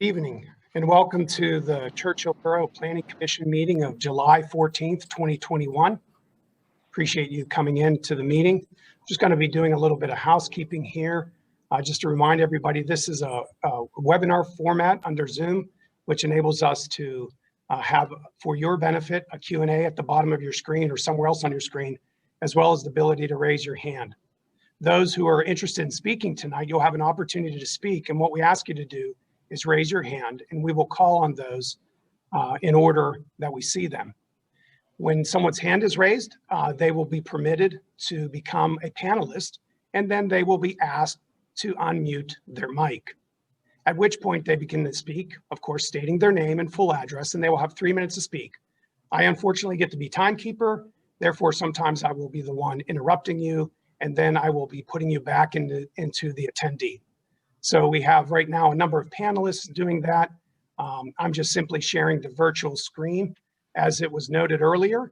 Evening and welcome to the Churchill Borough Planning Commission meeting of July 14th, 2021. Appreciate you coming in to the meeting. Just going to be doing a little bit of housekeeping here. Just to remind everybody, this is a webinar format under Zoom, which enables us to have, for your benefit, a Q&A at the bottom of your screen or somewhere else on your screen, as well as the ability to raise your hand. Those who are interested in speaking tonight, you'll have an opportunity to speak, and what we ask you to do is raise your hand and we will call on those in order that we see them. When someone's hand is raised, they will be permitted to become a panelist, and then they will be asked to unmute their mic, at which point they begin to speak, of course, stating their name and full address, and they will have 3 minutes to speak. I unfortunately get to be timekeeper, therefore sometimes I will be the one interrupting you, and then I will be putting you back into the attendee. So we have right now a number of panelists doing that. I'm just simply sharing the virtual screen. As it was noted earlier,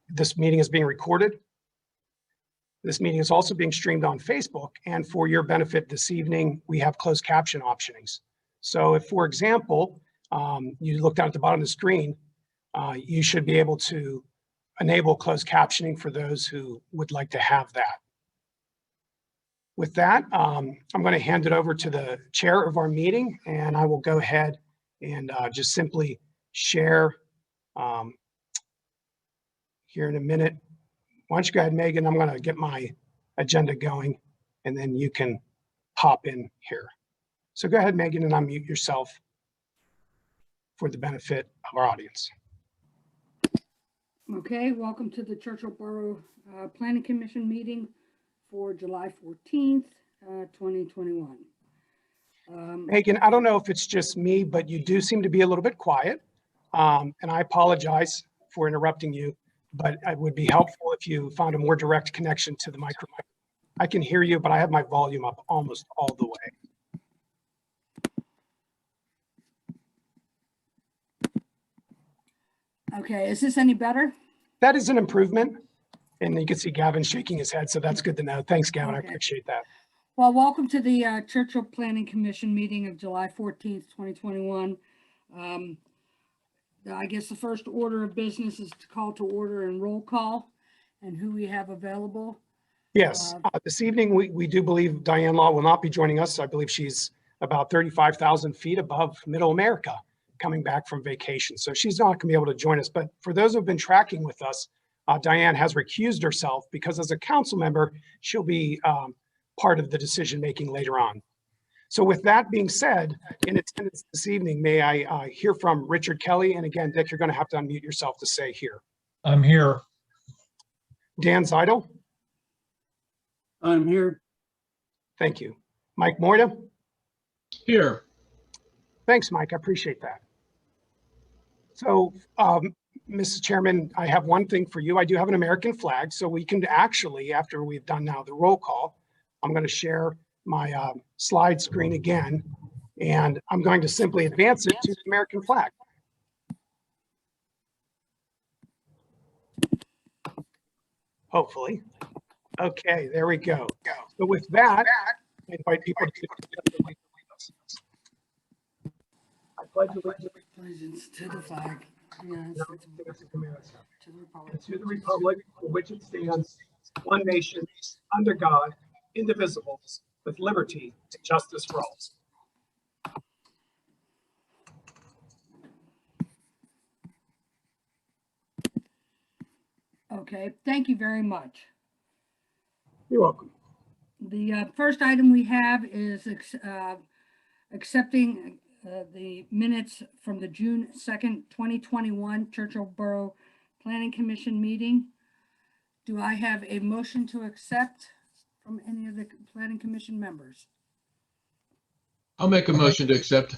this meeting is being recorded. This meeting is also being streamed on Facebook, and for your benefit this evening, we have closed caption optionings. So if, for example, you look down at the bottom of the screen, you should be able to enable closed captioning for those who would like to have that. With that, I'm going to hand it over to the chair of our meeting, and I will go ahead and just simply share here in a minute. Why don't you go ahead, Megan? I'm going to get my agenda going, and then you can pop in here. So go ahead, Megan, and unmute yourself for the benefit of our audience. Okay, welcome to the Churchill Borough Planning Commission meeting for July 14th, 2021. Megan, I don't know if it's just me, but you do seem to be a little bit quiet. And I apologize for interrupting you, but it would be helpful if you found a more direct connection to the microphone. I can hear you, but I have my volume up almost all the way. Okay, is this any better? That is an improvement. And you can see Gavin shaking his head, so that's good to know. Thanks, Gavin. Okay. I appreciate that. Well, welcome to the Churchill Planning Commission meeting of July 14th, 2021. I guess the first order of business is to call to order and roll call, and who we have available. Yes, this evening we do believe Diane Law will not be joining us. I believe she's about 35,000 feet above Middle America, coming back from vacation. So she's not going to be able to join us. But for those who've been tracking with us, Diane has recused herself because as a council member, she'll be part of the decision-making later on. So with that being said, in attendance this evening, may I hear from Richard Kelly? And again, Dick, you're going to have to unmute yourself to say here. I'm here. Dan Zeidel? I'm here. Thank you. Mike Moida? Here. Thanks, Mike. I appreciate that. So, Mrs. Chairman, I have one thing for you. I do have an American flag, so we can actually, after we've done now the roll call, I'm going to share my slide screen again, and I'm going to simply advance it to the American flag. Hopefully. Okay, there we go. So with that, I invite people to lead us. I pledge Allegiance to the flag. Yes, to the republic for which it stands, one nation, under God, indivisible, with liberty and justice for all. Okay, thank you very much. You're welcome. The first item we have is accepting the minutes from the June 2nd, 2021 Churchill Borough Planning Commission meeting. Do I have a motion to accept from any of the Planning Commission members? I'll make a motion to accept.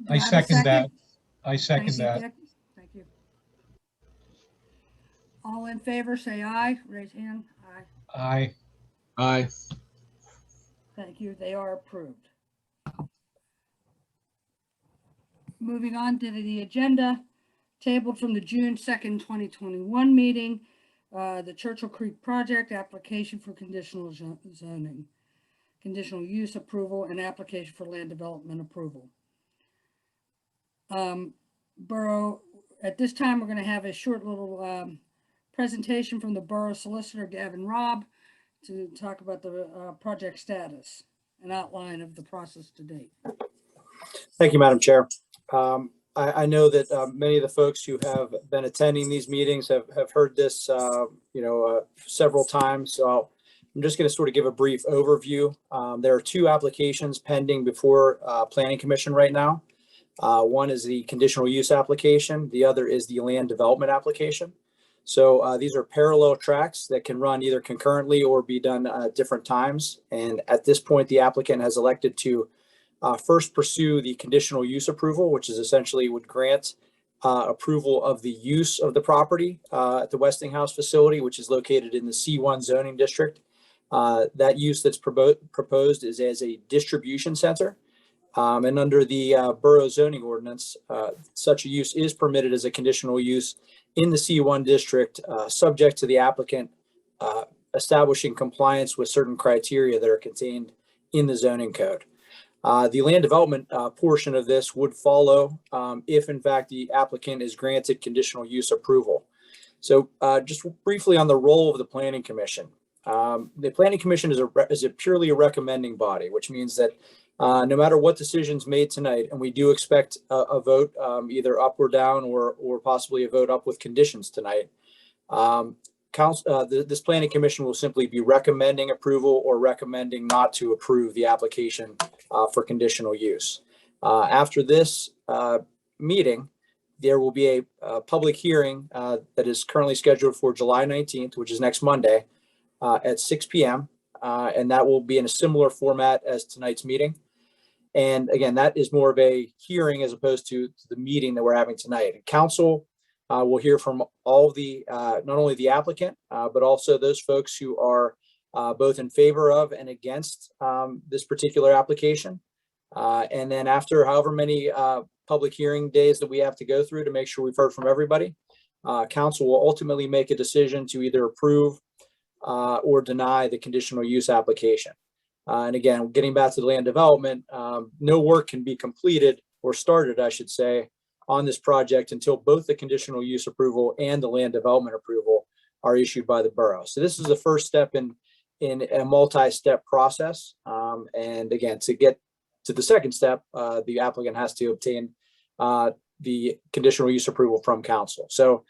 Do I have a second that. I Thank second you, that. Dick. Thank you. All in favor, say aye. Raise hand. Aye. Aye. Aye. Thank you. They are approved. Moving on to the agenda, tabled from the June 2nd, 2021 meeting, the Churchill Creek Project application for conditional zoning. conditional use approval and application for land development approval. Borough, at this time, we're going to have a short little presentation from the Borough Solicitor, Gavin Robb, to talk about the project status and outline of the process to date. Thank you, Madam Chair. I know that many of the folks who have been attending these meetings have heard this, several times. So I'm just going to sort of give a brief overview. There are two applications pending before Planning Commission right now. One is the conditional use application. The other is the land development application. So these are parallel tracks that can run either concurrently or be done at different times. And at this point, the applicant has elected to first pursue the conditional use approval, which is essentially would grant approval of the use of the property at the Westinghouse facility, which is located in the C1 zoning district. That use that's proposed is as a distribution center. And under the borough zoning ordinance, such a use is permitted as a conditional use in the C1 district, subject to the applicant establishing compliance with certain criteria that are contained in the zoning code. The land development portion of this would follow if, in fact, the applicant is granted conditional use approval. So just briefly on the role of the Planning Commission. The Planning Commission is purely a recommending body, which means that no matter what decisions made tonight, and we do expect a vote either up or down or possibly a vote up with conditions tonight, this Planning Commission will simply be recommending approval or recommending not to approve the application for conditional use. After this meeting, there will be a public hearing that is currently scheduled for July 19th, which is next Monday at 6 p.m. And that will be in a similar format as tonight's meeting. And again, that is more of a hearing as opposed to the meeting that we're having tonight. And council will hear from all the, not only the applicant, but also those folks who are both in favor of and against this particular application. And then after however many public hearing days that we have to go through to make sure we've heard from everybody, council will ultimately make a decision to either approve or deny the conditional use application. And again, getting back to the land development, no work can be completed or started, I should say, on this project until both the conditional use approval and the land development approval are issued by the borough. So this is the first step in a multi-step process. And again, to get to the second step, the applicant has to obtain the conditional use approval from council. So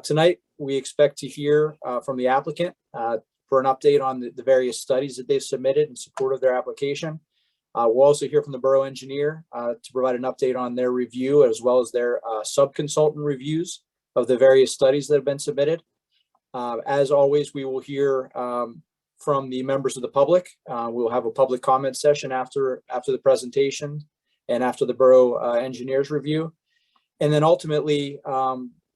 tonight, we expect to hear from the applicant for an update on the various studies that they've submitted in support of their application. We'll also hear from the borough engineer to provide an update on their review as well as their sub-consultant reviews of the various studies that have been submitted. As always, we will hear from the members of the public. We'll have a public comment session after the presentation and after the borough engineer's review. And then ultimately,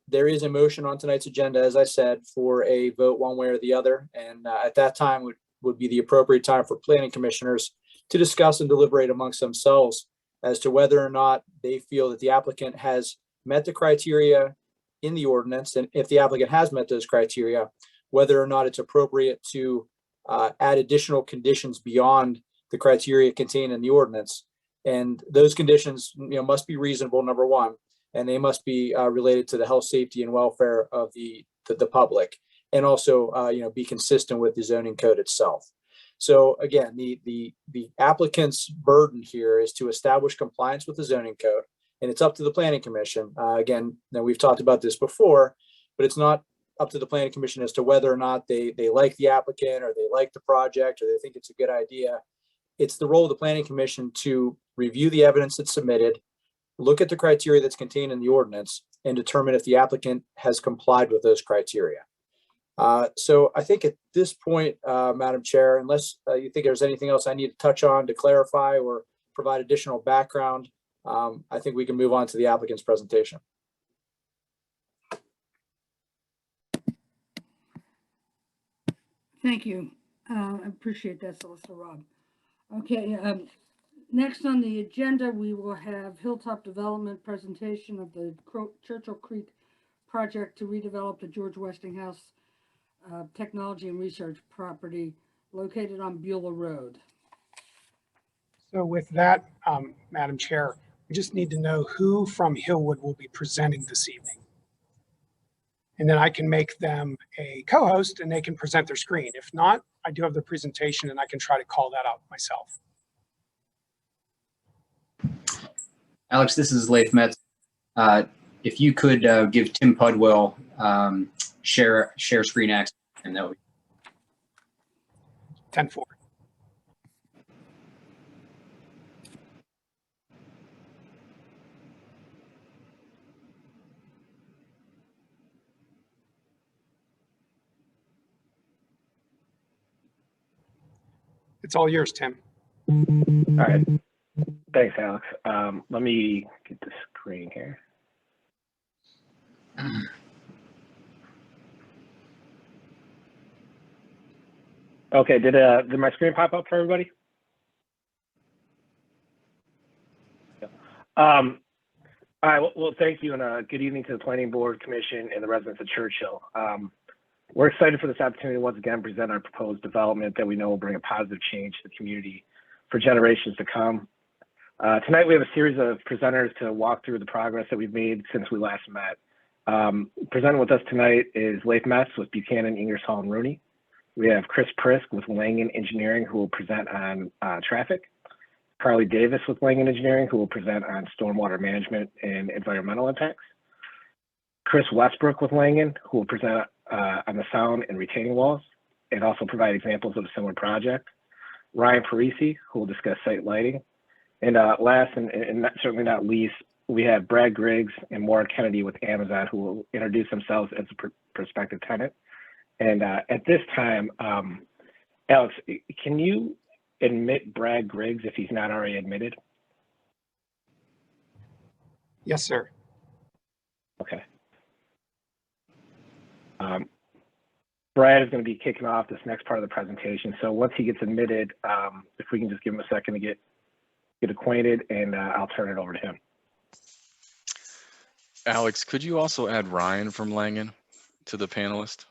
there is a motion on tonight's agenda, as I said, for a vote one way or the other. And at that time would be the appropriate time for planning commissioners to discuss and deliberate amongst themselves as to whether or not they feel that the applicant has met the criteria in the ordinance. And if the applicant has met those criteria, whether or not it's appropriate to add additional conditions beyond the criteria contained in the ordinance. And those conditions, must be reasonable, number one, and they must be related to the health, safety, and welfare of the public, and also, be consistent with the zoning code itself. So again, the applicant's burden here is to establish compliance with the zoning code, and it's up to the planning commission. Again, now we've talked about this before, but it's not up to the planning commission as to whether or not they like the applicant or they like the project or they think it's a good idea. It's the role of the planning commission to review the evidence that's submitted, look at the criteria that's contained in the ordinance, and determine if the applicant has complied with those criteria. So I think at this point, Madam Chair, unless you think there's anything else I need to touch on to clarify or provide additional background, I think we can move on to the applicant's presentation. Thank you. I appreciate that, Solicitor Robb. Okay, next on the agenda, we will have Hilltop Development presentation of the Churchill Creek project to redevelop the George Westinghouse Technology and Research property located on Beulah Road. So with that, Madam Chair, we just need to know who from Hillwood will be presenting this evening. And then I can make them a co-host and they can present their screen. If not, I do have the presentation and I can try to call that out myself. Alex, this is Leif Metz. If you could give Tim Pudwell share screen access, and that would 10-4. It's all yours, Tim. All right. Thanks, Alex. Let me get the screen here. Okay, did my screen pop up for everybody? Yeah. All right, well, thank you, and good evening to the Planning Board, Commission, and the residents of Churchill. We're excited for this opportunity to once again present our proposed development that we know will bring a positive change to the community for generations to come. Tonight, we have a series of presenters to walk through the progress that we've made since we last met. Presenting with us tonight is Leif Metz with Buchanan, Ingersoll, and Rooney. We have Chris Prisk with Langen Engineering, who will present on traffic. Carly Davis with Langen Engineering, who will present on stormwater management and environmental impacts. Chris Westbrook with Langen, who will present on the sound and retaining walls and also provide examples of a similar project. Ryan Parisi, who will discuss site lighting. And last and certainly not least, we have Brad Griggs and Maura Kennedy with Amazon, who will introduce themselves as a prospective tenant. And at this time, Alex, can you admit Brad Griggs if he's not already admitted? Yes, sir. Okay. Brad is going to be kicking off this next part of the presentation. So once he gets admitted, if we can just give him a second to get acquainted, and I'll turn it over to him. Alex, could you also add Ryan from Langen to the panelist?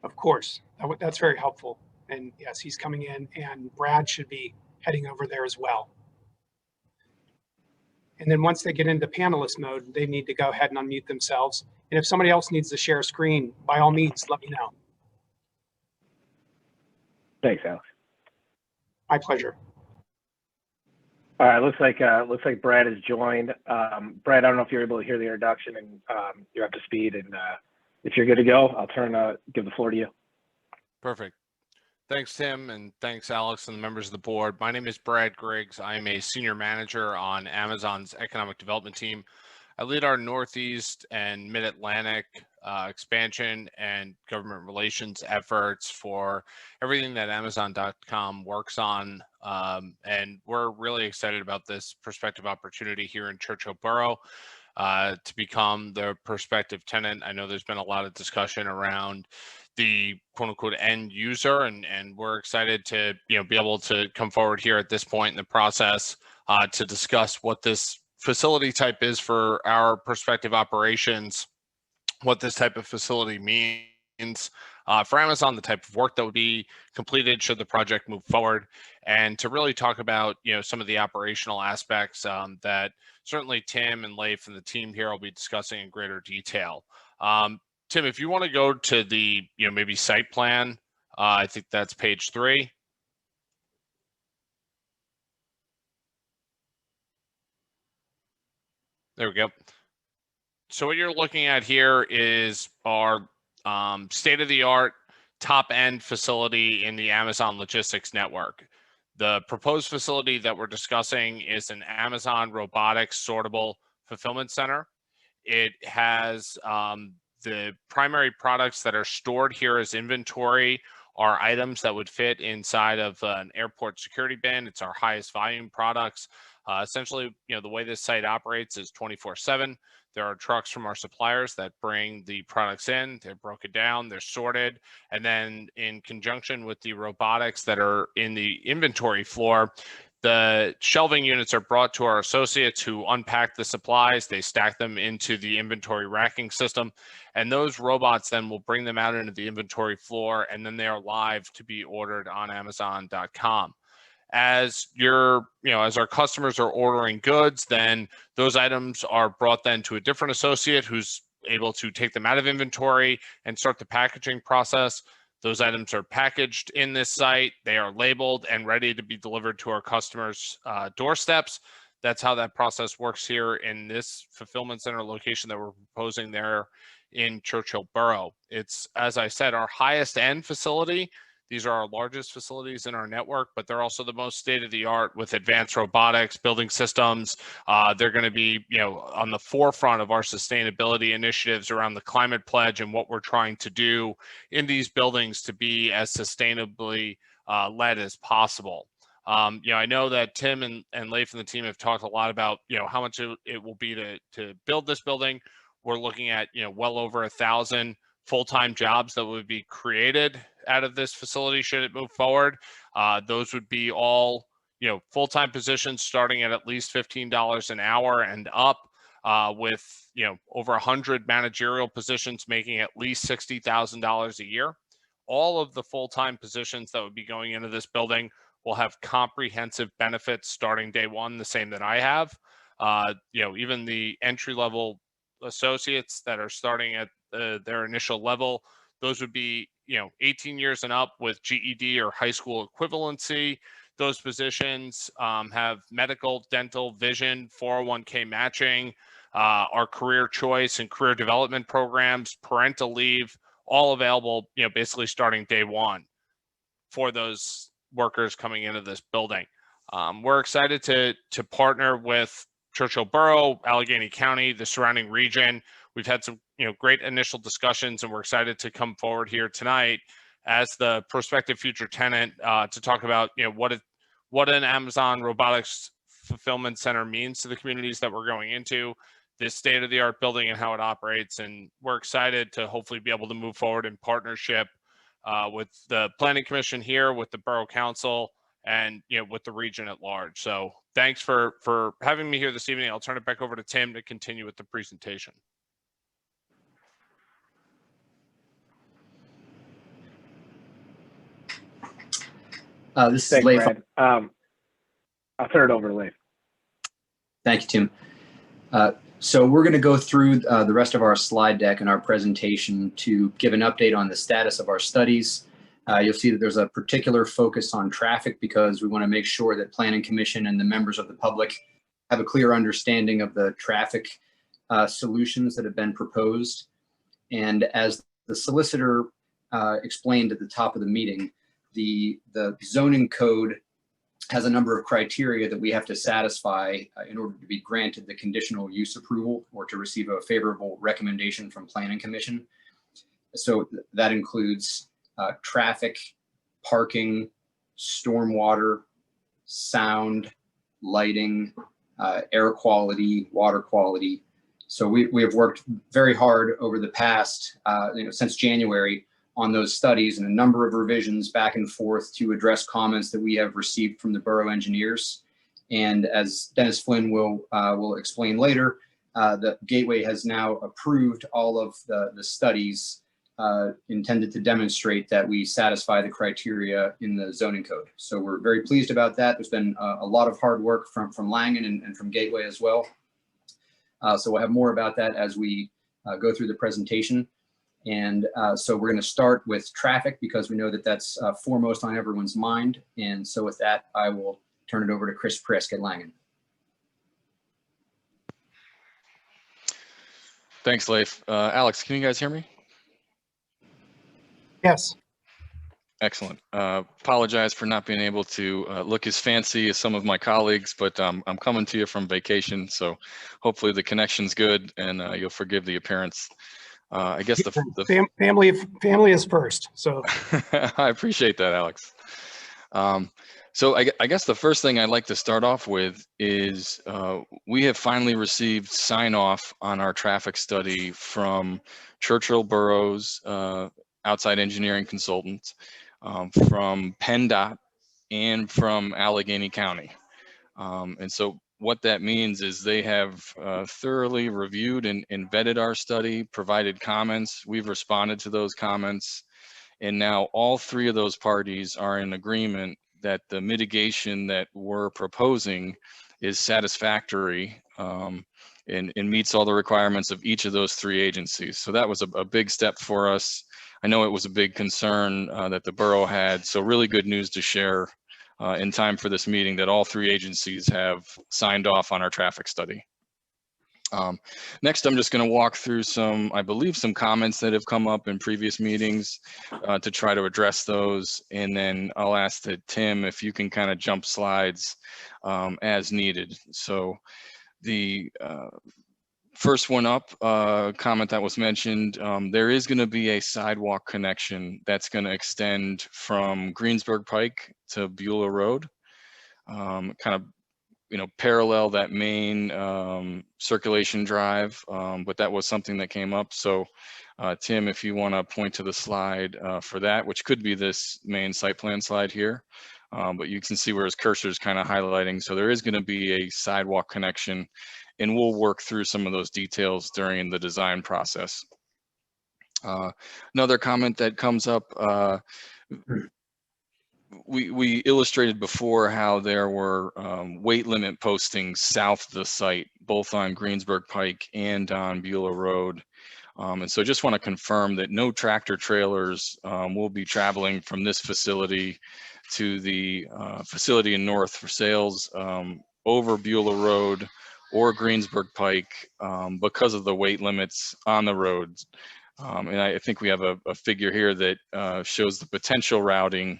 Of course, that's very helpful. And yes, he's coming in, and Brad should be heading over there as well. And then once they get into panelist mode, they need to go ahead and unmute themselves. And if somebody else needs to share a screen, by all means, let me know. Thanks, Alex. My pleasure. All right, looks like Brad has joined. Brad, I don't know if you're able to hear the introduction and you're up to speed. And if you're good to go, I'll give the floor to you. Perfect. Thanks, Tim, and thanks, Alex, and the members of the board. My name is Brad Griggs. I'm a senior manager on Amazon's economic development team. I lead our Northeast and Mid-Atlantic expansion and government relations efforts for everything that Amazon.com works on. And we're really excited about this prospective opportunity here in Churchill Borough to become the prospective tenant. I know there's been a lot of discussion around the quote unquote end user, and we're excited to be able to come forward here at this point in the process to discuss what this facility type is for our prospective operations, what this type of facility means for Amazon, the type of work that would be completed should the project move forward, and to really talk about some of the operational aspects that certainly Tim and Leif and the team here will be discussing in greater detail. Tim, if you want to go to the maybe site plan, I think that's page 3. There we go. So what you're looking at here is our state-of-the-art top-end facility in the Amazon logistics network. The proposed facility that we're discussing is an Amazon robotics sortable fulfillment center. It has the primary products that are stored here as inventory are items that would fit inside of an airport security bin. It's our highest volume products. Essentially, the way this site operates is 24/7. There are trucks from our suppliers that bring the products in, they're broken down, they're sorted, and then in conjunction with the robotics that are in the inventory floor, the shelving units are brought to our associates who unpack the supplies, they stack them into the inventory racking system, and those robots then will bring them out into the inventory floor, and then they are live to be ordered on Amazon.com. as as our customers are ordering goods, then those items are brought then to a different associate who's able to take them out of inventory and start the packaging process. Those items are packaged in this site. They are labeled and ready to be delivered to our customers' doorsteps. That's how that process works here in this fulfillment center location that we're proposing there in Churchill Borough. It's, as I said, our highest end facility. These are our largest facilities in our network, but they're also the most state-of-the-art with advanced robotics, building systems. They're going to be, on the forefront of our sustainability initiatives around the climate pledge and what we're trying to do in these buildings to be as sustainably led as possible. I know that Tim and Leif and the team have talked a lot about, how much it will be to build this building. We're looking at, well over 1,000 full-time jobs that would be created out of this facility should it move forward. Those would be all, full-time positions starting at least $15 an hour and up, with, over 100 managerial positions making at least $60,000 a year. All of the full-time positions that would be going into this building will have comprehensive benefits starting day one, the same that I have. Even the entry-level associates that are starting at their initial level, those would be 18 years and up with GED or high school equivalency. Those positions have medical, dental, vision, 401k matching, our career choice and career development programs, parental leave, all available, basically starting day one for those workers coming into this building. We're excited to partner with Churchill Borough, Allegheny County, the surrounding region. We've had some great initial discussions, and we're excited to come forward here tonight as the prospective future tenant to talk about what an Amazon robotics fulfillment center means to the communities that we're going into, this state-of-the-art building and how it operates. And we're excited to hopefully be able to move forward in partnership with the Planning Commission here, with the Borough Council, and with the region at large. So thanks for having me here this evening. I'll turn it back over to Tim to continue with the presentation. This is Thanks, Leif. Brad. I'll turn it over to Leif. Thank you, Tim. So we're going to go through the rest of our slide deck and our presentation to give an update on the status of our studies. You'll see that there's a particular focus on traffic because we want to make sure that Planning Commission and the members of the public have a clear understanding of the traffic solutions that have been proposed. And as the solicitor explained at the top of the meeting, the zoning code has a number of criteria that we have to satisfy in order to be granted the conditional use approval or to receive a favorable recommendation from Planning Commission. So that includes traffic, parking, stormwater, sound, lighting, air quality, water quality. So we have worked very hard over the past, since January on those studies and a number of revisions back and forth to address comments that we have received from the borough engineers. And as Dennis Flynn will explain later, the Gateway has now approved all of the studies intended to demonstrate that we satisfy the criteria in the zoning code. So we're very pleased about that. There's been a lot of hard work from Langen and from Gateway as well. So we'll have more about that as we go through the presentation. And so we're going to start with traffic because we know that that's foremost on everyone's mind. And so with that, I will turn it over to Chris Prisk at Langen. Thanks, Leif. Alex, can you guys hear me? Yes. Excellent. Apologize for not being able to look as fancy as some of my colleagues, but I'm coming to you from vacation, so hopefully the connection's good and you'll forgive the appearance. I guess the family is first. So I appreciate that, Alex. So I guess the first thing I'd like to start off with is we have finally received sign off on our traffic study from Churchill Borough's outside engineering consultants, from PennDOT and from Allegheny County. And so what that means is they have thoroughly reviewed and vetted our study, provided comments. We've responded to those comments. And now all three of those parties are in agreement that the mitigation that we're proposing is satisfactory and meets all the requirements of each of those 3 agencies. So that was a big step for us. I know it was a big concern that the borough had, so really good news to share in time for this meeting that all 3 agencies have signed off on our traffic study. Next, I'm just going to walk through I believe some comments that have come up in previous meetings to try to address those. And then I'll ask that Tim, if you can kind of jump slides as needed. So the first one up, comment that was mentioned, there is going to be a sidewalk connection that's going to extend from Greensburg Pike to Beulah Road, kind of parallel that main circulation drive, but that was something that came up. So Tim, if you want to point to the slide for that, which could be this main site plan slide here, but you can see where his cursor is kind of highlighting. So there is going to be a sidewalk connection, and we'll work through some of those details during the design process. Another comment that comes up, we illustrated before how there were weight limit postings south of the site, both on Greensburg Pike and on Beulah Road. And so just want to confirm that no tractor trailers will be traveling from this facility to the facility in North for sales over Beulah Road or Greensburg Pike because of the weight limits on the roads. And I think we have a figure here that shows the potential routing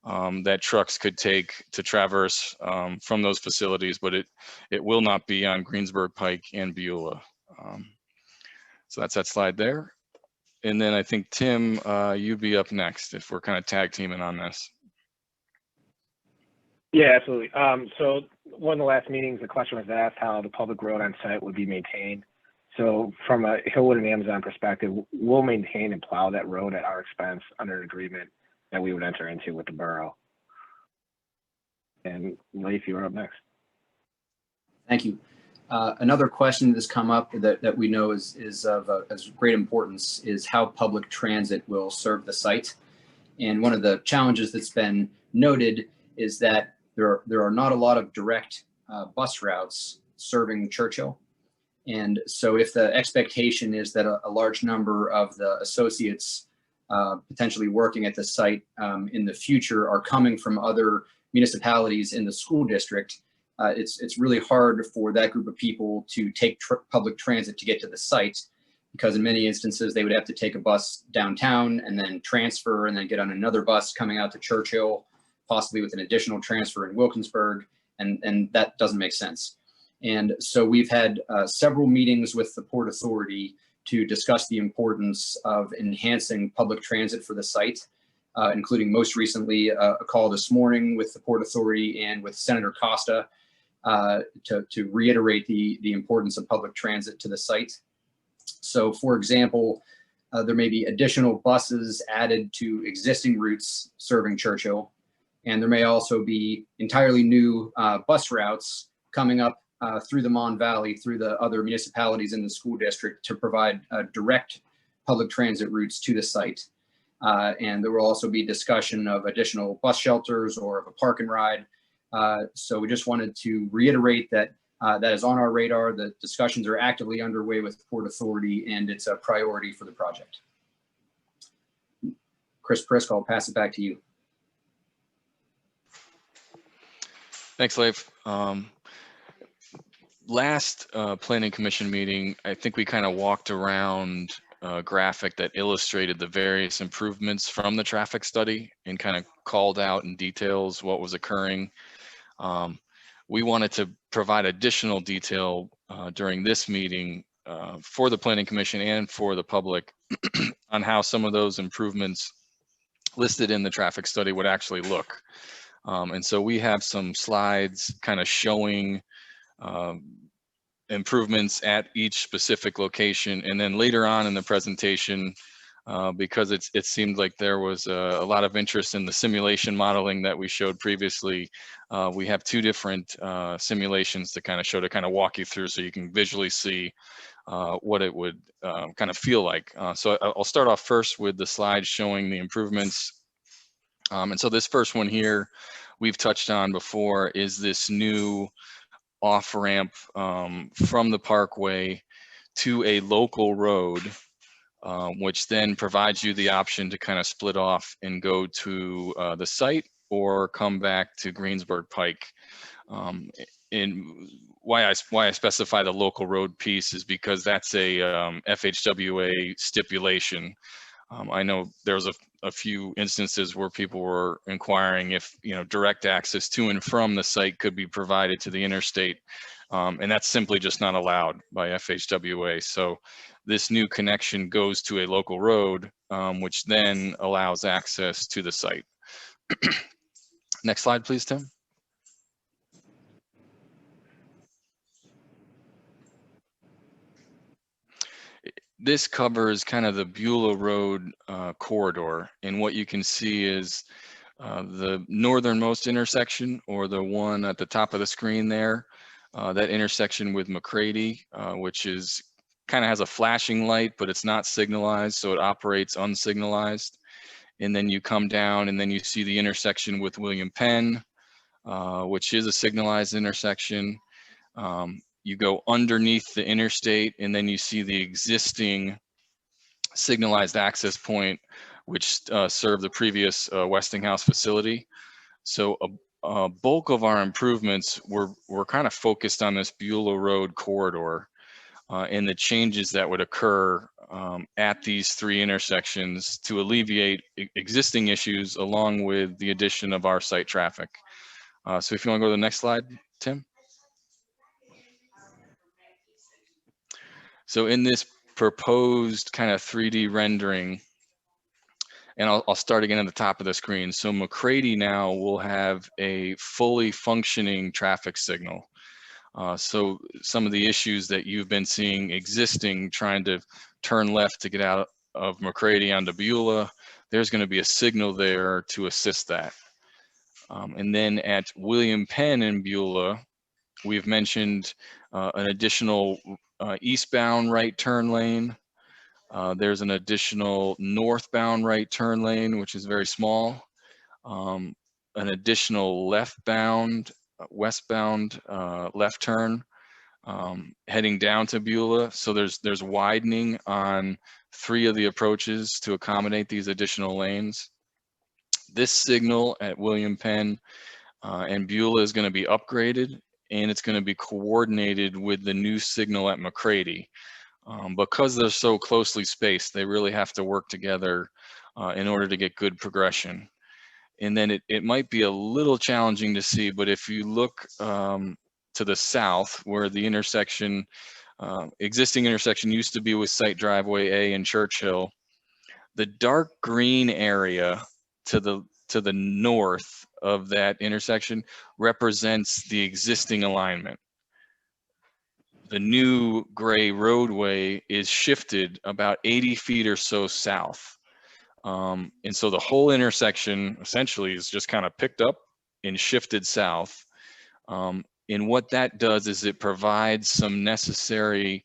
that trucks could take to traverse from those facilities, but it will not be on Greensburg Pike and Beulah. So that's that slide there. And then I think, Tim, you'd be up next if we're kind of tag teaming on this. Yeah, absolutely. So one of the last meetings, the question was asked how the public road on site would be maintained. So from a Hillwood and Amazon perspective, we'll maintain and plow that road at our expense under an agreement that we would enter into with the borough. And Leif, you're up next. Thank you. Another question that's come up that we know is of great importance is how public transit will serve the site. And one of the challenges that's been noted is that there are not a lot of direct bus routes serving Churchill. And so if the expectation is that a large number of the associates potentially working at the site in the future are coming from other municipalities in the school district, it's really hard for that group of people to take public transit to get to the site, because in many instances they would have to take a bus downtown and then transfer and then get on another bus coming out to Churchill, possibly with an additional transfer in Wilkinsburg, and that doesn't make sense. And so we've had several meetings with the Port Authority to discuss the importance of enhancing public transit for the site, including most recently a call this morning with the Port Authority and with Senator Costa to reiterate the importance of public transit to the site. So for example, there may be additional buses added to existing routes serving Churchill, and there may also be entirely new bus routes coming up through the Mon Valley, through the other municipalities in the school district to provide direct public transit routes to the site. And there will also be discussion of additional bus shelters or of a park and ride. So we just wanted to reiterate that that is on our radar. The discussions are actively underway with the Port Authority, and it's a priority for the project. Chris Prisk, I'll pass it back to you. Thanks, Leif. Last Planning Commission meeting, I think we kind of walked around a graphic that illustrated the various improvements from the traffic study and kind of called out in details what was occurring. We wanted to provide additional detail during this meeting for the Planning Commission and for the public on how some of those improvements listed in the traffic study would actually look. And so we have some slides kind of showing improvements at each specific location. And then later on in the presentation, because it seemed like there was a lot of interest in the simulation modeling that we showed previously, we have 2 different simulations to kind of walk you through so you can visually see what it would kind of feel like. So I'll start off first with the slide showing the improvements. And so this first one here, we've touched on before is this new off ramp from the parkway to a local road, which then provides you the option to kind of split off and go to the site or come back to Greensburg Pike. And why I specify the local road piece is because that's a FHWA stipulation. I know there was a few instances where people were inquiring if, you know, direct access to and from the site could be provided to the interstate. And that's simply just not allowed by FHWA. So this new connection goes to a local road, which then allows access to the site. Next slide, please, Tim. This covers kind of the Beulah Road corridor, and what you can see is the northernmost intersection, or the one at the top of the screen there, that intersection with McCready, which is kind of has a flashing light, but it's not signalized, so it operates unsignalized. And then you come down and then you see the intersection with William Penn, which is a signalized intersection. You go underneath the interstate and then you see the existing signalized access point, which served the previous Westinghouse facility. So a bulk of our improvements were kind of focused on this Beulah Road corridor and the changes that would occur at these three intersections to alleviate existing issues, along with the addition of our site traffic. So if you want to go to the next slide, Tim. So in this proposed kind of 3D rendering, and I'll start again at the top of the screen. So McCready now will have a fully functioning traffic signal. So some of the issues that you've been seeing existing, trying to turn left to get out of McCready onto Beulah, there's going to be a signal there to assist that. And then at William Penn in Beulah, we've mentioned an additional eastbound right turn lane. There's an additional northbound right turn lane, which is very small. An additional westbound left turn heading down to Beulah. So there's widening on 3 of the approaches to accommodate these additional lanes. This signal at William Penn and Beulah is going to be upgraded, and it's going to be coordinated with the new signal at McCready. Because they're so closely spaced, they really have to work together in order to get good progression. And then it might be a little challenging to see, but if you look to the south, where the intersection, existing intersection used to be with Site Driveway A and Churchill, the dark green area to the north of that intersection represents the existing alignment. The new gray roadway is shifted about 80 feet or so south. And so the whole intersection essentially is just kind of picked up and shifted south. And what that does is it provides some necessary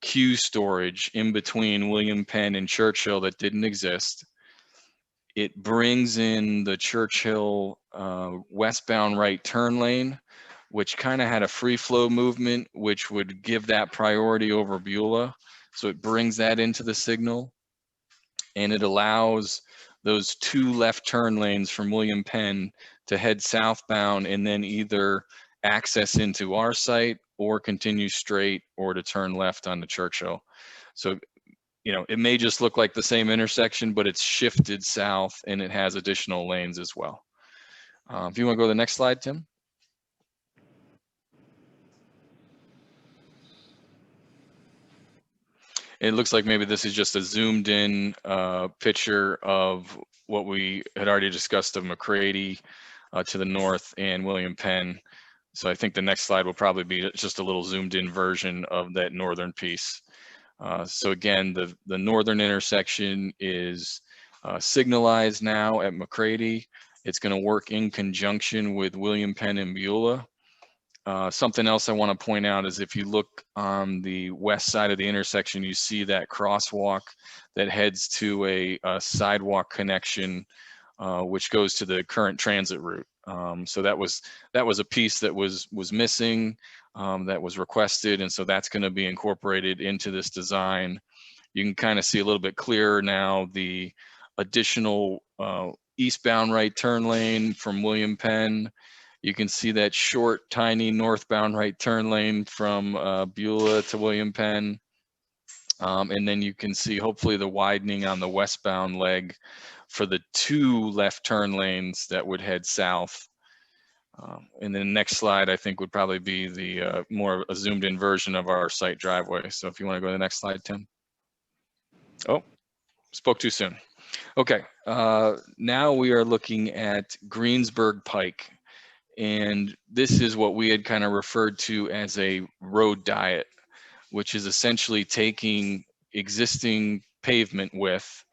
queue storage in between William Penn and Churchill that didn't exist. It brings in the Churchill westbound right turn lane, which kind of had a free flow movement, which would give that priority over Beulah. So it brings that into the signal, and it allows those 2 left turn lanes from William Penn to head southbound and then either access into our site or continue straight or to turn left onto Churchill. So, you know, it may just look like the same intersection, but it's shifted south and it has additional lanes as well. If you want to go to the next slide, Tim. It looks like maybe this is just a zoomed in picture of what we had already discussed of McCready to the north and William Penn. So I think the next slide will probably be just a little zoomed in version of that northern piece. So again, the northern intersection is signalized now at McCready. It's going to work in conjunction with William Penn and Beulah. Something else I want to point out is if you look on the west side of the intersection, you see that crosswalk that heads to a sidewalk connection, which goes to the current transit route. So that was a piece that was missing, that was requested, and so that's going to be incorporated into this design. You can kind of see a little bit clearer now the additional eastbound right turn lane from William Penn. You can see that short, tiny northbound right turn lane from Beulah to William Penn. And then you can see hopefully the widening on the westbound leg for the 2 left turn lanes that would head south. And then the next slide, I think, would probably be the more a zoomed in version of our site driveway. So if you want to go to the next slide, Tim. Oh, spoke too soon. Okay, now we are looking at Greensburg Pike. And this is what we had kind of referred to as a road diet, which is essentially taking existing pavement width,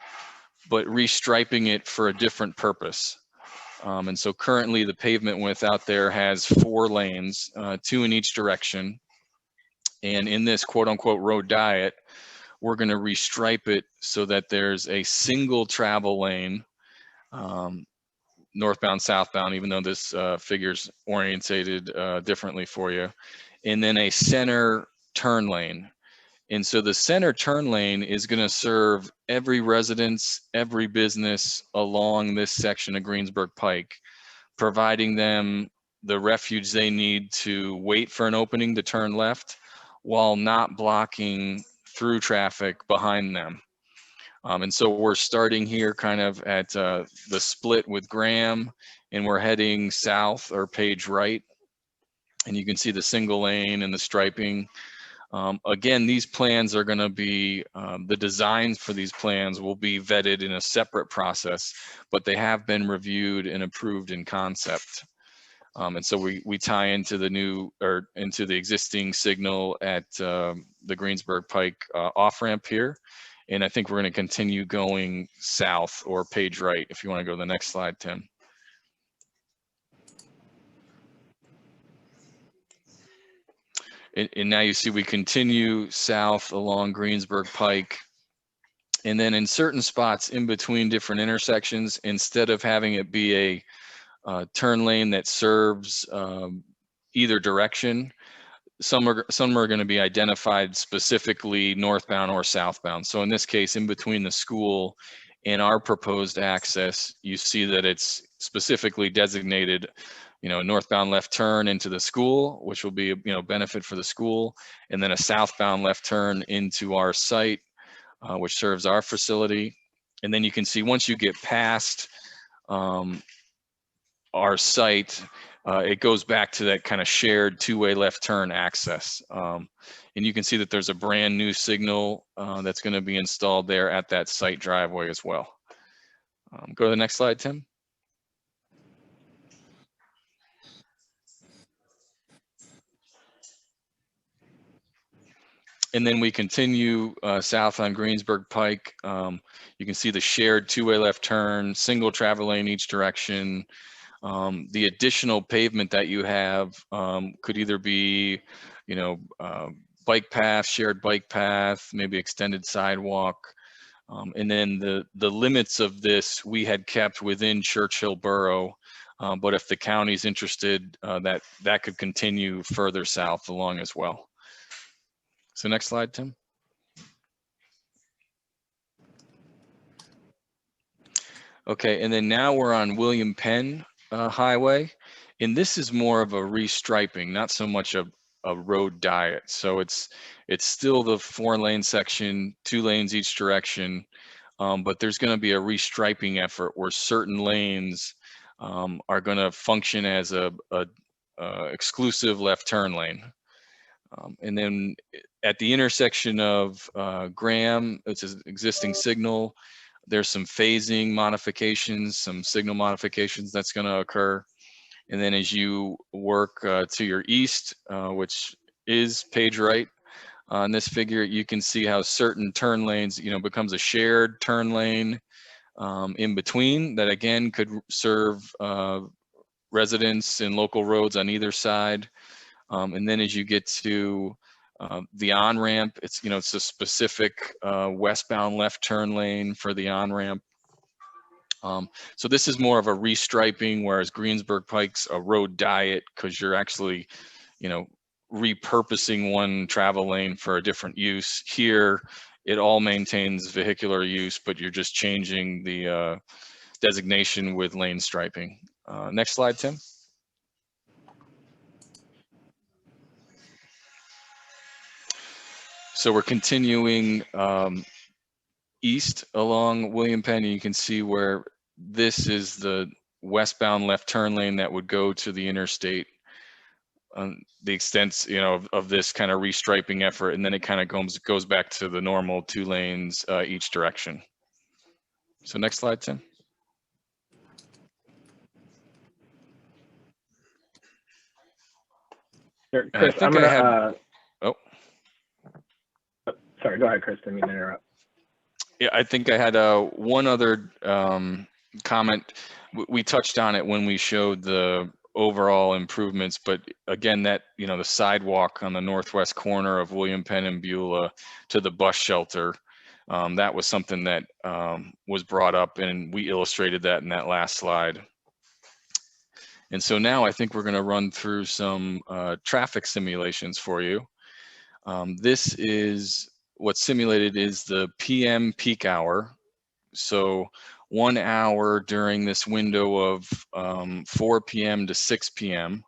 but restriping it for a different purpose. And so currently the pavement width out there has 4 lanes, 2 in each direction. And in this quote unquote road diet, we're going to restripe it so that there's a single travel lane, northbound, southbound, even though this figure's orientated differently for you, and then a center turn lane. And so the center turn lane is going to serve every residence, every business along this section of Greensburg Pike, providing them the refuge they need to wait for an opening to turn left while not blocking through traffic behind them. And so we're starting here kind of at the split with Graham, and we're heading south or Page right. And you can see the single lane and the striping. Again, these plans are going to be, the designs for these plans will be vetted in a separate process, but they have been reviewed and approved in concept. And so we tie into the new, or into the existing signal at the Greensburg Pike off-ramp here. And I think we're going to continue going south or Page right, if you want to go to the next slide, Tim. And now you see we continue south along Greensburg Pike. And then in certain spots in between different intersections, instead of having it be a turn lane that serves either direction, some are going to be identified specifically northbound or southbound. So in this case, in between the school and our proposed access, you see that it's specifically designated, northbound left turn into the school, which will be, benefit for the school, and then a southbound left turn into our site, which serves our facility. And then you can see once you get past our site, it goes back to that kind of shared 2-way left turn access. And you can see that there's a brand new signal that's going to be installed there at that site driveway as well. Go to the next slide, Tim. And then we continue south on Greensburg Pike. You can see the shared 2-way left turn, single travel lane each direction. The additional pavement that you have could either be, bike path, shared bike path, maybe extended sidewalk. And then the limits of this we had kept within Churchill Borough. But if the county's interested, that could continue further south along as well. So next slide, Tim. Okay, and then now we're on William Penn Highway, and this is more of a restriping, not so much a road diet. So it's still the 4-lane section, 2 lanes each direction, but there's going to be a restriping effort where certain lanes are going to function as a exclusive left turn lane. And then at the intersection of Graham, it's an existing signal. There's some phasing modifications, some signal modifications that's going to occur. And then as you work to your east, which is Page right on this figure, you can see how certain turn lanes, becomes a shared turn lane in between that again could serve residents and local roads on either side. And then as you get to the on-ramp, it's a specific westbound left turn lane for the on-ramp. So this is more of a restriping, whereas Greensburg Pike's a road diet because you're actually, repurposing one travel lane for a different use. Here, it all maintains vehicular use, but you're just changing the designation with lane striping. Next slide, Tim. So we're continuing east along William Penn. You can see where this is the westbound left turn lane that would go to the interstate. The extent, of this kind of restriping effort, and then it kind of goes back to the normal 2 lanes each direction. So next slide, Tim. Sure, And I Chris, I'm think gonna. oh, Sorry, go ahead, Chris. Didn't mean to interrupt. yeah, I think I had one other comment. We touched on it when we showed the overall improvements, but again, that, the sidewalk on the northwest corner of William Penn and Beulah to the bus shelter, that was something that was brought up, and we illustrated that in that last slide. And so now I think we're going to run through some traffic simulations for you. This is what's simulated is the PM peak hour. So 1 hour during this window of 4 p.m. to 6 p.m.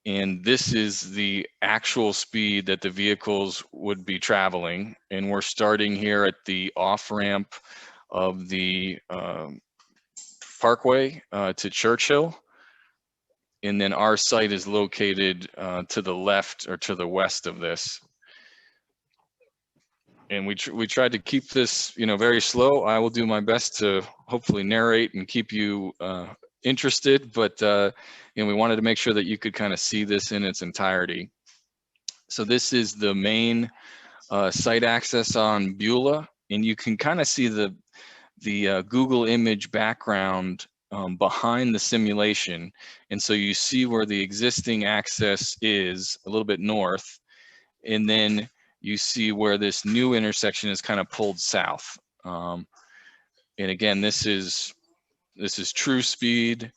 And this is the actual speed that the vehicles would be traveling. And we're starting here at the off-ramp of the Parkway to Churchill. And then our site is located to the left or to the west of this. And we tried to keep this, very slow. I will do my best to hopefully narrate and keep you interested, but we wanted to make sure that you could kind of see this in its entirety. So this is the main site access on Beulah, and you can kind of see the Google image background behind the simulation. And so you see where the existing access is a little bit north, and then you see where this new intersection is kind of pulled south. And again, this is true speed.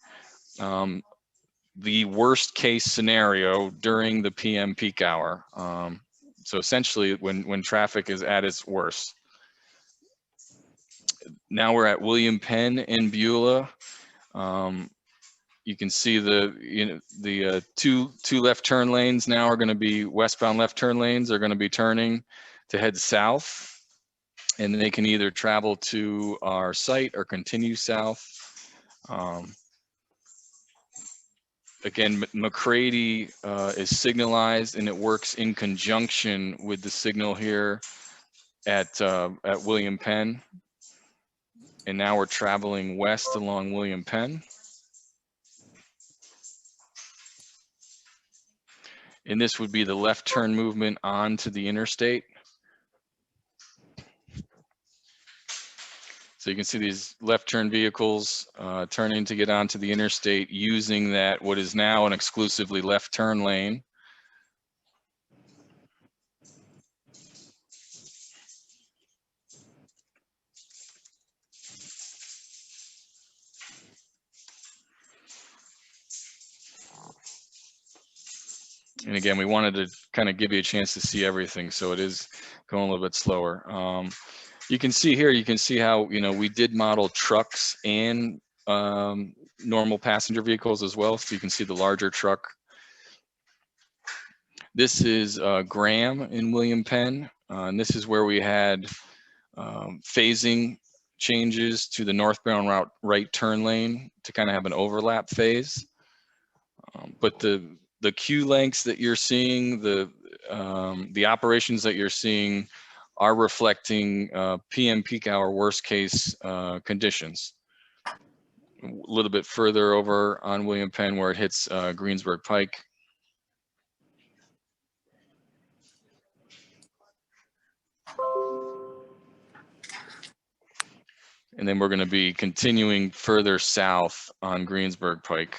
The worst case scenario during the PM peak hour. So essentially when traffic is at its worst. Now we're at William Penn in Beulah. You can see the two left turn lanes now are going to be westbound left turn lanes are going to be turning to head south, and they can either travel to our site or continue south. Again, McCready is signalized, and it works in conjunction with the signal here at William Penn. And now we're traveling west along William Penn. And this would be the left turn movement onto the interstate. So you can see these left turn vehicles turning to get onto the interstate using that, what is now an exclusively left turn lane. And again, we wanted to kind of give you a chance to see everything, so it is going a little bit slower. You can see here, you can see how, we did model trucks and normal passenger vehicles as well. So you can see the larger truck. This is Graham in William Penn. And this is where we had phasing changes to the northbound route right turn lane to kind of have an overlap phase. But the queue lengths that you're seeing, the operations that you're seeing are reflecting PM peak hour worst case conditions. A little bit further over on William Penn where it hits Greensburg Pike. And then we're going to be continuing further south on Greensburg Pike.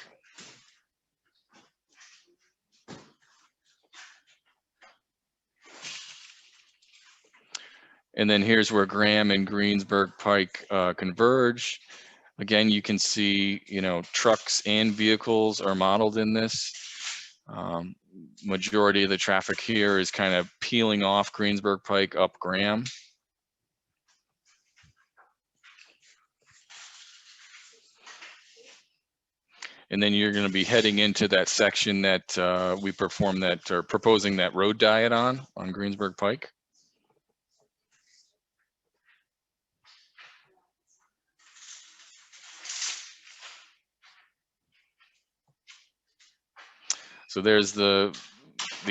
And then here's where Graham and Greensburg Pike converge. Again, you can see, trucks and vehicles are modeled in this. Majority of the traffic here is kind of peeling off Greensburg Pike up Graham. And then you're going to be heading into that section that we perform that, or proposing that road diet on Greensburg Pike. So there's the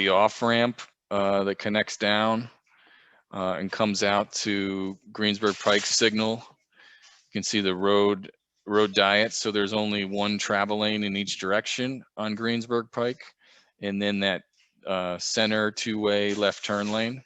off ramp that connects down and comes out to Greensburg Pike signal. You can see the road diet. So there's only one travel lane in each direction on Greensburg Pike, and then that center two-way left turn lane.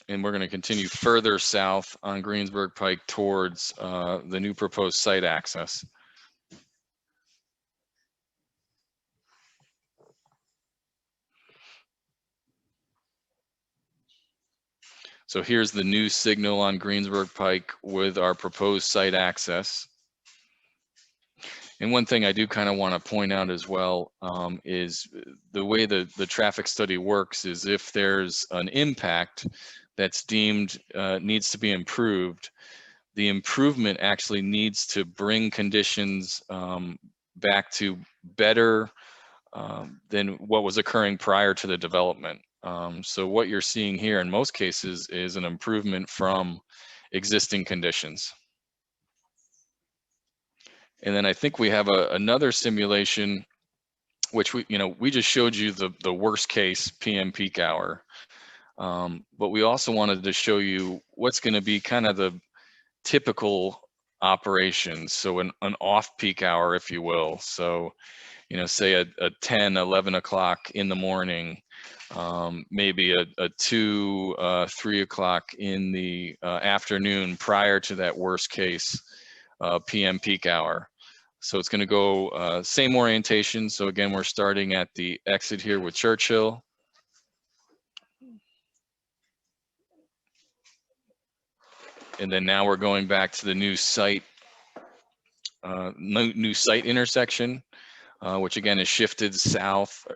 And we're going to continue further south on Greensburg Pike towards the new proposed site access. So here's the new signal on Greensburg Pike with our proposed site access. And one thing I do kind of want to point out as well is the way the traffic study works is if there's an impact that's deemed needs to be improved, the improvement actually needs to bring conditions back to better than what was occurring prior to the development. So what you're seeing here in most cases is an improvement from existing conditions. And then I think we have another simulation, which we just showed you the worst case PM peak hour. But we also wanted to show you what's going to be kind of the typical operations. So an off peak hour, if you will. So, say a 10, 11 o'clock in the morning, maybe a 2, 3 o'clock in the afternoon prior to that worst case PM peak hour. So it's going to go same orientation. So again, we're starting at the exit here with Churchill. And then now we're going back to the new site intersection, which again is shifted south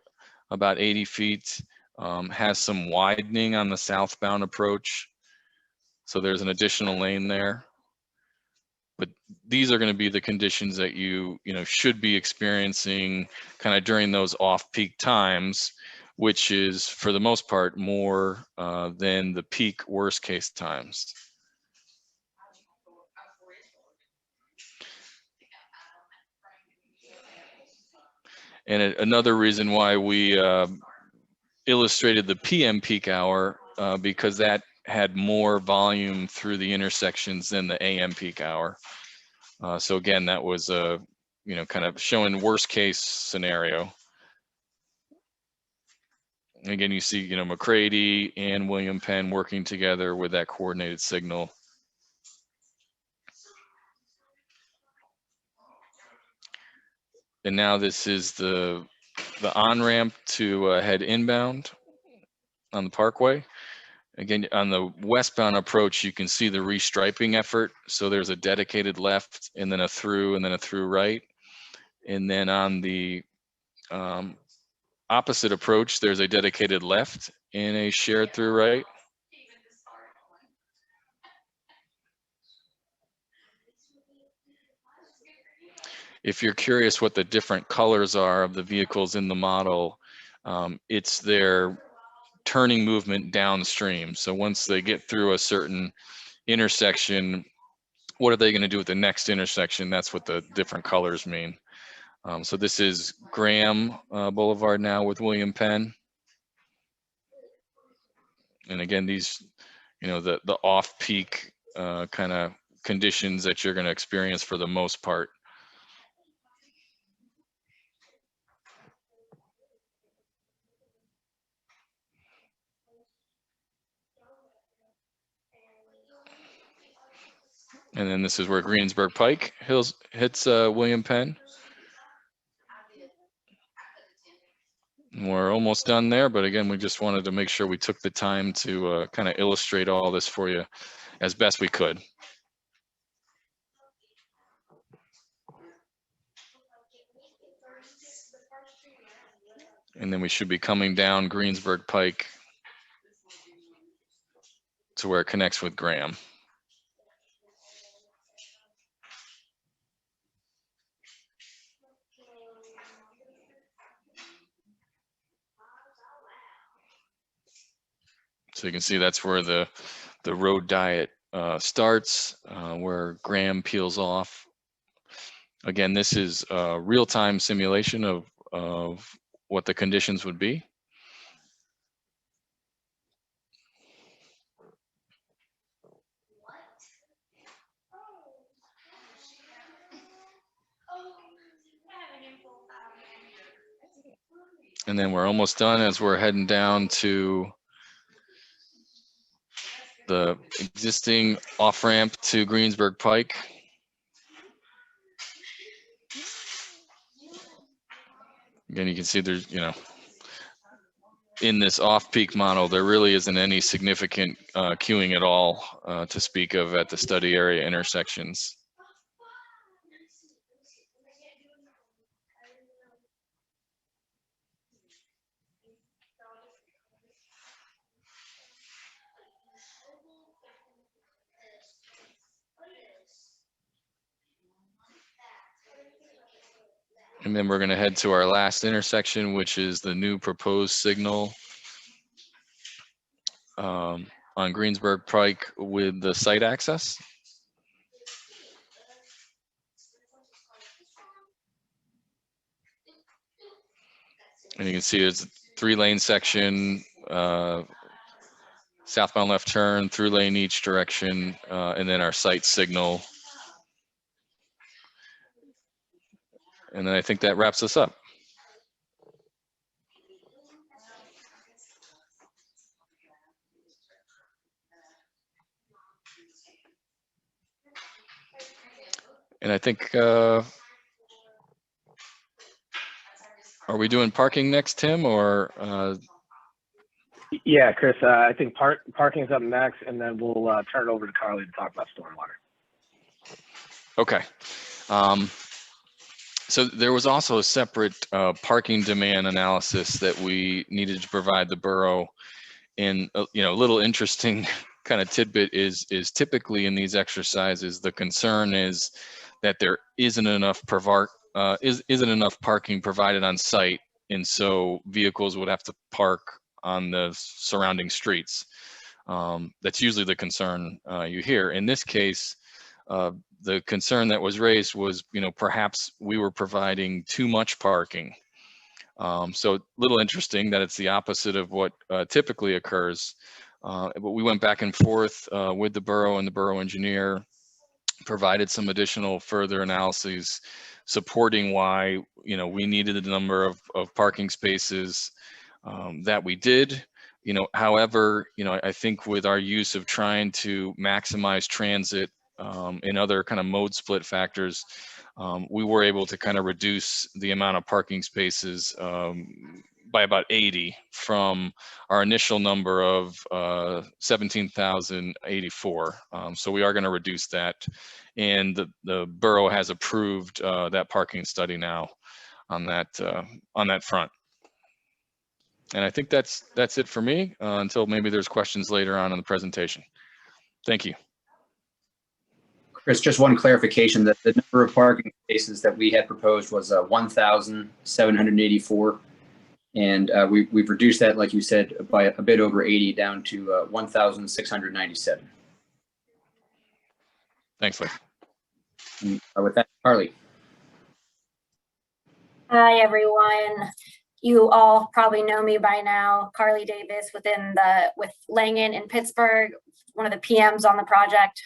about 80 feet, has some widening on the southbound approach. So there's an additional lane there. But these are going to be the conditions that you should be experiencing kind of during those off-peak times, which is for the most part more than the peak worst case times. And another reason why we illustrated the PM peak hour because that had more volume through the intersections than the AM peak hour. So again, that was kind of showing worst case scenario. And again, you see, McCready and William Penn working together with that coordinated signal. And now this is the on-ramp to head inbound on the Parkway. Again, on the westbound approach, you can see the restriping effort. So there's a dedicated left and then a through and then a through right. And then on the opposite approach, there's a dedicated left and a shared through right. If you're curious what the different colors are of the vehicles in the model, it's their turning movement downstream. So once they get through a certain intersection, what are they going to do with the next intersection? That's what the different colors mean. So this is Graham Boulevard now with William Penn. And again, these, the off-peak kind of conditions that you're going to experience for the most part. And then this is where Greensburg Pike hits William Penn. We're almost done there, but again, we just wanted to make sure we took the time to kind of illustrate all this for you as best we could. And then we should be coming down Greensburg Pike to where it connects with Graham. So you can see that's where the road diet starts, where Graham peels off. Again, this is a real-time simulation of what the conditions would be. And then we're almost done as we're heading down to the existing off-ramp to Greensburg Pike. Again, you can see there's, in this off-peak model, there really isn't any significant queuing at all to speak of at the study area intersections. And then we're going to head to our last intersection, which is the new proposed signal on Greensburg Pike with the site access. And you can see it's a 3-lane section, southbound left turn, through lane each direction, and then our site signal. And then I think that wraps us up. And I think, are we doing parking next, Tim, or? Yeah, Chris, I think parking is up next, and then we'll turn it over to Carly to talk about stormwater. Okay. So there was also a separate parking demand analysis that we needed to provide the borough. And a little interesting kind of tidbit is typically in these exercises, the concern is that there isn't enough parking provided on site, and so vehicles would have to park on the surrounding streets. That's usually the concern you hear. In this case, the concern that was raised was, perhaps we were providing too much parking. So a little interesting that it's the opposite of what typically occurs. But we went back and forth with the borough and the borough engineer, provided some additional further analyses supporting why, we needed the number of parking spaces that we did. However, I think with our use of trying to maximize transit and other kind of mode split factors, we were able to kind of reduce the amount of parking spaces by about 80 from our initial number of 17,084. So we are going to reduce that, and the borough has approved that parking study now on that front. And I think that's it for me until maybe there's questions later on in the presentation. Thank you. Chris, just one clarification that the number of parking spaces that we had proposed was 1,784. And we've reduced that, like you said, by a bit over 80 down to 1,697. Thanks, Lee. With that, Carly. Hi, everyone. You all probably know me by now, Carly Davis with Langen in Pittsburgh, one of the PMs on the project.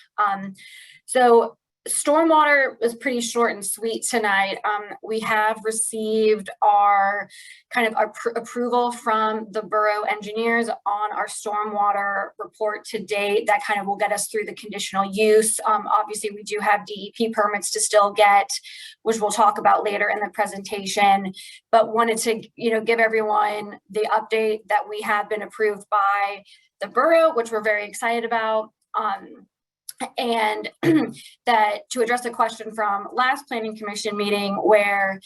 So stormwater was pretty short and sweet tonight. We have received our kind of approval from the borough engineers on our stormwater report to date. That kind of will get us through the conditional use. Obviously, we do have DEP permits to still get, which we'll talk about later in the presentation, but wanted to, give everyone the update that we have been approved by the borough, which we're very excited about. And that to address a question from last planning commission meeting where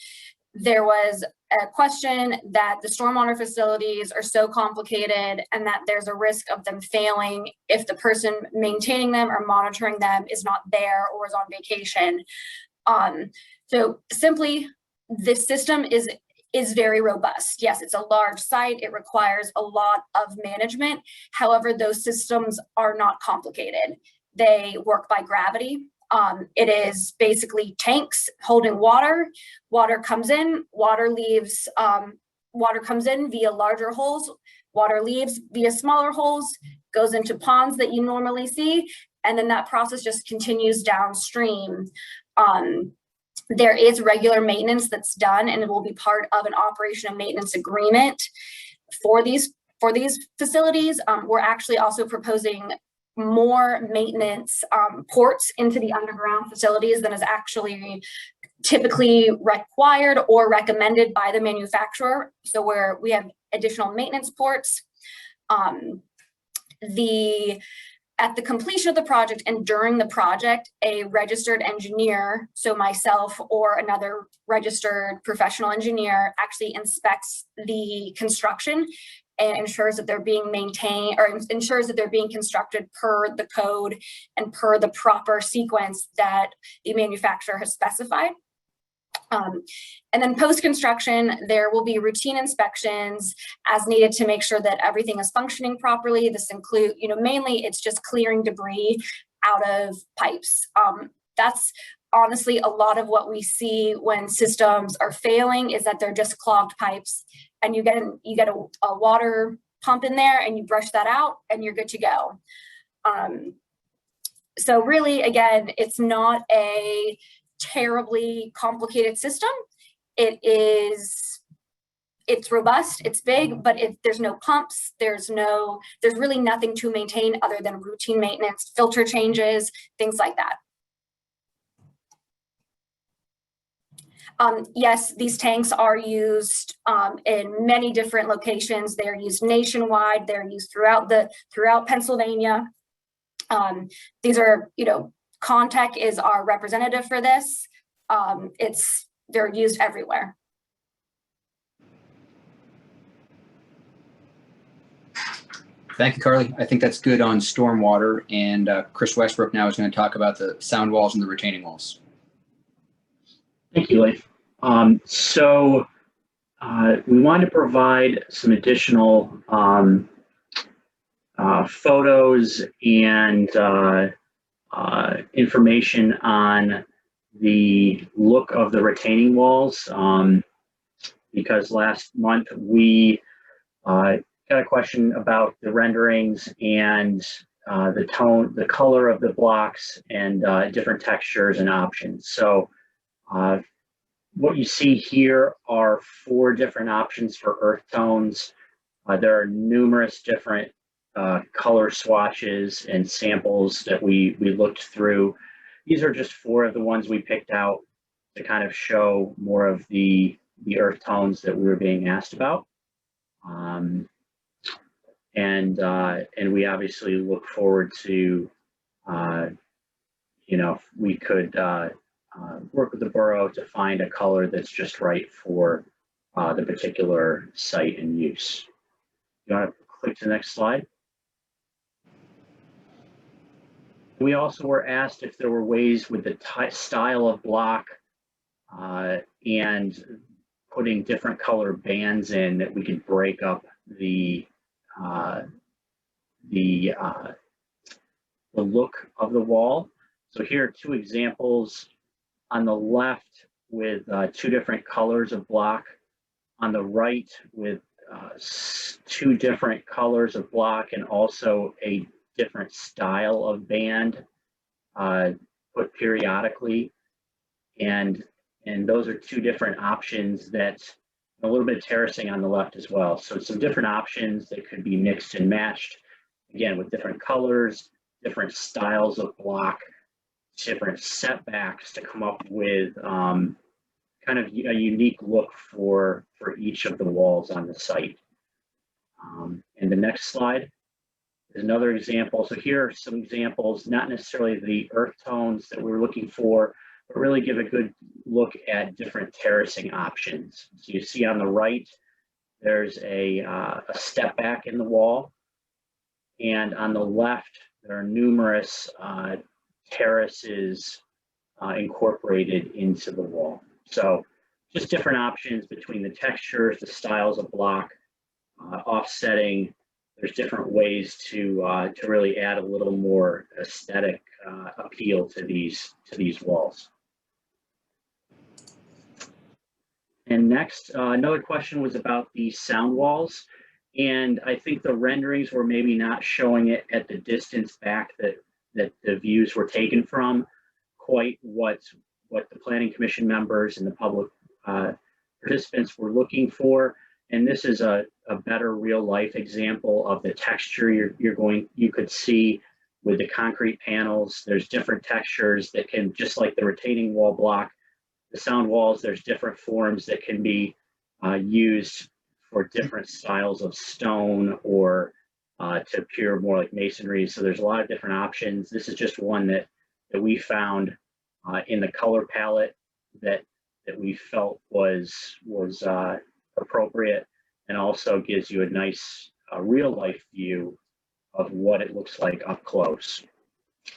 there was a question that the stormwater facilities are so complicated and that there's a risk of them failing if the person maintaining them or monitoring them is not there or is on vacation. So simply, this system is very robust. Yes, it's a large site. It requires a lot of management. However, those systems are not complicated. They work by gravity. It is basically tanks holding water. Water comes in, water leaves, water comes in via larger holes, water leaves via smaller holes, goes into ponds that you normally see, and then that process just continues downstream. There is regular maintenance that's done, and it will be part of an operation and maintenance agreement for these facilities. We're actually also proposing more maintenance ports into the underground facilities than is actually typically required or recommended by the manufacturer. So where we have additional maintenance ports, at the completion of the project and during the project, a registered engineer, so myself or another registered professional engineer, actually inspects the construction and ensures that they're being maintained or ensures that they're being constructed per the code and per the proper sequence that the manufacturer has specified. And then post-construction, there will be routine inspections as needed to make sure that everything is functioning properly. This include, mainly it's just clearing debris out of pipes. That's honestly a lot of what we see when systems are failing is that they're just clogged pipes, and you get a water pump in there and you brush that out and you're good to go. So really, again, it's not a terribly complicated system. It's robust, it's big, but there's no pumps, there's really nothing to maintain other than routine maintenance, filter changes, things like that. Yes, these tanks are used in many different locations. They're used nationwide. They're used throughout Pennsylvania. These are, Contech is our representative for this. They're used everywhere. Thank you, Carly. I think that's good on stormwater, and Chris Westbrook now is going to talk about the sound walls and the retaining walls. Thank you, Leif. We wanted to provide some additional photos and information on the look of the retaining walls, because last month we got a question about the renderings and the color of the blocks and different textures and options. So what you see here are 4 different options for earth tones. There are numerous different color swatches and samples that we looked through. These are just 4 of the ones we picked out to kind of show more of the earth tones that we were being asked about. And we obviously look forward to, if we could work with the borough to find a color that's just right for the particular site and use. You want to click to the next slide? We also were asked if there were ways with the style of block and putting different color bands in that we could break up the look of the wall. So here are 2 examples on the left with 2 different colors of block, on the right with 2 different colors of block and also a different style of band. put periodically. And those are two different options. That's a little bit of terracing on the left as well. So some different options that could be mixed and matched, again, with different colors, different styles of block, different setbacks to come up with kind of a unique look for each of the walls on the site. And the next slide is another example. So here are some examples, not necessarily the earth tones that we're looking for, but really give a good look at different terracing options. So you see on the right, there's a step back in the wall. And on the left, there are numerous terraces incorporated into the wall. So just different options between the textures, the styles of block, offsetting. There's different ways to really add a little more aesthetic appeal to these walls. And next, another question was about the sound walls. And I think the renderings were maybe not showing it at the distance back that the views were taken from quite what the Planning Commission members and the public participants were looking for. And this is a better real life example of the texture you could see with the concrete panels. There's different textures that can, just like the retaining wall block, the sound walls, there's different forms that can be used for different styles of stone or to appear more like masonry. So there's a lot of different options. This is just one that we found in the color palette that we felt was appropriate, and also gives you a nice real life view of what it looks like up close.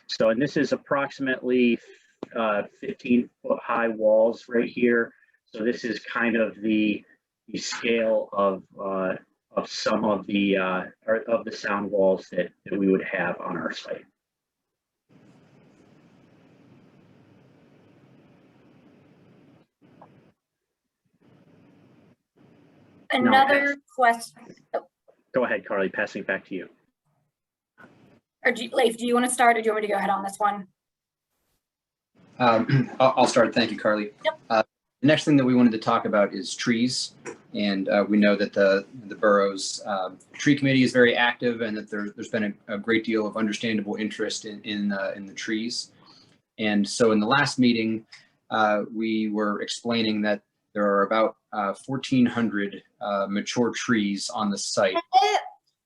So, and this is approximately 15-foot high walls right here. So this is kind of the scale of some of the sound walls that we would have on our site. Another question. Go ahead, Carly, passing it back to you. Or Leif, do you want to start, or do you want me to go ahead on this one? I'll start. Thank you, Carly. Yep. The next thing that we wanted to talk about is trees. And we know that the borough's tree committee is very active, and that there's been a great deal of understandable interest in the trees. And so in the last meeting, we were explaining that there are about 1,400 mature trees on the site.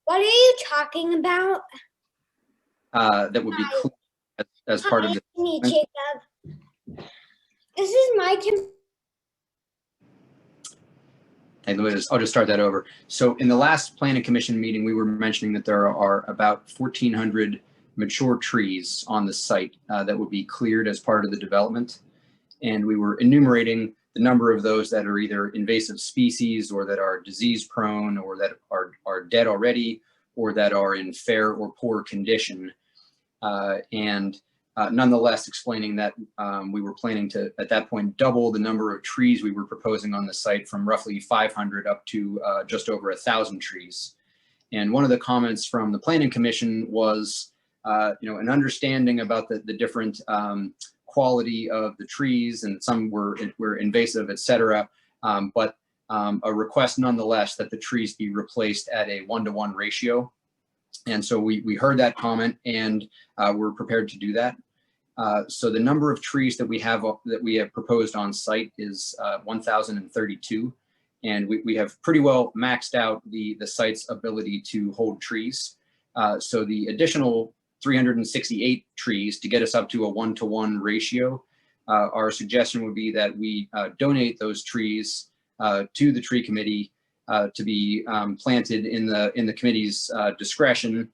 What are you talking about? That would be clear as part of the. Jacob. This is my Hey, I'll just start that over. So in the last Planning Commission meeting, we were mentioning that there are about 1,400 mature trees on the site that would be cleared as part of the development. And we were enumerating the number of those that are either invasive species, or that are disease prone, or that are dead already, or that are in fair or poor condition. Nonetheless, explaining that we were planning to, at that point, double the number of trees we were proposing on the site from roughly 500 up to just over 1,000 trees. And one of the comments from the Planning Commission was, an understanding about the different quality of the trees, and some were invasive, et cetera, but a request nonetheless that the trees be replaced at a 1-to-1 ratio. And so we heard that comment, and we're prepared to do that. So the number of trees that we have proposed on site is 1,032, and we have pretty well maxed out the site's ability to hold trees. So the additional 368 trees to get us up to a 1-to-1 ratio, our suggestion would be that we donate those trees to the tree committee to be planted in the committee's discretion,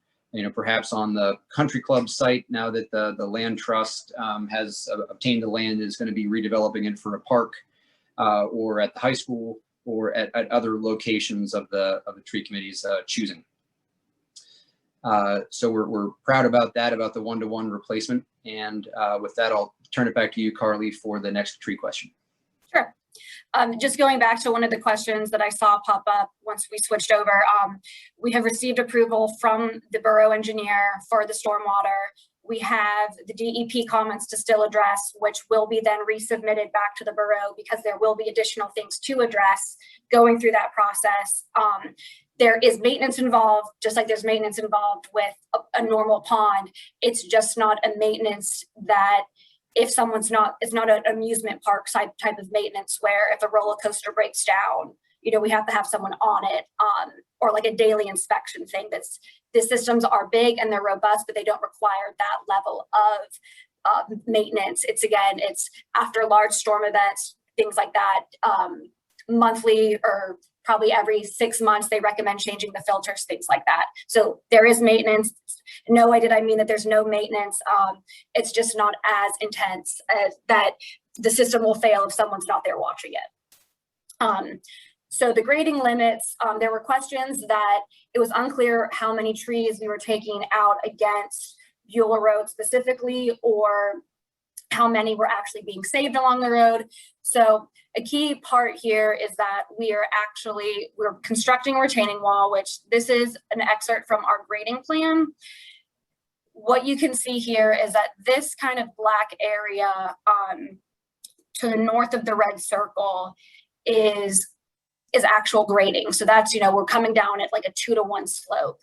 perhaps on the country club site, now that the land trust has obtained the land, is going to be redeveloping it for a park, or at the high school, or at other locations of the tree committee's choosing. So we're proud about that, about the 1-to-1 replacement. And with that, I'll turn it back to you, Carly, for the next tree question. Sure. Just going back to one of the questions that I saw pop up once we switched over, we have received approval from the borough engineer for the stormwater. We have the DEP comments to still address, which will be then resubmitted back to the borough because there will be additional things to address going through that process. There is maintenance involved, just like there's maintenance involved with a normal pond. It's just not a maintenance that if someone's not, it's not an amusement park type of maintenance where if a roller coaster breaks down, you know, we have to have someone on it, or like a daily inspection thing. The systems are big and they're robust, but they don't require that level of maintenance. It's after large storm events, things like that, monthly or probably every 6 months, they recommend changing the filters, things like that. So there is maintenance. No way did I mean that there's no maintenance. It's just not as intense as that the system will fail if someone's not there watching it. So the grading limits, there were questions that it was unclear how many trees we were taking out against Beulah Road specifically, or how many were actually being saved along the road. So a key part here is that we're constructing a retaining wall, which this is an excerpt from our grading plan. What you can see here is that this kind of black area to the north of the red circle is actual grading. So that's, you know, we're coming down at like a 2-to-1 slope.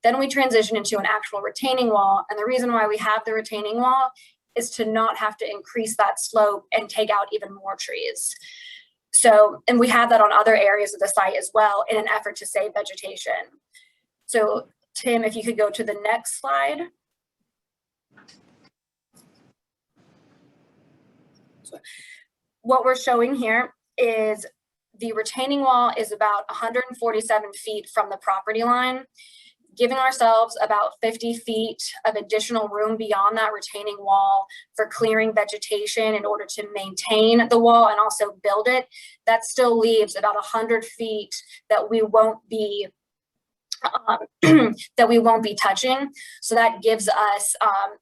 Then we transition into an actual retaining wall. And the reason why we have the retaining wall is to not have to increase that slope and take out even more trees. So, and we have that on other areas of the site as well in an effort to save vegetation. So Tim, if you could go to the next slide. So what we're showing here is the retaining wall is about 147 feet from the property line, giving ourselves about 50 feet of additional room beyond that retaining wall for clearing vegetation in order to maintain the wall and also build it. That still leaves about 100 feet that we won't be touching. So that gives us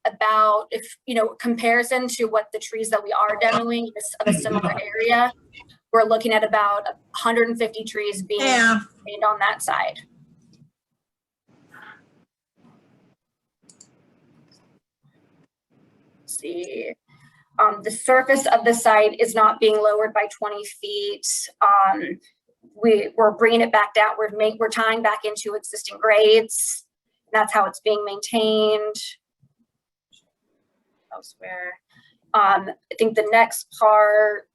about, if you know, comparison to what the trees that we are demoing of a similar area, we're looking at about 150 trees being maintained on that side. See, the surface of the site is not being lowered by 20 feet. We're bringing it back down. We're tying back into existing grades. That's how it's being maintained. Elsewhere, I think the next part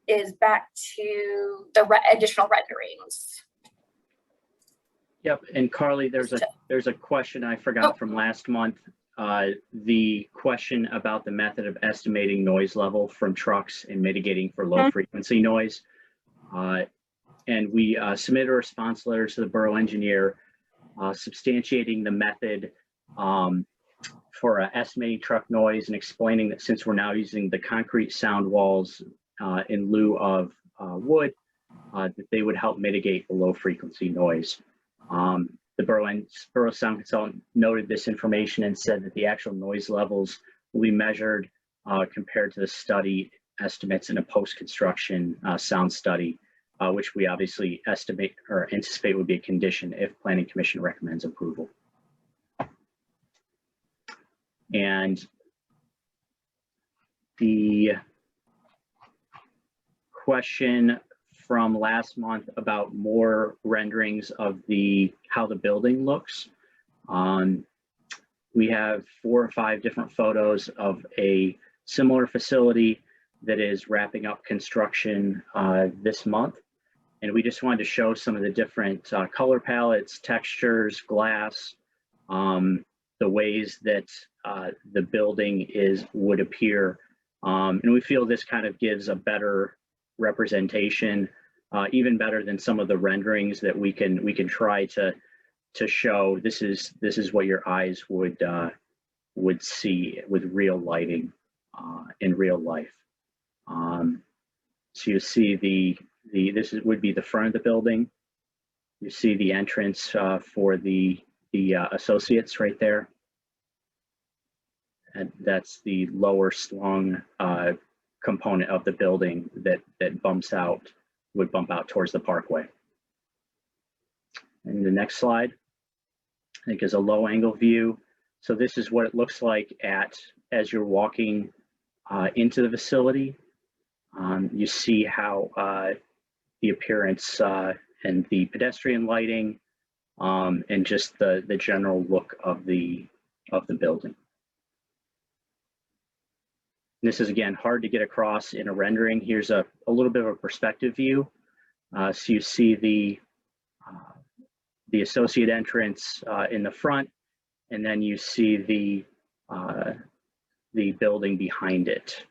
is back to the additional renderings. Yep, and Carly, there's a question I forgot from last month. The question about the method of estimating noise level from trucks and mitigating for low frequency noise. And we submitted a response letter to the borough engineer substantiating the method for estimating truck noise and explaining that since we're now using the concrete sound walls in lieu of wood, that they would help mitigate the low frequency noise. The borough sound consultant noted this information and said that the actual noise levels will be measured compared to the study estimates in a post-construction sound study, which we obviously estimate or anticipate would be a condition if Planning Commission recommends approval. And the question from last month about more renderings of how the building looks. We have 4 or 5 different photos of a similar facility that is wrapping up construction this month. And we just wanted to show some of the different color palettes, textures, glass, the ways that the building would appear. And we feel this kind of gives a better representation, even better than some of the renderings that we can try to show. This is what your eyes would see with real lighting in real life. So you see this would be the front of the building. You see the entrance for the associates right there. And that's the lower slung component of the building that would bump out towards the parkway. And the next slide, I think, is a low angle view. So this is what it looks like as you're walking into the facility. You see how the appearance and the pedestrian lighting and just the general look of the building. This is, again, hard to get across in a rendering. Here's a little bit of a perspective view. So you see the associate entrance in the front, and then you see the building behind it,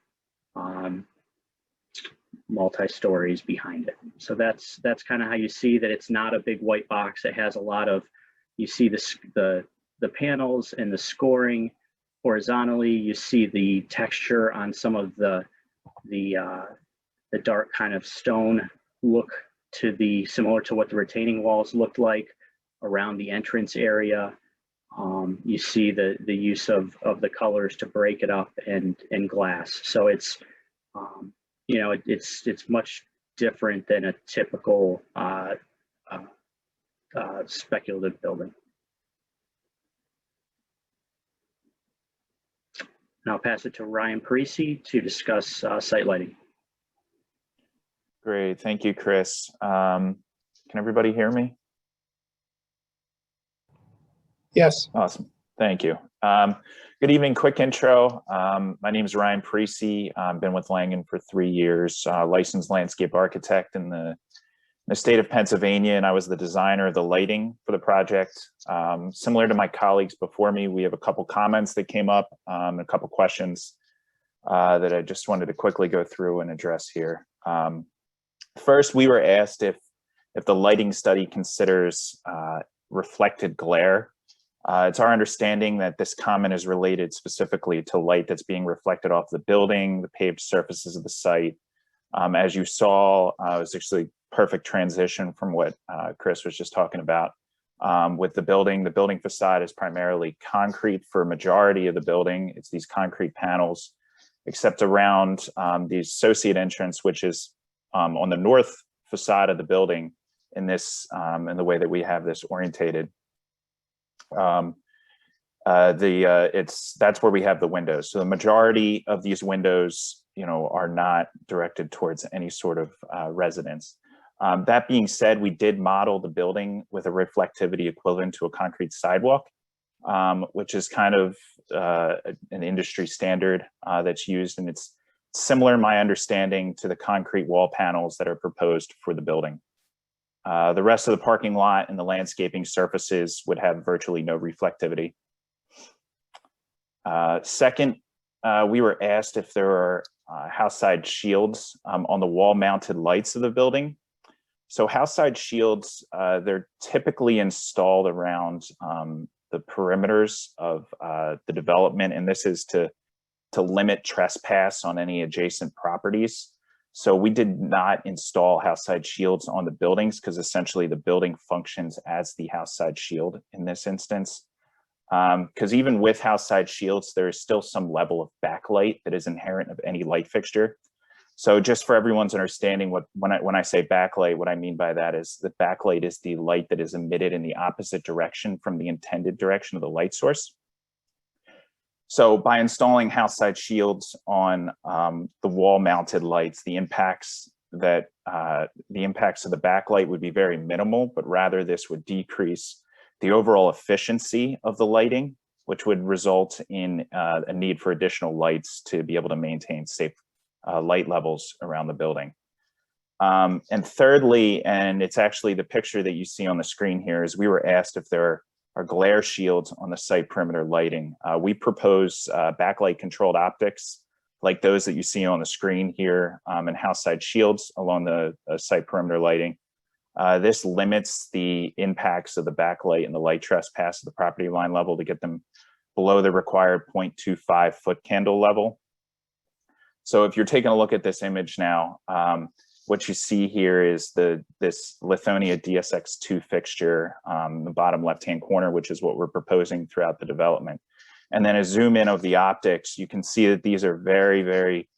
multi-stories behind it. So that's kind of how you see that it's not a big white box. It has a lot of, you see the panels and the scoring horizontally. You see the texture on some of the dark kind of stone look similar to what the retaining walls looked like around the entrance area. You see the use of the colors to break it up and glass. So it's it's much different than a typical speculative building. And I'll pass it to Ryan Parisi to discuss site lighting. Great, thank you, Chris. Can everybody hear me? Yes. Awesome, thank you. Good evening, quick intro. My name is Ryan Parisi. I've been with Langen for 3 years, licensed landscape architect in the state of Pennsylvania, and I was the designer of the lighting for the project. Similar to my colleagues before me, we have a couple comments that came up, a couple questions that I just wanted to quickly go through and address here. First, we were asked if the lighting study considers reflected glare. It's our understanding that this comment is related specifically to light that's being reflected off the building, the paved surfaces of the site. As you saw, it was actually perfect transition from what Chris was just talking about. With the building facade is primarily concrete for a majority of the building. It's these concrete panels, except around the associate entrance, which is on the north facade of the building in this, in the way that we have this orientated. That's where we have the windows. So the majority of these windows, are not directed towards any sort of residence. That being said, we did model the building with a reflectivity equivalent to a concrete sidewalk, which is kind of an industry standard that's used, and it's similar, in my understanding, to the concrete wall panels that are proposed for the building. The rest of the parking lot and the landscaping surfaces would have virtually no reflectivity. Second, we were asked if there are house side shields on the wall mounted lights of the building. So house side shields, they're typically installed around the perimeters of the development, and this is to limit trespass on any adjacent properties. So we did not install house side shields on the buildings because essentially the building functions as the house side shield in this instance. Because even with house side shields, there is still some level of backlight that is inherent of any light fixture. So just for everyone's understanding, when I say backlight, what I mean by that is the backlight is the light that is emitted in the opposite direction from the intended direction of the light source. So by installing house side shields on the wall mounted lights, the impacts of the backlight would be very minimal, but rather this would decrease the overall efficiency of the lighting, which would result in a need for additional lights to be able to maintain safe light levels around the building. And thirdly, and it's actually the picture that you see on the screen here, is we were asked if there are glare shields on the site perimeter lighting. We propose backlight controlled optics like those that you see on the screen here, and house side shields along the site perimeter lighting. This limits the impacts of the backlight and the light trespass at the property line level to get them below the required 0.25 foot candle level. So if you're taking a look at this image now, what you see here is this Lithonia DSX2 fixture, the bottom left-hand corner, which is what we're proposing throughout the development. And then a zoom in of the optics, you can see that these are very, very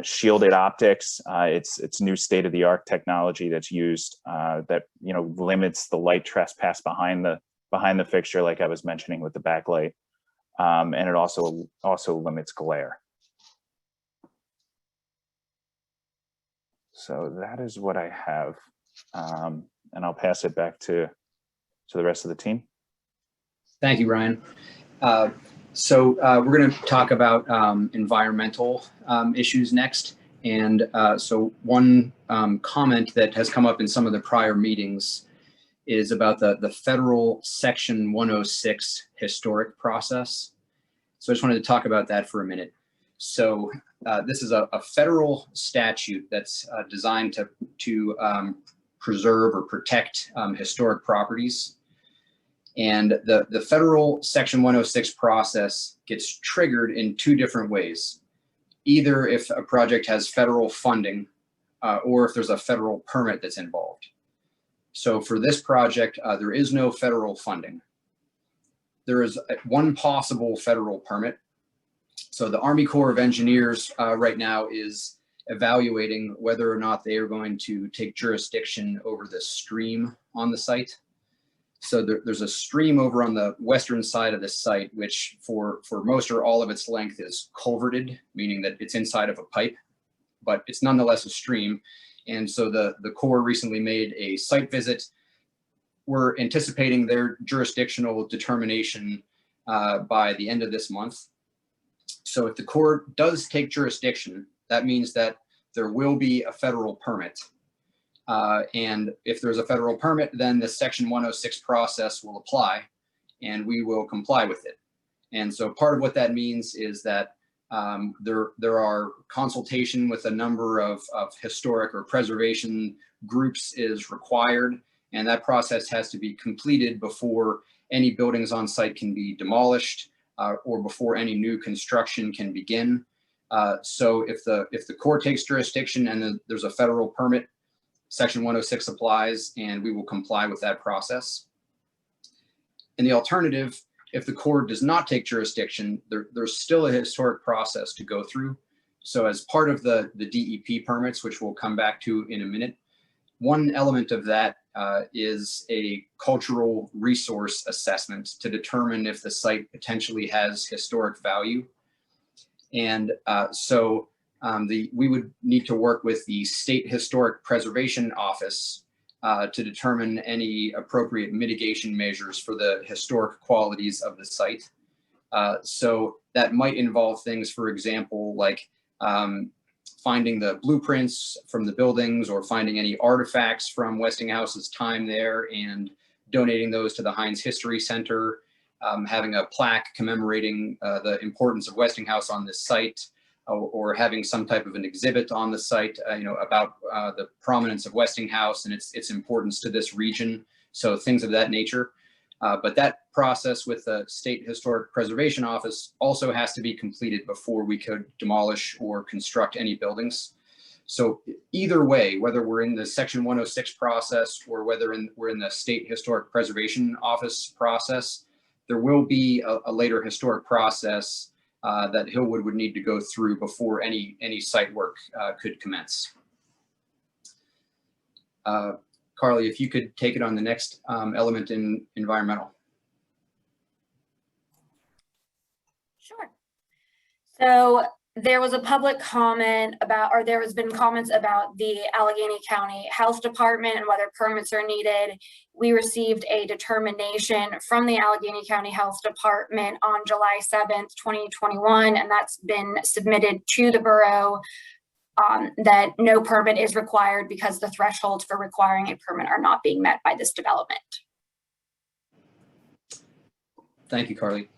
shielded optics. It's new state-of-the-art technology that's used that limits the light trespass behind the fixture, like I was mentioning with the backlight. and it also limits glare. So that is what I have, and I'll pass it back to the rest of the team. Thank you, Ryan. So we're going to talk about environmental issues next. And so one comment that has come up in some of the prior meetings is about the federal Section 106 historic process. So I just wanted to talk about that for a minute. So this is a federal statute that's designed to preserve or protect historic properties. And the federal Section 106 process gets triggered in two different ways. Either if a project has federal funding or if there's a federal permit that's involved. So for this project, there is no federal funding. There is one possible federal permit. So the Army Corps of Engineers right now is evaluating whether or not they are going to take jurisdiction over the stream on the site. So there's a stream over on the western side of the site, which for most or all of its length is culverted, meaning that it's inside of a pipe, but it's nonetheless a stream. And so the Corps recently made a site visit. We're anticipating their jurisdictional determination by the end of this month. So if the Corps does take jurisdiction, that means that there will be a federal permit. And if there's a federal permit, then the Section 106 process will apply and we will comply with it. And so part of what that means is that there are consultation with a number of historic or preservation groups is required, and that process has to be completed before any buildings on site can be demolished or before any new construction can begin. So if the Corps takes jurisdiction and then there's a federal permit, Section 106 applies and we will comply with that process. And the alternative, if the Corps does not take jurisdiction, there's still a historic process to go through. So as part of the DEP permits, which we'll come back to in a minute, one element of that is a cultural resource assessment to determine if the site potentially has historic value. And we would need to work with the State Historic Preservation Office to determine any appropriate mitigation measures for the historic qualities of the site. So that might involve things, for example, like finding the blueprints from the buildings or finding any artifacts from Westinghouse's time there and donating those to the Heinz History Center, having a plaque commemorating the importance of Westinghouse on this site, or having some type of an exhibit on the site, about the prominence of Westinghouse and its importance to this region. So things of that nature. But that process with the State Historic Preservation Office also has to be completed before we could demolish or construct any buildings. So either way, whether we're in the Section 106 process or whether we're in the State Historic Preservation Office process, there will be a later historic process that Hillwood would need to go through before any site work could commence. Carly, if you could take it on the next element in environmental. Sure. So there was a public comment about, or there has been comments about the Allegheny County Health Department and whether permits are needed. We received a determination from the Allegheny County Health Department on July 7th, 2021, and that's been submitted to the borough, that no permit is required because the thresholds for requiring a permit are not being met by this development. Thank you, Carly.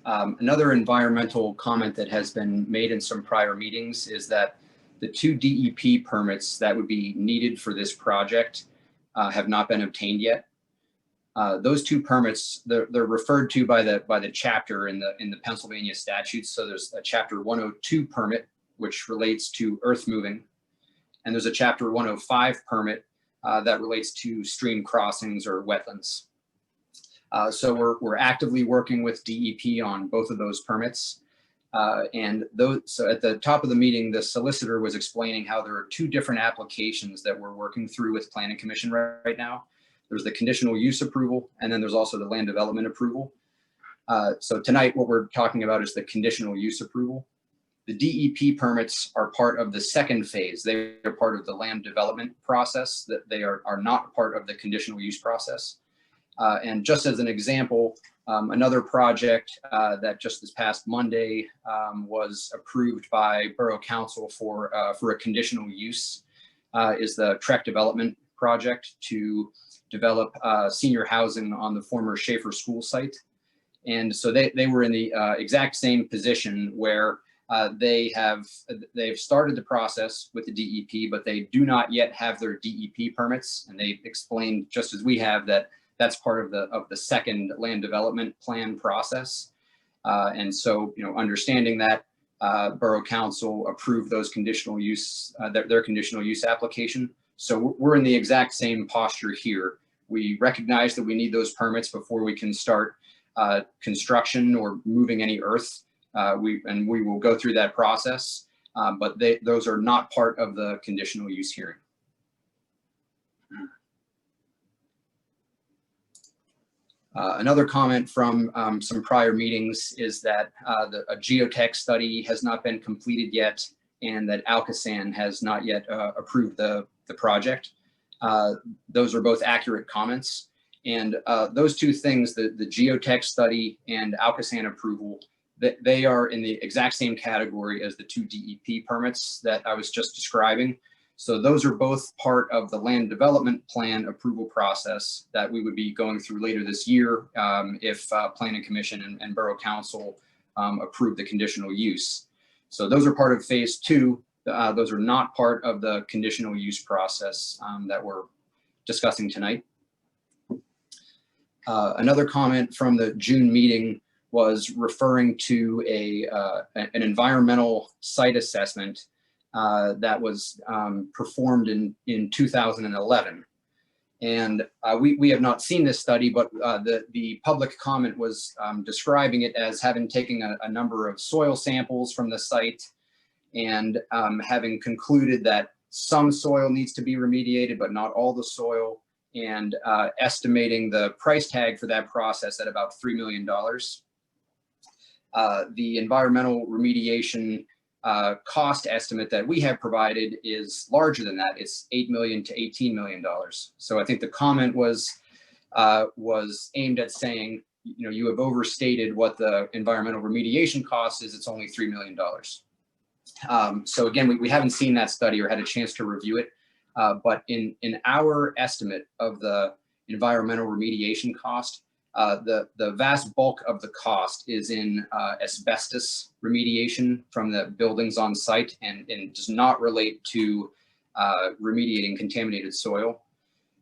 Another environmental comment that has been made in some prior meetings is that the 2 DEP permits that would be needed for this project have not been obtained yet. Those 2 permits, they're referred to by the chapter in the Pennsylvania statutes. So there's a Chapter 102 permit, which relates to earth moving, and there's a Chapter 105 permit that relates to stream crossings or wetlands. So we're actively working with DEP on both of those permits. So at the top of the meeting, the solicitor was explaining how there are 2 different applications that we're working through with Planning Commission right now. There's the conditional use approval, and then there's also the land development approval. So tonight, what we're talking about is the conditional use approval. The DEP permits are part of the second phase. They are part of the land development process, that they are not part of the conditional use process. And just as an example, another project that just this past Monday was approved by Borough Council for a conditional use is the Trek Development Project to develop senior housing on the former Schaefer School site. And so they were in the exact same position where they've started the process with the DEP, but they do not yet have their DEP permits. And they explained, just as we have, that that's part of the second land development plan process. And so, understanding that, Borough Council approved those conditional use, their conditional use application. So we're in the exact same posture here. We recognize that we need those permits before we can start construction or moving any earth. We will go through that process, but those are not part of the conditional use hearing. Another comment from some prior meetings is that a geotech study has not been completed yet, and that Alcosan has not yet approved the project. Those are both accurate comments. And those two things, the geotech study and Alcosan approval, they are in the exact same category as the two DEP permits that I was just describing. So those are both part of the land development plan approval process that we would be going through later this year if Planning Commission and Borough Council approve the conditional use. So those are part of phase two. Those are not part of the conditional use process that we're discussing tonight. Another comment from the June meeting was referring to an environmental site assessment that was performed in 2011. And we have not seen this study, but the public comment was describing it as having taken a number of soil samples from the site and having concluded that some soil needs to be remediated, but not all the soil, and estimating the price tag for that process at about $3 million. The environmental remediation cost estimate that we have provided is larger than that. It's $8 million to $18 million. So I think the comment was aimed at saying, you have overstated what the environmental remediation cost is. It's only $3 million. So again, we haven't seen that study or had a chance to review it. But in our estimate of the environmental remediation cost, the vast bulk of the cost is in asbestos remediation from the buildings on site and does not relate to remediating contaminated soil.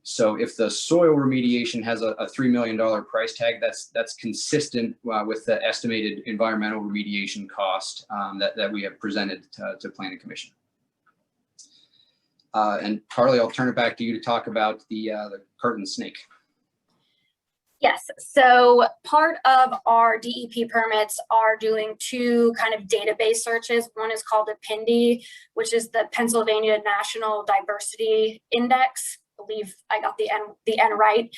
So if the soil remediation has a $3 million price tag, that's consistent with the estimated environmental remediation cost that we have presented to Planning Commission. And Carly, I'll turn it back to you to talk about the curtain snake. Yes, so part of our DEP permits are doing two kind of database searches. One is called a PINDI, which is the Pennsylvania National Diversity Index. I believe I got the N right.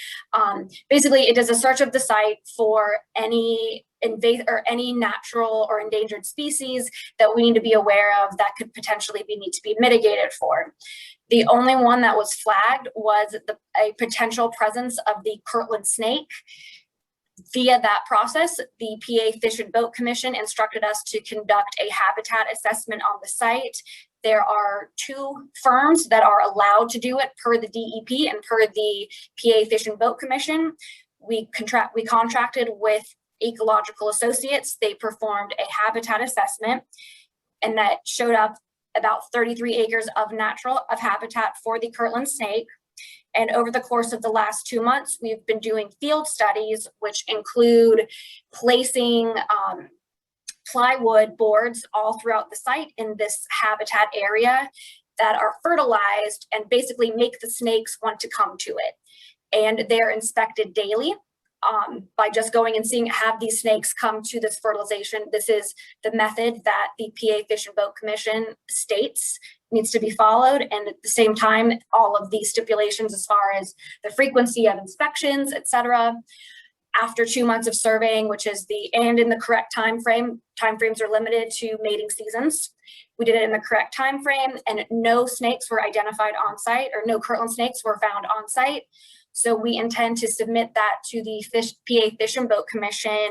Basically, it does a search of the site for any invasive or any natural or endangered species that we need to be aware of that could potentially need to be mitigated for. The only one that was flagged was a potential presence of the Kirtland snake. Via that process, the PA Fish and Boat Commission instructed us to conduct a habitat assessment on the site. There are two firms that are allowed to do it per the DEP and per the PA Fish and Boat Commission. We contracted with Ecological Associates. They performed a habitat assessment, and that showed up about 33 acres of habitat for the Kirtland snake. And over the course of the last 2 months, we've been doing field studies, which include placing plywood boards all throughout the site in this habitat area that are fertilized and basically make the snakes want to come to it. And they're inspected daily by just going and seeing, have these snakes come to this fertilization. This is the method that the PA Fish and Boat Commission states needs to be followed. And at the same time, all of these stipulations as far as the frequency of inspections, et cetera. after 2 months of surveying, which is and in the correct time frame. Timeframes are limited to mating seasons. We did it in the correct time frame, and no snakes were identified on site, or no Kirtland snakes were found on site. So we intend to submit that to the PA Fish and Boat Commission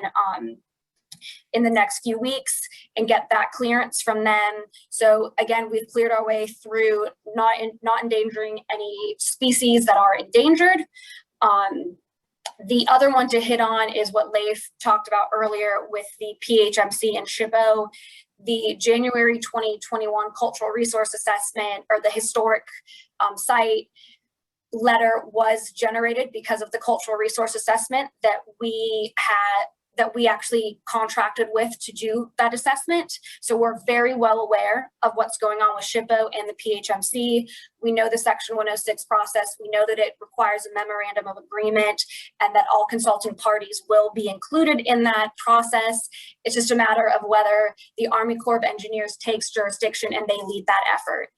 in the next few weeks and get that clearance from them. So again, we've cleared our way through not endangering any species that are endangered. The other one to hit on is what Leif talked about earlier with the PHMC and SHPO. The January 2021 cultural resource assessment, or the historic site letter, was generated because of the cultural resource assessment that we actually contracted with to do that assessment. So we're very well aware of what's going on with SHPO and the PHMC. We know the Section 106 process. We know that it requires a memorandum of agreement and that all consulting parties will be included in that process. It's just a matter of whether the Army Corps of Engineers takes jurisdiction and they lead that effort.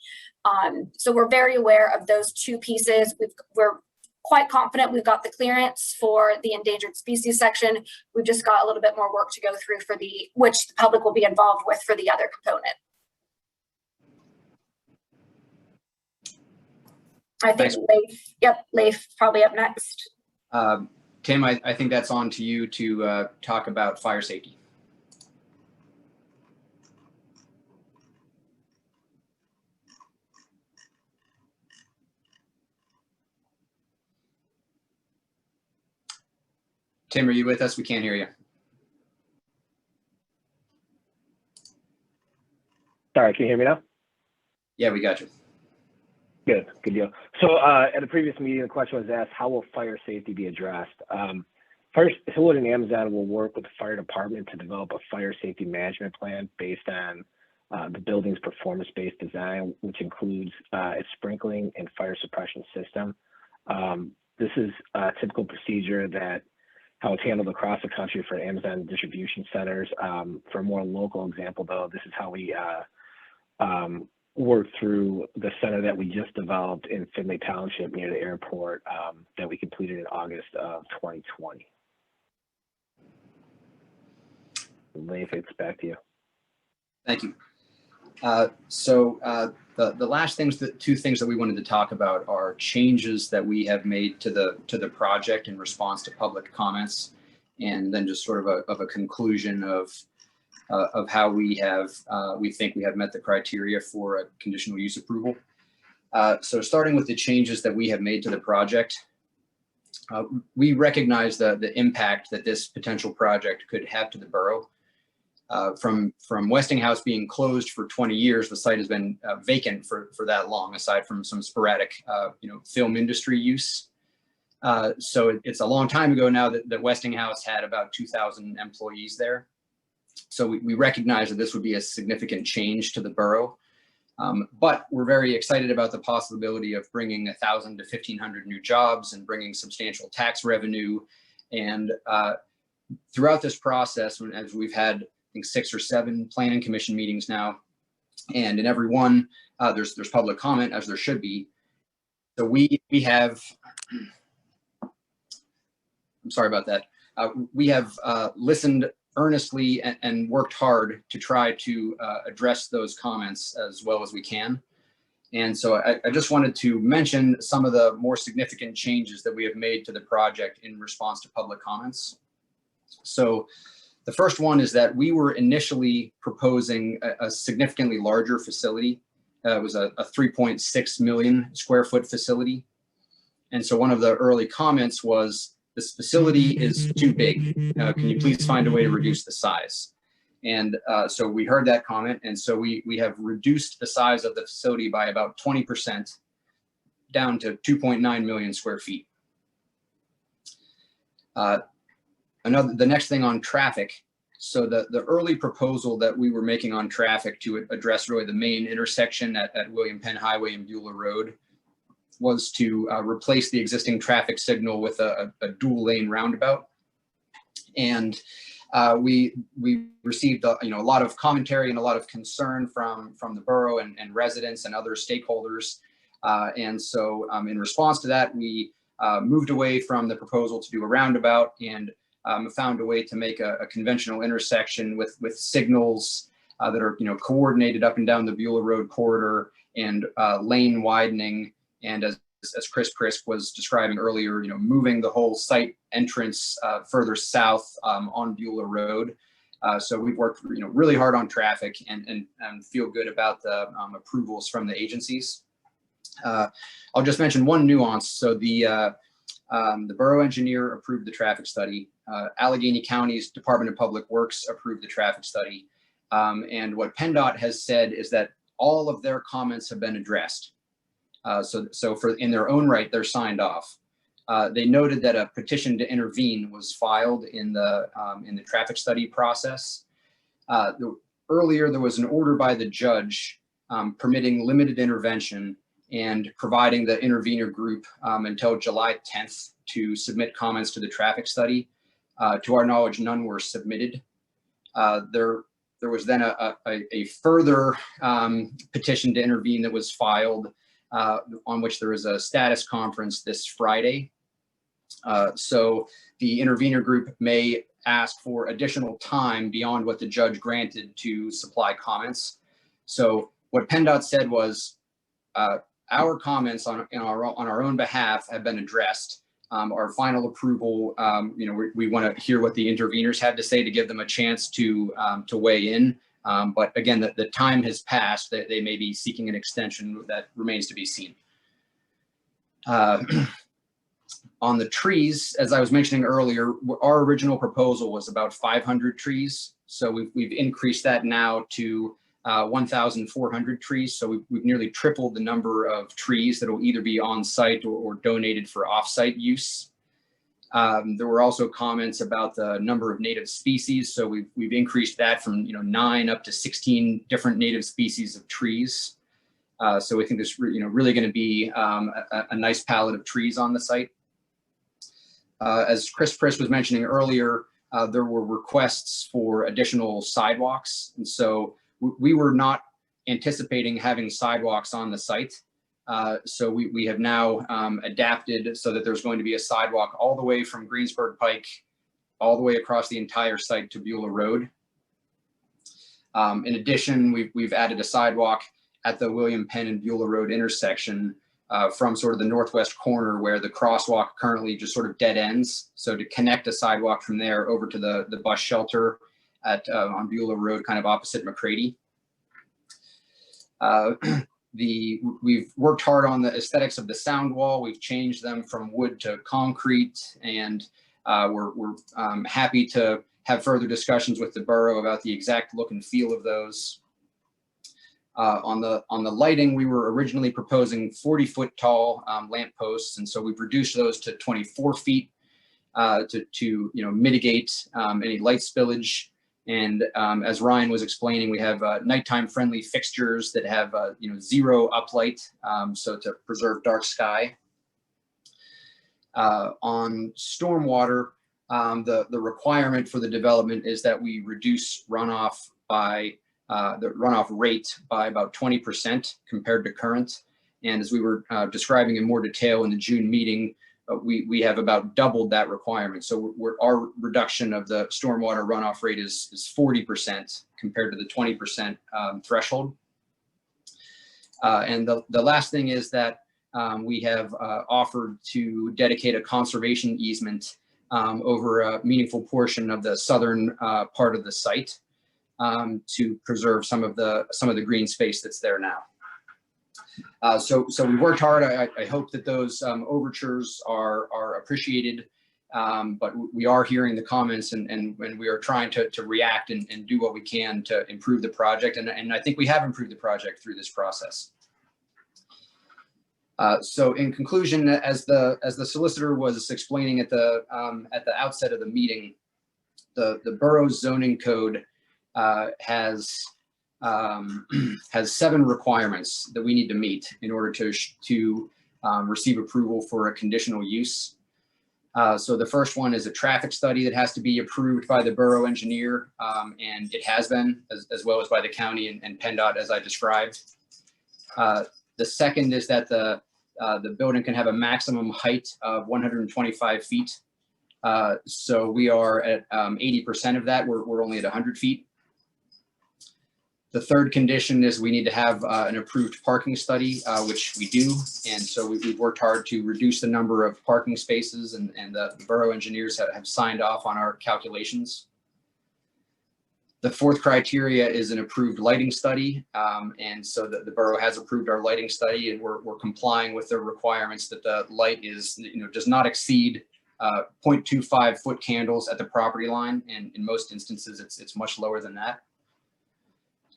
So we're very aware of those two pieces. We're quite confident we've got the clearance for the endangered species section. We've just got a little bit more work to go through for which the public will be involved with for the other component. I think Leif probably up next. Tim, I think that's on to you to talk about fire safety. Tim, are you with us? We can't hear you. Sorry, can you hear me now? Yeah, we got you. Good deal. So at a previous meeting, the question was asked, how will fire safety be addressed? First, Hillwood and Amazon will work with the fire department to develop a fire safety management plan based on the building's performance-based design, which includes its sprinkling and fire suppression system. This is a typical procedure that how it's handled across the country for Amazon distribution centers. For a more local example, though, this is how we work through the center that we just developed in Findlay Township near the airport that we completed in August of 2020. Leif, it's back to you. Thank you. The last two things that we wanted to talk about are changes that we have made to the project in response to public comments, and then just sort of a conclusion of how we think we have met the criteria for a conditional use approval. So starting with the changes that we have made to the project, we recognize the impact that this potential project could have to the borough. From Westinghouse being closed for 20 years, the site has been vacant for that long, aside from some sporadic, film industry use. So it's a long time ago now that Westinghouse had about 2,000 employees there. So we recognize that this would be a significant change to the borough. But we're very excited about the possibility of bringing 1,000 to 1,500 new jobs and bringing substantial tax revenue. And throughout this process, as we've had, I think, 6 or 7 planning commission meetings now, and in every one there's public comment, as there should be. So we have, I'm sorry about that. We have listened earnestly and worked hard to try to address those comments as well as we can. And so I just wanted to mention some of the more significant changes that we have made to the project in response to public comments. So the first one is that we were initially proposing a significantly larger facility. It was a 3.6 million square foot facility. And so one of the early comments was, this facility is too big. Can you please find a way to reduce the size? And so we heard that comment. And so we have reduced the size of the facility by about 20% down to 2.9 million square feet. The next thing on traffic. So the early proposal that we were making on traffic to address really the main intersection at William Penn Highway and Beulah Road was to replace the existing traffic signal with a dual lane roundabout. And we received a lot of commentary and a lot of concern from the borough and residents and other stakeholders. And so in response to that, we moved away from the proposal to do a roundabout and found a way to make a conventional intersection with signals that are, coordinated up and down the Beulah Road corridor, and lane widening. And as Chris Crisp was describing earlier, moving the whole site entrance further south on Beulah Road. So we've worked, really hard on traffic and feel good about the approvals from the agencies. I'll just mention one nuance. So the borough engineer approved the traffic study. Allegheny County's Department of Public Works approved the traffic study. And what PennDOT has said is that all of their comments have been addressed. So for in their own right, they're signed off. They noted that a petition to intervene was filed in the traffic study process. Earlier, there was an order by the judge permitting limited intervention and providing the intervener group until July 10th to submit comments to the traffic study. To our knowledge, none were submitted. There was then a further petition to intervene that was filed, on which there was a status conference this Friday. So the intervener group may ask for additional time beyond what the judge granted to supply comments. So what PennDOT said was, our comments on our own behalf have been addressed. Our final approval, we want to hear what the interveners have to say to give them a chance to weigh in. But again, the time has passed. They may be seeking an extension that remains to be seen. On the trees, as I was mentioning earlier, our original proposal was about 500 trees. So we've increased that now to 1,400 trees. So we've nearly tripled the number of trees that will either be on site or donated for off-site use. There were also comments about the number of native species. So we've increased that from 9 up to 16 different native species of trees. So we think there's really going to be a nice palette of trees on the site. As Chris was mentioning earlier, there were requests for additional sidewalks. And so we were not anticipating having sidewalks on the site. So we have now adapted so that there's going to be a sidewalk all the way from Greensburg Pike, all the way across the entire site to Beulah Road. In addition, we've added a sidewalk at the William Penn and Beulah Road intersection from sort of the northwest corner where the crosswalk currently just sort of dead ends. So to connect a sidewalk from there over to the bus shelter on Beulah Road, kind of opposite McCready. We've worked hard on the aesthetics of the sound wall. We've changed them from wood to concrete, and we're happy to have further discussions with the borough about the exact look and feel of those. On the lighting, we were originally proposing 40-foot tall lamp posts, and so we've reduced those to 24 feet to mitigate any light spillage. And as Ryan was explaining, we have nighttime friendly fixtures that have zero uplight, so to preserve dark sky. On stormwater, the requirement for the development is that we reduce runoff by the runoff rate by about 20% compared to current. And as we were describing in more detail in the June meeting, we have about doubled that requirement. So our reduction of the stormwater runoff rate is 40% compared to the 20% threshold. And the last thing is that we have offered to dedicate a conservation easement over a meaningful portion of the southern part of the site to preserve some of the green space that's there now. So we worked hard. I hope that those overtures are appreciated, but we are hearing the comments and we are trying to react and do what we can to improve the project. And I think we have improved the project through this process. So in conclusion, as the solicitor was explaining at the outset of the meeting, the borough's zoning code has 7 requirements that we need to meet in order to receive approval for a conditional use. So the first one is a traffic study that has to be approved by the borough engineer, and it has been, as well as by the county and PennDOT, as I described. The second is that the building can have a maximum height of 125 feet. So we are at 80% of that. We're only at 100 feet. The third condition is we need to have an approved parking study, which we do. And so we've worked hard to reduce the number of parking spaces, and the borough engineers have signed off on our calculations. The fourth criteria is an approved lighting study. And so the borough has approved our lighting study, and we're complying with the requirements that the light is, does not exceed 0.25 foot candles at the property line. And in most instances, it's much lower than that.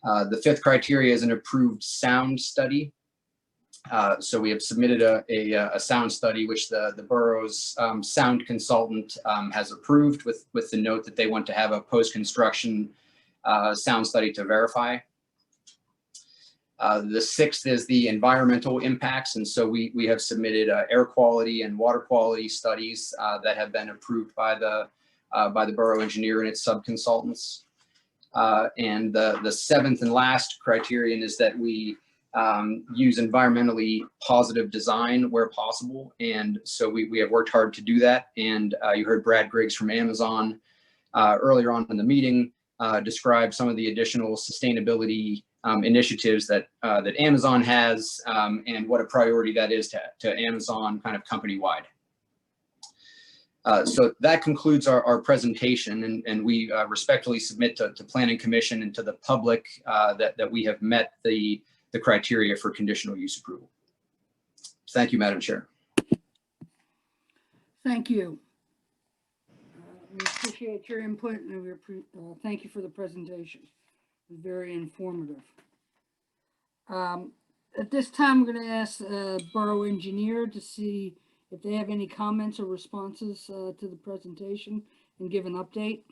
The fifth criteria is an approved sound study. So we have submitted a sound study, which the borough's sound consultant has approved with the note that they want to have a post-construction sound study to verify. The sixth is the environmental impacts. And so we have submitted air quality and water quality studies that have been approved by the borough engineer and its subconsultants. And the seventh and last criterion is that we use environmentally positive design where possible. And so we have worked hard to do that. And you heard Brad Griggs from Amazon earlier on in the meeting describe some of the additional sustainability initiatives that Amazon has, and what a priority that is to Amazon kind of company-wide. So that concludes our presentation, and we respectfully submit to Planning Commission and to the public that we have met the criteria for conditional use approval. Thank you, Madam Chair. Thank you. We appreciate your input, and we thank you for the presentation. It was very informative. At this time, I'm going to ask Borough Engineer to see if they have any comments or responses to the presentation and give an update.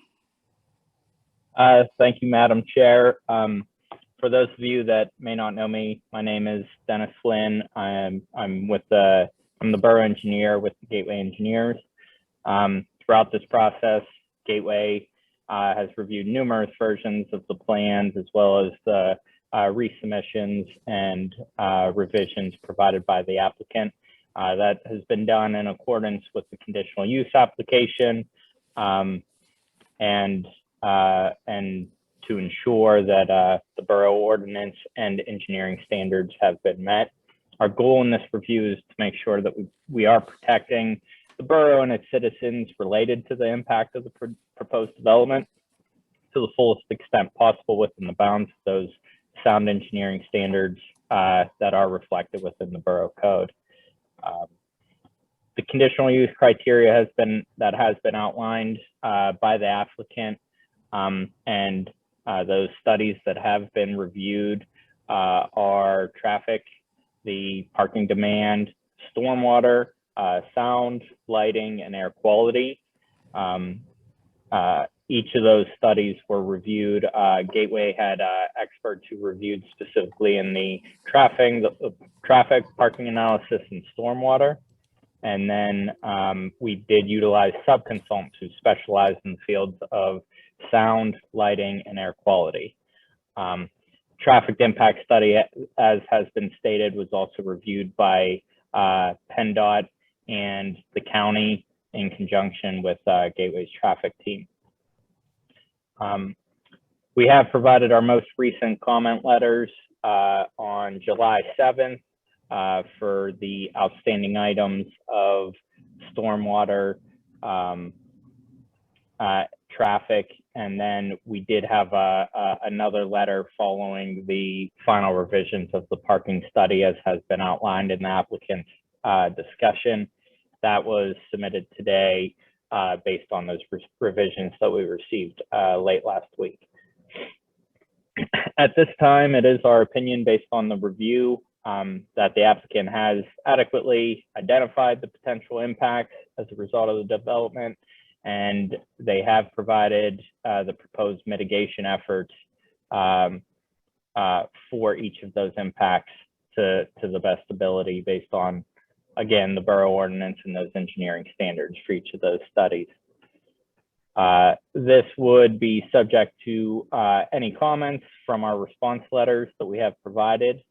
Thank you, Madam Chair. For those of you that may not know me, my name is Dennis Flynn. I'm the Borough Engineer with the Gateway Engineers. Throughout this process, Gateway has reviewed numerous versions of the plans, as well as the resubmissions and revisions provided by the applicant. That has been done in accordance with the conditional use application, and to ensure that the borough ordinance and engineering standards have been met. Our goal in this review is to make sure that we are protecting the borough and its citizens related to the impact of the proposed development to the fullest extent possible within the bounds of those sound engineering standards that are reflected within the borough code. The conditional use criteria has been outlined by the applicant, and those studies that have been reviewed are traffic, the parking demand, stormwater, sound, lighting, and air quality. Each of those studies were reviewed. Gateway had experts who reviewed specifically in the traffic, parking analysis, and stormwater. And then we did utilize subconsultants who specialize in the fields of sound, lighting, and air quality. Traffic impact study, as has been stated, was also reviewed by PennDOT and the county in conjunction with Gateway's traffic team. We have provided our most recent comment letters on July 7th for the outstanding items of stormwater, traffic, and then we did have another letter following the final revisions of the parking study, as has been outlined in the applicant's discussion. That was submitted today based on those revisions that we received late last week. At this time, it is our opinion, based on the review, that the applicant has adequately identified the potential impacts as a result of the development, and they have provided the proposed mitigation efforts for each of those impacts to the best ability, based on, again, the borough ordinance and those engineering standards for each of those studies. This would be subject to any comments from our response letters that we have provided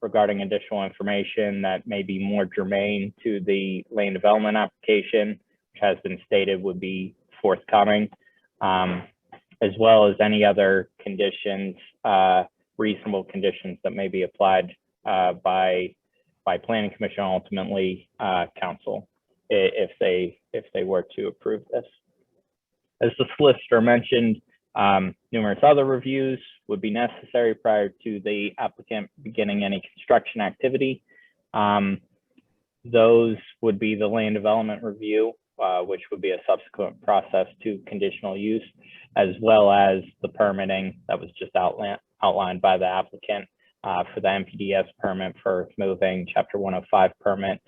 regarding additional information that may be more germane to the land development application, has been stated would be forthcoming, as well as any other conditions, reasonable conditions that may be applied by Planning Commission, ultimately Council, if they were to approve this. As the solicitor mentioned, numerous other reviews would be necessary prior to the applicant beginning any construction activity. Those would be the land development review, which would be a subsequent process to conditional use, as well as the permitting that was just outlined by the applicant for the MPDS permit for earth moving, Chapter 105 permit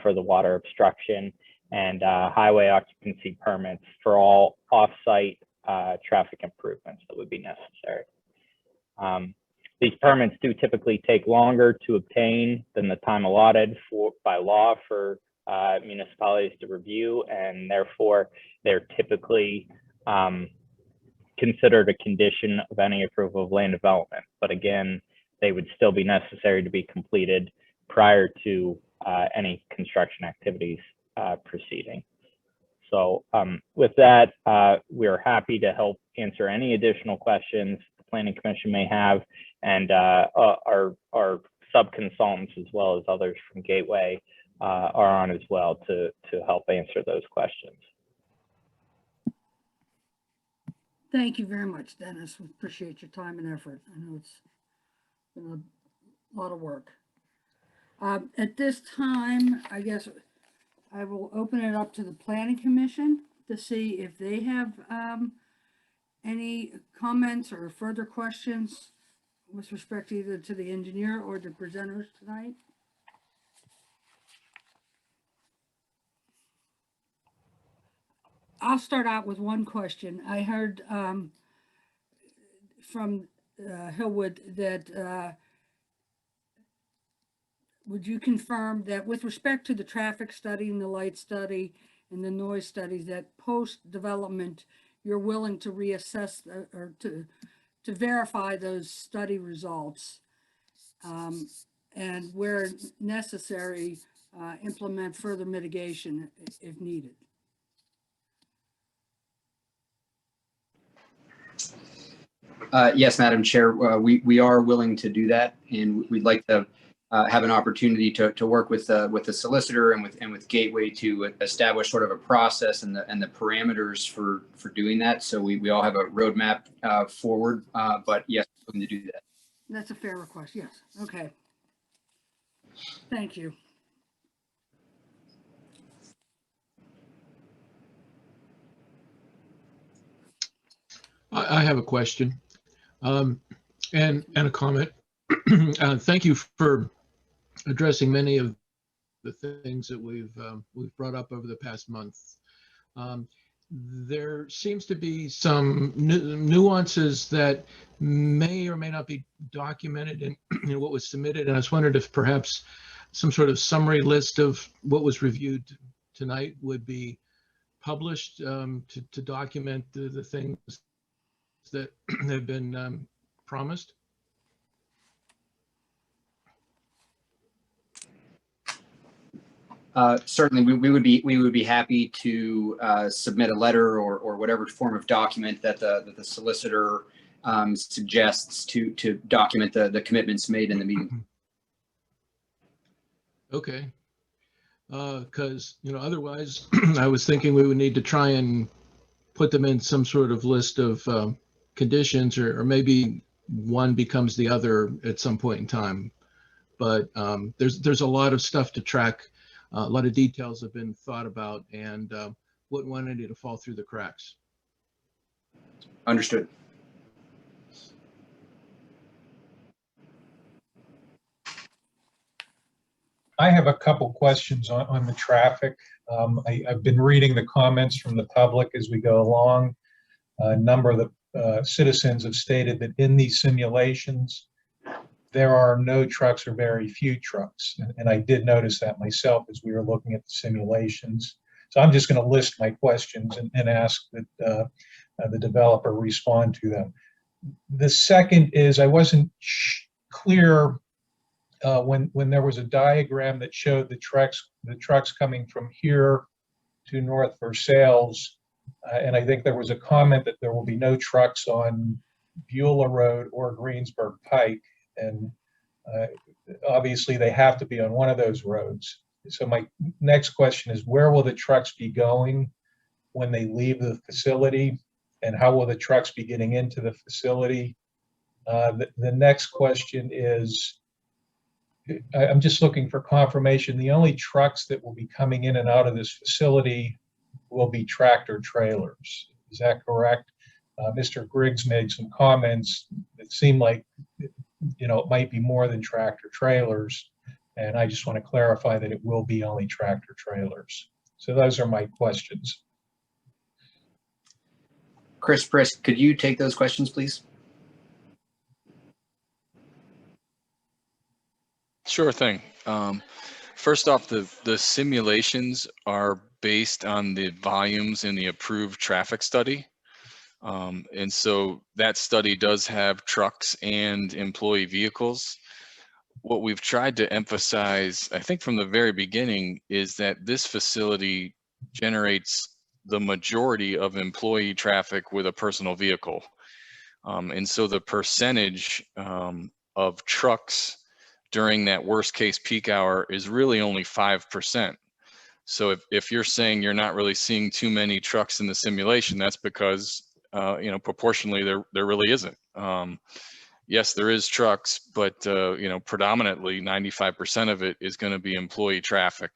for the water obstruction, and highway occupancy permits for all off-site traffic improvements that would be necessary. These permits do typically take longer to obtain than the time allotted by law for municipalities to review, and therefore they're typically considered a condition of any approval of land development. But again, they would still be necessary to be completed prior to any construction activities proceeding. So with that, we are happy to help answer any additional questions the Planning Commission may have, and our sub-consultants, as well as others from Gateway, are on as well to help answer those questions. Thank you very much, Dennis. We appreciate your time and effort. I know it's been a lot of work. At this time, I guess I will open it up to the Planning Commission to see if they have any comments or further questions with respect either to the engineer or the presenters tonight. I'll start out with one question. I heard from Hillwood that would you confirm that with respect to the traffic study and the light study and the noise studies, that post-development you're willing to reassess or to verify those study results, and where necessary, implement further mitigation if needed? Yes, Madam Chair, we are willing to do that, and we'd like to have an opportunity to work with the solicitor and with Gateway to establish sort of a process and the parameters for doing that. So we all have a roadmap forward, but yes, we're going to do that. That's a fair request. Yes. Okay. Thank you. I have a question and a comment. Thank you for addressing many of the things that we've brought up over the past month. There seems to be some nuances that may or may not be documented in what was submitted, and I was wondering if perhaps some sort of summary list of what was reviewed tonight would be published to document the things that have been promised. Certainly, we would be happy to submit a letter or whatever form of document that the solicitor suggests to document the commitments made in the meeting. Okay, because otherwise, I was thinking we would need to try and put them in some sort of list of conditions, or maybe one becomes the other at some point in time. But there's a lot of stuff to track. A lot of details have been thought about, and wouldn't want any to fall through the cracks. Understood. I have a couple questions on the traffic. I've been reading the comments from the public as we go along. A number of the citizens have stated that in these simulations, there are no trucks or very few trucks. And I did notice that myself as we were looking at the simulations. So I'm just going to list my questions and ask that the developer respond to them. The second is, I wasn't clear when there was a diagram that showed the trucks coming from here to North Versailles. And I think there was a comment that there will be no trucks on Beulah Road or Greensburg Pike. And obviously they have to be on one of those roads. So my next question is, where will the trucks be going when they leave the facility? And how will the trucks be getting into the facility? The next question is, I'm just looking for confirmation. The only trucks that will be coming in and out of this facility will be tractor trailers. Is that correct? Mr. Griggs made some comments that seem like, you know, it might be more than tractor trailers. And I just want to clarify that it will be only tractor trailers. So those are my questions. Chris Prisk, could you take those questions, please? Sure thing. First off, the simulations are based on the volumes in the approved traffic study. And so that study does have trucks and employee vehicles. What we've tried to emphasize, I think from the very beginning, is that this facility generates the majority of employee traffic with a personal vehicle. And so the percentage of trucks during that worst case peak hour is really only 5%. So if you're saying you're not really seeing too many trucks in the simulation, that's because you know, proportionally there really isn't. Yes, there is trucks, but you know, predominantly 95% of it is going to be employee traffic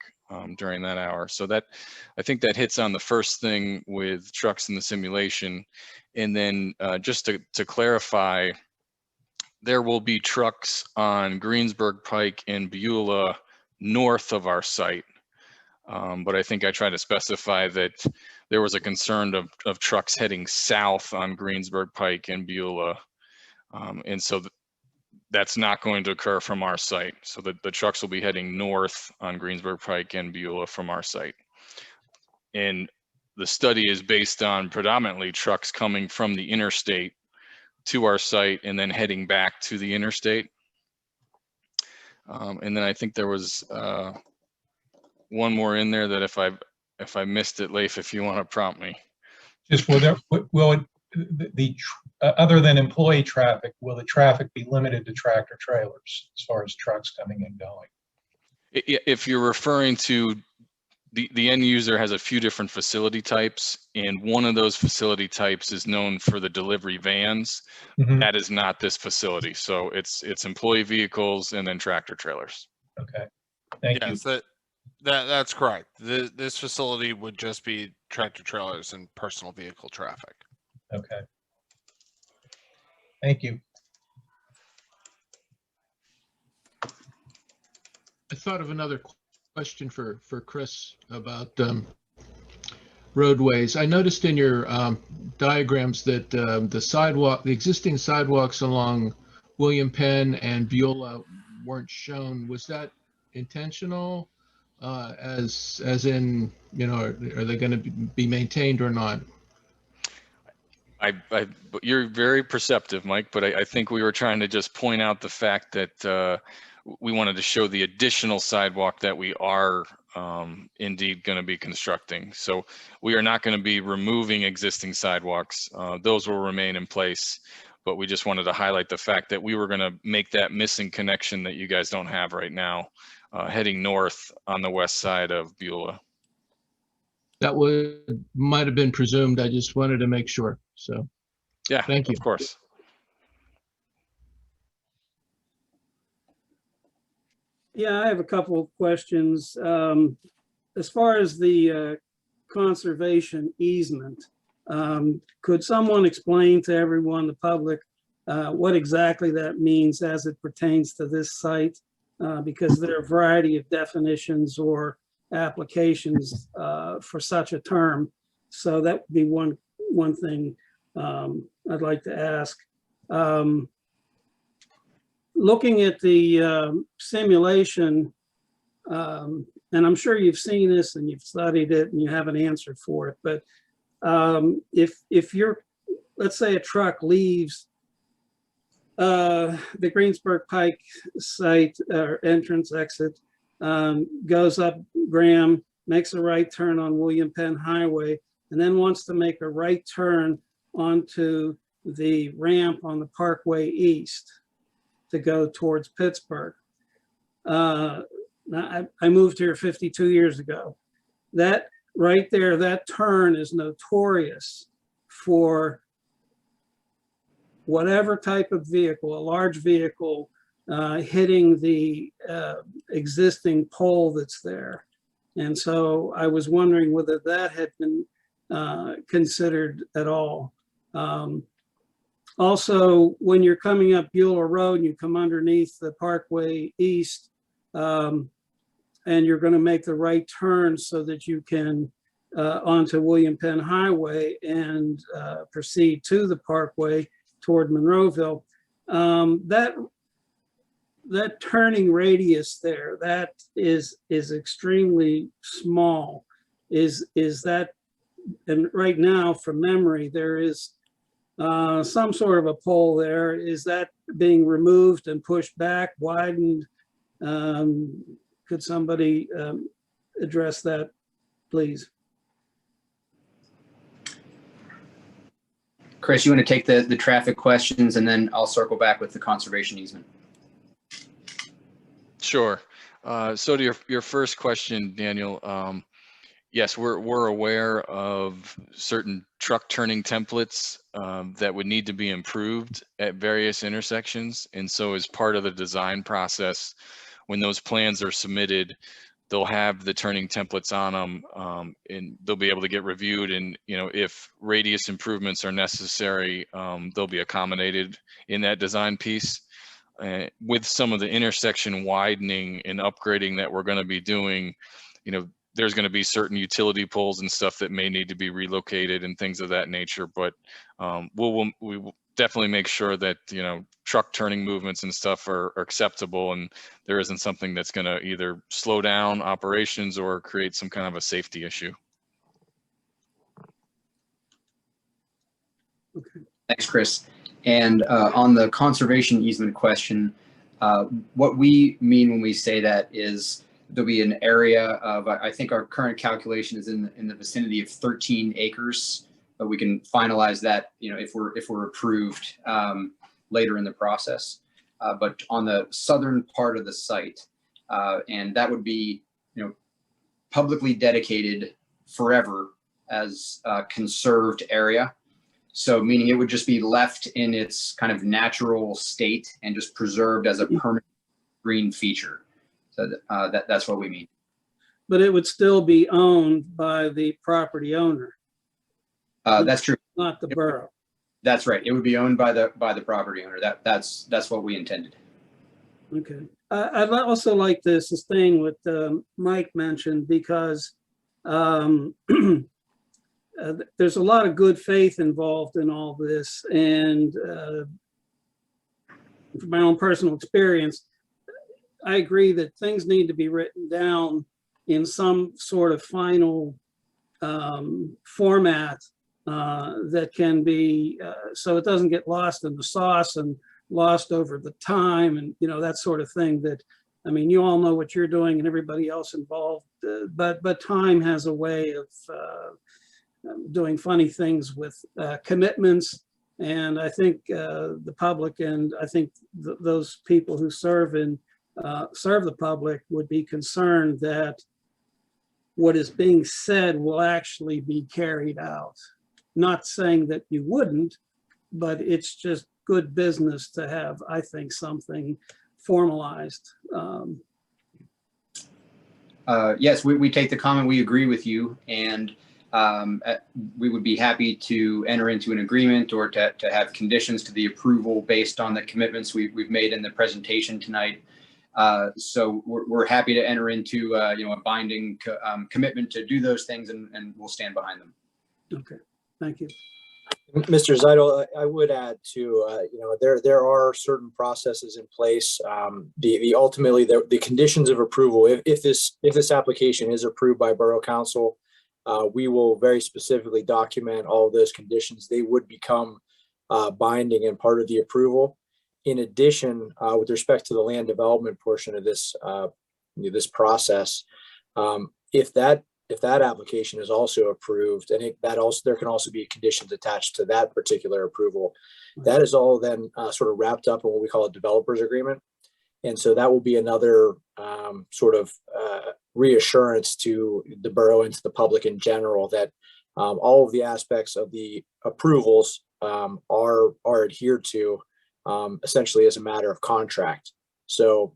during that hour. So that, I think that hits on the first thing with trucks in the simulation. And then just to clarify, there will be trucks on Greensburg Pike and Beulah north of our site. But I think I tried to specify that there was a concern of trucks heading south on Greensburg Pike and Beulah. And so that's not going to occur from our site. So the trucks will be heading north on Greensburg Pike and Beulah from our site. And the study is based on predominantly trucks coming from the interstate to our site and then heading back to the interstate. And then I think there was one more in there that if I missed it, Leif, if you want to prompt me. Just other than employee traffic, will the traffic be limited to tractor trailers as far as trucks coming and going? If you're referring to the end user has a few different facility types, and one of those facility types is known for the delivery vans. Mm-hmm. That is not this facility. So it's employee vehicles and then tractor trailers. Okay, thank you. Yes, that's correct. This facility would just be tractor trailers and personal vehicle traffic. Okay. Thank you. I thought of another question for Chris about roadways. I noticed in your diagrams that the existing sidewalks along William Penn and Beulah weren't shown. Was that intentional? As in, you know, are they going to be maintained or not? You're very perceptive, Mike, but I think we were trying to just point out the fact that we wanted to show the additional sidewalk that we are indeed going to be constructing. So we are not going to be removing existing sidewalks. Those will remain in place, but we just wanted to highlight the fact that we were going to make that missing connection that you guys don't have right now, heading north on the west side of Beulah. That might have been presumed. I just wanted to make sure. So, yeah, thank you. Of course. Yeah, I have a couple of questions. As far as the conservation easement, could someone explain to everyone, the public, what exactly that means as it pertains to this site? Because there are a variety of definitions or applications for such a term. So that would be one thing I'd like to ask. Looking at the simulation, and I'm sure you've seen this and you've studied it and you have an answer for it, but if you're, let's say a truck leaves the Greensburg Pike site or entrance exit, goes up Graham makes a right turn on William Penn Highway, and then wants to make a right turn onto the ramp on the Parkway East to go towards Pittsburgh. Now, I moved here 52 years ago. That right there, that turn is notorious for whatever type of vehicle, a large vehicle, hitting the existing pole that's there. And so I was wondering whether that had been considered at all. Also, when you're coming up Bueller Road and you come underneath the Parkway East, and you're going to make the right turn so that you can onto William Penn Highway and proceed to the Parkway toward Monroeville, that turning radius there, that is extremely small. Is that, and right now from memory, there is some sort of a pole there. Is that being removed and pushed back, widened? Could somebody address that, please? Chris, you want to take the traffic questions, and then I'll circle back with the conservation easement. Sure. So to your first question, Daniel, yes, we're aware of certain truck turning templates that would need to be improved at various intersections. And so as part of the design process, when those plans are submitted, they'll have the turning templates on them, and they'll be able to get reviewed. And if radius improvements are necessary, they'll be accommodated in that design piece. With some of the intersection widening and upgrading that we're going to be doing, there's going to be certain utility poles and stuff that may need to be relocated and things of that nature. But we will definitely make sure that truck turning movements and stuff are acceptable, and there isn't something that's going to either slow down operations or create some kind of a safety issue. Okay. Thanks, Chris. And on the conservation easement question, what we mean when we say that is there'll be an area of, I think our current calculation is in the vicinity of 13 acres, but we can finalize that, if we're approved later in the process. But on the southern part of the site, and that would be, publicly dedicated forever as a conserved area. So meaning it would just be left in its kind of natural state and just preserved as a permanent green feature. So that's what we mean. But it would still be owned by the property owner. That's true. Not the borough. That's right. It would be owned by the property owner. That's what we intended. Okay. I'd also like to sustain what Mike mentioned, because there's a lot of good faith involved in all this. And from my own personal experience, I agree that things need to be written down in some sort of final format that can be, so it doesn't get lost in the sauce and lost over the time and, that sort of thing. That, I mean, you all know what you're doing and everybody else involved, but time has a way of doing funny things with commitments. And I think the public, and I think those people who serve the public would be concerned that what is being said will actually be carried out. Not saying that you wouldn't, but it's just good business to have, I think, something formalized. Yes, we take the comment. We agree with you, and we would be happy to enter into an agreement or to have conditions to the approval based on the commitments we've made in the presentation tonight. So we're happy to enter into a binding commitment to do those things, and we'll stand behind them. Okay, thank you. Mr. Zeidel, I would add to, there are certain processes in place. Ultimately the conditions of approval, if this application is approved by Borough Council, we will very specifically document all of those conditions. They would become binding and part of the approval. In addition, with respect to the land development portion of this this process, if that if that application is also approved, and there can also be conditions attached to that particular approval, that is all then sort of wrapped up in what we call a developer's agreement. And so that will be another sort of reassurance to the borough and to the public in general that all of the aspects of the approvals are adhered to essentially as a matter of contract. So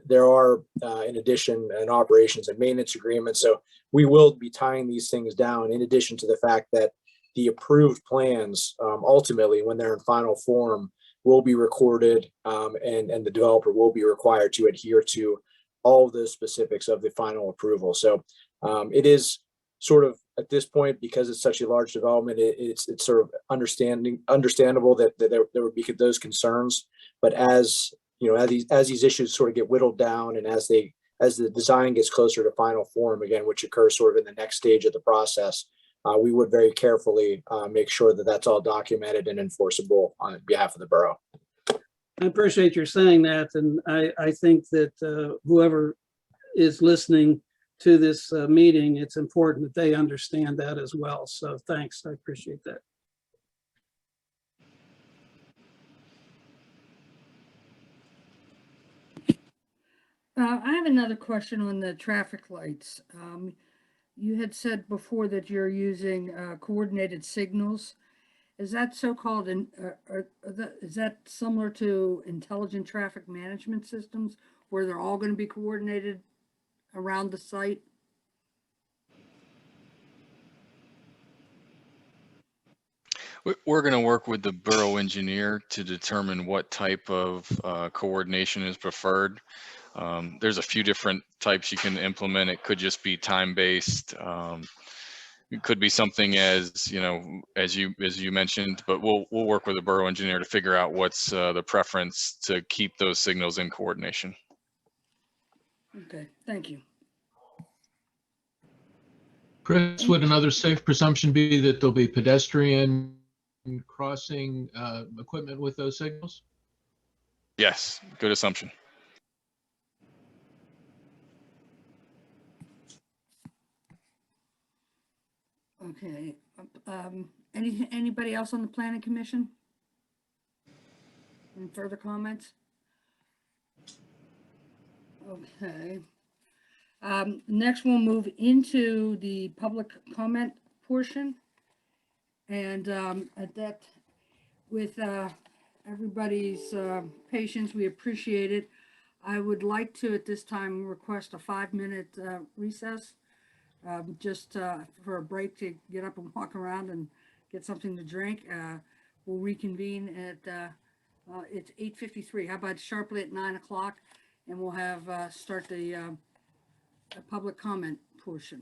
there are, in addition, an operations and maintenance agreement. So we will be tying these things down in addition to the fact that the approved plans ultimately, when they're in final form, will be recorded and the developer will be required to adhere to all of the specifics of the final approval. So it is sort of at this point, because it's such a large development, it's sort of understandable that there would be those concerns. But as you know, as these issues sort of get whittled down and as the design gets closer to final form again, which occurs sort of in the next stage of the process, we would very carefully make sure that that's all documented and enforceable on behalf of the borough. I appreciate your saying that, and I think that whoever is listening to this meeting, it's important that they understand that as well. So thanks, I appreciate that. I have another question on the traffic lights. You had said before that you're using coordinated signals. Is that so-called, is that similar to intelligent traffic management systems where they're all going to be coordinated around the site? We're going to work with the borough engineer to determine what type of coordination is preferred. There's a few different types you can implement. It could just be time-based. It could be something as, you know, as you mentioned, but we'll work with the borough engineer to figure out what's the preference to keep those signals in coordination. Okay, thank you. Chris, would another safe presumption be that there'll be pedestrian crossing equipment with those signals? Yes, good assumption. Okay. Anybody else on the planning commission? Any further comments? Okay. Next, we'll move into the public comment portion. And at that, with everybody's patience, we appreciate it. I would like to, at this time, request a 5-minute recess, just for a break to get up and walk around and get something to drink. We'll reconvene at, it's 8:53. How about sharply at 9 o'clock? And we'll have start the public comment portion.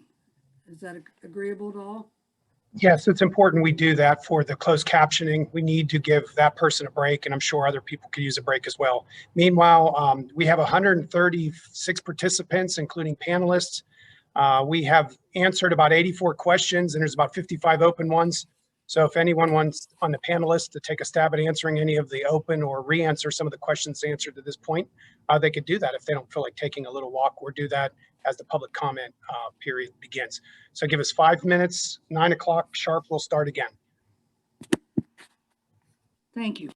Is that agreeable to all? Yes, it's important we do that for the closed captioning. We need to give that person a break, and I'm sure other people could use a break as well. Meanwhile, we have 136 participants, including panelists. We have answered about 84 questions, and there's about 55 open ones. So if anyone wants on the panelists to take a stab at answering any of the open or re-answer some of the questions answered to this point, they could do that if they don't feel like taking a little walk, or do that as the public comment period begins. So give us 5 minutes, 9 o'clock sharp, we'll start again. Thank you.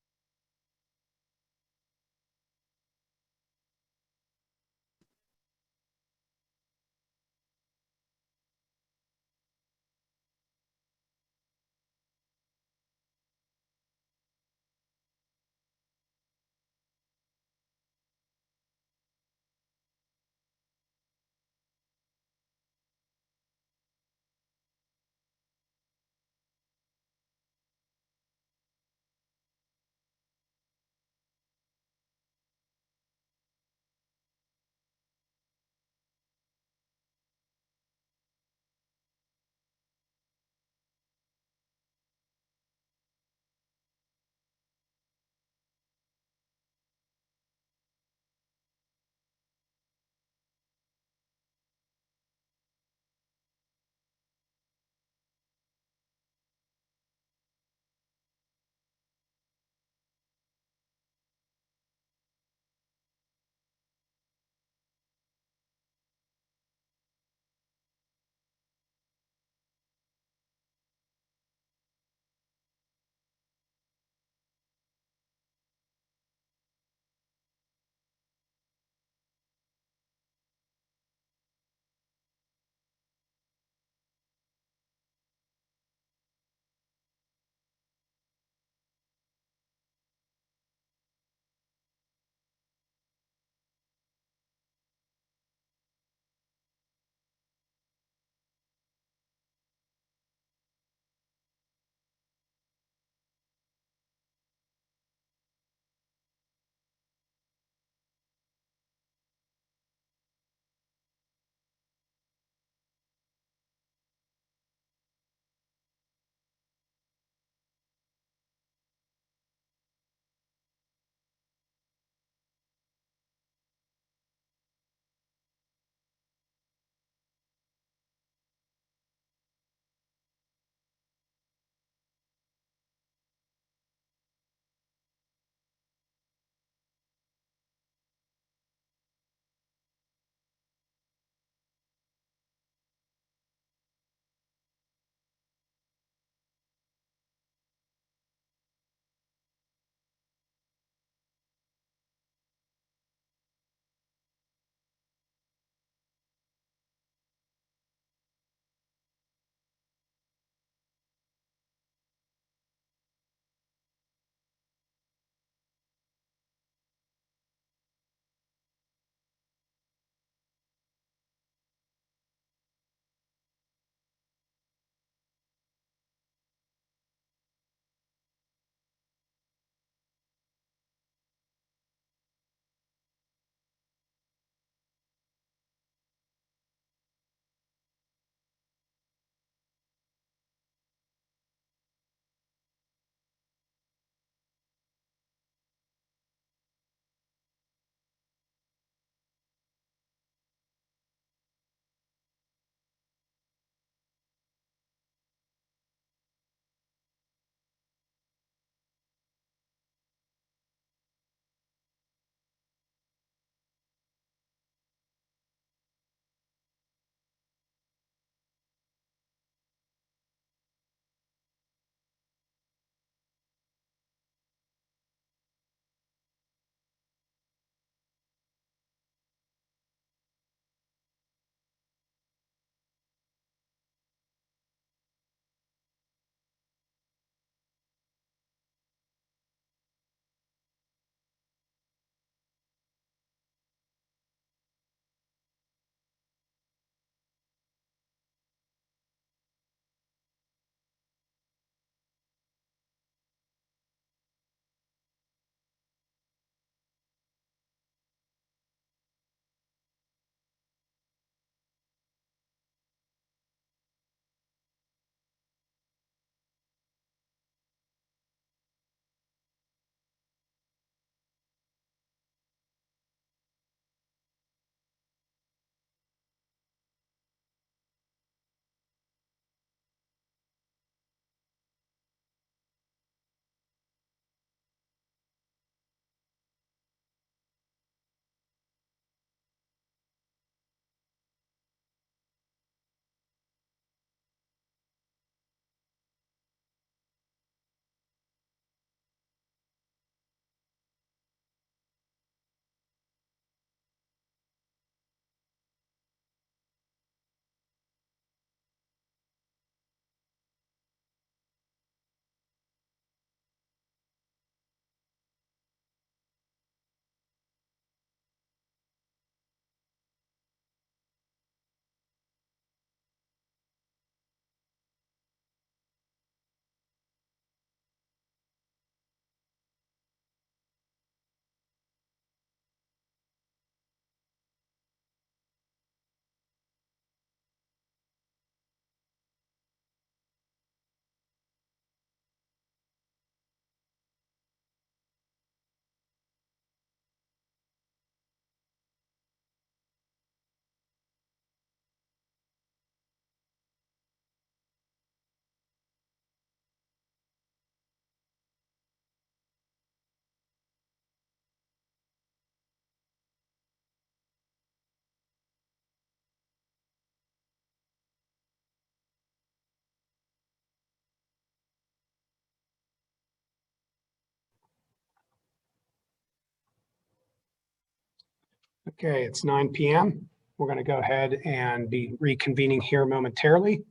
Okay, it's 9 p.m. We're going to go ahead and be reconvening here momentarily.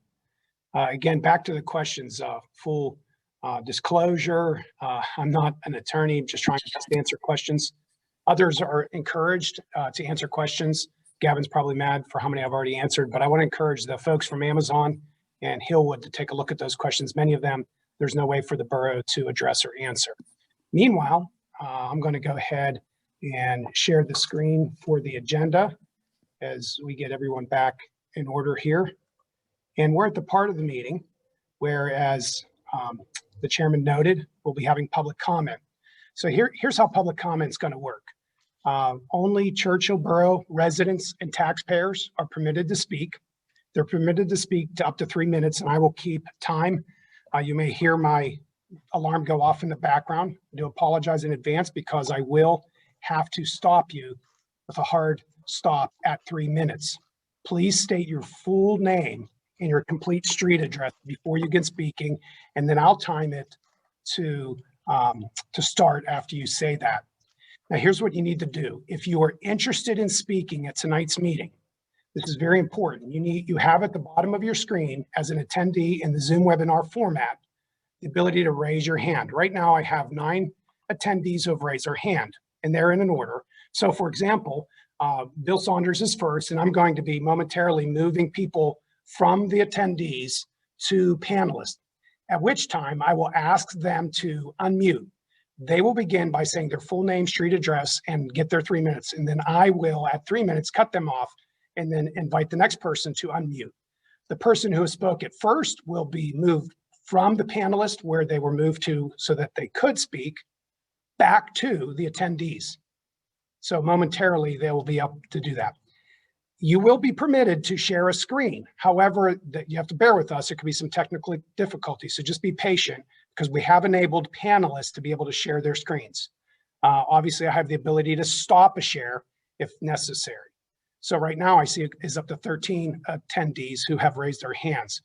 Again, back to the questions, full disclosure. I'm not an attorney, just trying to just answer questions. Others are encouraged to answer questions. Gavin's probably mad for how many I've already answered, but I want to encourage the folks from Amazon and Hillwood to take a look at those questions. Many of them, there's no way for the borough to address or answer. Meanwhile, I'm going to go ahead and share the screen for the agenda as we get everyone back in order here. And we're at the part of the meeting where, as the chairman noted, we'll be having public comment. So here's how public comment is going to work. Only Churchill Borough residents and taxpayers are permitted to speak. They're permitted to speak to up to 3 minutes, and I will keep time. You may hear my alarm go off in the background. I do apologize in advance because I will have to stop you with a hard stop at 3 minutes. Please state your full name and your complete street address before you begin speaking, and then I'll time it to start after you say that. Now, here's what you need to do. If you are interested in speaking at tonight's meeting, this is very important. You have at the bottom of your screen as an attendee in the Zoom webinar format, the ability to raise your hand. Right now, I have 9 attendees who have raised their hand, and they're in an order. So for example, Bill Saunders is first, and I'm going to be momentarily moving people from the attendees to panelists, at which time I will ask them to unmute. They will begin by saying their full name, street address, and get their 3 minutes. And then I will, at 3 minutes, cut them off and then invite the next person to unmute. The person who spoke at first will be moved from the panelist where they were moved to so that they could speak back to the attendees. So momentarily, they will be up to do that. You will be permitted to share a screen. However, you have to bear with us. There could be some technical difficulties, so just be patient because we have enabled panelists to be able to share their screens. Obviously, I have the ability to stop a share if necessary. So right now, I see is up to 13 attendees who have raised their hands.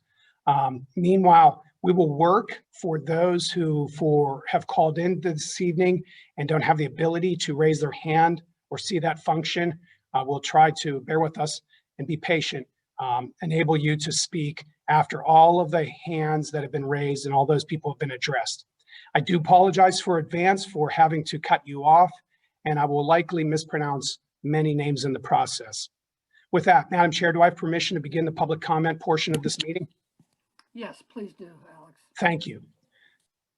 Meanwhile, we will work for those who have called in this evening and don't have the ability to raise their hand or see that function. We'll try to bear with us and be patient, enable you to speak after all of the hands that have been raised and all those people have been addressed. I do apologize for advance for having to cut you off, and I will likely mispronounce many names in the process. With that, Madam Chair, do I have permission to begin the public comment portion of this meeting? Yes, please do, Alex. Thank you.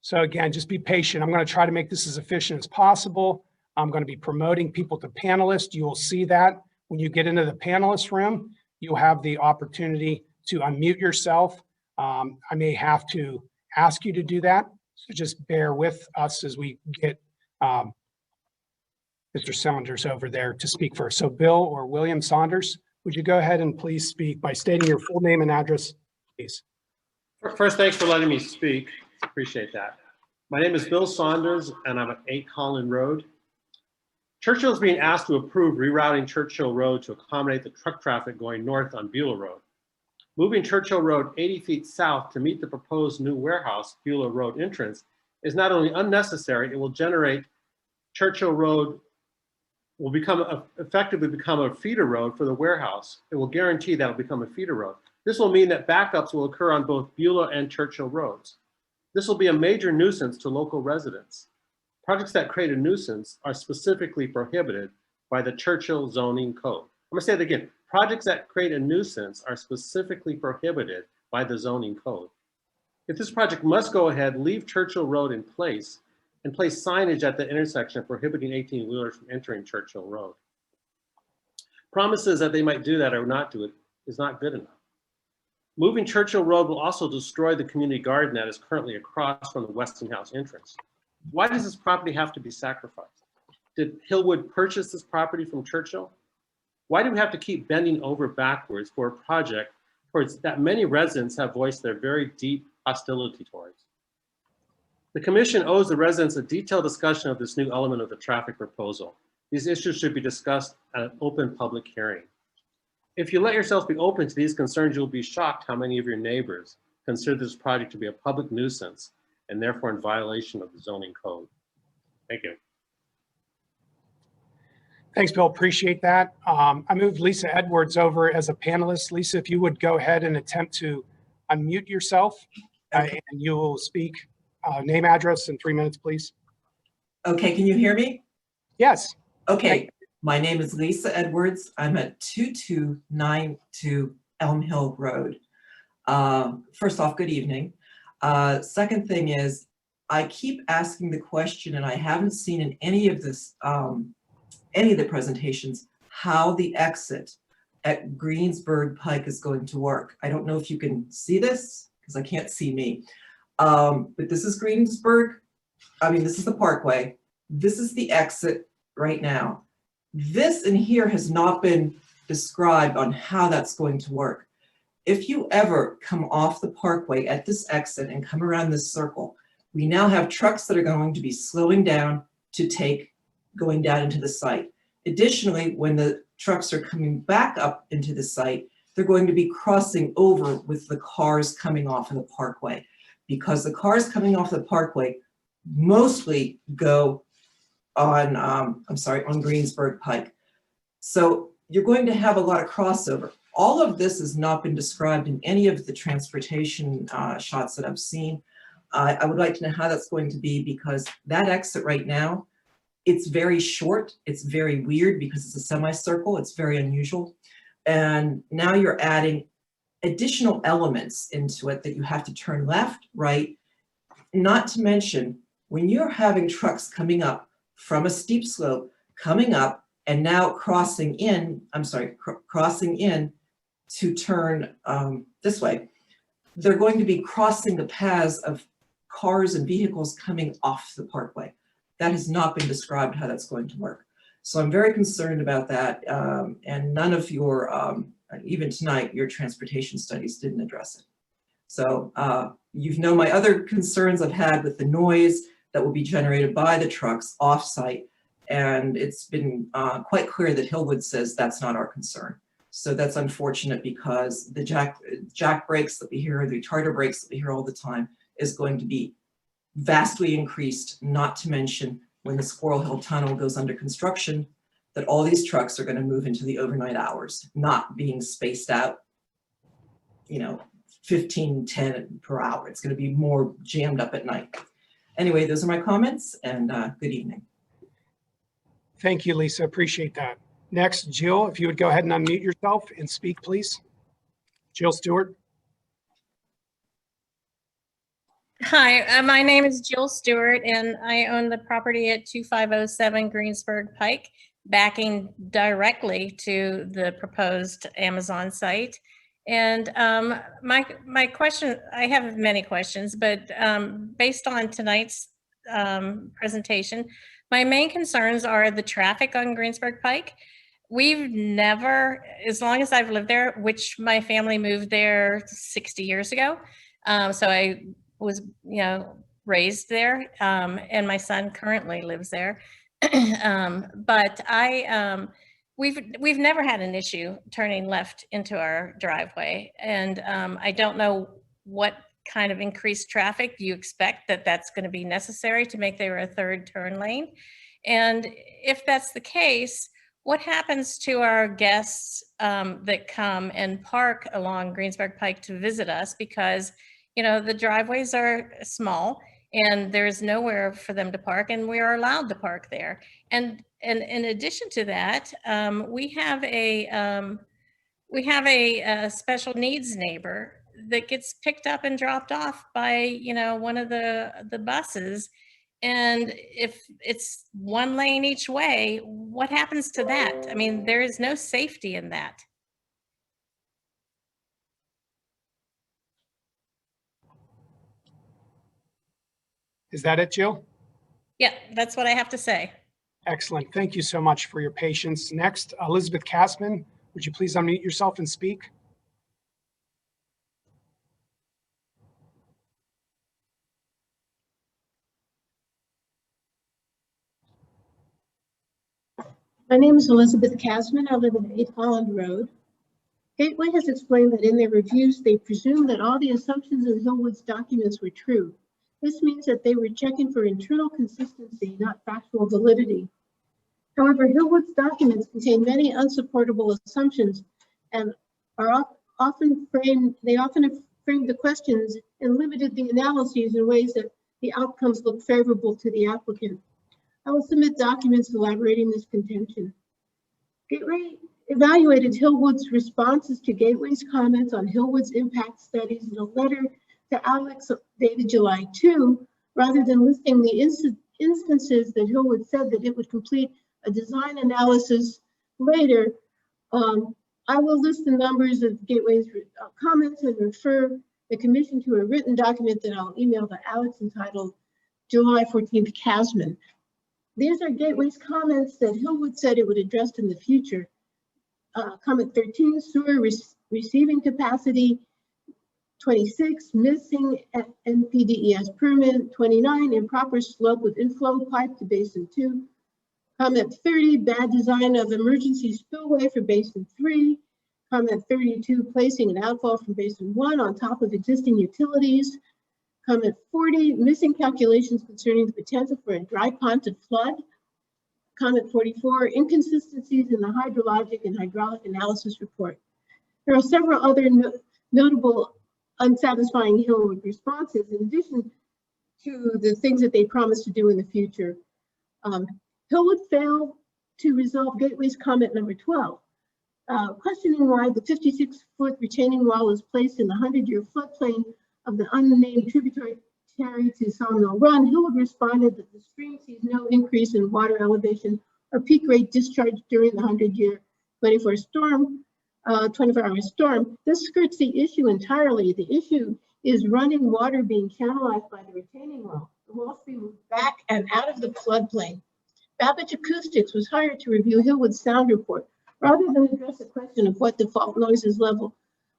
So again, just be patient. I'm going to try to make this as efficient as possible. I'm going to be promoting people to panelists. You will see that when you get into the panelist room, you'll have the opportunity to unmute yourself. I may have to ask you to do that. So just bear with us as we get Mr. Saunders over there to speak first. So Bill or William Saunders, would you go ahead and please speak by stating your full name and address, please? First, thanks for letting me speak. Appreciate that. My name is Bill Saunders, and I'm at 8 Holland Road. Churchill is being asked to approve rerouting Churchill Road to accommodate the truck traffic going north on Beulah Road. Moving Churchill Road 80 feet south to meet the proposed new warehouse, Beulah Road entrance, is not only unnecessary, it will generate Churchill Road will effectively become a feeder road for the warehouse. It will guarantee that it will become a feeder road. This will mean that backups will occur on both Beulah and Churchill roads. This will be a major nuisance to local residents. Projects that create a nuisance are specifically prohibited by the Churchill zoning code. I'm gonna say that again. Projects that create a nuisance are specifically prohibited by the zoning code. If this project must go ahead, leave Churchill Road in place and place signage at the intersection prohibiting 18-wheelers from entering Churchill Road. Promises that they might do that or not do it is not good enough. Moving Churchill Road will also destroy the community garden that is currently across from the Westinghouse entrance. Why does this property have to be sacrificed? Did Hillwood purchase this property from Churchill? Why do we have to keep bending over backwards for a project towards that many residents have voiced their very deep hostility towards? The commission owes the residents a detailed discussion of this new element of the traffic proposal. These issues should be discussed at an open public hearing. If you let yourselves be open to these concerns, you'll be shocked how many of your neighbors consider this project to be a public nuisance and therefore in violation of the zoning code. Thank you. Thanks, Bill. Appreciate that. I moved Lisa Edwards over as a panelist. Lisa, if you would go ahead and attempt to unmute yourself, and you will speak name, address, in 3 minutes, please. Okay, can you hear me? Yes. Okay, my name is Lisa Edwards. I'm at 2292 Elm Hill Road. First off, good evening. Second thing is, I keep asking the question, and I haven't seen in any of this, any of the presentations, how the exit at Greensburg Pike is going to work. I don't know if you can see this, because I can't see me. But this is Greensburg. I mean, this is the Parkway. This is the exit right now. This in here has not been described on how that's going to work. If you ever come off the Parkway at this exit and come around this circle, we now have trucks that are going to be slowing down to going down into the site. Additionally, when the trucks are coming back up into the site, they're going to be crossing over with the cars coming off of the Parkway, because the cars coming off the Parkway mostly go on, on Greensburg Pike. So you're going to have a lot of crossover. All of this has not been described in any of the transportation shots that I've seen. I would like to know how that's going to be, because that exit right now, it's very short. It's very weird because it's a semicircle. It's very unusual. And now you're adding additional elements into it that you have to turn left, right, not to mention when you're having trucks coming up from a steep slope, coming up and now crossing in, crossing in to turn this way, they're going to be crossing the paths of cars and vehicles coming off the Parkway. That has not been described how that's going to work. So I'm very concerned about that. And none of your, even tonight, your transportation studies didn't address it. So you've known my other concerns I've had with the noise that will be generated by the trucks off-site. And it's been quite clear that Hillwood says that's not our concern. So that's unfortunate, because the jack brakes that we hear, the retarder brakes that we hear all the time, is going to be vastly increased, not to mention when the Squirrel Hill Tunnel goes under construction, that all these trucks are going to move into the overnight hours, not being spaced out, 15, 10 per hour. It's going to be more jammed up at night. Anyway, those are my comments, and good evening. Thank you, Lisa. Appreciate that. Next, Jill, if you would go ahead and unmute yourself and speak, please. Jill Stewart. Hi, my name is Jill Stewart, and I own the property at 2507 Greensburg Pike, backing directly to the proposed Amazon site. And my question, I have many questions, but based on tonight's presentation, my main concerns are the traffic on Greensburg Pike. We've never, as long as I've lived there, which my family moved there 60 years ago, so I was, raised there, and my son currently lives there. But we've never had an issue turning left into our driveway, and I don't know what kind of increased traffic you expect that's going to be necessary to make there a third turn lane. And if that's the case, what happens to our guests that come and park along Greensburg Pike to visit us? Because the driveways are small and there's nowhere for them to park, and we are allowed to park there. And in addition to that, we have a special needs neighbor that gets picked up and dropped off by one of the buses. And if it's one lane each way, what happens to that? I mean, there is no safety in that. Is that it, Jill? Yeah, that's what I have to say. Excellent. Thank you so much for your patience. Next, Elizabeth Kassman, would you please unmute yourself and speak? My name is Elizabeth Kassman. I live at 8 Holland Road. Gateway has explained that in their reviews, they presumed that all the assumptions in Hillwood's documents were true. This means that they were checking for internal consistency, not factual validity. However, Hillwood's documents contain many unsupportable assumptions and are often framed the questions and limited the analyses in ways that the outcomes look favorable to the applicant. I will submit documents elaborating this contention. Gateway evaluated Hillwood's responses to Gateway's comments on Hillwood's impact studies in a letter to Alex dated July 2, rather than listing the instances that Hillwood said that it would complete a design analysis later. I will list the numbers of Gateway's comments and refer the commission to a written document that I'll email to Alex entitled July 14th Casman. These are Gateway's comments that Hillwood said it would address in the future. Comment 13, sewer receiving capacity. 26, missing NPDES permit. 29, improper slope with inflow pipe to basin 2. Comment 30, bad design of emergency spillway for basin 3. Comment 32, placing an outfall from basin 1 on top of existing utilities. Comment 40, missing calculations concerning the potential for a dry pond to flood. Comment 44, inconsistencies in the hydrologic and hydraulic analysis report. There are several other notable unsatisfying Hillwood responses in addition to the things that they promised to do in the future. Hillwood failed to resolve Gateway's comment number 12, questioning why the 56-foot retaining wall is placed in the 100-year floodplain of the unnamed tributary to Sawmill Run. Hillwood responded that the stream sees no increase in water elevation or peak rate discharge during the 100-year 24-hour storm. This skirts the issue entirely. The issue is running water being channelized by the retaining wall. The wall should be moved back and out of the floodplain. Babbage Acoustics was hired to review Hillwood's sound report rather than address the question of what the fault noises level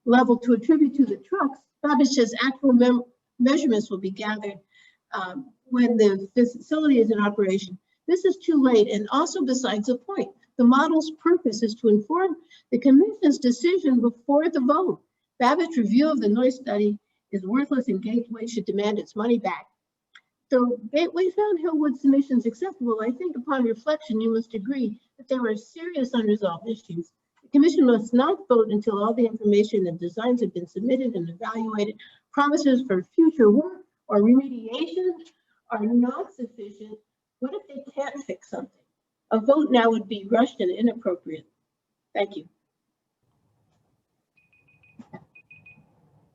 to attribute to the trucks. Babbage says actual measurements will be gathered when the facility is in operation. This is too late and also besides the point. The model's purpose is to inform the commission's decision before the vote. Babbitt's review of the noise study is worthless and Gateway should demand its money back. So Gateway found Hillwood's submissions acceptable. I think upon reflection, you must agree that there were serious unresolved issues. The commission must not vote until all the information and designs have been submitted and evaluated. Promises for future work or remediation are not sufficient. What if they can't fix something? A vote now would be rushed and inappropriate. Thank you.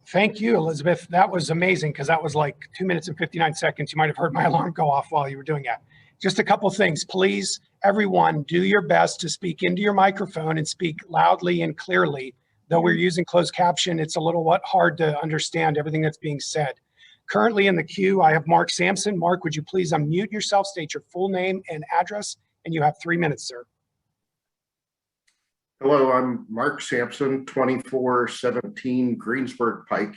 Thank you, Elizabeth. That was amazing because that was like 2 minutes and 59 seconds. You might have heard my alarm go off while you were doing that. Just a couple things. Please, everyone, do your best to speak into your microphone and speak loudly and clearly. Though we're using closed caption, it's a little hard to understand everything that's being said. Currently in the queue, I have Mark Sampson. Mark, would you please unmute yourself, state your full name and address, and you have 3 minutes, sir. Hello, I'm Mark Sampson, 2417 Greensburg Pike,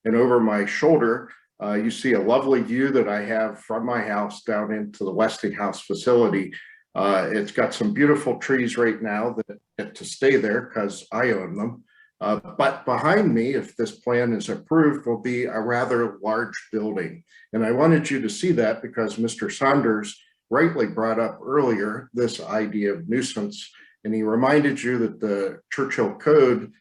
and over my shoulder, you see a lovely view that I have from my house down into the Westinghouse facility. It's got some beautiful trees right now that get to stay there because I own them. But behind me, if this plan is approved, will be a rather large building. And I wanted you to see that because Mr. Saunders rightly brought up earlier this idea of nuisance. And he reminded you that the Churchill Code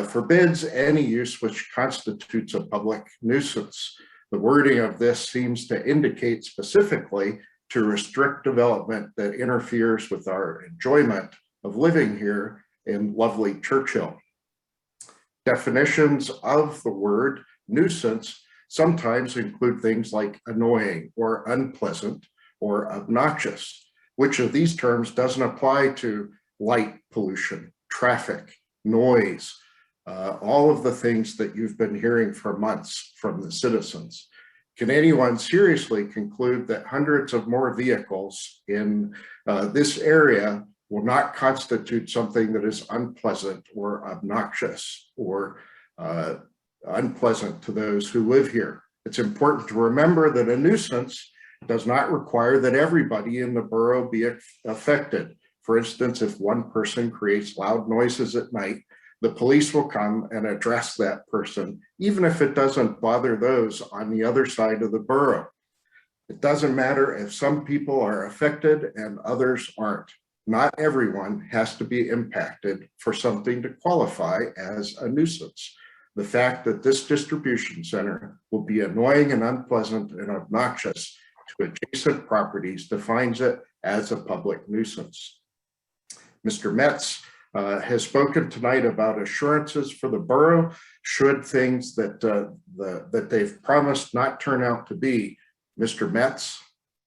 forbids any use which constitutes a public nuisance. The wording of this seems to indicate specifically to restrict development that interferes with our enjoyment of living here in lovely Churchill. Definitions of the word nuisance sometimes include things like annoying or unpleasant or obnoxious. Which of these terms doesn't apply to light pollution, traffic, noise, all of the things that you've been hearing for months from the citizens? Can anyone seriously conclude that hundreds of more vehicles in this area will not constitute something that is unpleasant or obnoxious or unpleasant to those who live here? It's important to remember that a nuisance does not require that everybody in the borough be affected. For instance, if one person creates loud noises at night, the police will come and address that person, even if it doesn't bother those on the other side of the borough. It doesn't matter if some people are affected and others aren't. Not everyone has to be impacted for something to qualify as a nuisance. The fact that this distribution center will be annoying and unpleasant and obnoxious to adjacent properties defines it as a public nuisance. Mr. Metz has spoken tonight about assurances for the borough should things that that they've promised not turn out to be. Mr. Metz,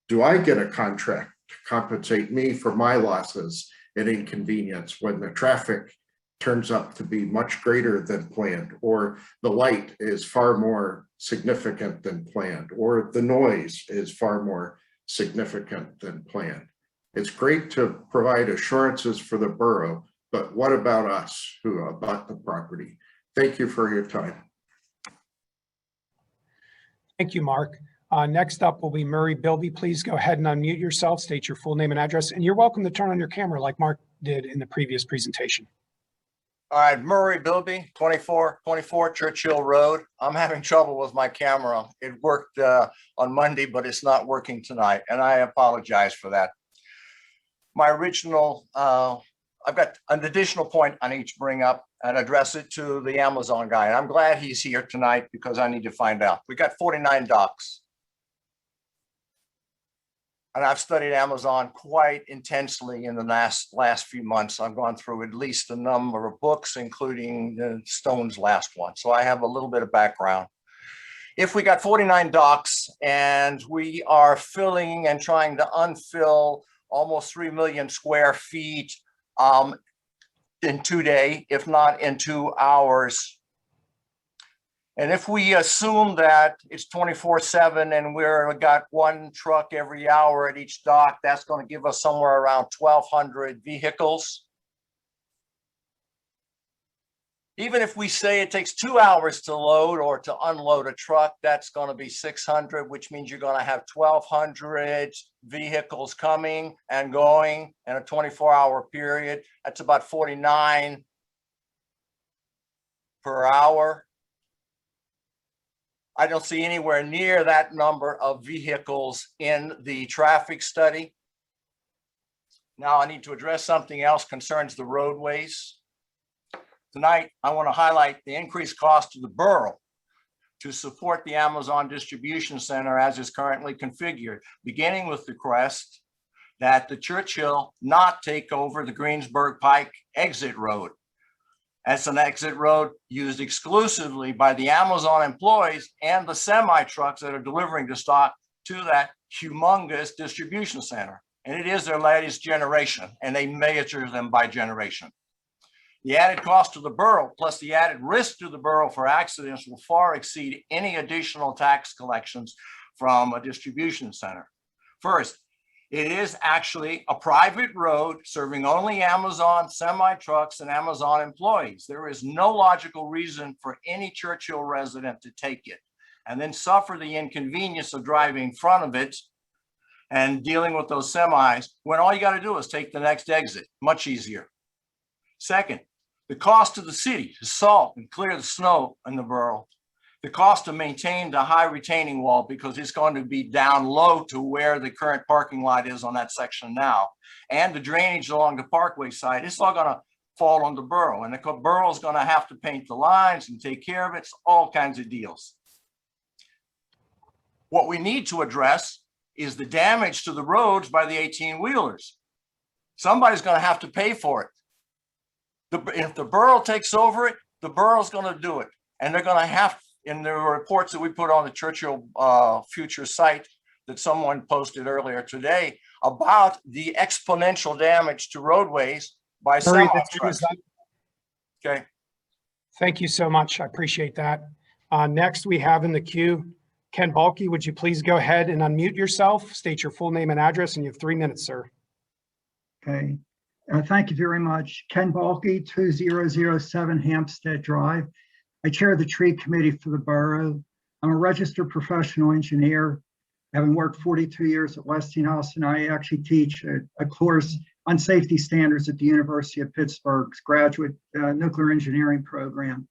do I get a contract to compensate me for my losses and inconvenience when the traffic turns up to be much greater than planned, or the light is far more significant than planned, or the noise is far more significant than planned? It's great to provide assurances for the borough, but what about us who bought the property? Thank you for your time. Thank you, Mark. Next up will be Murray Bilby. Please go ahead and unmute yourself, state your full name and address, and you're welcome to turn on your camera like Mark did in the previous presentation. All right, Murray Bilby, 2424 Churchill Road. I'm having trouble with my camera. It worked on Monday, but it's not working tonight, and I apologize for that. My original, I've got an additional point I need to bring up and address it to the Amazon guy. And I'm glad he's here tonight because I need to find out. We got 49 docks. And I've studied Amazon quite intensely in the last few months. I've gone through at least a number of books, including Stone's last one. So I have a little bit of background. If we got 49 docks and we are filling and trying to unfill almost 3 million square feet in 2 days, if not in 2 hours. And if we assume that it's 24/7 and we've got one truck every hour at each dock, that's going to give us somewhere around 1,200 vehicles. Even if we say it takes 2 hours to load or to unload a truck, that's going to be 600, which means you're going to have 1,200 vehicles coming and going in a 24-hour period. That's about 49 per hour. I don't see anywhere near that number of vehicles in the traffic study. Now I need to address something else concerns the roadways. Tonight, I want to highlight the increased cost to the borough to support the Amazon distribution center as is currently configured, beginning with the request that the Churchill not take over the Greensburg Pike exit road. As an exit road used exclusively by the Amazon employees and the semi trucks that are delivering the stock to that humongous distribution center. And it is their latest generation, and they measure them by generation. The added cost to the borough plus the added risk to the borough for accidents will far exceed any additional tax collections from a distribution center. First, it is actually a private road serving only Amazon semi-trucks and Amazon employees. There is no logical reason for any Churchill resident to take it and then suffer the inconvenience of driving in front of it and dealing with those semis when all you got to do is take the next exit. Much easier. Second, the cost to the city to salt and clear the snow in the borough. The cost to maintain the high retaining wall because it's going to be down low to where the current parking lot is on that section now. And the drainage along the parkway side, it's all going to fall on the borough. And the borough is going to have to paint the lines and take care of it. It's all kinds of deals. What we need to address is the damage to the roads by the 18-wheelers. Somebody's going to have to pay for it. If the borough takes over it, the borough's going to do it. And they're going to have, in the reports that we put on the Churchill future site that someone posted earlier today about the exponential damage to roadways by semi trucks. Okay. Thank you so much. I appreciate that. Next, we have in the queue, Ken Balke. Would you please go ahead and unmute yourself, state your full name and address, and you have 3 minutes, sir. Okay. Thank you very much. Ken Balke, 2007 Hampstead Drive. I chair the tree committee for the borough. I'm a registered professional engineer, having worked 42 years at Westinghouse, and I actually teach a course on safety standards at the University of Pittsburgh's graduate nuclear engineering program.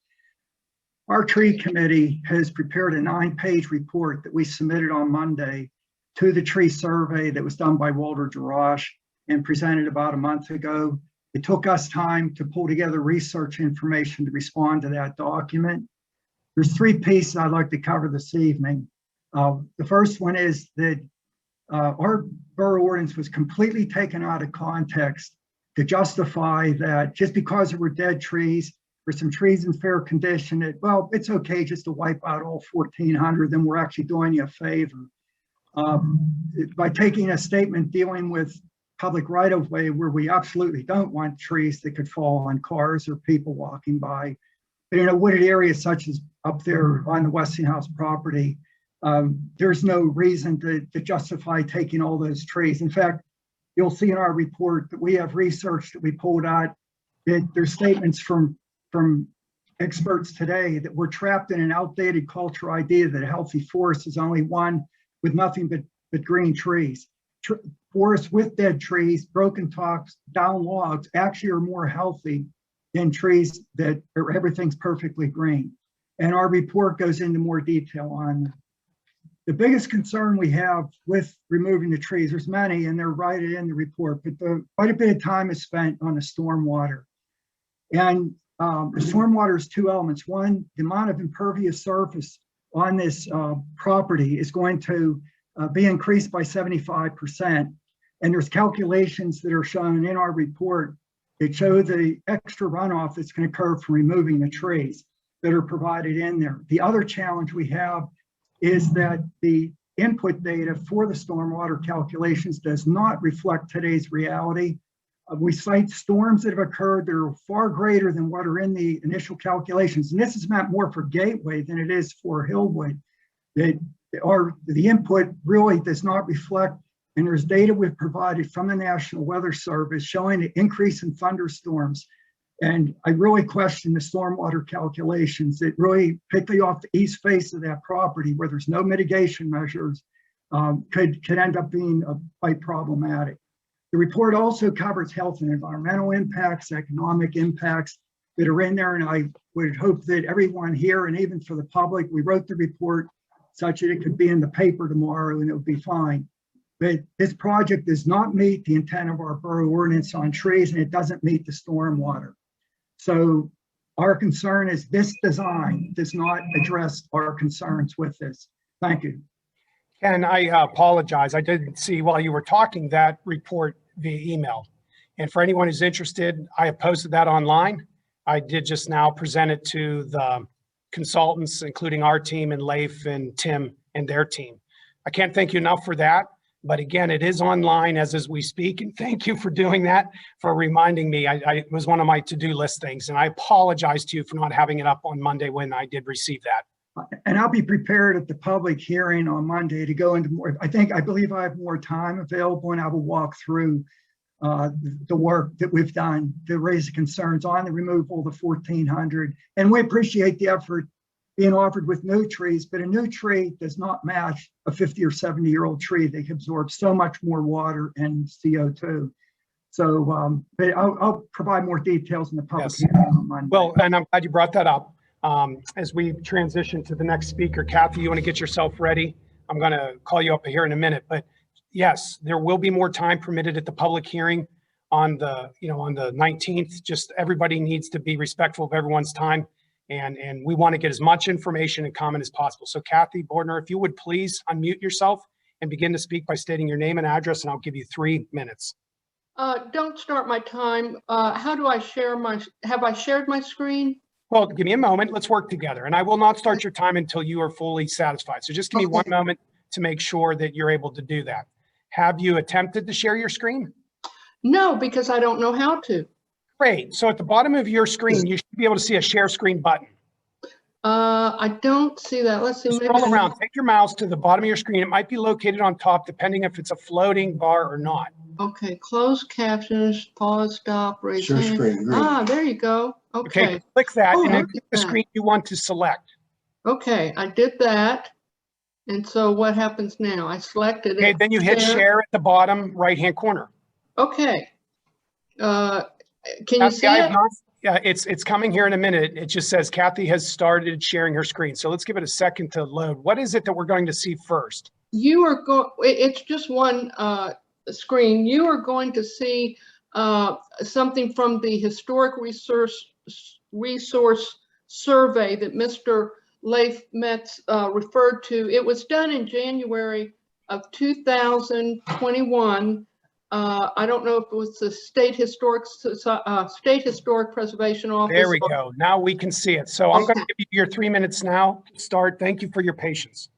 Our tree committee has prepared a 9-page report that we submitted on Monday to the tree survey that was done by Walter Jarash. and presented about a month ago. It took us time to pull together research information to respond to that document. There's three pieces I'd like to cover this evening. The first one is that our borough ordinance was completely taken out of context to justify that just because there were dead trees or some trees in fair condition, that, well, it's okay just to wipe out all 1,400, then we're actually doing you a favor. By taking a statement dealing with public right-of-way where we absolutely don't want trees that could fall on cars or people walking by. But in a wooded area such as up there on the Westinghouse property, there's no reason to justify taking all those trees. In fact, you'll see in our report that we have research that we pulled out that there's statements from experts today that we're trapped in an outdated cultural idea that a healthy forest is only one with nothing but green trees. Forests with dead trees, broken tops, down logs actually are more healthy than trees that are everything's perfectly green. And our report goes into more detail on that. The biggest concern we have with removing the trees, there's many and they're right in the report, but quite a bit of time is spent on the stormwater. And the stormwater is two elements. One, the amount of impervious surface on this property is going to be increased by 75%. And there's calculations that are shown in our report that show the extra runoff that's going to occur from removing the trees that are provided in there. The other challenge we have is that the input data for the stormwater calculations does not reflect today's reality. We cite storms that have occurred that are far greater than what are in the initial calculations. And this is meant more for Gateway than it is for Hillwood. The input really does not reflect, and there's data we've provided from the National Weather Service showing an increase in thunderstorms. And I really question the stormwater calculations that really, particularly off the east face of that property where there's no mitigation measures, could end up being quite problematic. The report also covers health and environmental impacts, economic impacts that are in there. And I would hope that everyone here, and even for the public, we wrote the report such that it could be in the paper tomorrow and it would be fine. But this project does not meet the intent of our borough ordinance on trees, and it doesn't meet the stormwater. So our concern is this design does not address our concerns with this. Thank you. Ken, I apologize. I didn't see while you were talking that report via email. And for anyone who's interested, I have posted that online. I did just now present it to the consultants, including our team and Leif and Tim and their team. I can't thank you enough for that. But again, it is online as we speak. And thank you for doing that, for reminding me. It was one of my to-do list things. And I apologize to you for not having it up on Monday when I did receive that. And I'll be prepared at the public hearing on Monday to go into more. I believe I have more time available, and I will walk through the work that we've done to raise the concerns on the removal of the 1,400. And we appreciate the effort being offered with new trees, but a new tree does not match a 50 or 70-year-old tree. They absorb so much more water and CO2. So, but I'll provide more details in the public hearing on Monday. Well, and I'm glad you brought that up. As we transition to the next speaker, Kathy, you want to get yourself ready? I'm going to call you up here in a minute, but yes, there will be more time permitted at the public hearing on the 19th. Just everybody needs to be respectful of everyone's time. And we want to get as much information and comment as possible. So Kathy Bordner, if you would please unmute yourself and begin to speak by stating your name and address, and I'll give you 3 minutes. Don't start my time. How do I share have I shared my screen? Well, give me a moment. Let's work together. And I will not start your time until you are fully satisfied. So just give me 1 moment to make sure that you're able to do that. Have you attempted to share your screen? No, because I don't know how to. Great. So at the bottom of your screen, you should be able to see a share screen button. I don't see that. Let's see. Scroll around. Take your mouse to the bottom of your screen. It might be located on top, depending if it's a floating bar or not. Okay. Close captions. Pause. Stop. Raise Share hand. screen, green. Ah, there you go. Okay. Click that, Oh, and then look click at the that. screen you want to select. Okay, I did that. And so what happens now? I selected Okay, it. then you hit share at the bottom right-hand corner. Okay. Can you see I have it? not, yeah, it's coming here in a minute. It just says Kathy has started sharing her screen. So let's give it a second to load. What is it that we're going to see first? You are going, it's just one screen, you are going to see something from the Historic Resource Survey that Mr. Leif Metz referred to. It was done in January of 2021. I don't know if it was the State Historic Preservation Office. There we go. Now we can see it. So I'm going to give you your 3 minutes now to start. Thank you for your patience.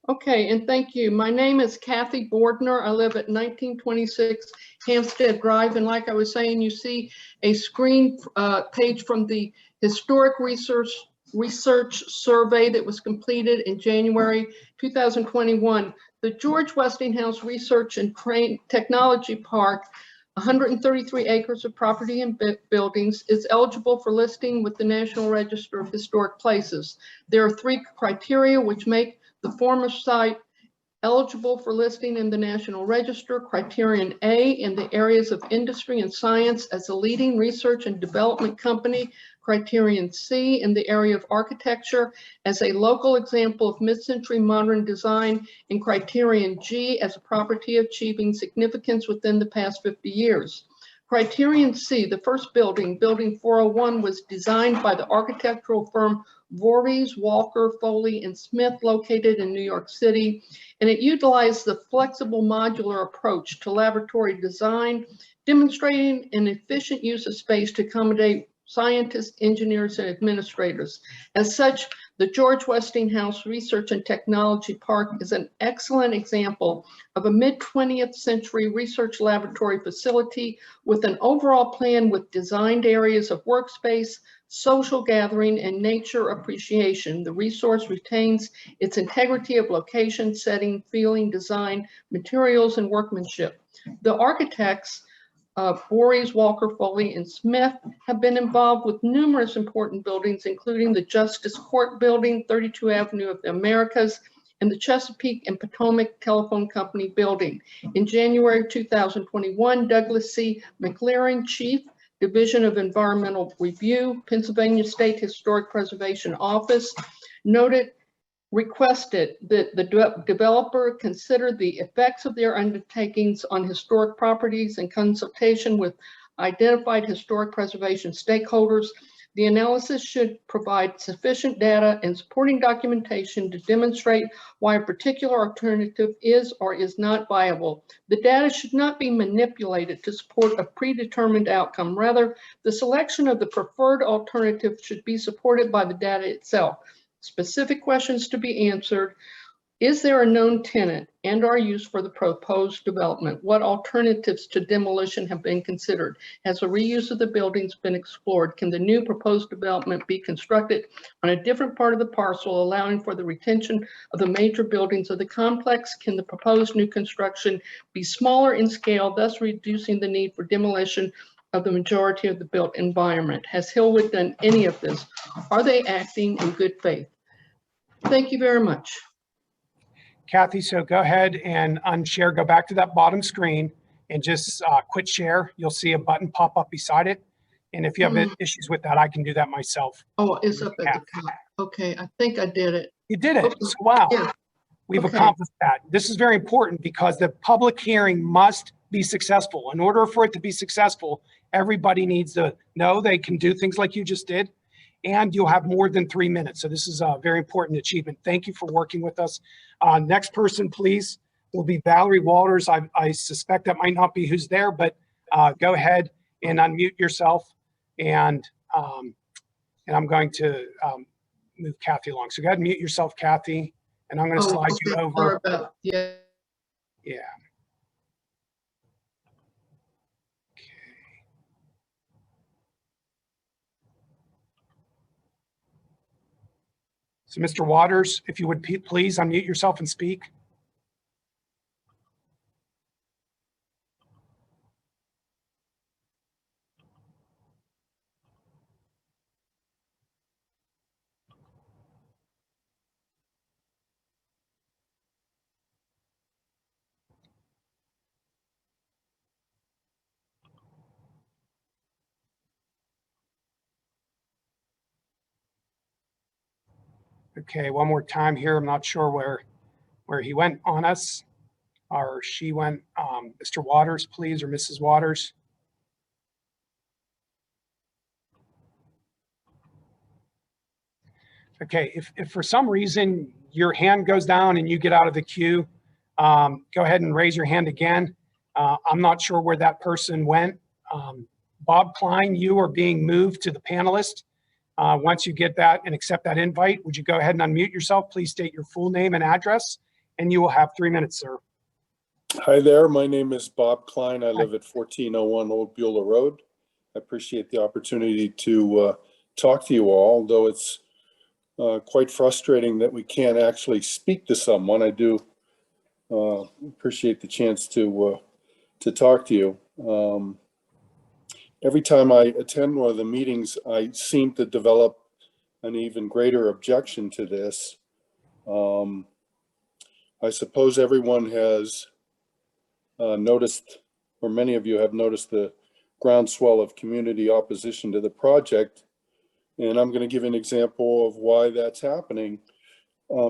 Okay, and thank you. My name is Kathy Bordner. I live at 1926 Hampstead Drive. And like I was saying, you see a screen page from the Historic Research Survey that was completed in January 2021. The George Westinghouse Research and Technology Park, 133 acres of property and buildings, is eligible for listing with the National Register of Historic Places. There are 3 criteria which make the former site eligible for listing in the National Register. Criterion A, in the areas of industry and science as a leading research and development company. Criterion C, in the area of architecture as a local example of mid-century modern design. And criterion G, as a property achieving significance within the past 50 years. Criterion C, the first building, Building 401, was designed by the architectural firm Voorhees, Walker, Foley, and Smith, located in New York City, and it utilized the flexible modular approach to laboratory design, demonstrating an efficient use of space to accommodate scientists, engineers, and administrators. As such, the George Westinghouse Research and Technology Park is an excellent example of a mid-20th century research laboratory facility with an overall plan with designed areas of workspace, social gathering, and nature appreciation. The resource retains its integrity of location, setting, feeling, design, materials, and workmanship. The architects Voorhees, Walker, Foley, and Smith have been involved with numerous important buildings, including the Justice Court Building, 32 Avenue of the Americas, and the Chesapeake and Potomac Telephone Company Building. In January 2021, Douglas C. McLaren, Chief, Division of Environmental Review, Pennsylvania State Historic Preservation Office, requested that the developer consider the effects of their undertakings on historic properties in consultation with identified historic preservation stakeholders. The analysis should provide sufficient data and supporting documentation to demonstrate why a particular alternative is or is not viable. The data should not be manipulated to support a predetermined outcome. Rather, the selection of the preferred alternative should be supported by the data itself. Specific questions to be answered: is there a known tenant and are used for the proposed development? What alternatives to demolition have been considered? Has the reuse of the buildings been explored? Can the new proposed development be constructed on a different part of the parcel, allowing for the retention of the major buildings of the complex? Can the proposed new construction be smaller in scale, thus reducing the need for demolition of the majority of the built environment? Has Hillwood done any of this? Are they acting in good faith? Thank you very much. Kathy, so go ahead and unshare, go back to that bottom screen and just quit share. You'll see a button pop up beside it. And if you have issues with that, I can do that myself. Oh, it's up at the top. Okay, I think I did it. You did it. Okay. So, wow. Yeah. We've Okay. accomplished that. This is very important because the public hearing must be successful. In order for it to be successful, everybody needs to know they can do things like you just did, and you'll have more than 3 minutes. So this is a very important achievement. Thank you for working with us. Next person, please, will be Valerie Walters. I suspect that might not be who's there, but go ahead and unmute yourself. And I'm going to move Kathy along. So go ahead and mute yourself, Kathy. And I'm going to slide you over. Yeah. Yeah. So Mr. Waters, if you would please unmute yourself and speak. Okay, one more time here. I'm not sure where he went on us. or she went. Mr. Waters, please, or Mrs. Waters. Okay, if for some reason your hand goes down and you get out of the queue, go ahead and raise your hand again. I'm not sure where that person went. Bob Klein, you are being moved to the panelist. Once you get that and accept that invite, would you go ahead and unmute yourself? Please state your full name and address, and you will have 3 minutes, sir. Hi there, my name is Bob Klein. I live at 1401 Old Beulah Road. I appreciate the opportunity to talk to you all, although it's quite frustrating that we can't actually speak to someone. I do appreciate the chance to talk to you. Every time I attend one of the meetings, I seem to develop an even greater objection to this. I suppose everyone has noticed, or many of you have noticed, the groundswell of community opposition to the project. And I'm going to give an example of why that's happening.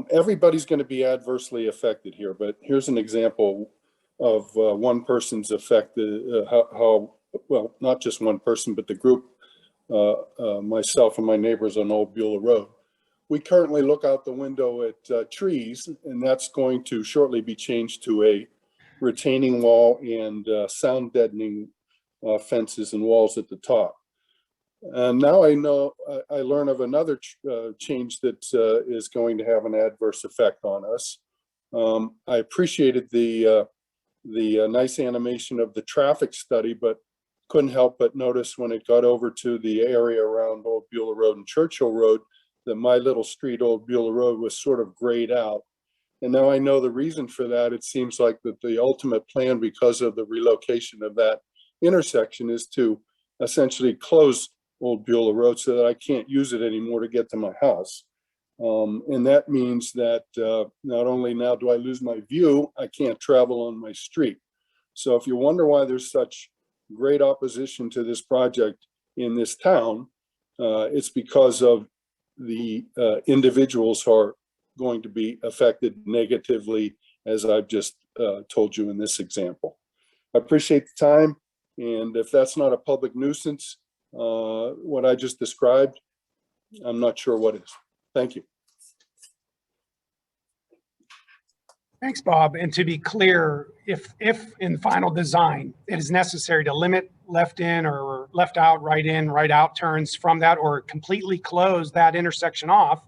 Everybody's going to be adversely affected here, but here's an example of one person's affected, how, well, not just one person, but the group, myself and my neighbors on Old Beulah Road. We currently look out the window at trees, and that's going to shortly be changed to a retaining wall and sound deadening fences and walls at the top. And now I know, I learn of another change that is going to have an adverse effect on us. I appreciated the nice animation of the traffic study, but couldn't help but notice when it got over to the area around Old Beulah Road and Churchill Road that my little street, Old Beulah Road, was sort of grayed out. And now I know the reason for that. It seems like that the ultimate plan, because of the relocation of that intersection, is to essentially close Old Beulah Road so that I can't use it anymore to get to my house. And that means that not only now do I lose my view, I can't travel on my street. So if you wonder why there's such great opposition to this project in this town, it's because of the individuals who are going to be affected negatively, as I've just told you in this example. I appreciate the time, and if that's not a public nuisance, what I just described, I'm not sure what is. Thank you. Thanks, Bob. And to be clear, if in final design, it is necessary to limit left in or left out, right in, right out turns from that, or completely close that intersection off,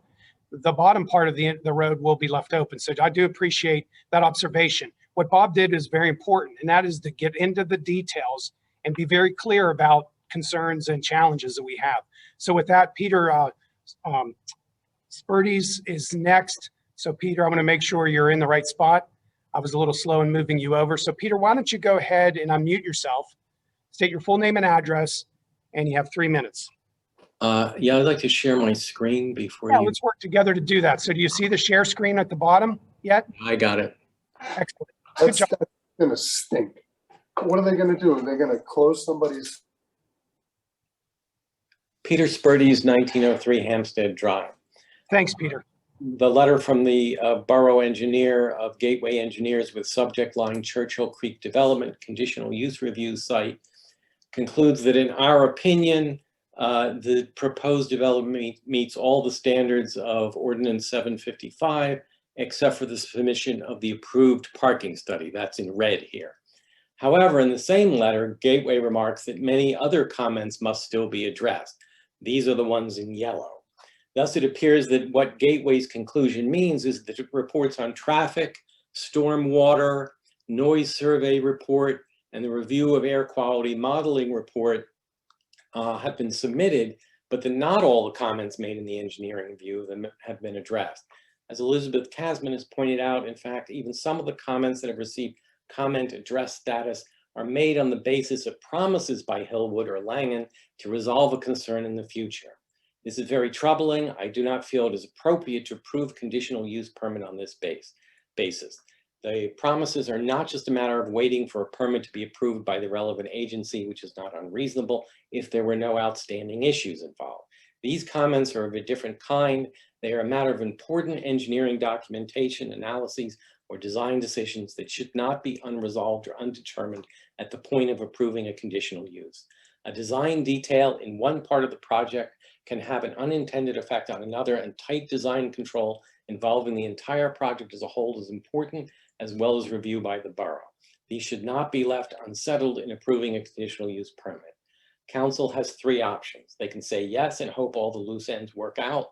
the bottom part of the road will be left open. So I do appreciate that observation. What Bob did is very important, and that is to get into the details and be very clear about concerns and challenges that we have. So with that, Peter Sperdes is next. So Peter, I'm going to make sure you're in the right spot. I was a little slow in moving you over. So Peter, why don't you go ahead and unmute yourself, state your full name and address, and you have 3 minutes. Yeah, I'd like to share my screen before Yeah, you. let's work together to do that. So do you see the share screen at the bottom yet? I got it. Excellent. Good job. That's going to stink. What are they going to do? Are they going to close somebody's? Peter Sperdes, 1903 Hampstead Drive. Thanks, Peter. The letter from the borough engineer of Gateway Engineers with subject line Churchill Creek Development Conditional Use Review Site concludes that in our opinion, the proposed development meets all the standards of Ordinance 755, except for the submission of the approved parking study. That's in red here. However, in the same letter, Gateway remarks that many other comments must still be addressed. These are the ones in yellow. Thus, it appears that what Gateway's conclusion means is that reports on traffic, stormwater, noise survey report, and the review of air quality modeling report have been submitted, but that not all the comments made in the engineering review of them have been addressed. As Elizabeth Kasman has pointed out, in fact, even some of the comments that have received comment address status are made on the basis of promises by Hillwood or Langen to resolve a concern in the future. This is very troubling. I do not feel it is appropriate to approve conditional use permit on this basis. The promises are not just a matter of waiting for a permit to be approved by the relevant agency, which is not unreasonable if there were no outstanding issues involved. These comments are of a different kind. They are a matter of important engineering documentation analyses or design decisions that should not be unresolved or undetermined at the point of approving a conditional use. A design detail in one part of the project can have an unintended effect on another, and tight design control involving the entire project as a whole is important, as well as review by the borough. These should not be left unsettled in approving a conditional use permit. Council has three options. They can say yes and hope all the loose ends work out.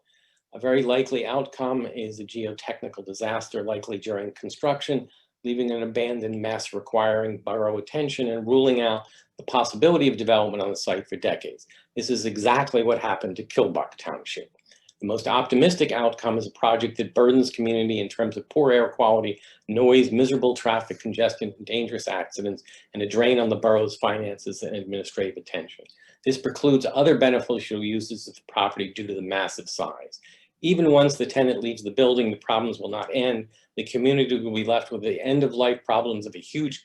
A very likely outcome is a geotechnical disaster likely during construction, leaving an abandoned mess requiring borough attention and ruling out the possibility of development on the site for decades. This is exactly what happened to Kilbuck Township. The most optimistic outcome is a project that burdens community in terms of poor air quality, noise, miserable traffic congestion, dangerous accidents, and a drain on the borough's finances and administrative attention. This precludes other beneficial uses of the property due to the massive size. Even once the tenant leaves the building, the problems will not end. The community will be left with the end-of-life problems of a huge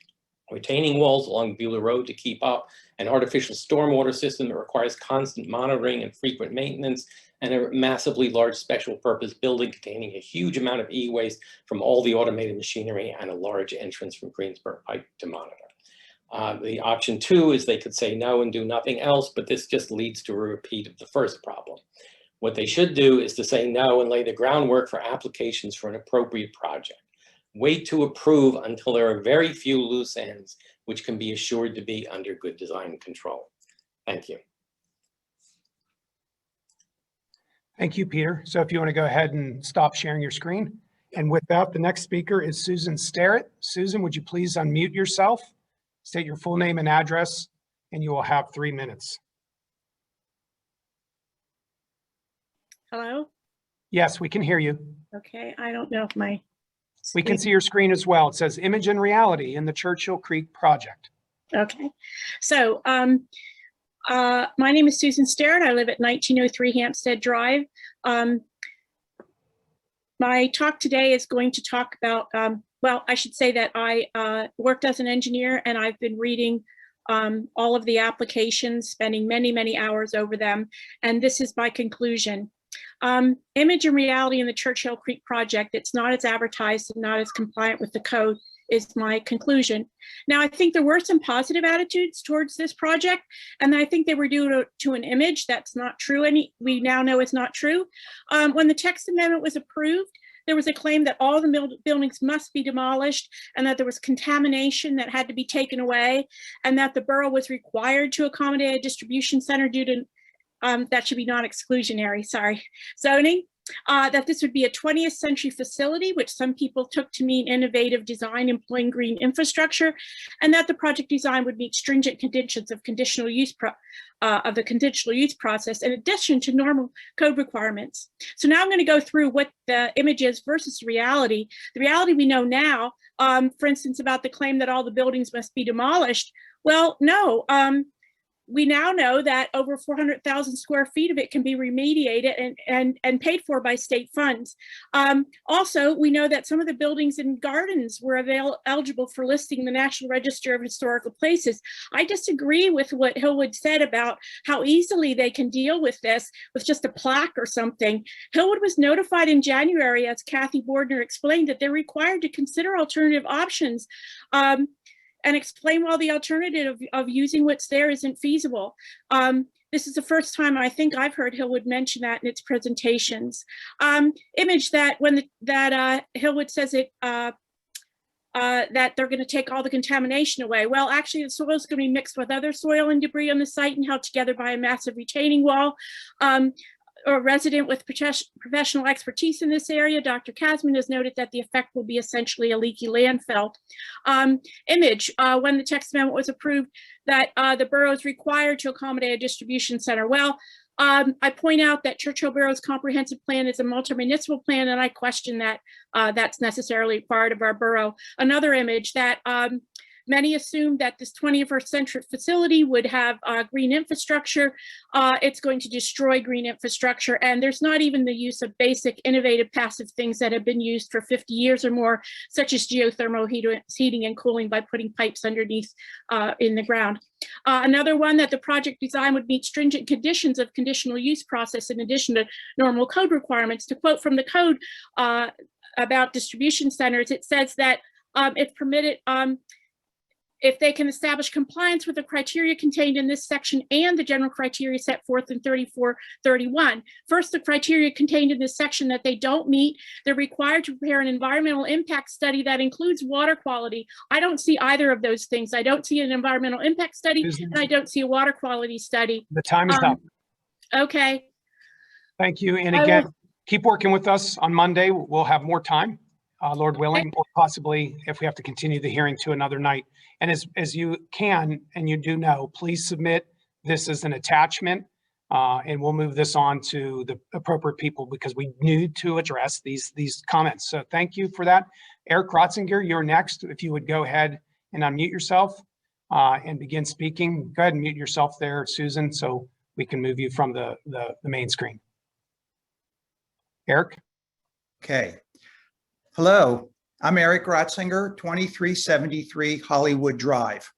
retaining walls along Beulah Road to keep up, an artificial stormwater system that requires constant monitoring and frequent maintenance, and a massively large special purpose building containing a huge amount of e-waste from all the automated machinery and a large entrance from Greensburg Pike to monitor. The option two is they could say no and do nothing else, but this just leads to a repeat of the first problem. What they should do is to say no and lay the groundwork for applications for an appropriate project. Wait to approve until there are very few loose ends, which can be assured to be under good design control. Thank you. Thank you, Peter. So if you want to go ahead and stop sharing your screen. And with that, the next speaker is Susan Sterrett. Susan, would you please unmute yourself, state your full name and address, and you will have 3 minutes. Hello? Yes, we can hear you. Okay, I don't know if my We can see your screen as well. It says Image and Reality in the Churchill Creek Project. Okay, so my name is Susan Sterrett. I live at 1903 Hampstead Drive. My talk today is going to talk about, well, I should say that I worked as an engineer and I've been reading all of the applications, spending many, many hours over them. And this is my conclusion. Image and Reality in the Churchill Creek Project, it's not as advertised and not as compliant with the code, is my conclusion. Now, I think there were some positive attitudes towards this project, and I think they were due to an image that's not true, and we now know it's not true. When the text amendment was approved, there was a claim that all the buildings must be demolished and that there was contamination that had to be taken away, and that the borough was required to accommodate a distribution center due to that should be non-exclusionary, sorry, zoning, that this would be a 20th century facility, which some people took to mean innovative design employing green infrastructure, and that the project design would meet stringent conditions of conditional use process in addition to normal code requirements. So now I'm going to go through what the image is versus reality. The reality we know now, for instance, about the claim that all the buildings must be demolished. Well, no. We now know that over 400,000 square feet of it can be remediated and paid for by state funds. Also, we know that some of the buildings and gardens were eligible for listing in the National Register of Historical Places. I disagree with what Hillwood said about how easily they can deal with this with just a plaque or something. Hillwood was notified in January, as Kathy Bordner explained, that they're required to consider alternative options. And explain why the alternative of using what's there isn't feasible. This is the first time I think I've heard Hillwood mention that in its presentations. Image that when Hillwood says it, that they're going to take all the contamination away. Well, actually, the soil is going to be mixed with other soil and debris on the site and held together by a massive retaining wall. A resident with professional expertise in this area, Dr. Kasman, has noted that the effect will be essentially a leaky landfill. Image, when the text amendment was approved, that the borough is required to accommodate a distribution center. Well, I point out that Churchill Borough's comprehensive plan is a multi-municipal plan, and I question that that's necessarily part of our borough. Another image that many assume that this 21st century facility would have green infrastructure. It's going to destroy green infrastructure, and there's not even the use of basic innovative passive things that have been used for 50 years or more, such as geothermal heating and cooling by putting pipes underneath in the ground. Another one, that the project design would meet stringent conditions of conditional use process in addition to normal code requirements. To quote from the code, about distribution centers, it says that it's permitted if they can establish compliance with the criteria contained in this section and the general criteria set forth in 3431. First, the criteria contained in this section that they don't meet, they're required to prepare an environmental impact study that includes water quality. I don't see either of those things. I don't see an environmental impact study, and I don't see a water quality study. The time is up. Okay. Thank you. And again, keep working with us on Monday. We'll have more time, Lord willing, or possibly if we have to continue the hearing to another night. And as you can, and you do know, please submit this as an attachment, and we'll move this on to the appropriate people because we need to address these comments. So thank you for that. Eric Rotzinger, you're next. If you would go ahead and unmute yourself and begin speaking. Go ahead and mute yourself there, Susan, so we can move you from the main screen. Eric? Okay. Hello, I'm Eric Rotzinger, 2373 Hollywood Drive.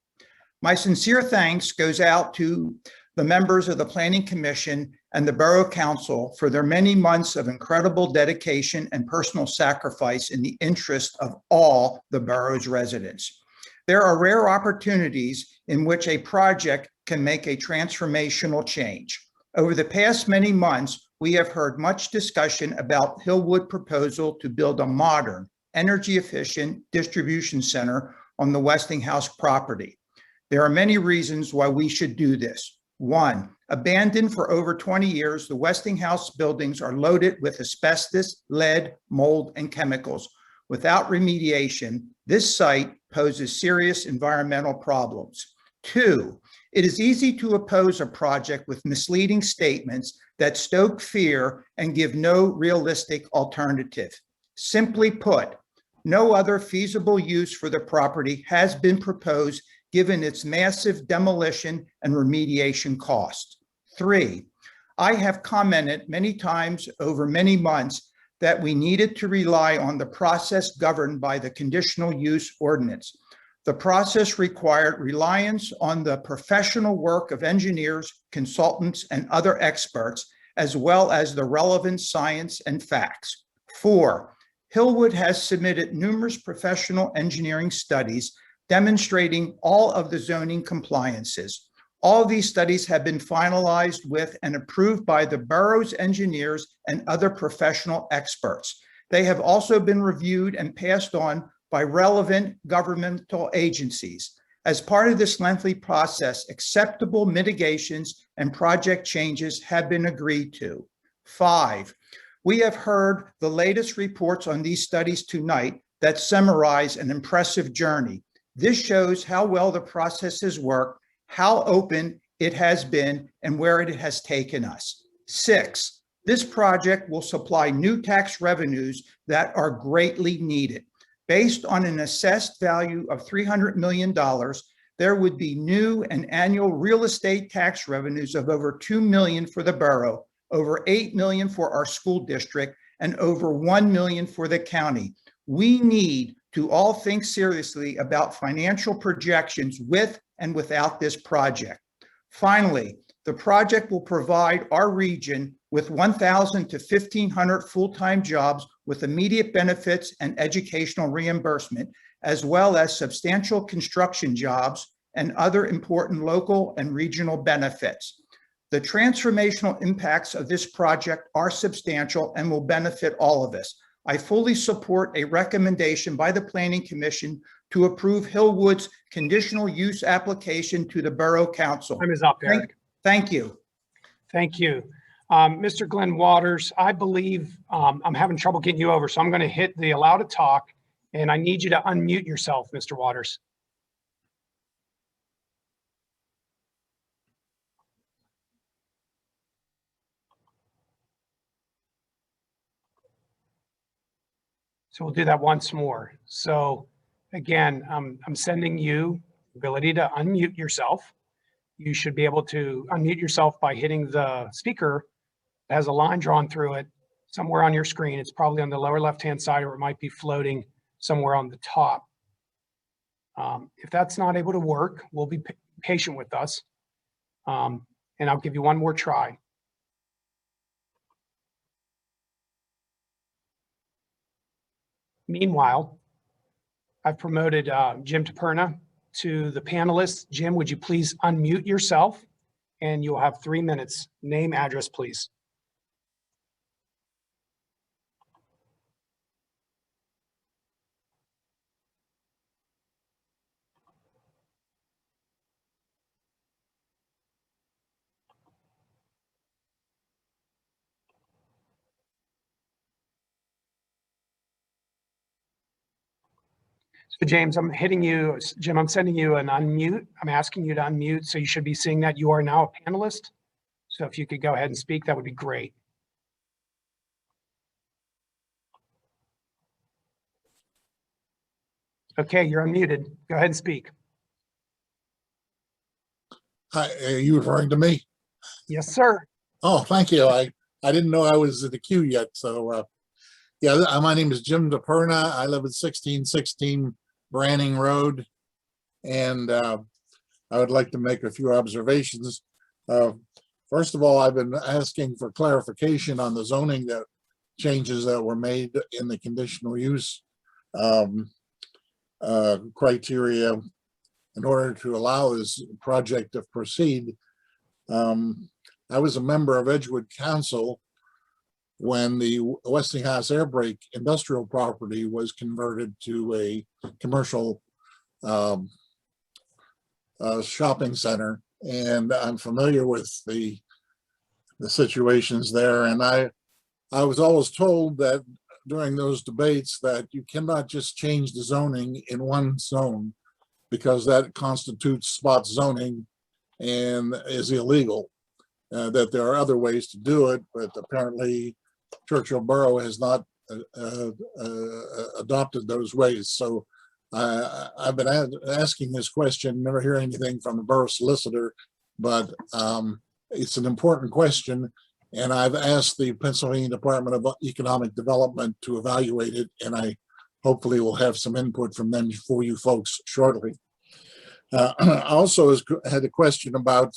My sincere thanks goes out to the members of the Planning Commission and the Borough Council for their many months of incredible dedication and personal sacrifice in the interest of all the borough's residents. There are rare opportunities in which a project can make a transformational change. Over the past many months, we have heard much discussion about Hillwood proposal to build a modern, energy-efficient distribution center on the Westinghouse property. There are many reasons why we should do this. One, abandoned for over 20 years, the Westinghouse buildings are loaded with asbestos, lead, mold, and chemicals. Without remediation, this site poses serious environmental problems. Two, it is easy to oppose a project with misleading statements that stoke fear and give no realistic alternative. Simply put, no other feasible use for the property has been proposed given its massive demolition and remediation costs. Three, I have commented many times over many months that we needed to rely on the process governed by the conditional use ordinance. The process required reliance on the professional work of engineers, consultants, and other experts, as well as the relevant science and facts. Four, Hillwood has submitted numerous professional engineering studies demonstrating all of the zoning compliances. All of these studies have been finalized with and approved by the borough's engineers and other professional experts. They have also been reviewed and passed on by relevant governmental agencies. As part of this lengthy process, acceptable mitigations and project changes have been agreed to. Five, we have heard the latest reports on these studies tonight that summarize an impressive journey. This shows how well the process has worked, how open it has been, and where it has taken us. Six, this project will supply new tax revenues that are greatly needed. Based on an assessed value of $300 million, there would be new and annual real estate tax revenues of over $2 million for the borough, over $8 million for our school district, and over $1 million for the county. We need to all think seriously about financial projections with and without this project. Finally, the project will provide our region with 1,000 to 1,500 full-time jobs with immediate benefits and educational reimbursement, as well as substantial construction jobs and other important local and regional benefits. The transformational impacts of this project are substantial and will benefit all of us. I fully support a recommendation by the Planning Commission to approve Hillwood's conditional use application to the Borough Council. Time is up, Eric. Thank you. Thank you. Mr. Glenn Waters, I believe I'm having trouble getting you over, so I'm going to hit the allow to talk, and I need you to unmute yourself, Mr. Waters. So we'll do that once more. So again, I'm sending you the ability to unmute yourself. You should be able to unmute yourself by hitting the speaker that has a line drawn through it somewhere on your screen. It's probably on the lower left-hand side, or it might be floating somewhere on the top. If that's not able to work, we'll be patient with us. And I'll give you one more try. Meanwhile, I've promoted Jim Taperna to the panelists. Jim, would you please unmute yourself? And you'll have 3 minutes. Name, address, please. So James, I'm hitting you. Jim, I'm sending you an unmute. I'm asking you to unmute. So you should be seeing that you are now a panelist. So if you could go ahead and speak, that would be great. Okay, you're unmuted. Go ahead and speak. Hi, are you referring to me? Yes, sir. Oh, thank you. I didn't know I was in the queue yet. So, yeah, my name is Jim DePerna. I live at 1616 Branning Road. And I would like to make a few observations. First of all, I've been asking for clarification on the zoning changes that were made in the conditional use criteria in order to allow this project to proceed. I was a member of Edgewood Council when the Westinghouse Air Brake industrial property was converted to a commercial shopping center, and I'm familiar with the situations there. And I was always told that during those debates that you cannot just change the zoning in one zone, because that constitutes spot zoning and is illegal. That there are other ways to do it, but apparently Churchill Borough has not adopted those ways. So I've been asking this question, never hear anything from the borough solicitor, but it's an important question. And I've asked the Pennsylvania Department of Economic Development to evaluate it, and I hopefully will have some input from them for you folks shortly. I also had a question about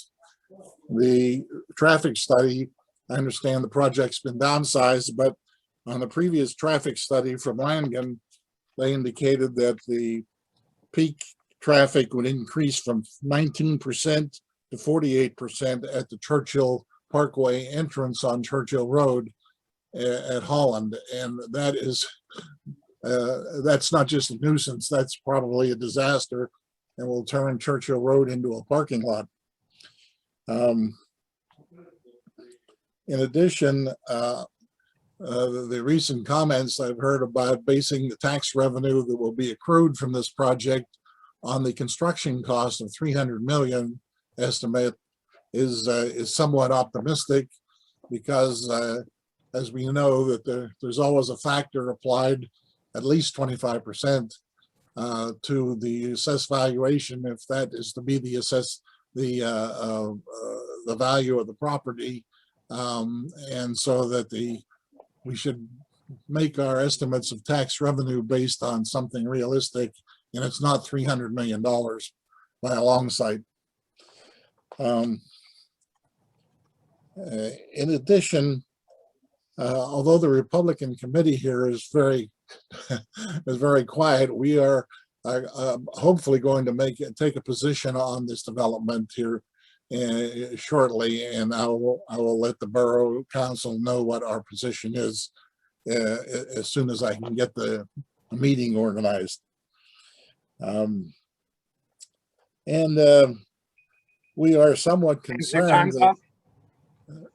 the traffic study. I understand the project's been downsized, but on the previous traffic study from Langen, they indicated that the peak traffic would increase from 19% to 48% at the Churchill Parkway entrance on Churchill Road at Holland. And that is, that's not just a nuisance, that's probably a disaster and will turn Churchill Road into a parking lot. In addition, the recent comments I've heard about basing the tax revenue that will be accrued from this project on the construction cost of 300 million estimate is somewhat optimistic, because as we know that there's always a factor applied, at least 25% to the assessed valuation, if that is to be the value of the property, and so that we should make our estimates of tax revenue based on something realistic, and it's not $300 million by a long sight. In addition, although the Republican committee here is very quiet, we are hopefully going to take a position on this development here shortly, and I will let the Borough Council know what our position is as soon as I can get the meeting organized. We are somewhat concerned.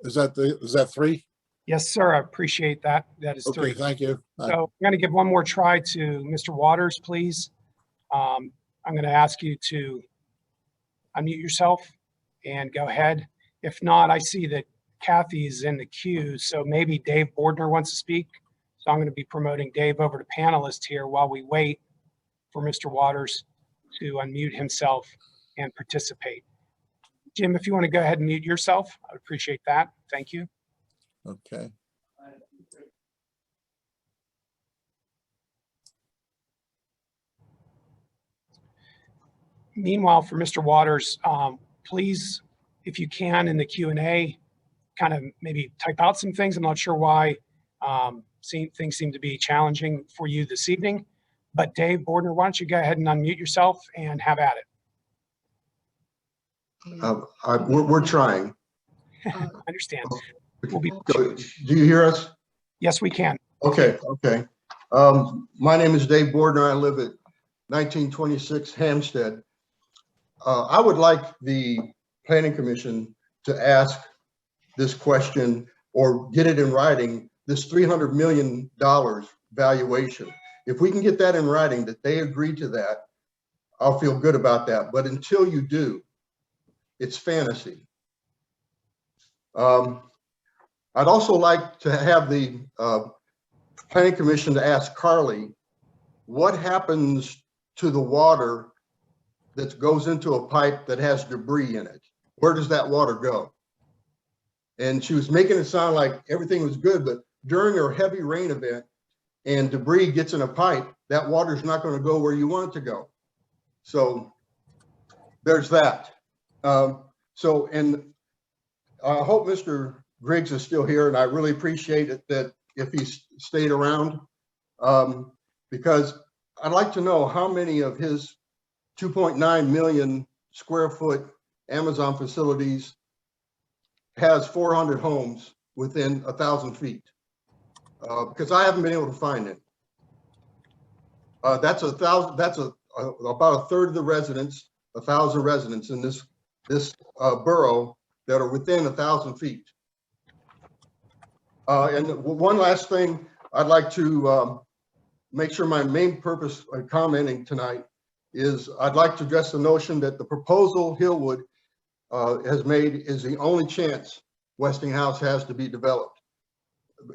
Is that 3? Yes, sir. I appreciate that. That is 3. Okay, thank you. So I'm going to give one more try to Mr. Waters, please. I'm going to ask you to unmute yourself and go ahead. If not, I see that Kathy is in the queue, so maybe Dave Bordner wants to speak. So I'm going to be promoting Dave over to panelist here while we wait for Mr. Waters to unmute himself and participate. Jim, if you want to go ahead and mute yourself, I would appreciate that. Thank you. Okay. Meanwhile, for Mr. Waters, please, if you can, in the Q&A, kind of maybe type out some things. I'm not sure why Things seem to be challenging for you this evening. But Dave Bordner, why don't you go ahead and unmute yourself and have at it. We're trying. I understand. We'll be. Do you hear us? Yes, we can. Okay. My name is Dave Bordner. I live at 1926 Hampstead. I would like the Planning Commission to ask this question or get it in writing, this $300 million valuation. If we can get that in writing, that they agree to that, I'll feel good about that. But until you do, it's fantasy. I'd also like to have the Planning Commission to ask Carly, what happens to the water that goes into a pipe that has debris in it? Where does that water go? And she was making it sound like everything was good, but during a heavy rain event and debris gets in a pipe, that water is not going to go where you want it to go. So there's that. And I hope Mr. Griggs is still here, and I really appreciate it that if he stayed around, because I'd like to know how many of his 2.9 million square foot Amazon facilities has 400 homes within 1,000 feet, because I haven't been able to find it. That's about a third of the residents, 1,000 residents in this borough that are within 1,000 feet. And one last thing, I'd like to make sure my main purpose of commenting tonight is I'd like to address the notion that the proposal Hillwood has made is the only chance Westinghouse has to be developed.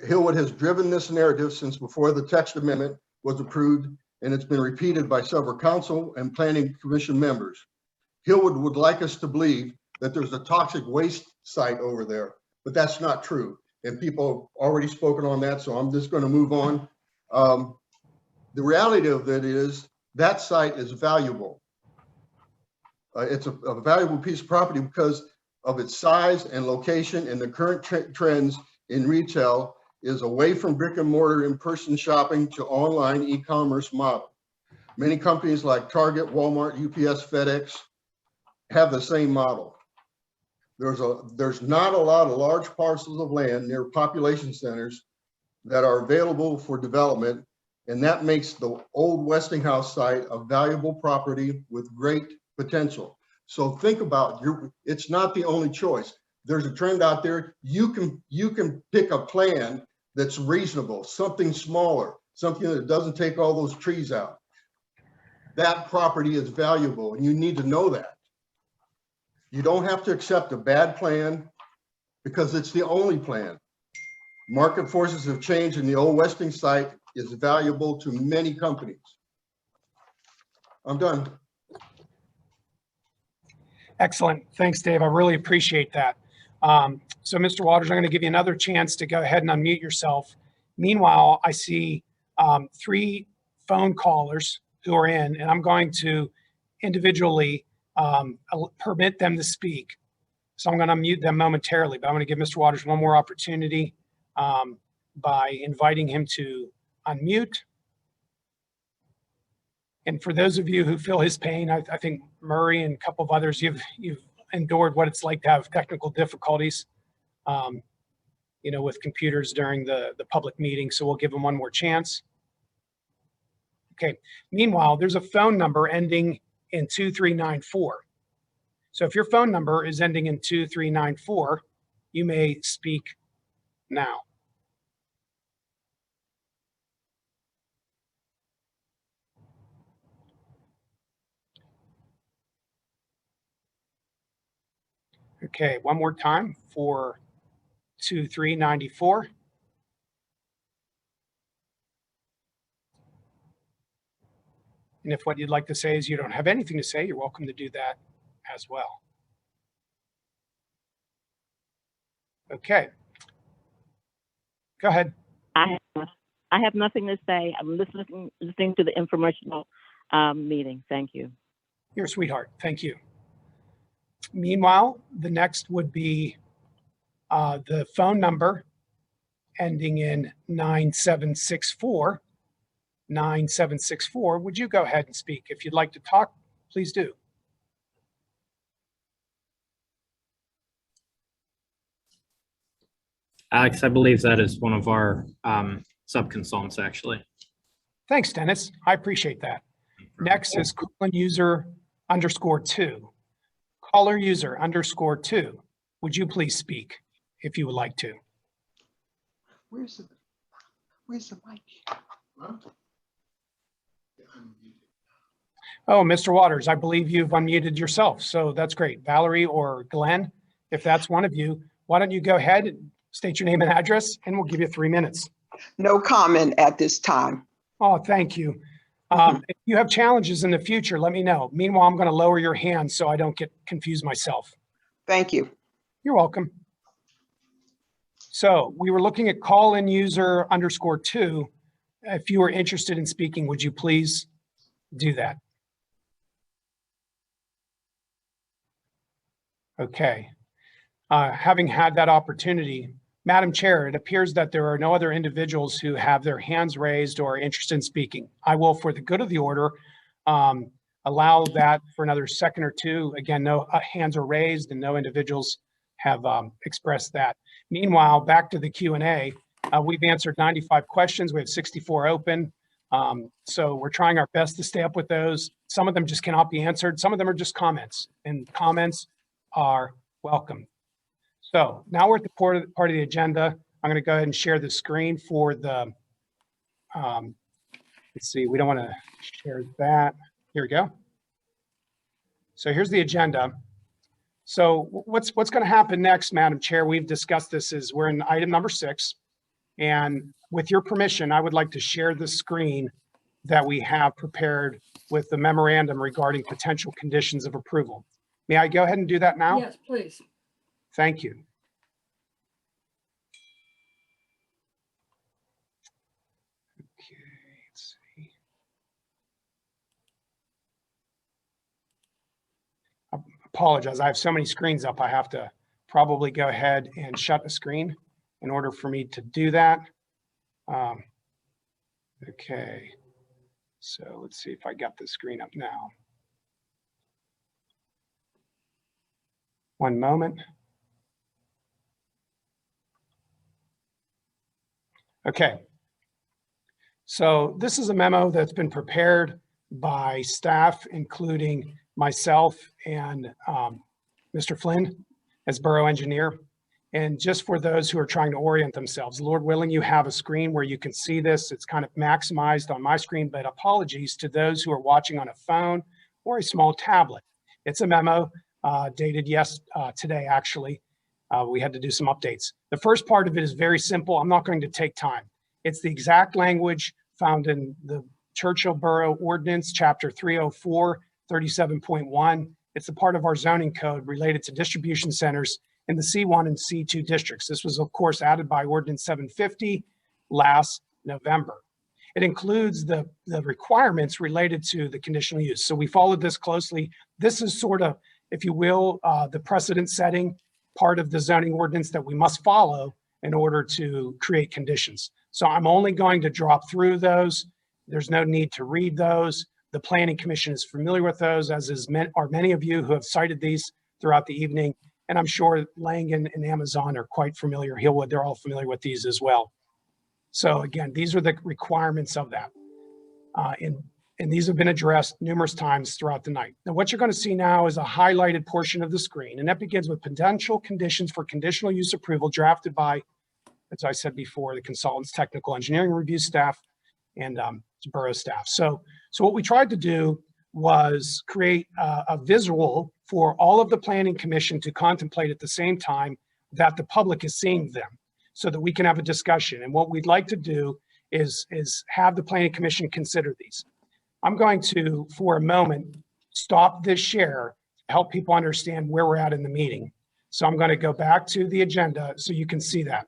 Hillwood has driven this narrative since before the text amendment was approved, and it's been repeated by several council and planning commission members. Hillwood would like us to believe that there's a toxic waste site over there, but that's not true. And people have already spoken on that, so I'm just going to move on. The reality of it is that site is valuable. It's a valuable piece of property because of its size and location, and the current trends in retail is away from brick and mortar in-person shopping to online e-commerce model. Many companies like Target, Walmart, UPS, FedEx have the same model. There's not a lot of large parcels of land near population centers that are available for development, and that makes the old Westinghouse site a valuable property with great potential. So think about it's not the only choice. There's a trend out there. You can pick a plan that's reasonable, something smaller, something that doesn't take all those trees out. That property is valuable, and you need to know that. You don't have to accept a bad plan because it's the only plan. Market forces have changed, and the old Westing site is valuable to many companies. I'm done. Excellent. Thanks, Dave. I really appreciate that. So Mr. Waters, I'm going to give you another chance to go ahead and unmute yourself. Meanwhile, I see 3 phone callers who are in, and I'm going to individually permit them to speak. So I'm going to unmute them momentarily, but I'm going to give Mr. Waters one more opportunity by inviting him to unmute. And for those of you who feel his pain, I think Murray and a couple of others, you've endured what it's like to have technical difficulties, with computers during the public meeting. So we'll give him one more chance. Okay. Meanwhile, there's a phone number ending in 2394. So if your phone number is ending in 2394, you may speak now. Okay, one more time for 2394. And if what you'd like to say is you don't have anything to say, you're welcome to do that as well. Okay. Go ahead. I have nothing to say. I'm listening to the informational meeting. Thank you. You're a sweetheart. Thank you. Meanwhile, the next would be the phone number ending in 9764. 9764, would you go ahead and speak? If you'd like to talk, please do. Alex, I believe that is one of our sub-consultants, actually. Thanks, Dennis. I appreciate that. Next is caller user _2. Caller user _2. Would you please speak if you would like to? Where's the mic? Oh, Mr. Waters, I believe you've unmuted yourself, so that's great. Valerie or Glenn, if that's one of you, why don't you go ahead and state your name and address, and we'll give you 3 minutes. No comment at this time. Oh, thank you. If you have challenges in the future, let me know. Meanwhile, I'm going to lower your hand so I don't get confused myself. Thank you. You're welcome. So we were looking at call-in user _2. If you are interested in speaking, would you please do that? Okay. Having had that opportunity, Madam Chair, it appears that there are no other individuals who have their hands raised or are interested in speaking. I will, for the good of the order, allow that for another second or two. Again, no hands are raised and no individuals have expressed that. Meanwhile, back to the Q&A, we've answered 95 questions. We have 64 open. So we're trying our best to stay up with those. Some of them just cannot be answered. Some of them are just comments, and comments are welcome. So now we're at the part of the agenda. I'm going to go ahead and share the screen for the, let's see, we don't want to share that. Here we go. So here's the agenda. So what's going to happen next, Madam Chair? We've discussed this, is we're in item number 6. And with your permission, I would like to share the screen that we have prepared with the memorandum regarding potential conditions of approval. May I go ahead and do that now? Yes, please. Thank you. Okay, let's see. I apologize. I have so many screens up. I have to probably go ahead and shut the screen in order for me to do that. Okay. So let's see if I got the screen up now. One moment. Okay. So this is a memo that's been prepared by staff, including myself and Mr. Flynn as borough engineer. And just for those who are trying to orient themselves, Lord willing, you have a screen where you can see this. It's kind of maximized on my screen, but apologies to those who are watching on a phone or a small tablet. It's a memo dated today, actually. We had to do some updates. The first part of it is very simple. I'm not going to take time. It's the exact language found in the Churchill Borough Ordinance, Chapter 304, 37.1. It's a part of our zoning code related to distribution centers in the C1 and C2 districts. This was, of course, added by Ordinance 750 last November. It includes the requirements related to the conditional use. So we followed this closely. This is sort of, if you will, the precedent setting part of the zoning ordinance that we must follow in order to create conditions. So I'm only going to drop through those. There's no need to read those. The Planning Commission is familiar with those, as are many of you who have cited these throughout the evening. And I'm sure Langen and Amazon are quite familiar. Hillwood, they're all familiar with these as well. So again, these are the requirements of that. And these have been addressed numerous times throughout the night. Now, what you're going to see now is a highlighted portion of the screen, and that begins with potential conditions for conditional use approval drafted by, as I said before, the consultants, technical engineering review staff, and borough staff. So what we tried to do was create a visual for all of the Planning Commission to contemplate at the same time that the public is seeing them, so that we can have a discussion. And what we'd like to do is have the Planning Commission consider these. I'm going to, for a moment, stop this share to help people understand where we're at in the meeting. So I'm going to go back to the agenda so you can see that.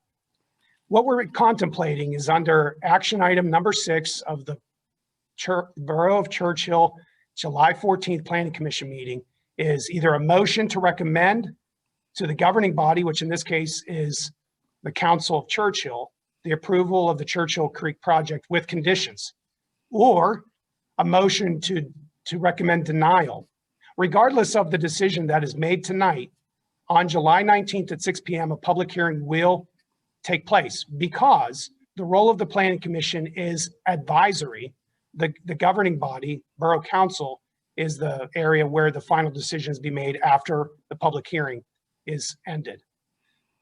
What we're contemplating is under action item number 6 of the Borough of Churchill July 14th Planning Commission meeting is either a motion to recommend to the governing body, which in this case is the Council of Churchill, the approval of the Churchill Creek project with conditions, or a motion to recommend denial. Regardless of the decision that is made tonight, on July 19th at 6 p.m., a public hearing will take place because the role of the Planning Commission is advisory. The governing body, Borough Council, is the area where the final decisions be made after the public hearing is ended.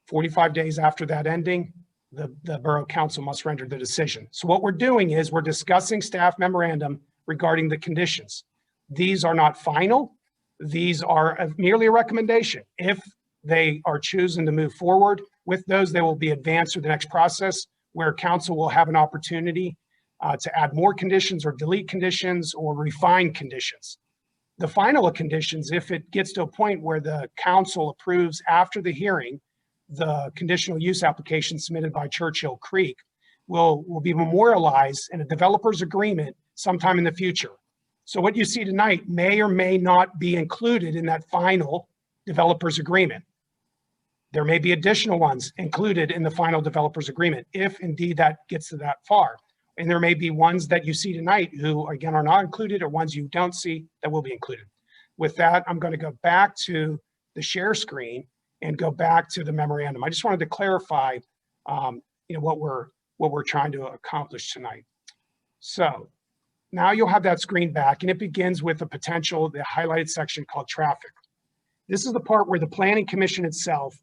45 days after that ending, the Borough Council must render the decision. So what we're doing is we're discussing staff memorandum regarding the conditions. These are not final. These are merely a recommendation. If they are choosing to move forward with those, they will be advanced through the next process where council will have an opportunity to add more conditions or delete conditions or refine conditions. The final conditions, if it gets to a point where the council approves after the hearing, the conditional use application submitted by Churchill Creek will be memorialized in a developer's agreement sometime in the future. So what you see tonight may or may not be included in that final developer's agreement. There may be additional ones included in the final developer's agreement, if indeed that gets to that far. And there may be ones that you see tonight who, again, are not included, or ones you don't see that will be included. With that, I'm going to go back to the share screen and go back to the memorandum. I just wanted to clarify, what we're trying to accomplish tonight. So now you'll have that screen back, and it begins with the highlighted section called traffic. This is the part where the Planning Commission itself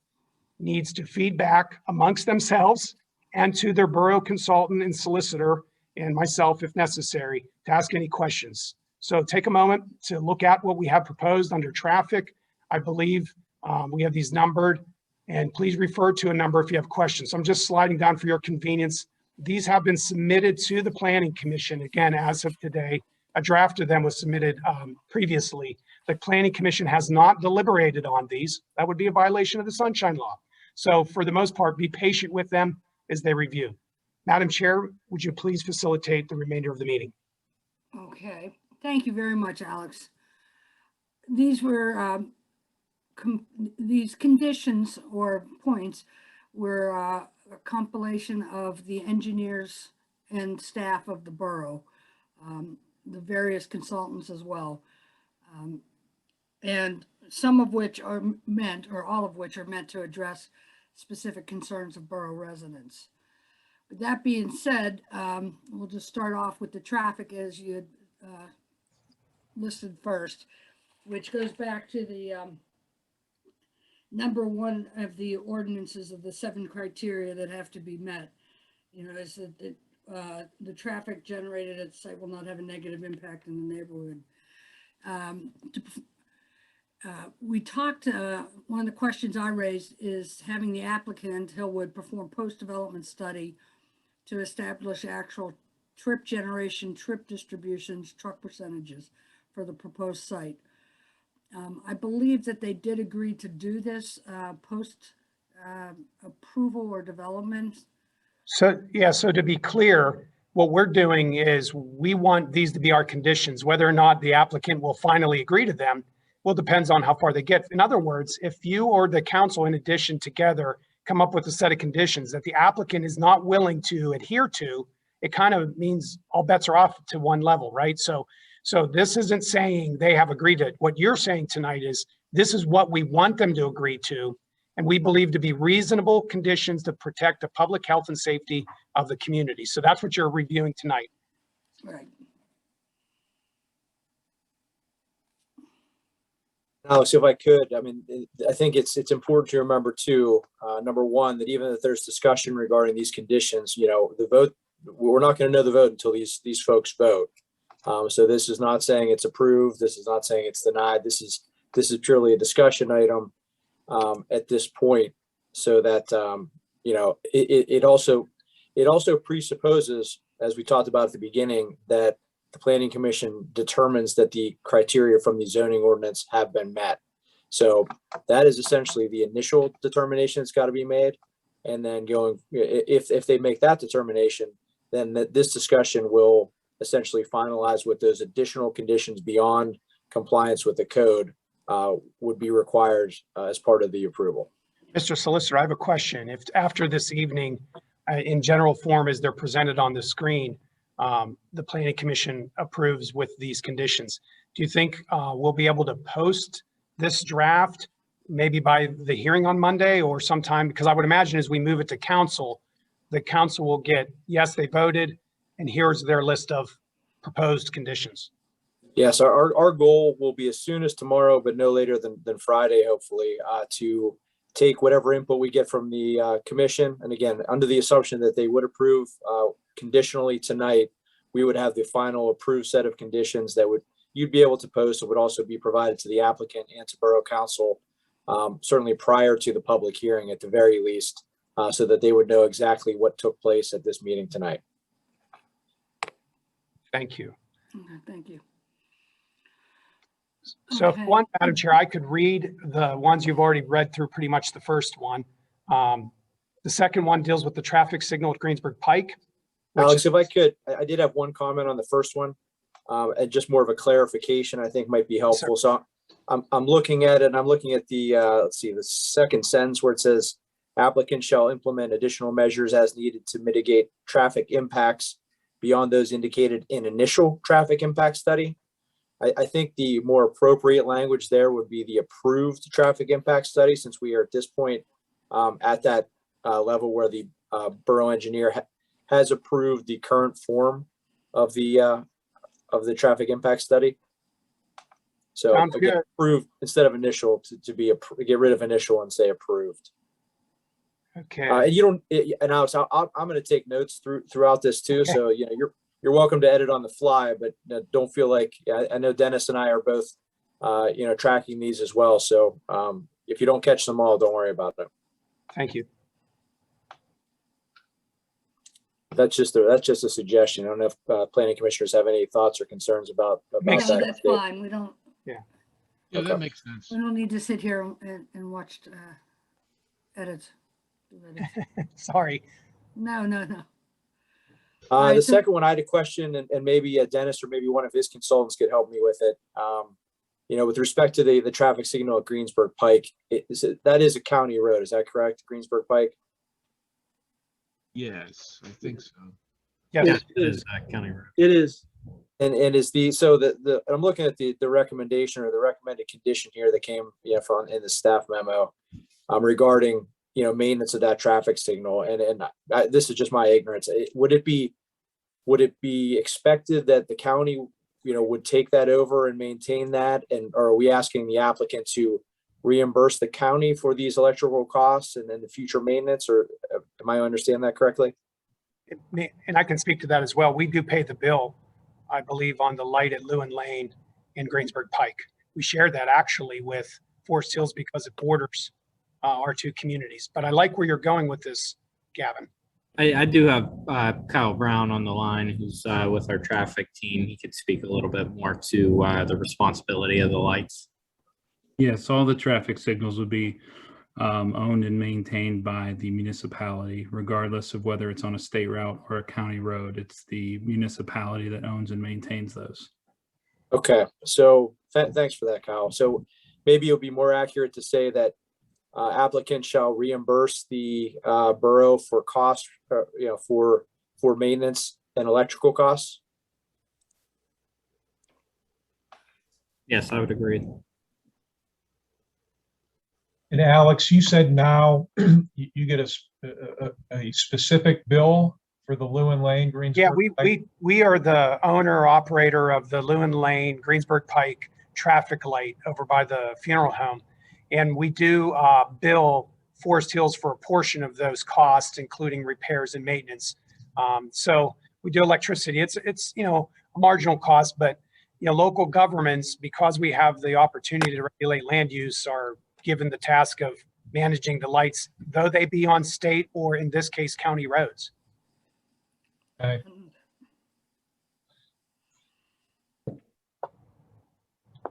needs to feedback amongst themselves and to their borough consultant and solicitor and myself, if necessary, to ask any questions. So take a moment to look at what we have proposed under traffic. I believe we have these numbered, and please refer to a number if you have questions. So I'm just sliding down for your convenience. These have been submitted to the Planning Commission. Again, as of today, a draft of them was submitted previously. The Planning Commission has not deliberated on these. That would be a violation of the Sunshine Law. So for the most part, be patient with them as they review. Madam Chair, would you please facilitate the remainder of the meeting? Okay, thank you very much, Alex. These were, these conditions or points were a compilation of the engineers and staff of the borough, the various consultants as well. And some of which are meant, or all of which are meant to address specific concerns of borough residents. With that being said, we'll just start off with the traffic as you had listed first, which goes back to the number one of the ordinances of the 7 criteria that have to be met. Is that the traffic generated at the site will not have a negative impact in the neighborhood. We talked, one of the questions I raised is having the applicant, Hillwood, perform post-development study to establish actual trip generation, trip distributions, truck percentages for the proposed site. I believe that they did agree to do this post approval or development. So, yeah, so to be clear, what we're doing is we want these to be our conditions. Whether or not the applicant will finally agree to them will depends on how far they get. In other words, if you or the council in addition together come up with a set of conditions that the applicant is not willing to adhere to, it kind of means all bets are off to one level, right? So this isn't saying they have agreed to it. What you're saying tonight is this is what we want them to agree to, and we believe to be reasonable conditions to protect the public health and safety of the community. So that's what you're reviewing tonight. Right. No, so if I could, I think it's important to remember too, number one, that even if there's discussion regarding these conditions, the vote, we're not going to know the vote until these folks vote. So this is not saying it's approved. This is not saying it's denied. This is purely a discussion item at this point, so that it also presupposes, as we talked about at the beginning, that the Planning Commission determines that the criteria from the zoning ordinance have been met. So that is essentially the initial determination that's got to be made. And then if they make that determination, then this discussion will essentially finalize what those additional conditions beyond compliance with the code would be required as part of the approval. Mr. Solicitor, I have a question. If after this evening, in general form as they're presented on the screen, the Planning Commission approves with these conditions. Do you think we'll be able to post this draft maybe by the hearing on Monday or sometime? Because I would imagine as we move it to council, the council will get, yes, they voted, and here's their list of proposed conditions. Yes, our goal will be as soon as tomorrow, but no later than Friday, hopefully, to take whatever input we get from the commission. And again, under the assumption that they would approve conditionally tonight, we would have the final approved set of conditions that you'd be able to post. It would also be provided to the applicant and to Borough Council, certainly prior to the public hearing at the very least, so that they would know exactly what took place at this meeting tonight. Thank you. Okay, thank you. So if Okay. one, Madam Chair, I could read the ones you've already read through, pretty much the first one. The second one deals with the traffic signal at Greensburg Pike. Alex, if I could, I did have one comment on the first one, and just more of a clarification I think might be helpful. So I'm looking at it, and I'm looking at the, let's see, the second sentence where it says applicant shall implement additional measures as needed to mitigate traffic impacts beyond those indicated in initial traffic impact study. I think the more appropriate language there would be the approved traffic impact study, since we are at this point at that level where the borough engineer has approved the current form of the traffic impact study. So Sounds again, good. approved instead of initial to be get rid of initial and say approved. Okay. And you don't, and Alex, I'm going to take notes throughout this too. Okay. So, you know, you're welcome to edit on the fly, but don't feel like, I know Dennis and I are both, you know, tracking these as well. So if you don't catch them all, don't worry about it. Thank you. That's just a suggestion. I don't know if planning commissioners have any thoughts or concerns about No, that. that's fine. We don't, Yeah, Okay. that makes sense. we don't need to sit here and watch edits. Sorry. No. The Right, so- second one, I had a question, and maybe Dennis or maybe one of his consultants could help me with it. You know, with respect to the traffic signal at Greensburg Pike, that is a county road, is that correct, Greensburg Pike? Yes, I think so. Yes. It is county road. It is. And is the I'm looking at the recommendation or the recommended condition here that came, you know, from in the staff memo regarding, you know, maintenance of that traffic signal. And this is just my ignorance. Would it be expected that the county, you know, would take that over and maintain that? And or are we asking the applicant to reimburse the county for these electrical costs and then the future maintenance, or am I understanding that correctly? And I can speak to that as well. We do pay the bill, I believe, on the light at Lewin Lane in Greensburg Pike. We share that actually with Forest Hills because it borders our two communities. But I like where you're going with this, Gavin. I do have Kyle Brown on the line, who's with our traffic team. He could speak a little bit more to the responsibility of the lights. Yes, all the traffic signals would be owned and maintained by the municipality, regardless of whether it's on a state route or a county road. It's the municipality that owns and maintains those. Okay, so thanks for that, Kyle. So maybe it'll be more accurate to say that applicant shall reimburse the borough for costs, you know, for maintenance and electrical costs. Yes, I would agree. And Alex, you said now you get a specific bill for the Lewin Lane Greensburg. Yeah, we are the owner operator of the Lewin Lane Greensburg Pike traffic light over by the funeral home, and we do bill Forest Hills for a portion of those costs, including repairs and maintenance. So we do electricity. It's you know, a marginal cost, but you know, local governments, because we have the opportunity to regulate land use, are given the task of managing the lights, though they be on state or in this case, county roads. Okay.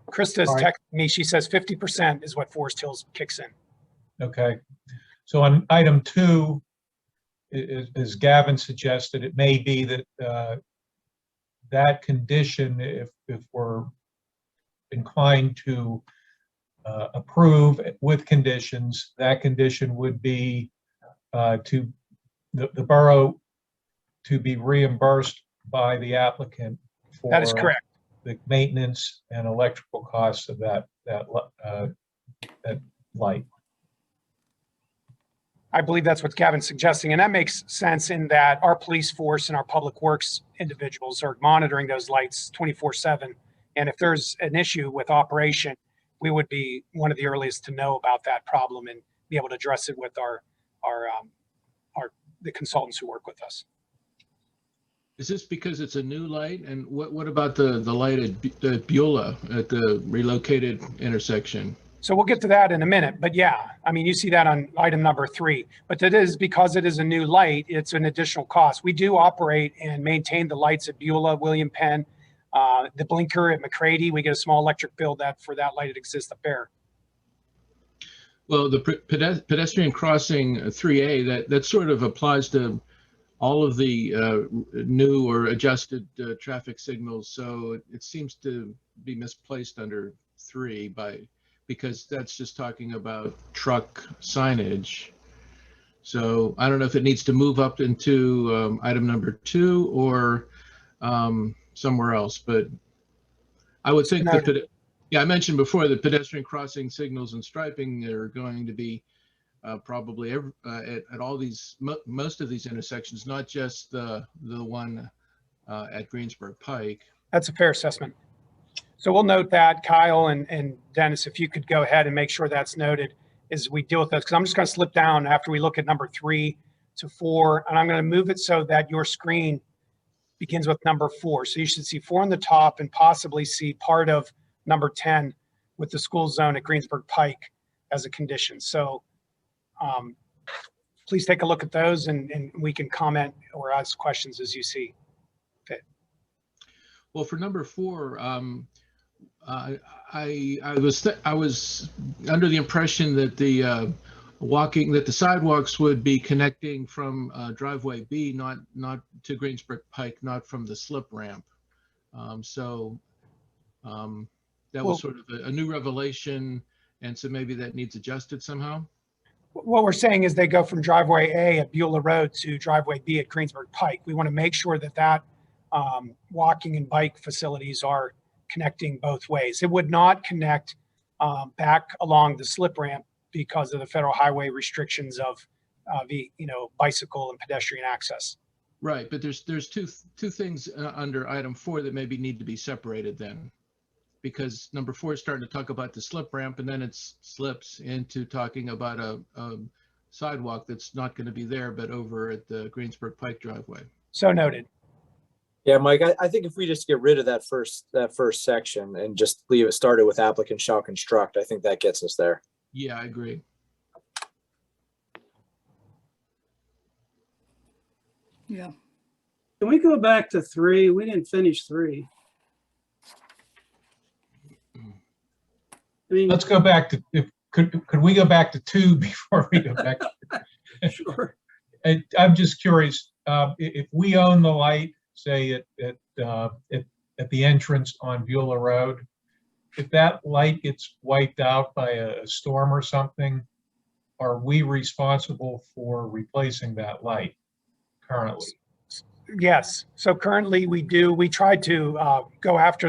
Krista's All right. texting me. She says 50% is what Forest Hills kicks in. Okay. So on item 2, as Gavin suggested, it may be that that condition, if we're inclined to approve with conditions, that condition would be to the borough to be reimbursed by the applicant for That is correct. the maintenance and electrical costs of that light. I believe that's what Kevin's suggesting, and that makes sense in that our police force and our public works individuals are monitoring those lights 24/7. And if there's an issue with operation, we would be one of the earliest to know about that problem and be able to address it with the consultants who work with us. Is this because it's a new light? And what about the light at Beulah at the relocated intersection? So we'll get to that in a minute, but yeah, I mean, you see that on item number 3, but that is because it is a new light, it's an additional cost. We do operate and maintain the lights at Beulah, William Penn, the blinker at McCready. We get a small electric bill for that light that exists up there. Well, the pedestrian crossing 3A, that sort of applies to all of the new or adjusted traffic signals. So it seems to be misplaced under 3 because that's just talking about truck signage. So I don't know if it needs to move up into item number 2 or somewhere else, but I would think that, I mentioned before that pedestrian crossing signals and striping are going to be probably at all these, most of these intersections, not just the one at Greensburg Pike. That's a fair assessment. So we'll note that, Kyle and Dennis, if you could go ahead and make sure that's noted as we deal with this, because I'm just going to slip down after we look at number 3 to 4, and I'm going to move it so that your screen begins with number 4. So you should see 4 on the top and possibly see part of number 10 with the school zone at Greensburg Pike as a condition. So please take a look at those and we can comment or ask questions as you see fit. Well, for number 4, I was under the impression that the sidewalks would be connecting from driveway B, not to Greensburg Pike, not from the slip ramp. That was sort of a new revelation, and so maybe that needs adjusted somehow. What we're saying is they go from driveway A at Beulah Road to driveway B at Greensburg Pike. We want to make sure that walking and bike facilities are connecting both ways. It would not connect back along the slip ramp because of the federal highway restrictions of bicycle and pedestrian access. Right, but there's two things under item 4 that maybe need to be separated then, because number 4 is starting to talk about the slip ramp, and then it slips into talking about a sidewalk that's not going to be there, but over at the Greensburg Pike driveway. So noted. Yeah, Mike, I think if we just get rid of that first section and just leave it started with applicant shall construct, I think that gets us there. Yeah, I agree. Yeah. Can we go back to 3? We didn't finish 3. I mean, Let's go back to, could we go back to 2 before we go back? Sure. I'm just curious, if we own the light, say at the entrance on Beulah Road, if that light gets wiped out by a storm or something, are we responsible for replacing that light currently? Yes. So currently we try to go after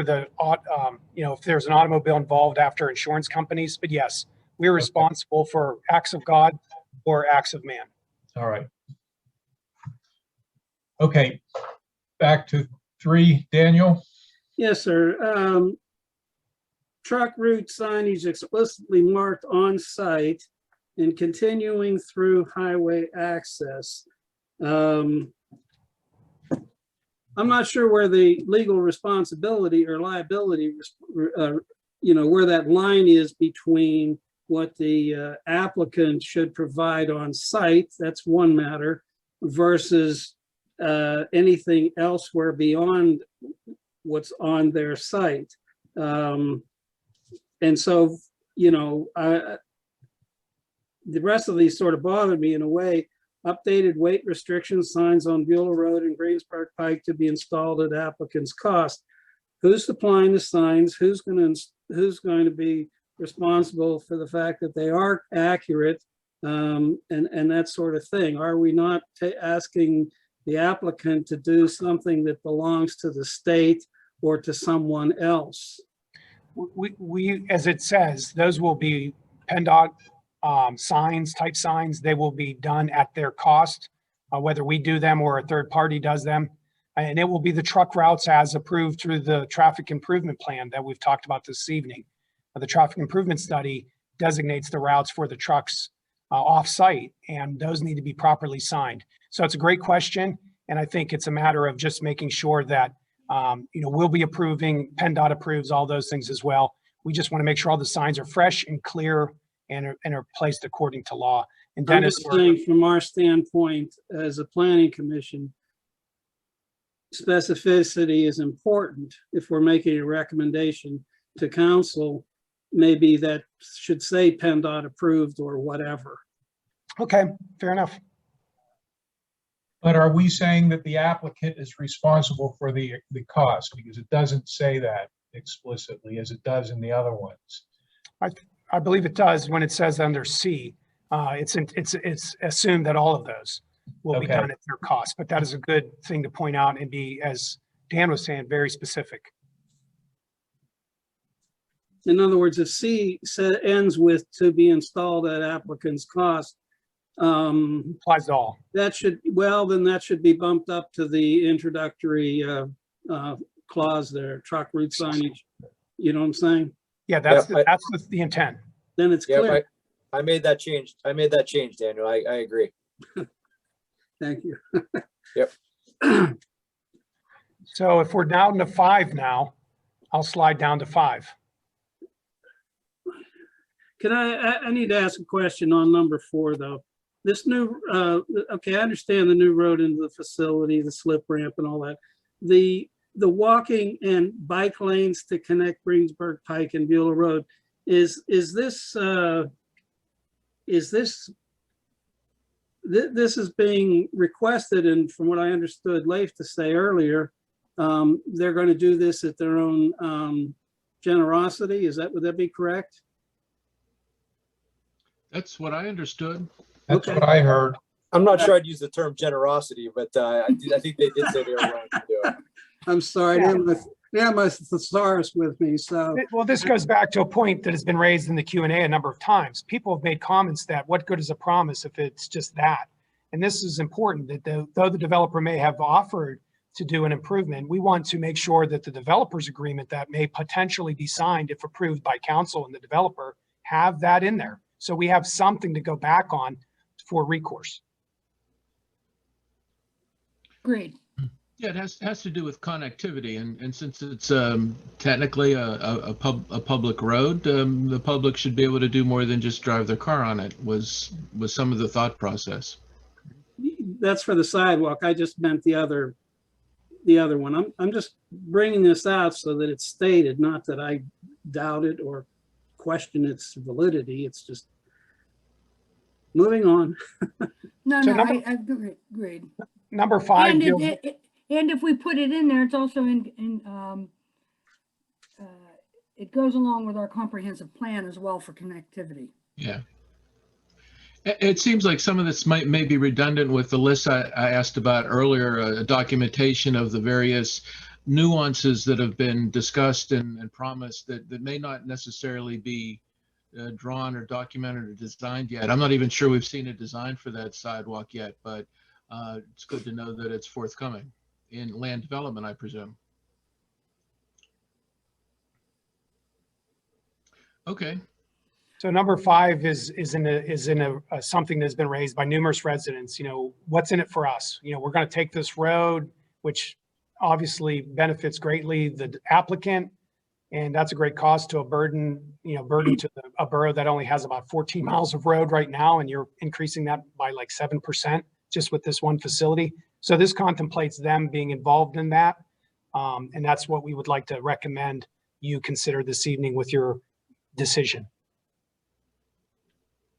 if there's an automobile involved after insurance companies, but yes, we're responsible for acts of God or acts of man. All right. Okay, back to 3, Daniel. Yes, sir. Truck route signage explicitly marked on site and continuing through highway access. I'm not sure where the legal responsibility or liability, where that line is between what the applicant should provide on site, that's one matter, versus anything elsewhere beyond what's on their site. And so, the rest of these sort of bothered me in a way. Updated weight restriction signs on Beulah Road and Greensburg Pike to be installed at applicant's cost. Who's supplying the signs? Who's going to be responsible for the fact that they are accurate and that sort of thing. Are we not asking the applicant to do something that belongs to the state or to someone else? We, as it says, those will be PennDOT signs, type signs. They will be done at their cost, whether we do them or a third party does them. And it will be the truck routes as approved through the traffic improvement plan that we've talked about this evening. The traffic improvement study designates the routes for the trucks off-site, and those need to be properly signed. So it's a great question. And I think it's a matter of just making sure that we'll be approving, PennDOT approves all those things as well. We just want to make sure all the signs are fresh and clear and are placed according to law. And I'm Dennis, just saying, from our standpoint as a planning commission, specificity is important. If we're making a recommendation to council, maybe that should say PennDOT approved or whatever. okay, fair enough. But are we saying that the applicant is responsible for the cost? Because it doesn't say that explicitly as it does in the other ones. I believe it does when it says under C. It's assumed that all of those will be Okay. done at their cost, but that is a good thing to point out and be, as Dan was saying, very specific. In other words, if C ends with to be installed at applicant's cost, applies to all. That should, well, then that should be bumped up to the introductory clause there, truck route signage. You know what I'm saying? Yeah, that's the intent. Then it's clear. I made that change. Daniel. I agree. Thank you. Yep. So if we're down to 5 now, I'll slide down to 5. Can I need to ask a question on number 4 though. This new, okay, I understand the new road into the facility, the slip ramp and all that. The walking and bike lanes to connect Greensburg Pike and Beulah Road, this is being requested, and from what I understood Leif to say earlier, they're going to do this at their own generosity. Would that be correct? That's what I understood. That's what I heard. I'm not sure I'd use the term generosity, but I think they did say they were willing to do it. I'm sorry, they have my thesaurus with me, so. Well, this goes back to a point that has been raised in the Q&A a number of times. People have made comments that what good is a promise if it's just that? And this is important, that though the developer may have offered to do an improvement, we want to make sure that the developer's agreement that may potentially be signed if approved by council and the developer have that in there. So we have something to go back on for recourse. Great. Yeah, it has to do with connectivity, and since it's technically a public road, the public should be able to do more than just drive their car on it. Was some of the thought process. That's for the sidewalk. I just meant the other one. I'm just bringing this out so that it's stated, not that I doubt it or question its validity. It's just moving on. No, So I agreed. Number 5. And if we put it in there, it's also it goes along with our comprehensive plan as well for connectivity. Yeah. It seems like some of this may be redundant with the list I asked about earlier, a documentation of the various nuances that have been discussed and promised that may not necessarily be drawn or documented or designed yet. I'm not even sure we've seen a design for that sidewalk yet, but it's good to know that it's forthcoming in land development, I presume. Okay. So number 5 is in something that's been raised by numerous residents. What's in it for us? We're going to take this road, which obviously benefits greatly the applicant, and that's a great cost to a burden to a borough that only has about 14 miles of road right now, and you're increasing that by like 7% just with this one facility. So this contemplates them being involved in that, and that's what we would like to recommend you consider this evening with your decision.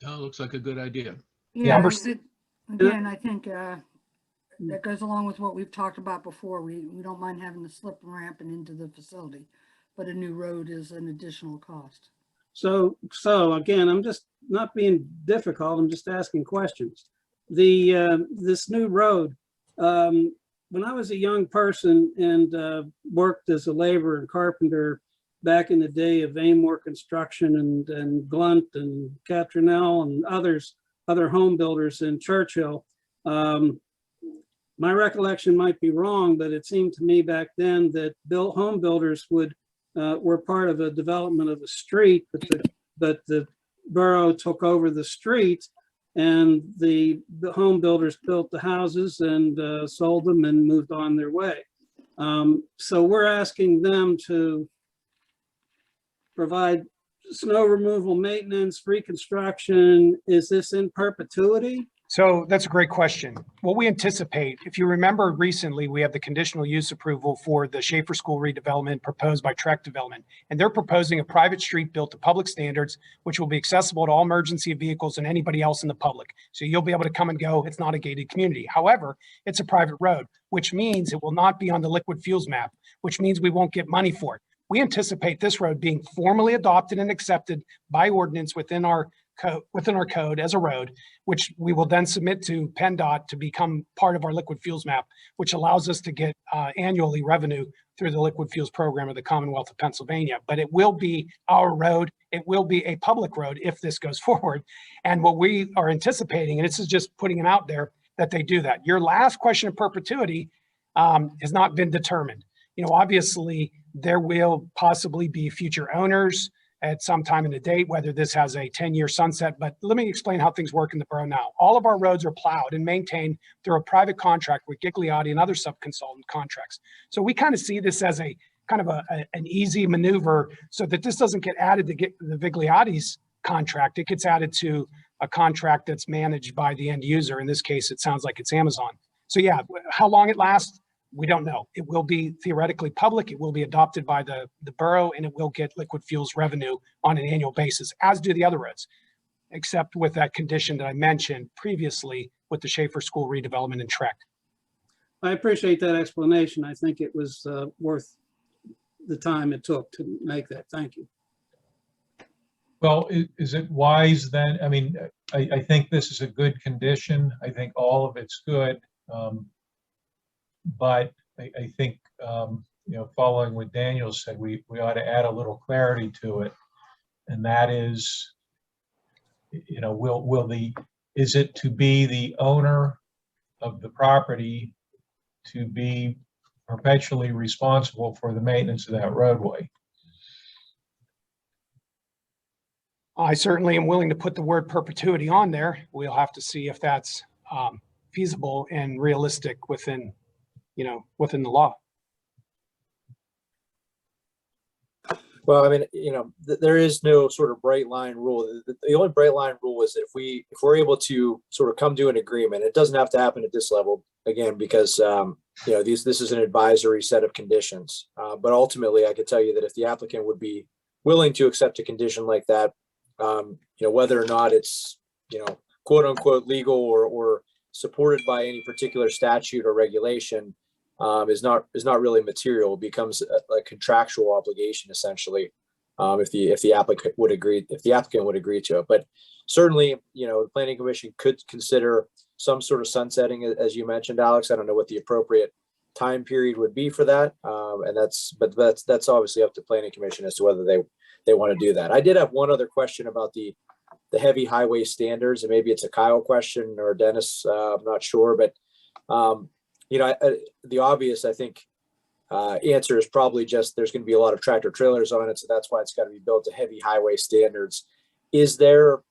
Oh, looks like a good idea. Yeah, again, I think that goes along with what we've talked about before. We don't mind having the slip ramp and into the facility, but a new road is an additional cost. So again, I'm just not being difficult. I'm just asking questions. This new road, when I was a young person and worked as a laborer and carpenter back in the day of Amor Construction and Glunt and Catronell and other home builders in Churchill, my recollection might be wrong, but it seemed to me back then that home builders were part of a development of a street, but the borough took over the street, and the home builders built the houses and sold them and moved on their way. So we're asking them to provide snow removal, maintenance, reconstruction. Is this in perpetuity? So that's a great question. What we anticipate, if you remember recently, we have the conditional use approval for the Schaefer School redevelopment proposed by Trek Development. And they're proposing a private street built to public standards, which will be accessible to all emergency vehicles and anybody else in the public. So you'll be able to come and go. It's not a gated community. However, it's a private road, which means it will not be on the liquid fuels map, which means we won't get money for it. We anticipate this road being formally adopted and accepted by ordinance within our code as a road, which we will then submit to PennDOT to become part of our liquid fuels map, which allows us to get annually revenue through the liquid fuels program of the Commonwealth of Pennsylvania. But it will be our road. It will be a public road if this goes forward. And what we are anticipating, and this is just putting it out there, that they do that. Your last question of perpetuity has not been determined. You know, obviously there will possibly be future owners at some time in the date, whether this has a 10-year sunset. But let me explain how things work in the borough now. All of our roads are plowed and maintained through a private contract with Gigliotti and other sub-consultant contracts. So we kind of see this as a kind of an easy maneuver so that this doesn't get added to the Vigliotti's contract. It gets added to a contract that's managed by the end user. In this case, it sounds like it's Amazon. So yeah, how long it lasts, we don't know. It will be theoretically public. It will be adopted by the borough, and it will get liquid fuels revenue on an annual basis, as do the other roads, except with that condition that I mentioned previously with the Schaefer School redevelopment and Trek. I appreciate that explanation. I think it was worth the time it took to make that. Thank you. Well, is it wise then? I mean, I think this is a good condition. I think all of it's good. But I think, you know, following what Daniel said, we ought to add a little clarity to it. And that is, you know, is it to be the owner of the property to be perpetually responsible for the maintenance of that roadway? I certainly am willing to put the word perpetuity on there. We'll have to see if that's feasible and realistic within the law. Well, I mean, you know, there is no sort of bright line rule. The only bright line rule is if we're able to sort of come to an agreement. It doesn't have to happen at this level, again, because you know, this is an advisory set of conditions. But ultimately, I could tell you that if the applicant would be willing to accept a condition like that, you know, whether or not it's, you know, quote unquote legal or supported by any particular statute or regulation, is not really material. It becomes a contractual obligation essentially, if the applicant would agree to it. But certainly, you know, the Planning Commission could consider some sort of sunsetting, as you mentioned, Alex. I don't know what the appropriate time period would be for that, and that's obviously up to Planning Commission as to whether they want to do that. I did have one other question about the heavy highway standards, and maybe it's a Kyle question or Dennis. I'm not sure, but you know, the obvious, I think, answer is probably just there's going to be a lot of tractor trailers on it, so that's why it's got to be built to heavy highway standards. Is there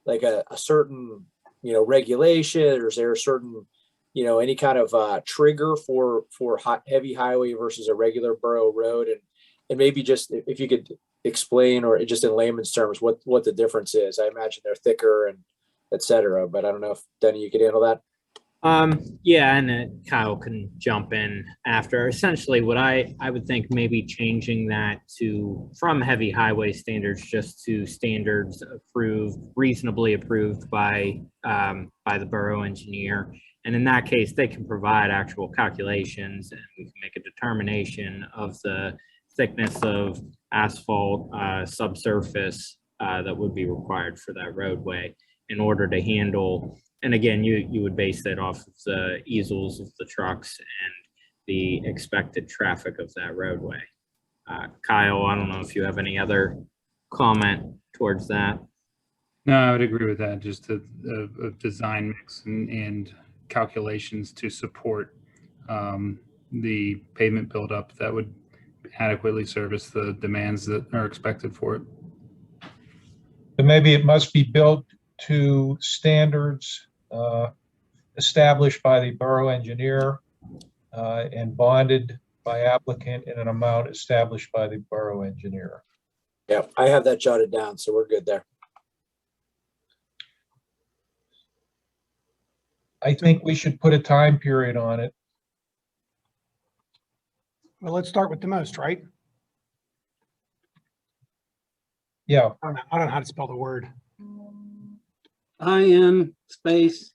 like a certain, you know, regulation, or is there a certain, you know, any kind of trigger for heavy highway versus a regular borough road, and maybe just if you could explain, or just in layman's terms, what the difference is? I imagine they're thicker and et cetera, but I don't know if Denny, you could handle that. Yeah, and Kyle can jump in after. Essentially, what I would think maybe changing that from heavy highway standards just to standards reasonably approved by the borough engineer. And in that case, they can provide actual calculations, and we can make a determination of the thickness of asphalt, subsurface, that would be required for that roadway in order to handle, and again, you would base that off of the easels of the trucks and the expected traffic of that roadway. Kyle, I don't know if you have any other comment towards that. No, I would agree with that. Just a design mix and calculations to support the pavement buildup that would adequately service the demands that are expected for it. So maybe it must be built to standards established by the borough engineer and bonded by applicant in an amount established by the borough engineer. Yeah, I have that jotted down, so we're good there. I think we should put a time period on it. Well, let's start with the most, right? Yeah. I don't know how to spell the word. IN space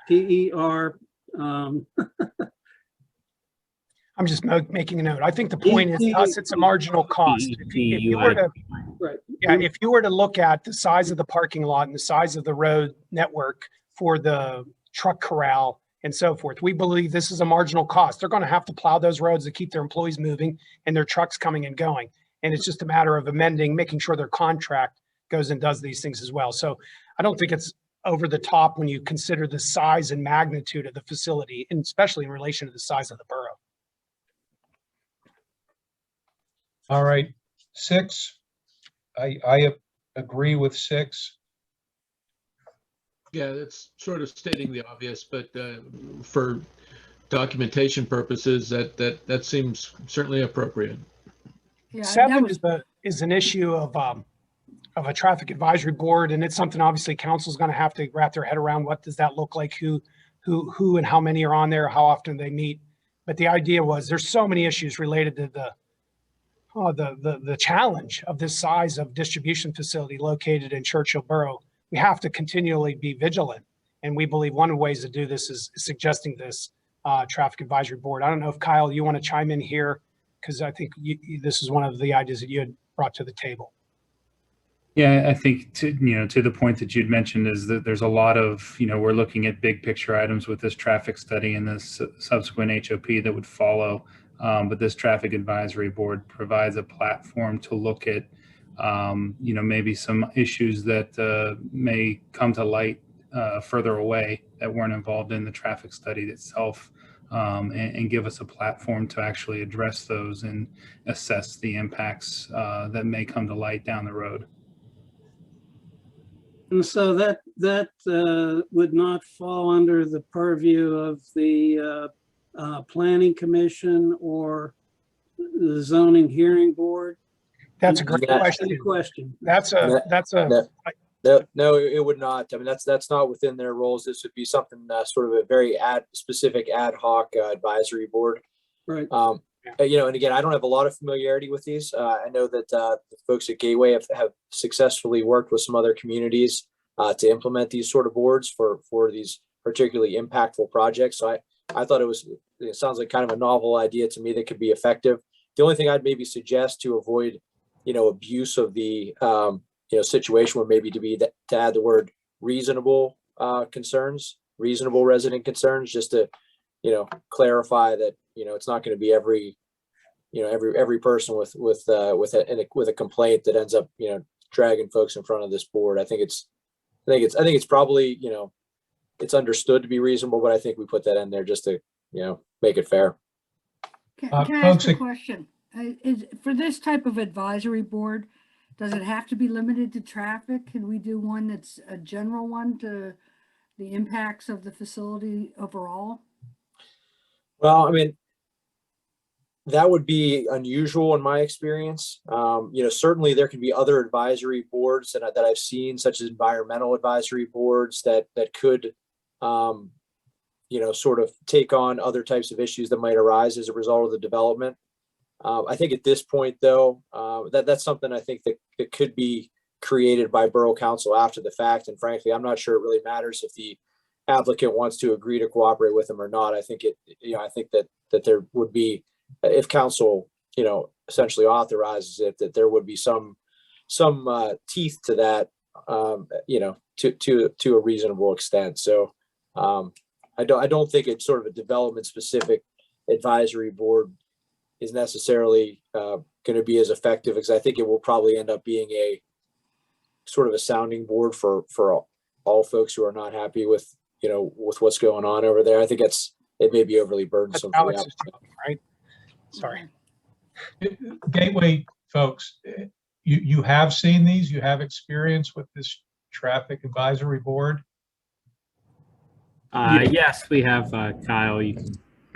PER. I'm just making a note. I think the point is, to us, it's a marginal cost. If you were to, yeah, if you were to look at the size of the parking lot and the size of the road network for the truck corral and so forth, we believe this is a marginal cost. They're going to have to plow those roads to keep their employees moving and their trucks coming and going. And it's just a matter of amending, making sure their contract goes and does these things as well. So I don't think it's over the top when you consider the size and magnitude of the facility, and especially in relation to the size of the borough. All right, 6. I agree with 6. Yeah, that's sort of stating the obvious, but for documentation purposes, that seems certainly appropriate. Yeah, 7 is an issue of a traffic advisory board, and it's something obviously council's going to have to wrap their head around. What does that look like? Who and how many are on there? How often they meet? But the idea was there's so many issues related to the challenge of this size of distribution facility located in Churchill Borough. We have to continually be vigilant, and we believe one of the ways to do this is suggesting this traffic advisory board. I don't know if Kyle, you want to chime in here, because I think this is one of the ideas that you had brought to the table. Yeah, I think to the point that you'd mentioned is that there's a lot of, we're looking at big picture items with this traffic study and this subsequent HOP that would follow. But this traffic advisory board provides a platform to look at, maybe some issues that may come to light further away that weren't involved in the traffic study itself, and give us a platform to actually address those and assess the impacts that may come to light down the road. And so that would not fall under the purview of the planning commission or the zoning hearing board? That's a great question. No, it would not. I mean, that's not within their roles. This would be something sort of a very specific ad hoc advisory board. Right. And again, I don't have a lot of familiarity with these. I know that the folks at Gateway have successfully worked with some other communities to implement these sort of boards for these particularly impactful projects. So I thought it sounds like kind of a novel idea to me that could be effective. The only thing I'd maybe suggest to avoid, abuse of the, situation would maybe to add the word reasonable concerns, reasonable resident concerns, just to, clarify that, it's not going to be every person with a complaint that ends up, dragging folks in front of this board. I think it's probably, it's understood to be reasonable, but I think we put that in there just to, make it fair. Can I ask a question? Is for this type of advisory board, does it have to be limited to traffic? Can we do one that's a general one to the impacts of the facility overall? Well, I mean, that would be unusual in my experience. Certainly there could be other advisory boards that I've seen, such as environmental advisory boards that could, sort of take on other types of issues that might arise as a result of the development. I think at this point, though, that's something I think that could be created by Borough Council after the fact. And frankly, I'm not sure it really matters if the applicant wants to agree to cooperate with them or not. I think I think that there would be, if council, essentially authorizes it, that there would be some, teeth to that, to a reasonable extent. So I don't think it's sort of a development specific advisory board is necessarily going to be as effective, because I think it will probably end up being a sort of a sounding board for all folks who are not happy with with what's going on over there. I think it may be overly burdensome. For the Alex is talking, right? Sorry. Gateway folks, you have seen these, you have experience with this traffic advisory board? Yes, we have, Kyle, you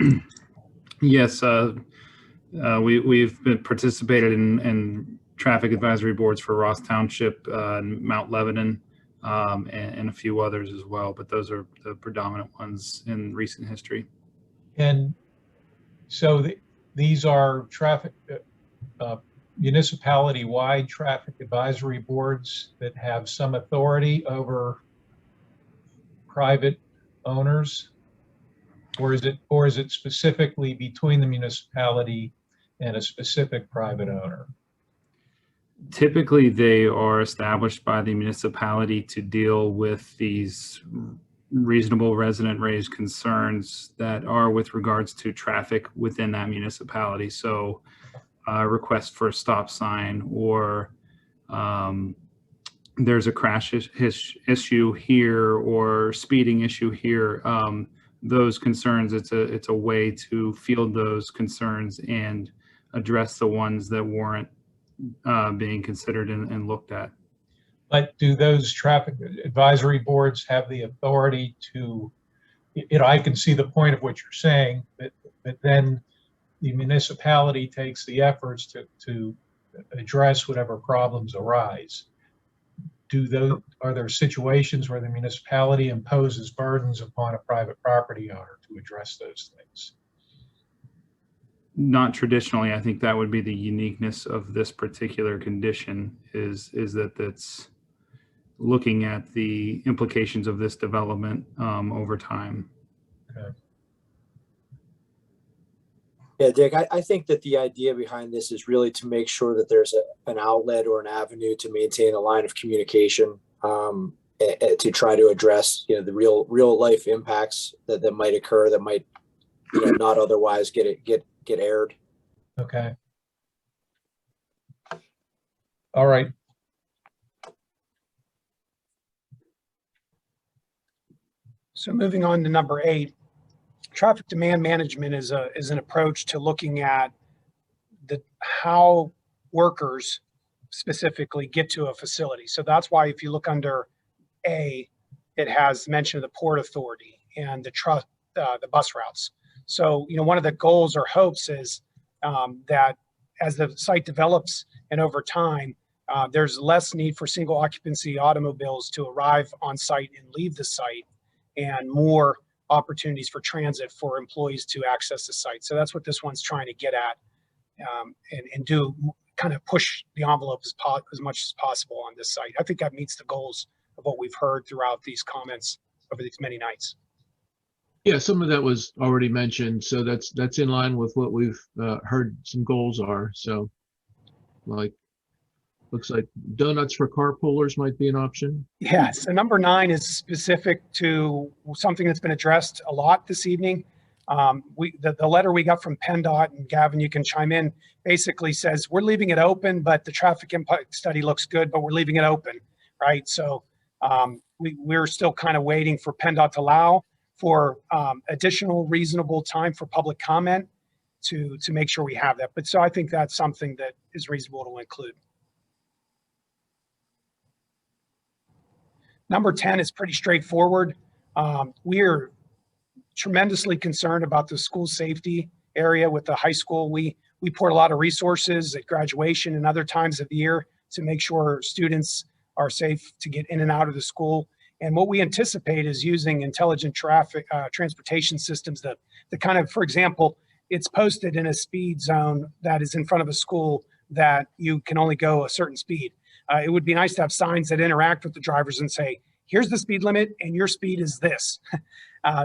can. Yes, we've been participated in traffic advisory boards for Ross Township, Mount Lebanon, and a few others as well, but those are the predominant ones in recent history. And so these are traffic municipality-wide traffic advisory boards that have some authority over private owners, or is it specifically between the municipality and a specific private owner? Typically, they are established by the municipality to deal with these reasonable resident-raised concerns that are with regards to traffic within that municipality. So request for a stop sign, or there's a crash issue here, or speeding issue here. Those concerns, it's a way to field those concerns and address the ones that warrant being considered and looked at. But do those traffic advisory boards have the authority to, I can see the point of what you're saying, but then the municipality takes the efforts to address whatever problems arise. Are there situations where the municipality imposes burdens upon a private property owner to address those things? Not traditionally. I think that would be the uniqueness of this particular condition is that it's looking at the implications of this development over time. Okay. Yeah, Dick, I think that the idea behind this is really to make sure that there's an outlet or an avenue to maintain a line of communication, to try to address, the real life impacts that might occur, that might, not otherwise get aired. Okay. All right. So moving on to number 8, traffic demand management is an approach to looking at how workers specifically get to a facility. So that's why if you look under A, it has mention of the Port Authority and the bus routes. So, one of the goals or hopes is that as the site develops and over time, there's less need for single occupancy automobiles to arrive on site and leave the site, and more opportunities for transit for employees to access the site. So that's what this one's trying to get at, and do kind of push the envelope as much as possible on this site. I think that meets the goals of what we've heard throughout these comments over these many nights. Yeah, some of that was already mentioned, so that's in line with what we've heard some goals are. So, looks like donuts for carpoolers might be an option. Yes, so number 9 is specific to something that's been addressed a lot this evening. The letter we got from PennDOT, and Gavin, you can chime in, basically says we're leaving it open, but the traffic impact study looks good, but we're leaving it open, right? So we're still kind of waiting for PennDOT to allow for additional reasonable time for public comment to make sure we have that. But so I think that's something that is reasonable to include. Number 10 is pretty straightforward. We are tremendously concerned about the school safety area with the high school. We pour a lot of resources at graduation and other times of the year to make sure students are safe to get in and out of the school. And what we anticipate is using intelligent traffic transportation systems that kind of, for example, it's posted in a speed zone that is in front of a school that you can only go a certain speed. It would be nice to have signs that interact with the drivers and say, here's the speed limit and your speed is this.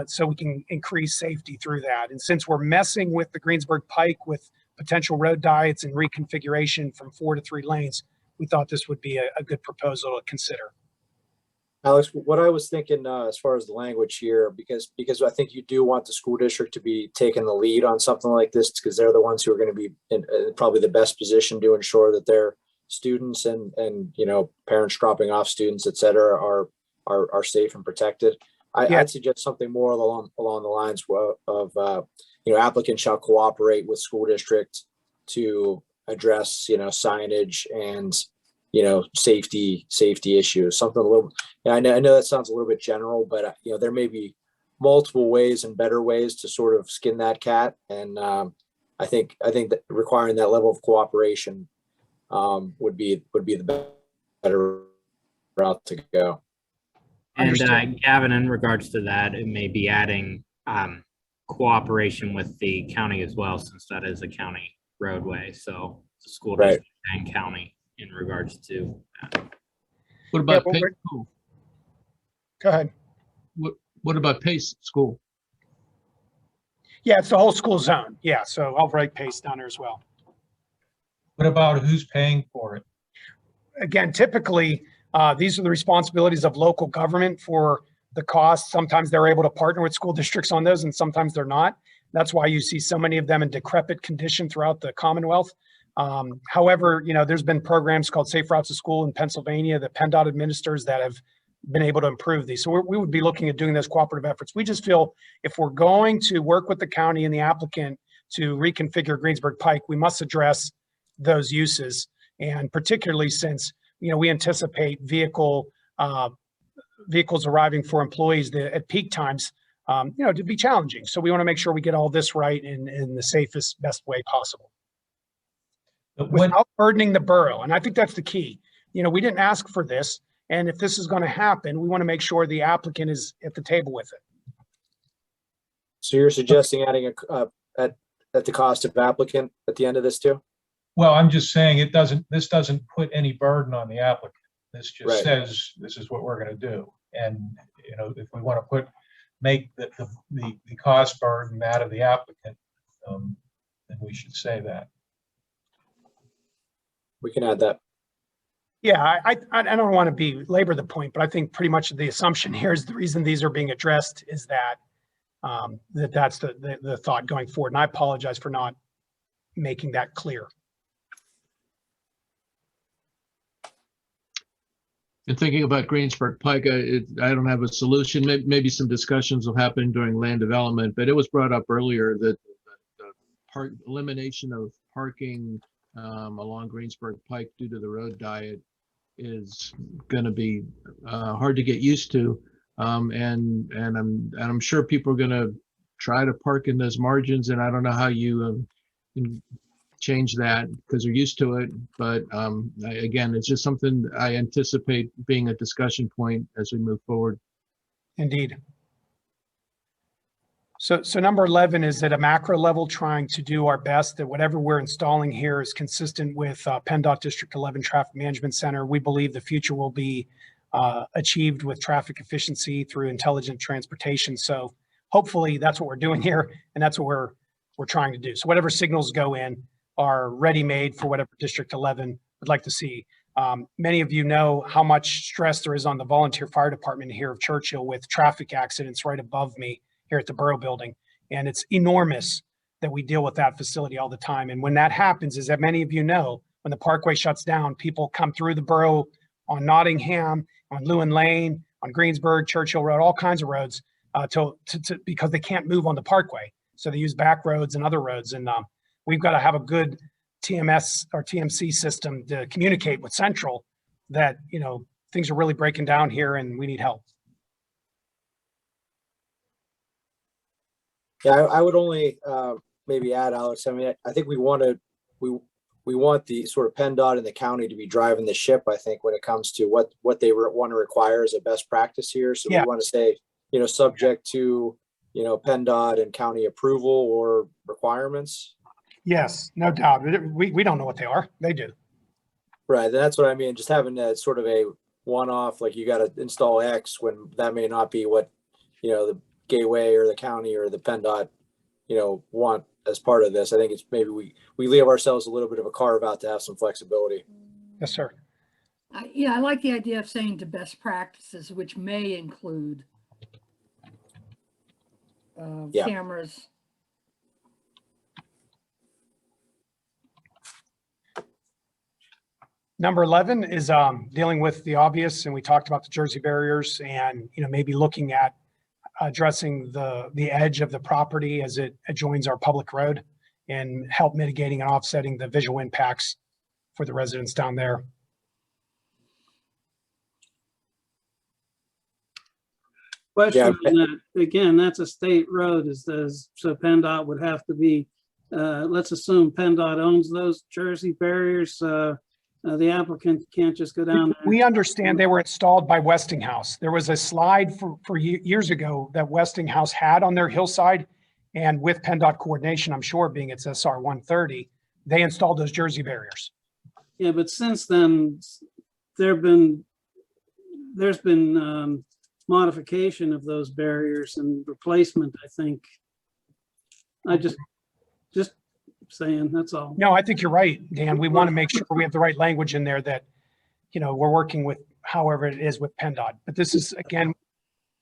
So we can increase safety through that. And since we're messing with the Greensburg Pike with potential road diets and reconfiguration from 4 to 3 lanes, we thought this would be a good proposal to consider. Alex, what I was thinking as far as the language here, because I think you do want the school district to be taking the lead on something like this, because they're the ones who are going to be in probably the best position to ensure that their students and parents dropping off students, et cetera, are safe and protected. I'd suggest something more along the lines of applicants shall cooperate with school district to address signage and safety issues, something a little. I know that sounds a little bit general, but there may be multiple ways and better ways to sort of skin that cat, and I think that requiring that level of cooperation would be the better route to go. And Gavin, in regards to that, it may be adding cooperation with the county as well, since that is a county roadway. So the school district and county in regards to that. What about Pace School? Go ahead. What about Pace School? Yeah, it's the whole school zone. Yeah, so I'll write Pace down there as well. What about who's paying for it? Again, typically, these are the responsibilities of local government for the costs. Sometimes they're able to partner with school districts on those, and sometimes they're not. That's why you see so many of them in decrepit condition throughout the Commonwealth. However, there's been programs called Safe Routes to School in Pennsylvania that PennDOT administers that have been able to improve these. So we would be looking at doing those cooperative efforts. We just feel if we're going to work with the county and the applicant to reconfigure Greensburg Pike, we must address those uses. And particularly since, we anticipate vehicles arriving for employees at peak times, to be challenging. So we want to make sure we get all this right in the safest, best way possible. Without burdening the borough. And I think that's the key. We didn't ask for this. And if this is going to happen, we want to make sure the applicant is at the table with it. So you're suggesting adding at the cost of applicant at the end of this too? Well, I'm just saying this doesn't put any burden on the applicant. This just says this is what we're going to do. And if we want to make the cost burden out of the applicant, then we should say that. We can add that. Yeah, I don't want to labor the point, but I think pretty much the assumption here is the reason these are being addressed is that that's the thought going forward. And I apologize for not making that clear. And thinking about Greensburg Pike, I don't have a solution. Maybe some discussions will happen during land development, but it was brought up earlier that the elimination of parking along Greensburg Pike due to the road diet is going to be hard to get used to, and I'm sure people are going to try to park in those margins, and I don't know how you change that because they're used to it. But again, it's just something I anticipate being a discussion point as we move forward. Indeed. So number 11 is at a macro level, trying to do our best that whatever we're installing here is consistent with PennDOT District 11 Traffic Management Center. We believe the future will be achieved with traffic efficiency through intelligent transportation. So hopefully that's what we're doing here, and that's what we're trying to do. So whatever signals go in are ready-made for whatever District 11 would like to see. Many of you know how much stress there is on the volunteer fire department here of Churchill with traffic accidents right above me here at the Borough Building. And it's enormous that we deal with that facility all the time. And when that happens, as many of you know, when the Parkway shuts down, people come through the borough on Nottingham, on Lewin Lane, on Greensburg, Churchill Road, all kinds of roads because they can't move on the Parkway. So they use back roads and other roads. And we've got to have a good TMS or TMC system to communicate with Central that, things are really breaking down here and we need help. Yeah, I would only maybe add, Alex. I mean, I think we want the sort of PennDOT and the county to be driving the ship. I think when it comes to what they want to require as a best practice here. So we want to say, subject to PennDOT and county approval or requirements. Yes, no doubt. We don't know what they are. They do. Right, that's what I mean. Just having that sort of a one-off, like you got to install X when that may not be what the Gateway or the county or the PennDOT, want as part of this. I think it's maybe we leave ourselves a little bit of a carve out to have some flexibility. Yes, sir. Yeah, I like the idea of saying to best practices, which may include Yeah. cameras. Number 11 is dealing with the obvious, and we talked about the Jersey barriers and, maybe looking at addressing the edge of the property as it adjoins our public road and help mitigating and offsetting the visual impacts for the residents down there. Question on that, again, that's a state road, so PennDOT would have to be, let's assume PennDOT owns those Jersey barriers. The applicant can't just go down there. We understand they were installed by Westinghouse. There was a slide for years ago that Westinghouse had on their hillside, and with PennDOT coordination, I'm sure, being it's SR 130, they installed those Jersey barriers. Yeah, but since then, there's been modification of those barriers and replacement, I think. I just saying, that's all. No, I think you're right, Dan. We want to make sure we have the right language in there that, we're working with however it is with PennDOT. But this is, again,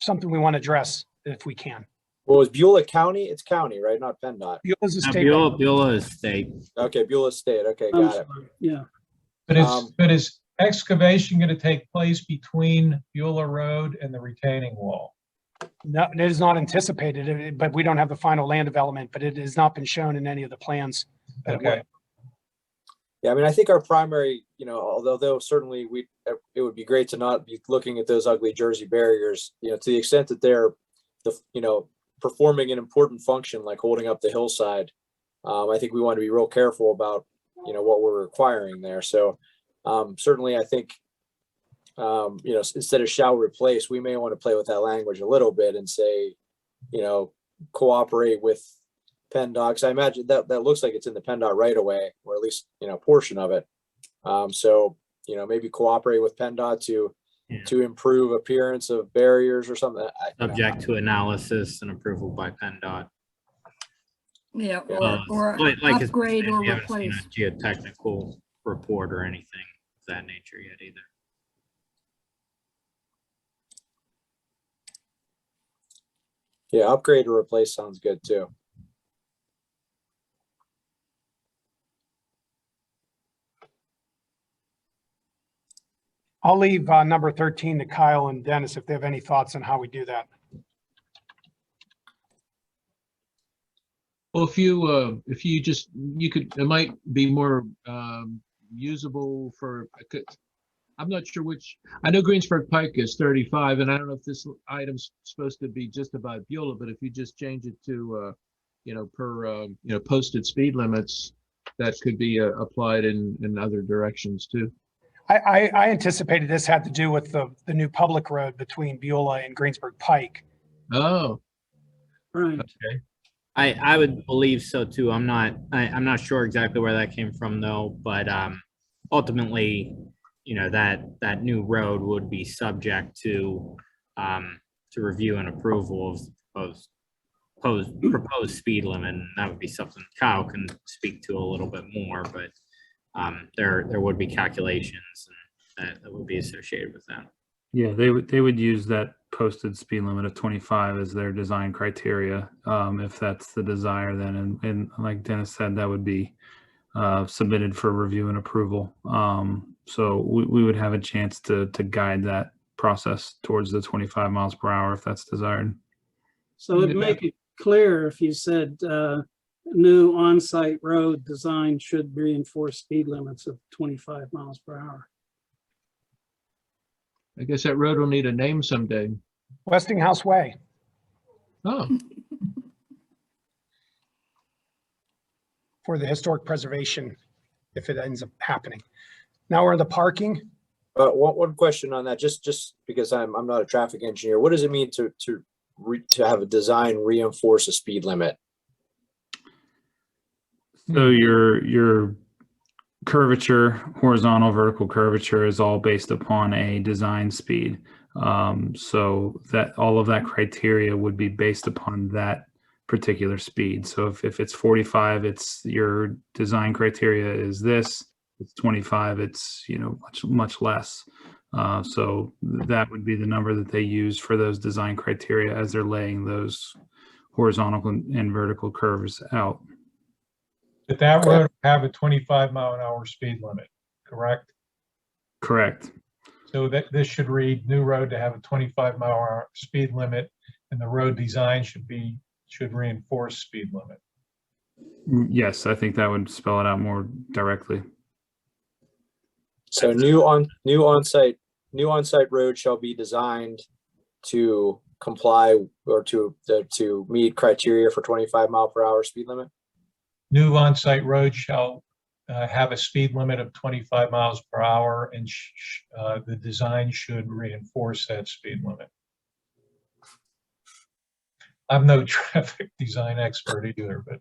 something we want to address if we can. Well, is Beulah County? It's county, right? Not PennDOT. Beulah's a state. Beulah is state. Okay, Beulah State. Okay, got it. Yeah. But is excavation going to take place between Beulah Road and the retaining wall? No, it is not anticipated, but we don't have the final land development, but it has not been shown in any of the plans. Okay. Yeah, I mean, I think our primary, although certainly it would be great to not be looking at those ugly Jersey barriers, to the extent that they're, performing an important function like holding up the hillside. I think we want to be real careful about, what we're requiring there. So certainly, I think, instead of shall replace, we may want to play with that language a little bit and say, cooperate with PennDOT. 'Cause I imagine that looks like it's in the PennDOT right away, or at least, a portion of it. So, maybe cooperate with PennDOT to improve appearance of barriers or something. Subject to analysis and approval by PennDOT. Yeah, or Like upgrade or you haven't seen replace. a geotechnical report or anything of that nature yet either. Yeah, upgrade or replace sounds good too. I'll leave number 13 to Kyle and Dennis if they have any thoughts on how we do that. Well, if you could, it might be more usable for, I'm not sure I know Greensburg Pike is 35, and I don't know if this item's supposed to be just about Beulah, but if you just change it to, posted speed limits, that could be applied in other directions too. I anticipated this had to do with the new public road between Beulah and Greensburg Pike. Oh, right. Okay. I would believe so too. I'm not sure exactly where that came from though, but ultimately, that new road would be subject to review and approval of proposed speed limit. And that would be something Kyle can speak to a little bit more, but there would be calculations that would be associated with that. Yeah, they would use that posted speed limit of 25 as their design criteria. If that's the desire, then, and like Dennis said, that would be submitted for review and approval. So we would have a chance to guide that process towards the 25 miles per hour if that's desired. So it'd make it clear if you said new on-site road design should reinforce speed limits of 25 miles per hour. I guess that road will need a name someday. Westinghouse Way. Oh. For the historic preservation, if it ends up happening. Now we're in the parking. One question on that, just because I'm not a traffic engineer. What does it mean to have a design reinforce a speed limit? So your curvature, horizontal, vertical curvature is all based upon a design speed. So that all of that criteria would be based upon that particular speed. So if it's 45, it's your design criteria is this. it's 25, it's, much less. So that would be the number that they use for those design criteria as they're laying those horizontal and vertical curves out. But that road have a 25-mile-an-hour speed limit, correct? Correct. So that this should read new road to have a 25-mile-an-hour speed limit, and the road design should reinforce speed limit. Yes, I think that would spell it out more directly. So new on-site road shall be designed to comply or to meet criteria for 25-mile-per-hour speed limit. New on-site road shall have a speed limit of 25 miles per hour, and the design should reinforce that speed limit. I'm no traffic design expert either, but.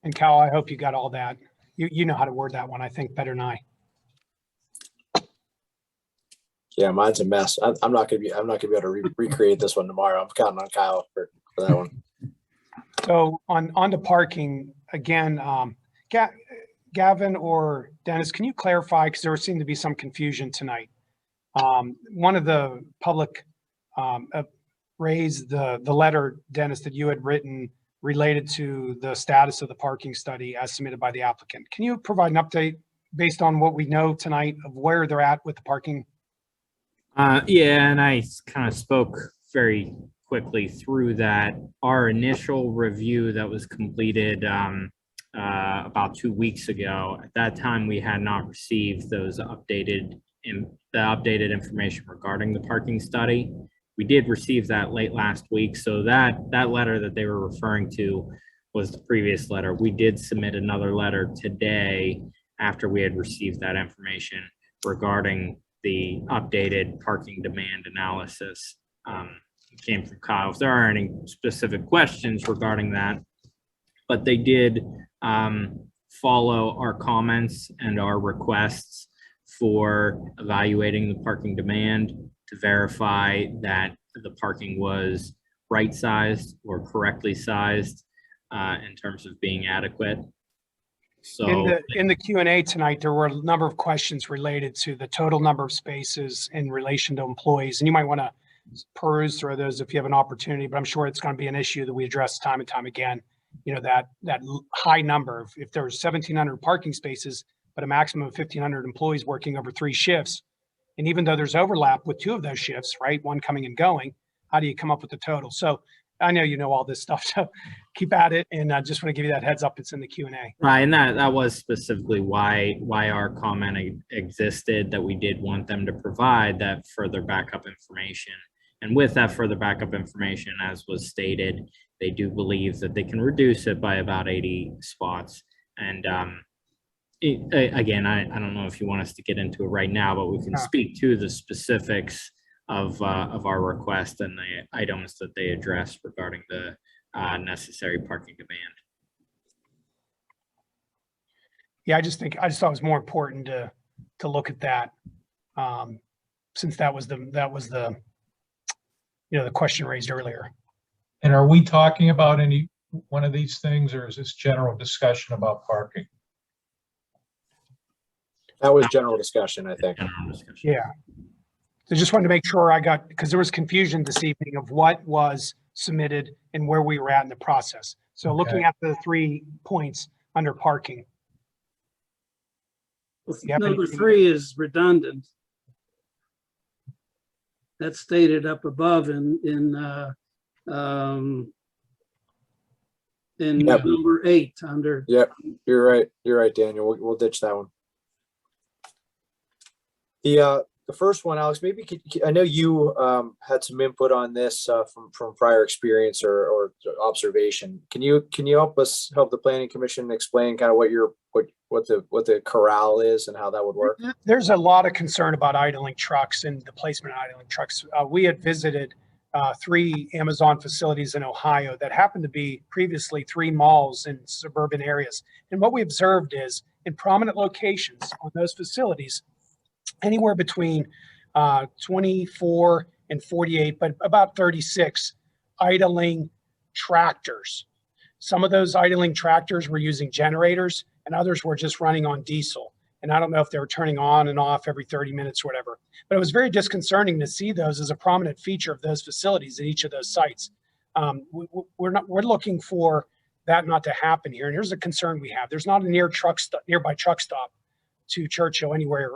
And Cal, I hope you got all that. You know how to word that one, I think, better than I. Yeah, mine's a mess. I'm not gonna be able to recreate this one tomorrow. I'm counting on Kyle for that one. So on to parking again, Gavin or Dennis, can you clarify, because there seemed to be some confusion tonight. One of the public raised the letter, Dennis, that you had written related to the status of the parking study as submitted by the applicant. Can you provide an update based on what we know tonight of where they're at with the parking? Yeah, and I kind of spoke very quickly through that. Our initial review that was completed about 2 weeks ago, at that time we had not received those updated information regarding the parking study. We did receive that late last week, so that letter that they were referring to was the previous letter. We did submit another letter today after we had received that information regarding the updated parking demand analysis. It came from Kyle. If there are any specific questions regarding that, but they did follow our comments and our requests for evaluating the parking demand to verify that the parking was right-sized or correctly sized in terms of being adequate. So in the Q&A tonight, there were a number of questions related to the total number of spaces in relation to employees, and you might want to peruse through those if you have an opportunity, but I'm sure it's going to be an issue that we address time and time again. That high number of, if there's 1,700 parking spaces, but a maximum of 1,500 employees working over 3 shifts. And even though there's overlap with 2 of those shifts, right? One coming and going, how do you come up with the total? So I know you know all this stuff, so keep at it. And I just want to give you that heads up. It's in the Q&A. Right, and that was specifically why our comment existed, that we did want them to provide that further backup information. And with that further backup information, as was stated, they do believe that they can reduce it by about 80 spots. And again, I don't know if you want us to get into it right now, but we can speak to the specifics of our request and the items that they address regarding the necessary parking demand. Yeah, I just thought it was more important to look at that, since that was the the question raised earlier. And are we talking about any one of these things, or is this general discussion about parking? That was general discussion, I think. Yeah. So just wanted to make sure because there was confusion this evening of what was submitted and where we were at in the process. So looking at the 3 points under parking. Number 3 is redundant. That's stated up above in number 8 under. Yep, you're right, Daniel. We'll ditch that one. The first one, Alex, maybe I know you had some input on this from prior experience or observation. Can you help the Planning Commission explain kind of what the corral is and how that would work? There's a lot of concern about idling trucks and the placement of idling trucks. We had visited 3 Amazon facilities in Ohio that happened to be previously 3 malls in suburban areas. And what we observed is in prominent locations on those facilities, anywhere between 24 and 48, but about 36 idling tractors. Some of those idling tractors were using generators and others were just running on diesel. And I don't know if they were turning on and off every 30 minutes or whatever, but it was very disconcerting to see those as a prominent feature of those facilities at each of those sites. We're looking for that not to happen here. And here's a concern we have. There's not a nearby truck stop to Churchill anywhere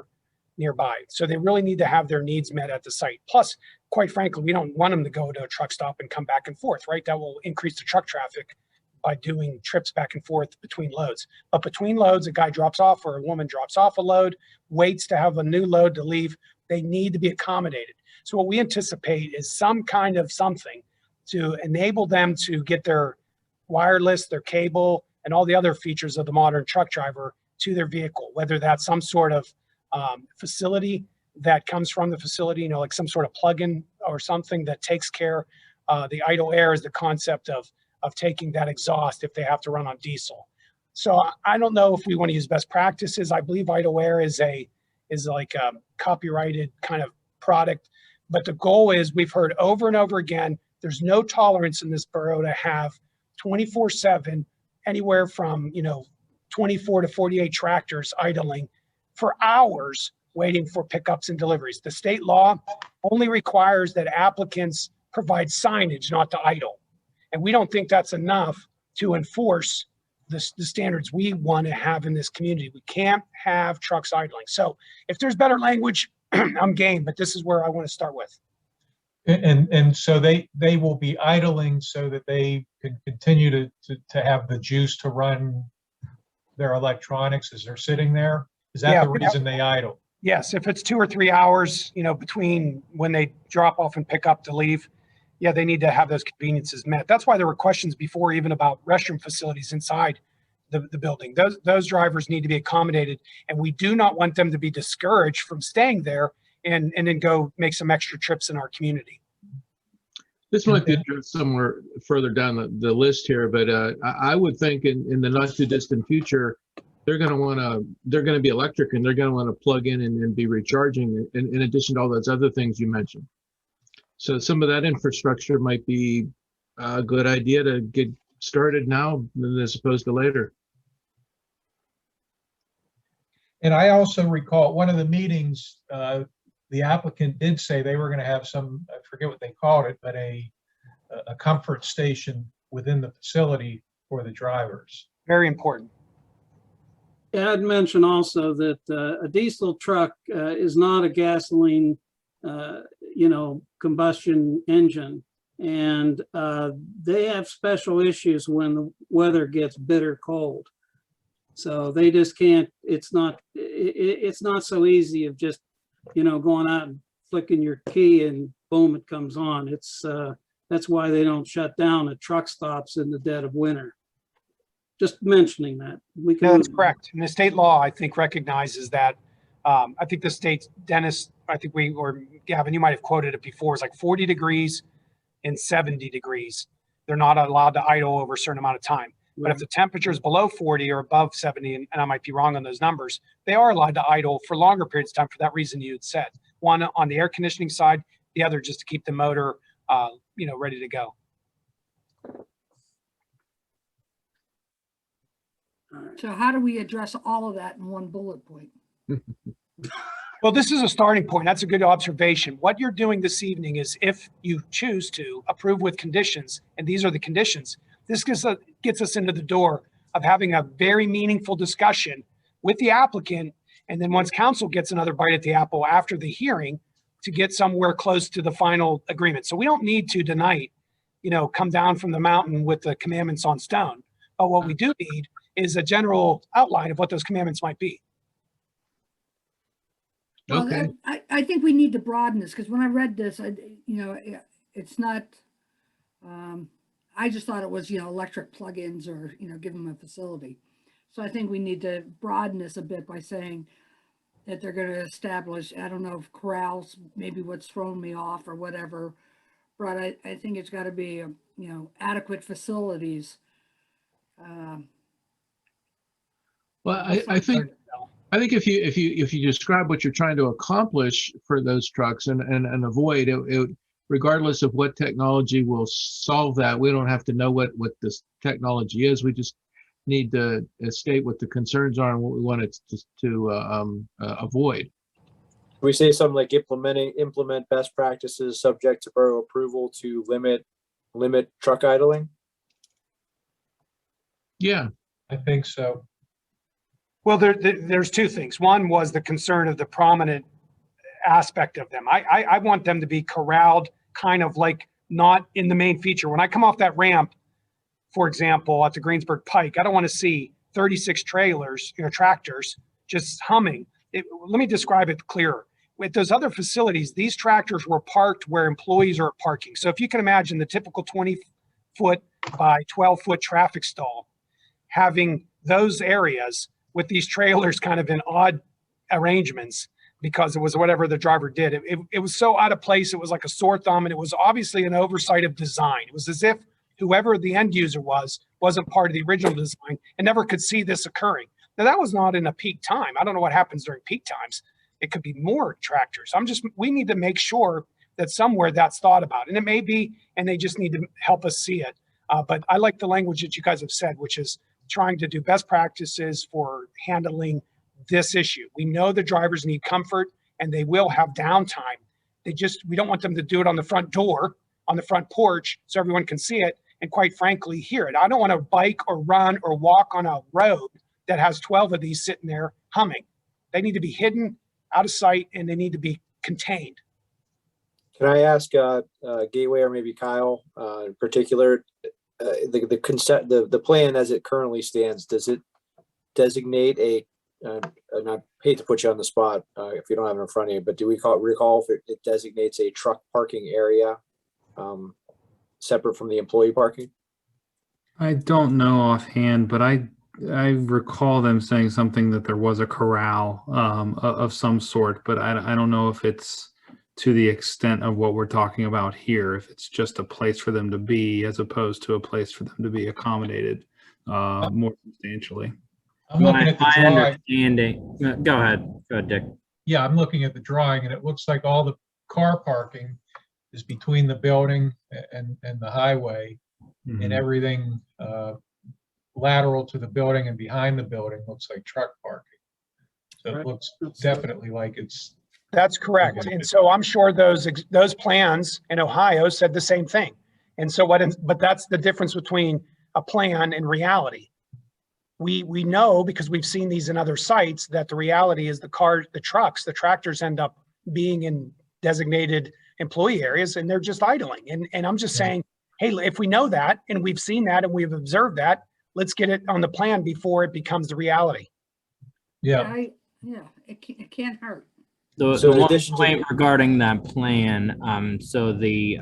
nearby. So they really need to have their needs met at the site. Plus, quite frankly, we don't want them to go to a truck stop and come back and forth, right? That will increase the truck traffic by doing trips back and forth between loads. But between loads, a guy drops off or a woman drops off a load, waits to have a new load to leave. They need to be accommodated. So what we anticipate is some kind of something to enable them to get their wireless, their cable, and all the other features of the modern truck driver to their vehicle, whether that's some sort of facility that comes from the facility, like some sort of plug-in or something that takes care. The idle air is the concept of taking that exhaust if they have to run on diesel. So I don't know if we want to use best practices. I believe idle air is like a copyrighted kind of product, but the goal is, we've heard over and over again, there's no tolerance in this borough to have 24/7, anywhere from 24 to 48 tractors idling for hours waiting for pickups and deliveries. The state law only requires that applicants provide signage not to idle. And we don't think that's enough to enforce the standards we want to have in this community. We can't have trucks idling. So if there's better language, I'm game, but this is where I want to start with. And so they will be idling so that they can continue to have the juice to run their electronics as they're sitting there? Is that the reason they idle? Yes, if it's 2 or 3 hours, between when they drop off and pick up to leave, yeah, they need to have those conveniences met. That's why there were questions before even about restroom facilities inside the building. Those drivers need to be accommodated, and we do not want them to be discouraged from staying there and then go make some extra trips in our community. This might be addressed somewhere further down the list here, but I would think in the not too distant future, they're going to be electric, and they're going to want to plug in and be recharging in addition to all those other things you mentioned. So some of that infrastructure might be a good idea to get started now as opposed to later. And I also recall one of the meetings, the applicant did say they were going to have some, I forget what they called it, but a comfort station within the facility for the drivers. Very important. Yeah, I'd mention also that a diesel truck is not a gasoline, combustion engine. And they have special issues when the weather gets bitter cold. So they just can't, it's not so easy of just, going out and flicking your key and boom, it comes on. That's why they don't shut down at truck stops in the dead of winter. Just mentioning that. No, that's correct. And the state law, I think, recognizes that. I think the state, Dennis, or Gavin, you might have quoted it before, it's like 40 degrees and 70 degrees. They're not allowed to idle over a certain amount of time. But if the temperature is below 40 or above 70, and I might be wrong on those numbers, they are allowed to idle for longer periods of time for that reason you had said. One on the air conditioning side, the other just to keep the motor, ready to go. So how do we address all of that in one bullet point? Well, this is a starting point. That's a good observation. What you're doing this evening is, if you choose to approve with conditions, and these are the conditions, this gets us into the door of having a very meaningful discussion with the applicant. And then once council gets another bite at the apple after the hearing, to get somewhere close to the final agreement. So we don't need to tonight, come down from the mountain with the commandments on stone. But what we do need is a general outline of what those commandments might be. Well, Okay. I think we need to broaden this, because when I read this, it's not, I just thought it was, electric plugins or, give them a facility. So I think we need to broaden this a bit by saying that they're going to establish, I don't know if corrals, maybe what's thrown me off or whatever, but I think it's got to be, adequate facilities. Well, I think if you describe what you're trying to accomplish for those trucks and avoid, it regardless of what technology will solve that, we don't have to know what this technology is. We just need to state what the concerns are and what we want it to avoid. We say something like implement best practices subject to borough approval to limit truck idling. Yeah, I think so. Well, there's two things. One was the concern of the prominent aspect of them. I want them to be corralled, kind of like not in the main feature. When I come off that ramp, for example, at the Greensburg Pike, I don't want to see 36 trailers, tractors just humming. Let me describe it clearer. With those other facilities, these tractors were parked where employees are parking. So if you can imagine the typical 20-foot by 12-foot traffic stall, having those areas with these trailers kind of in odd arrangements because it was whatever the driver did. It was so out of place. It was like a sore thumb, and it was obviously an oversight of design. It was as if whoever the end user wasn't part of the original design and never could see this occurring. Now, that was not in a peak time. I don't know what happens during peak times. It could be more tractors. We need to make sure that somewhere that's thought about. And it may be, and they just need to help us see it. But I like the language that you guys have said, which is trying to do best practices for handling this issue. We know the drivers need comfort and they will have downtime. We don't want them to do it on the front door, on the front porch, so everyone can see it and quite frankly hear it. I don't want to bike or run or walk on a road that has 12 of these sitting there humming. They need to be hidden, out of sight, and they need to be contained. Can I ask Gateway or maybe Kyle in particular, the plan as it currently stands, does it designate and I hate to put you on the spot if you don't have it in front of you, but do we recall if it designates a truck parking area separate from the employee parking? I don't know offhand, but I recall them saying something that there was a corral of some sort, but I don't know if it's to the extent of what we're talking about here, if it's just a place for them to be as opposed to a place for them to be accommodated more substantially. I'm looking at the My drawing. understanding, go ahead, Dick. Yeah, I'm looking at the drawing and it looks like all the car parking is between the building and the highway, and everything lateral to the building and behind the building looks like truck parking. So it looks definitely like it's. That's correct. And so I'm sure those plans in Ohio said the same thing. And so but that's the difference between a plan and reality. We know, because we've seen these in other sites, that the reality is the tractors end up being in designated employee areas and they're just idling. And I'm just saying, hey, if we know that and we've seen that and we've observed that, let's get it on the plan before it becomes the reality. Yeah. It can't hurt. The one point regarding that plan, so the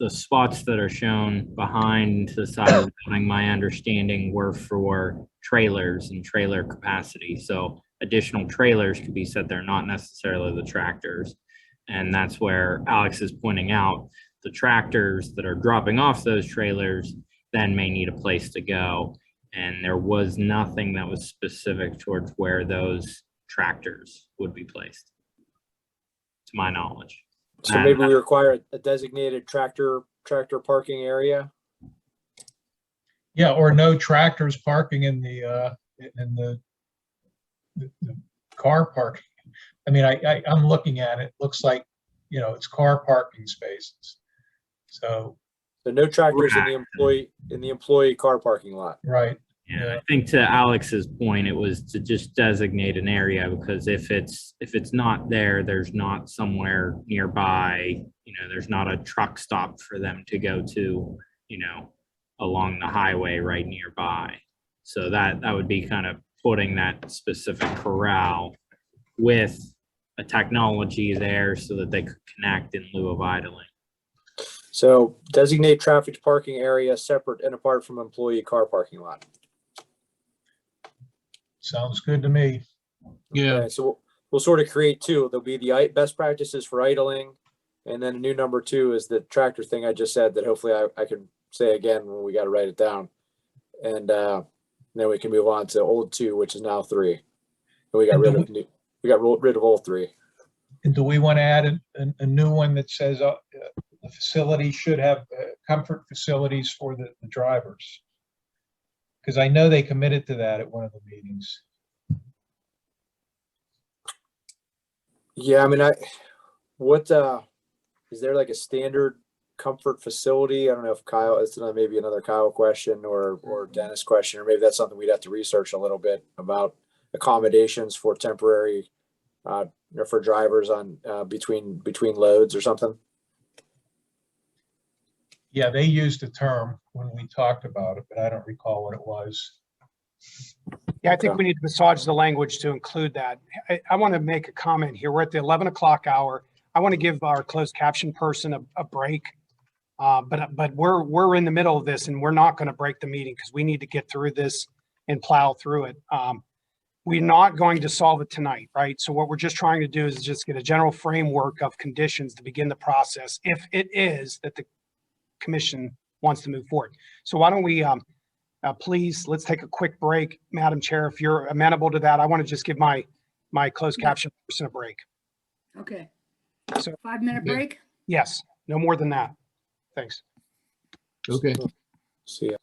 spots that are shown behind the side of the building, my understanding were for trailers and trailer capacity. So additional trailers could be set there, not necessarily the tractors. And that's where Alex is pointing out the tractors that are dropping off those trailers then may need a place to go. And there was nothing that was specific towards where those tractors would be placed, to my knowledge. So maybe we require a designated tractor parking area. Yeah, or no tractors parking in the car parking. I mean, I'm looking at it. Looks like, it's car parking spaces. So no tractors in the employee car parking lot. Right. Yeah, I think to Alex's point, it was to just designate an area, because if it's not there, there's not somewhere nearby, there's not a truck stop for them to go to, along the highway right nearby. So that would be kind of putting that specific corral with a technology there so that they could connect in lieu of idling. So designate traffic parking area separate and apart from employee car parking lot. Sounds good to me. Yeah. Okay, so we'll sort of create two. There'll be the best practices for idling, and then a new number 2 is the tractor thing I just said that hopefully I can say again when we got to write it down, and then we can move on to old 2, which is now 3. And we got rid of old 3. And do we want to add a new one that says the the facility should have comfort facilities for the drivers? Because I know they committed to that at one of the meetings. Yeah, I mean, what, is there like a standard comfort facility? I don't know if Kyle, it's not maybe another Kyle question or Dennis question, or maybe that's something we'd have to research a little bit about accommodations for temporary, or for drivers on, between loads or something. Yeah, they used a term when we talked about it, but I don't recall what it was. Yeah, I think we need to massage the language to include that. I want to make a comment here. We're at the 11 o'clock hour. I want to give our closed caption person a break. But we're in the middle of this, and we're not going to break the meeting because we need to get through this and plow through it. We're not going to solve it tonight, right? So what we're just trying to do is just get a general framework of conditions to begin the process, if it is that the commission wants to move forward. So why don't we, please, let's take a quick break. Madam Chair, if you're amenable to that, I want to just give my closed caption person a break. Okay, So 5-minute break? yes, no more than that. Thanks. Okay. See ya.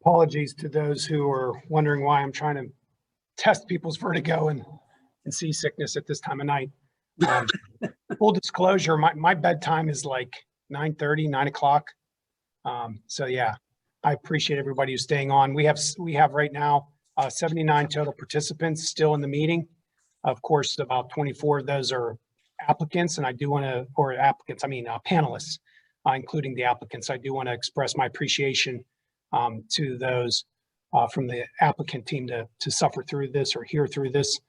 Apologies to those who are wondering why I'm trying to test people's vertigo and seasickness at this time of night. Full disclosure, my bedtime is like 9:30, 9 o'clock. So yeah, I appreciate everybody who's staying on. We have right now 79 total participants still in the meeting. Of course, about 24 of those are applicants, and I do want to, or applicants, I mean panelists, including the applicants. I do want to express my appreciation to those from the applicant team to suffer through this or hear through this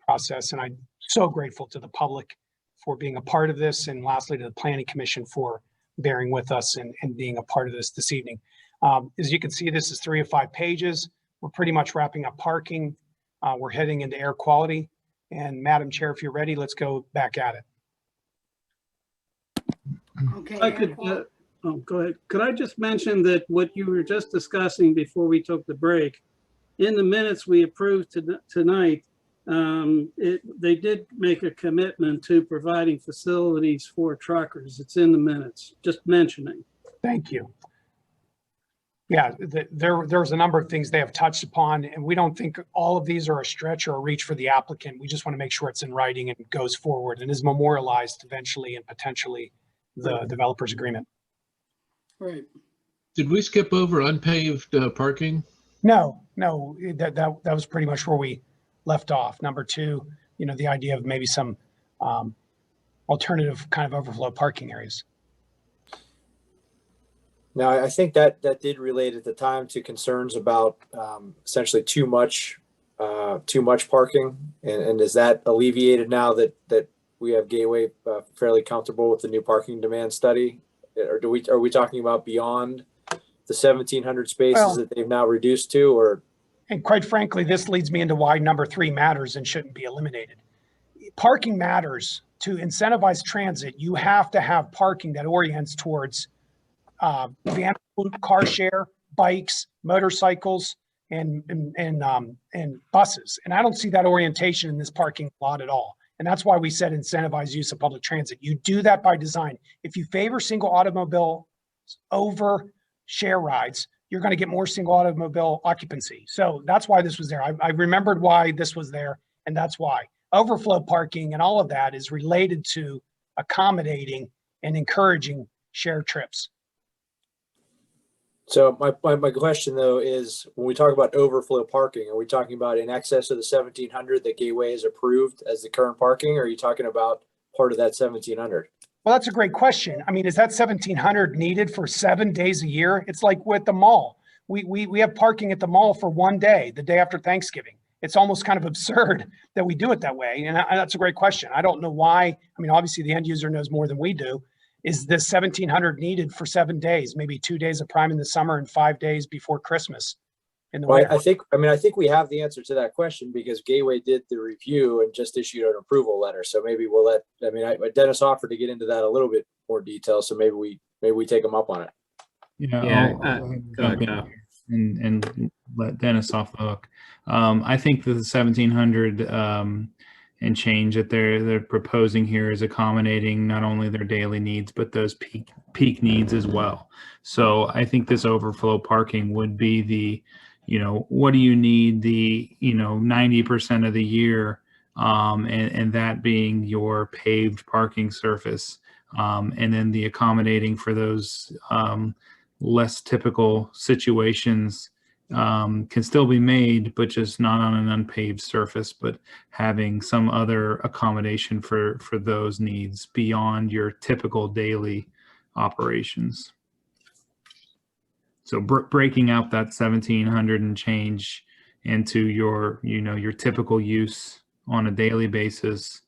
process. And I'm so grateful to the public for being a part of this. And lastly, to the Planning Commission for bearing with us and being a part of this evening. As you can see, this is 3 of 5 pages. We're pretty much wrapping up parking. We're heading into air quality. And Madam Chair, if you're ready, let's go back at it. Okay. I could, oh, go ahead. Could I just mention that what you were just discussing before we took the break, in the minutes we approved tonight, they did make a commitment to providing facilities for truckers. It's in the minutes, just mentioning. Thank you. Yeah, there's a number of things they have touched upon, and we don't think all of these are a stretch or a reach for the applicant. We just want to make sure it's in writing and goes forward and is memorialized eventually and potentially the developer's agreement. Right. Did we skip over unpaved parking? No, that was pretty much where we left off. Number 2, the idea of maybe some alternative kind of overflow parking areas. Now, I think that did relate at the time to concerns about essentially too much parking, and is that alleviated now that we have Gateway fairly comfortable with the new parking demand study, or are we talking about beyond the 1,700 spaces that they've now reduced to, or? And quite frankly, this leads me into why number 3 matters and shouldn't be eliminated. Parking matters. To incentivize transit, you have to have parking that orients towards van, car share, bikes, motorcycles, and buses. And I don't see that orientation in this parking lot at all. And that's why we said incentivize use of public transit. You do that by design. If you favor single automobile over share rides, you're going to get more single automobile occupancy. So that's why this was there. I remembered why this was there, and that's why. Overflow parking and all of that is related to accommodating and encouraging shared trips. So my question though is, when we talk about overflow parking, are we talking about in excess of the 1,700 that Gateway has approved as the current parking, or are you talking about part of that 1,700? Well, that's a great question. I mean, is that 1,700 needed for 7 days a year? It's like with the mall. We have parking at the mall for 1 day, the day after Thanksgiving. It's almost kind of absurd that we do it that way. And that's a great question. I don't know why. I mean, obviously the end user knows more than we do. Is this 1,700 needed for 7 days, maybe 2 days of prime in the summer and 5 days before Christmas in the winter? I think we have the answer to that question, because Gateway did the review and just issued an approval letter. So maybe we'll Dennis offered to get into that a little bit more detail. So maybe we take them up on it. Yeah, go. And let Dennis off the hook. I think that the 1,700 and change that they're proposing here is accommodating not only their daily needs, but those peak needs as well. So I think this overflow parking would be the, what do you need the, 90% of the year, and that being your paved parking surface, and then the accommodating for those less typical situations can still be made, but just not on an unpaved surface, but having some other accommodation for those needs beyond your typical daily operations. So breaking out that 1,700 and change into your, your typical use on a daily basis,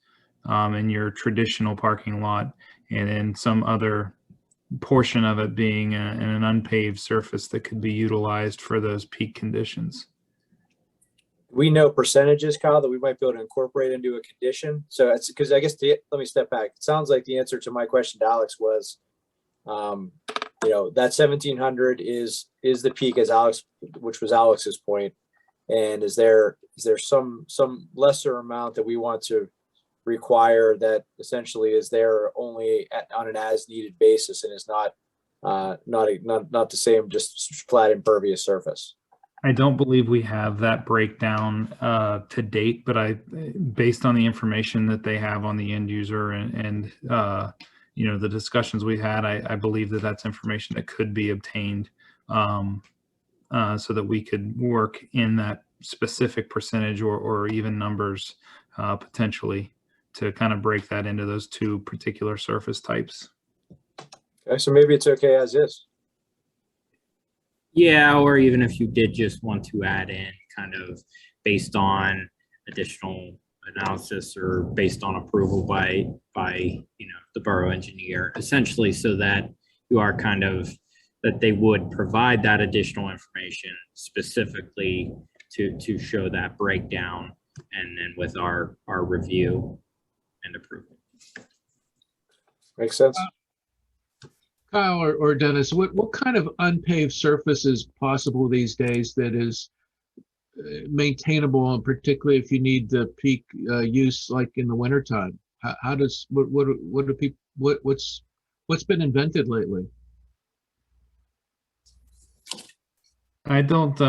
in your traditional parking lot, and then some other portion of it being an unpaved surface that could be utilized for those peak conditions. We know percentages, Kyle, that we might be able to incorporate into a condition. So it's because I guess let me step back. It sounds like the answer to my question to Alex was, that 1,700 is the peak, which was Alex's point. And is there is there some lesser amount that we want to require that essentially is there only on an as needed basis and is not the same, just flat impervious surface? I don't believe we have that breakdown to date, but based on the information that they have on the end user and you know, the discussions we had, I believe that that's information that could be obtained so that we could work in that specific percentage or even numbers potentially to kind of break that into those two particular surface types. Okay, so maybe it's okay as is. Yeah, or even if you did just want to add in kind of based on additional analysis or based on approval by you know, the borough engineer, essentially, so that you are kind of that they would provide that additional information specifically to show that breakdown, and then with our review and approval. Makes sense. Kyle or Dennis, what kind of unpaved surface is possible these days that is maintainable, and particularly if you need the peak use like in the wintertime? How does what do people what's been invented lately? I don't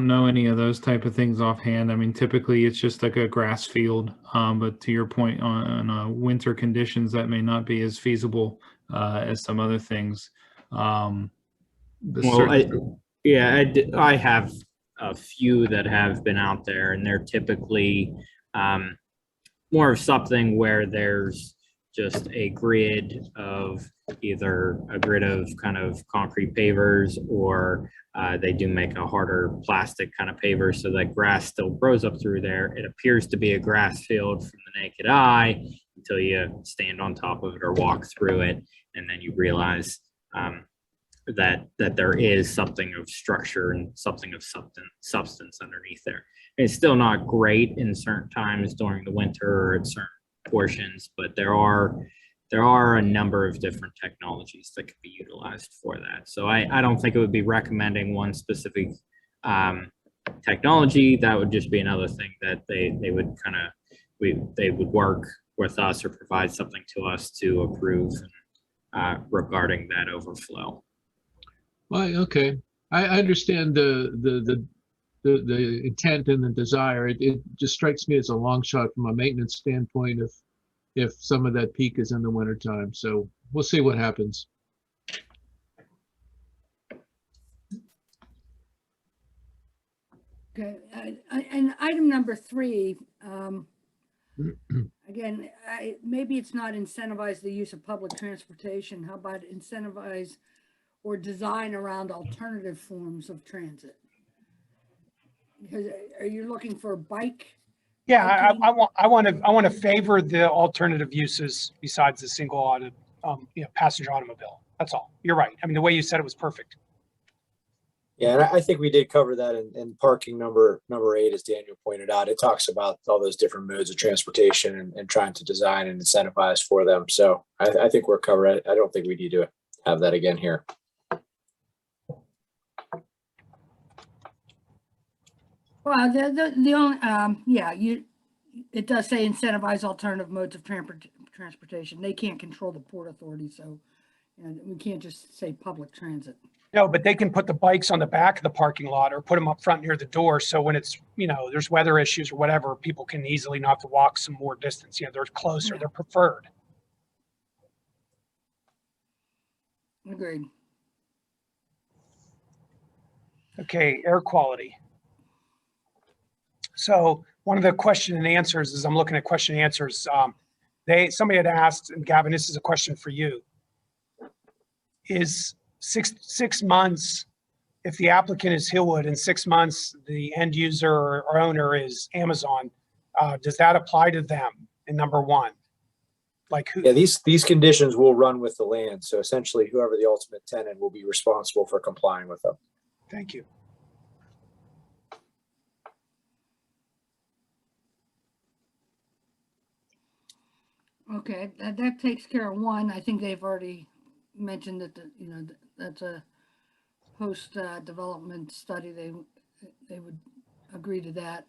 know any of those type of things offhand. I mean, typically it's just like a grass field. But to your point on winter conditions, that may not be as feasible as some other things. Well, I have a few that have been out there, and they're typically more of something where there's just a grid of either a grid of kind of concrete pavers, or they do make a harder plastic kind of paver so that grass still grows up through there. It appears to be a grass field from the naked eye until you stand on top of it or walk through it, and then you realize that there is something of structure and something of substance underneath there. It's still not great in certain times during the winter or at certain portions, but there are a number of different technologies that can be utilized for that. So I don't think it would be recommending one specific technology. That would just be another thing that they would kind of they would work with us or provide something to us to approve regarding that overflow. Well, okay, I understand the intent and the desire. It just strikes me as a long shot from a maintenance standpoint if some of that peak is in the wintertime. So we'll see what happens. Okay, and item number 3, again, maybe it's not incentivize the use of public transportation. How about incentivize or design around alternative forms of transit? Because are you looking for a bike? Yeah, I want to favor the alternative uses besides the single passenger automobile. That's all. You're right. I mean, the way you said it was perfect. Yeah, and I think we did cover that in parking number 8, as Daniel pointed out. It talks about all those different modes of transportation and trying to design and incentivize for them. So I think we're covered. I don't think we need to have that again here. Well, the only, it does say incentivize alternative modes of transportation. They can't control the Port Authority, so we can't just say public transit. No, but they can put the bikes on the back of the parking lot or put them up front near the door. So when it's, there's weather issues or whatever, people can easily not have to walk some more distance. They're closer, they're preferred. Agreed. Okay, air quality. So one of the question and answers is, I'm looking at question and answers. Somebody had asked, and Gavin, this is a question for you. Is six months, if the applicant is Hillwood, and 6 months the end user or owner is Amazon, does that apply to them in number 1? Like who? Yeah, these conditions will run with the land. So essentially, whoever the ultimate tenant will be responsible for complying with them. Thank you. Okay, that takes care of 1. I think they've already mentioned that that's a post development study. They would agree to that.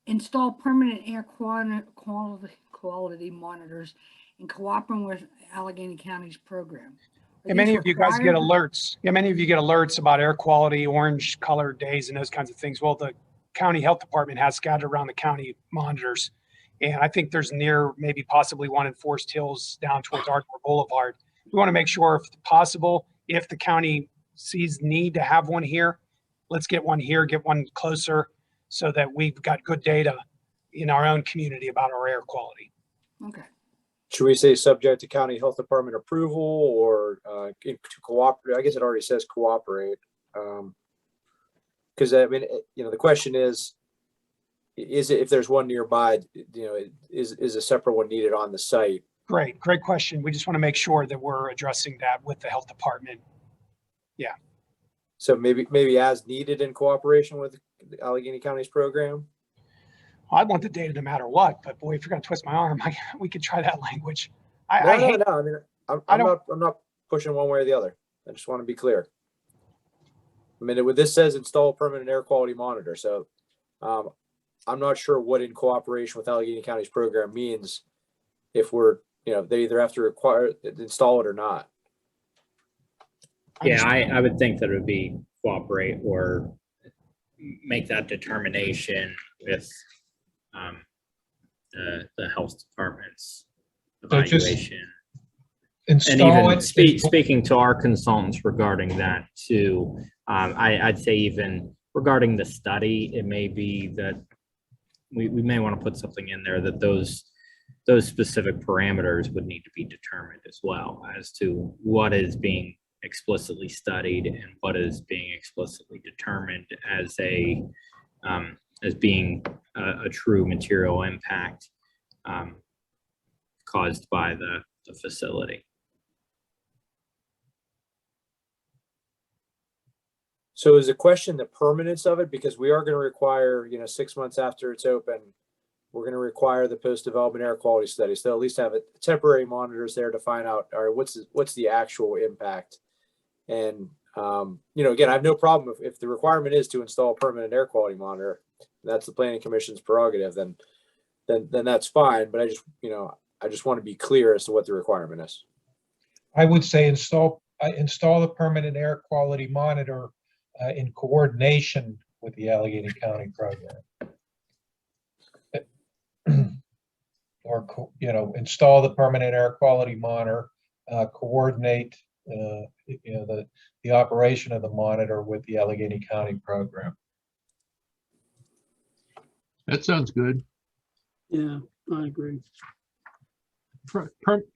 install permanent air quality monitors and cooperating with Allegheny County's program. Are And many these of you guys get required? alerts. Yeah, many of you get alerts about air quality, orange colored days and those kinds of things. Well, the county health department has scattered around the county monitors. And I think there's maybe possibly one in Forest Hills down towards Ardmore Boulevard. We want to make sure if possible, if the county sees need to have one here, let's get one here, get one closer so that we've got good data in our own community about our air quality. Okay. Should we say subject to county health department approval or to cooperate? I guess it already says cooperate. Because I mean, the question is it if there's one nearby, is a separate one needed on the site? Great question. We just want to make sure that we're addressing that with the health department. Yeah. So maybe as needed in cooperation with Allegheny County's program. I want the data no matter what, but boy, if you're going to twist my arm, we could try that language. No. I mean, I'm not pushing one way or the other. I just want to be clear. I mean, this says install permanent air quality monitor. So I'm not sure what in cooperation with Allegheny County's program means if we're, they either have to install it or not. Yeah, I would think that it would be cooperate or make that determination with the health department's So just evaluation. install And even it. speaking to our consultants regarding that too, I'd say even regarding the study, it may be that we may want to put something in there that those specific parameters would need to be determined as well as to what is being explicitly studied and what is being explicitly determined as being a true material impact caused by the facility. So is the question the permanence of it? Because we are going to require, 6 months after it's open, we're going to require the post-development air quality study. So at least have temporary monitors there to find out, all right, what's the actual impact? And, again, I have no problem if the requirement is to install a permanent air quality monitor, that's the Planning Commission's prerogative, then that's fine. But I just want to be clear as to what the requirement is. I would say install the permanent air quality monitor in coordination with the Allegheny County program. Or, install the permanent air quality monitor, coordinate, the operation of the monitor with the Allegheny County program. That sounds good. Yeah, I agree.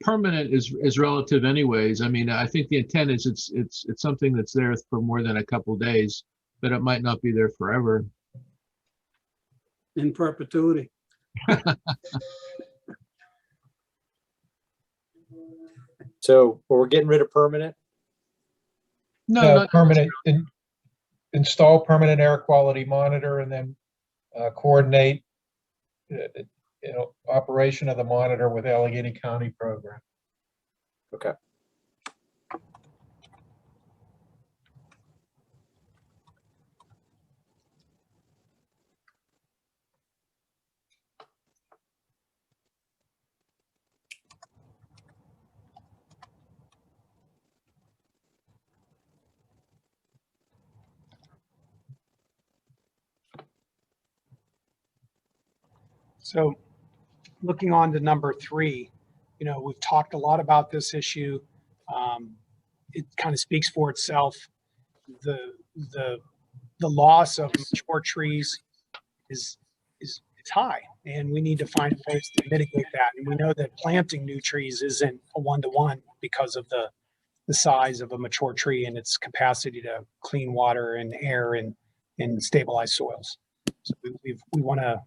Permanent is relative anyways. I mean, I think the intent is it's something that's there for more than a couple of days, but it might not be there forever. In perpetuity. So we're getting rid of permanent? No, permanent. Install permanent air quality monitor and then coordinate operation of the monitor with Allegheny County program. Okay. So looking on to number 3, we've talked a lot about this issue. It kind of speaks for itself. The loss of mature trees is high, and we need to find ways to mitigate that. And we know that planting new trees isn't a one-to-one because of the size of a mature tree and its capacity to clean water and air and stabilize soils. So we want to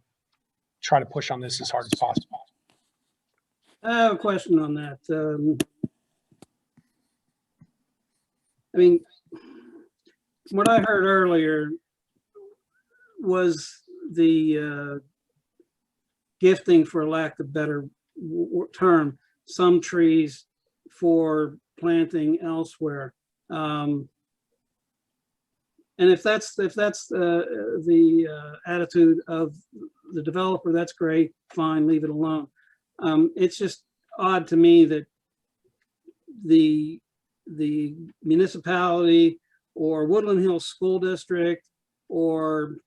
try to push on this as hard as possible. I have a question on that. I mean, what I heard earlier was the gifting, for lack of a better term, some trees for planting elsewhere. And And if that's the attitude of the developer, that's great, fine, leave it alone. It's just odd to me that the municipality or Woodland Hills School District or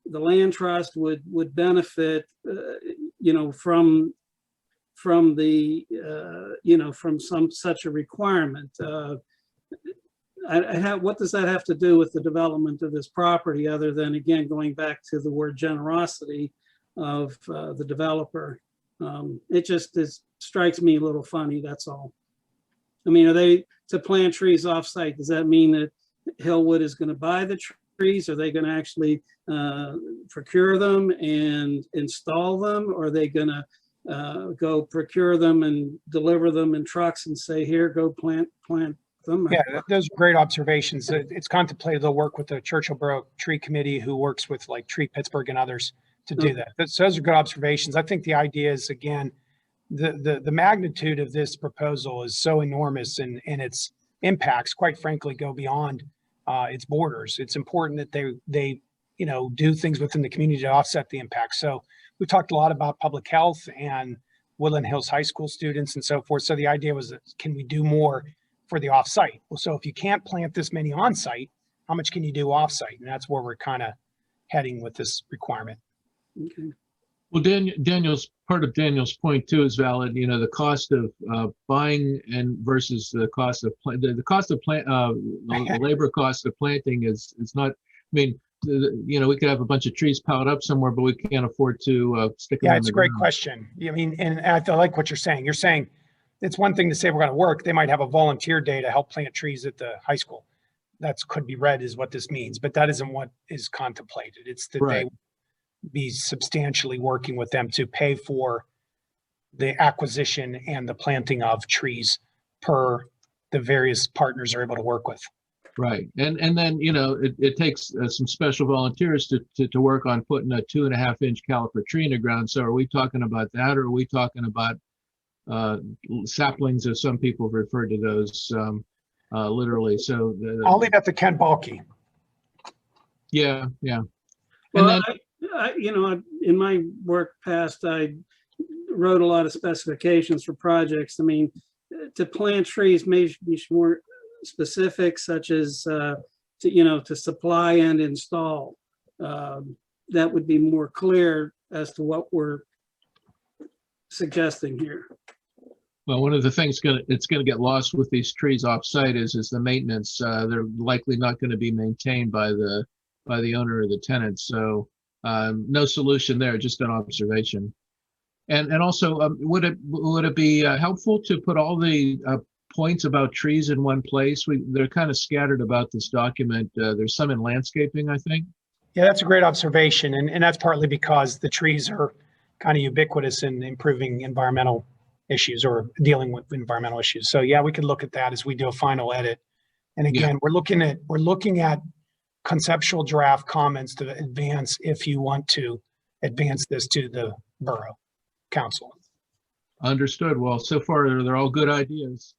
the land trust would benefit, from the, from some such a requirement. What does that have to do with the development of this property, other than, again, going back to the word generosity of the developer? It just strikes me a little funny, that's all. I mean, are they to plant trees off-site? Does that mean that Hillwood is going to buy the trees? Are they going to actually procure them and install them? Or are they going to go procure them and deliver them in trucks and say, here, go plant them? Yeah, those are great observations. It's contemplated they'll work with the Churchill Borough Tree Committee, who works with like Tree Pittsburgh and others to do that. So those are good observations. I think the idea is, again, the magnitude of this proposal is so enormous, and its impacts, quite frankly, go beyond its borders. It's important that they do things within the community to offset the impact. So we talked a lot about public health and Woodland Hills High School students and so forth. So the idea was, can we do more for the offsite? Well, so if you can't plant this many on site, how much can you do offsite? And that's where we're kind of heading with this requirement. Okay. Well, part of Daniel's point too is valid. The cost of buying and versus the cost of the labor cost of planting is not. I mean, we could have a bunch of trees piled up somewhere, but we can't afford to stick them. Yeah, it's a great question. I mean, and I like what you're saying. You're saying it's one thing to say we're going to work. They might have a volunteer day to help plant trees at the high school. That could be read as what this means, but that isn't what is contemplated. It's that they be substantially working with them to pay for the acquisition and the planting of trees per the various partners are able to work with. Right. And then, it takes some special volunteers to work on putting a 2.5-inch caliper tree in the ground. So are we talking about that, or are we talking about saplings, as some people refer to those literally? So I'll leave that to Ken Balke. Yeah. Well, and then, in my work past, I wrote a lot of specifications for projects. I mean, to plant trees may be more specific, such as to supply and install. That would be more clear as to what we're suggesting here. Well, one of the things it's going to get lost with these trees off-site is the maintenance. They're likely not going to be maintained by the owner or the tenant. So no solution there, just an observation. And also, would it be helpful to put all the points about trees in one place? They're kind of scattered about this document. There's some in landscaping, I think. Yeah, that's a great observation. And that's partly because the trees are kind of ubiquitous in improving environmental issues or dealing with environmental issues. So yeah, we could look at that as we do a final edit. And again, we're looking at conceptual draft comments to advance, if you want to advance this to the borough council. Understood. Well, so far they're all good ideas.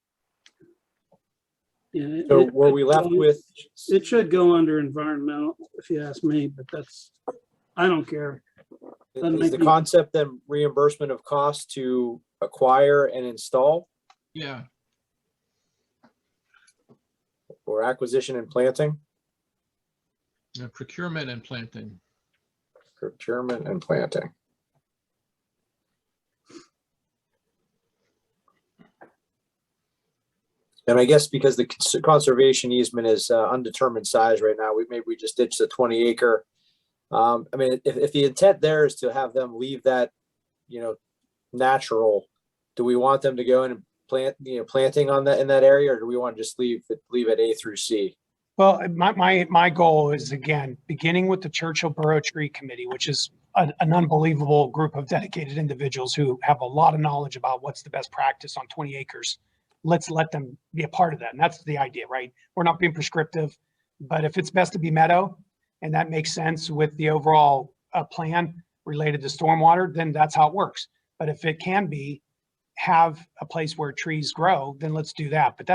Yeah, So were we left with? It should go under environmental, if you ask me, but I don't care. Is the concept then reimbursement of costs to acquire and install? Yeah. Or acquisition and planting? Procurement and planting. Procurement and planting. And I guess because the conservation easement is undetermined size right now, maybe we just ditch the 20 acre. I mean, if the intent there is to have them leave that, natural, do we want them to go in and plant, planting on that in that area, or do we want to just leave it A through C? Well, my goal is, again, beginning with the Churchill Borough Tree Committee, which is an unbelievable group of dedicated individuals who have a lot of knowledge about what's the best practice on 20 acres. Let's let them be a part of that. And that's the idea, right? We're not being prescriptive, but if it's best to be meadow and that makes sense with the overall plan related to stormwater, then that's how it works. But if it can be have a place where trees grow, then let's do that. But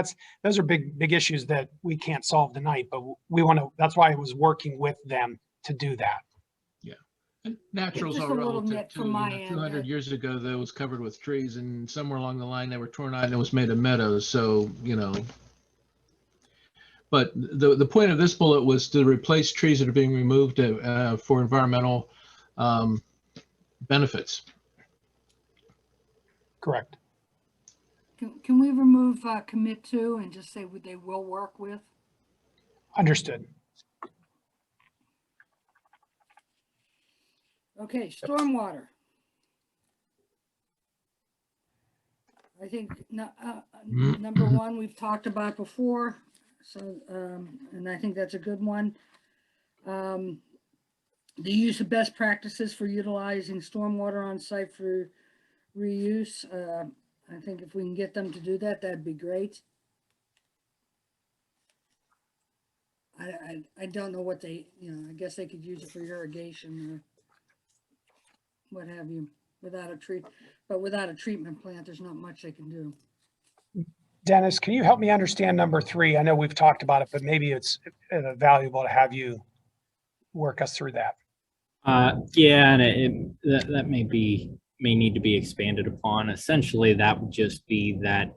those are big issues that we can't solve tonight, but we want to, that's why I was working with them to do that. Yeah. And naturals Just are a little relative nit to, from my end. 200 years ago, that was covered with trees, and somewhere along the line they were torn out and it was made of meadows. So, but the point of this bullet was to replace trees that are being removed for environmental benefits. Correct. Can we remove commit to and just say they will work with? Understood. Okay, stormwater. I think number one, we've talked about before. So, and I think that's a good one. The use of best practices for utilizing stormwater on site for reuse. I think if we can get them to do that, that'd be great. I don't know what they, I guess they could use it for irrigation or what have you, without a treatment plant, there's not much they can do. Dennis, can you help me understand number 3? I know we've talked about it, but maybe it's valuable to have you work us through that. Yeah, and that may need to be expanded upon. Essentially, that would just be that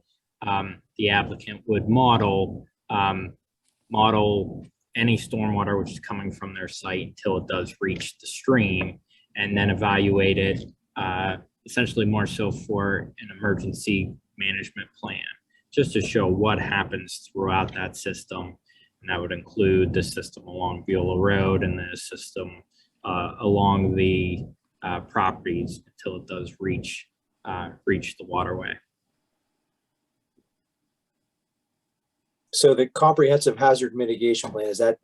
the applicant would model any stormwater which is coming from their site until it does reach the stream, and then evaluate it essentially more so for an emergency management plan, just to show what happens throughout that system. And that would include the system along Beulah Road and the system along the properties until it does reach the waterway. So the comprehensive hazard mitigation plan, is that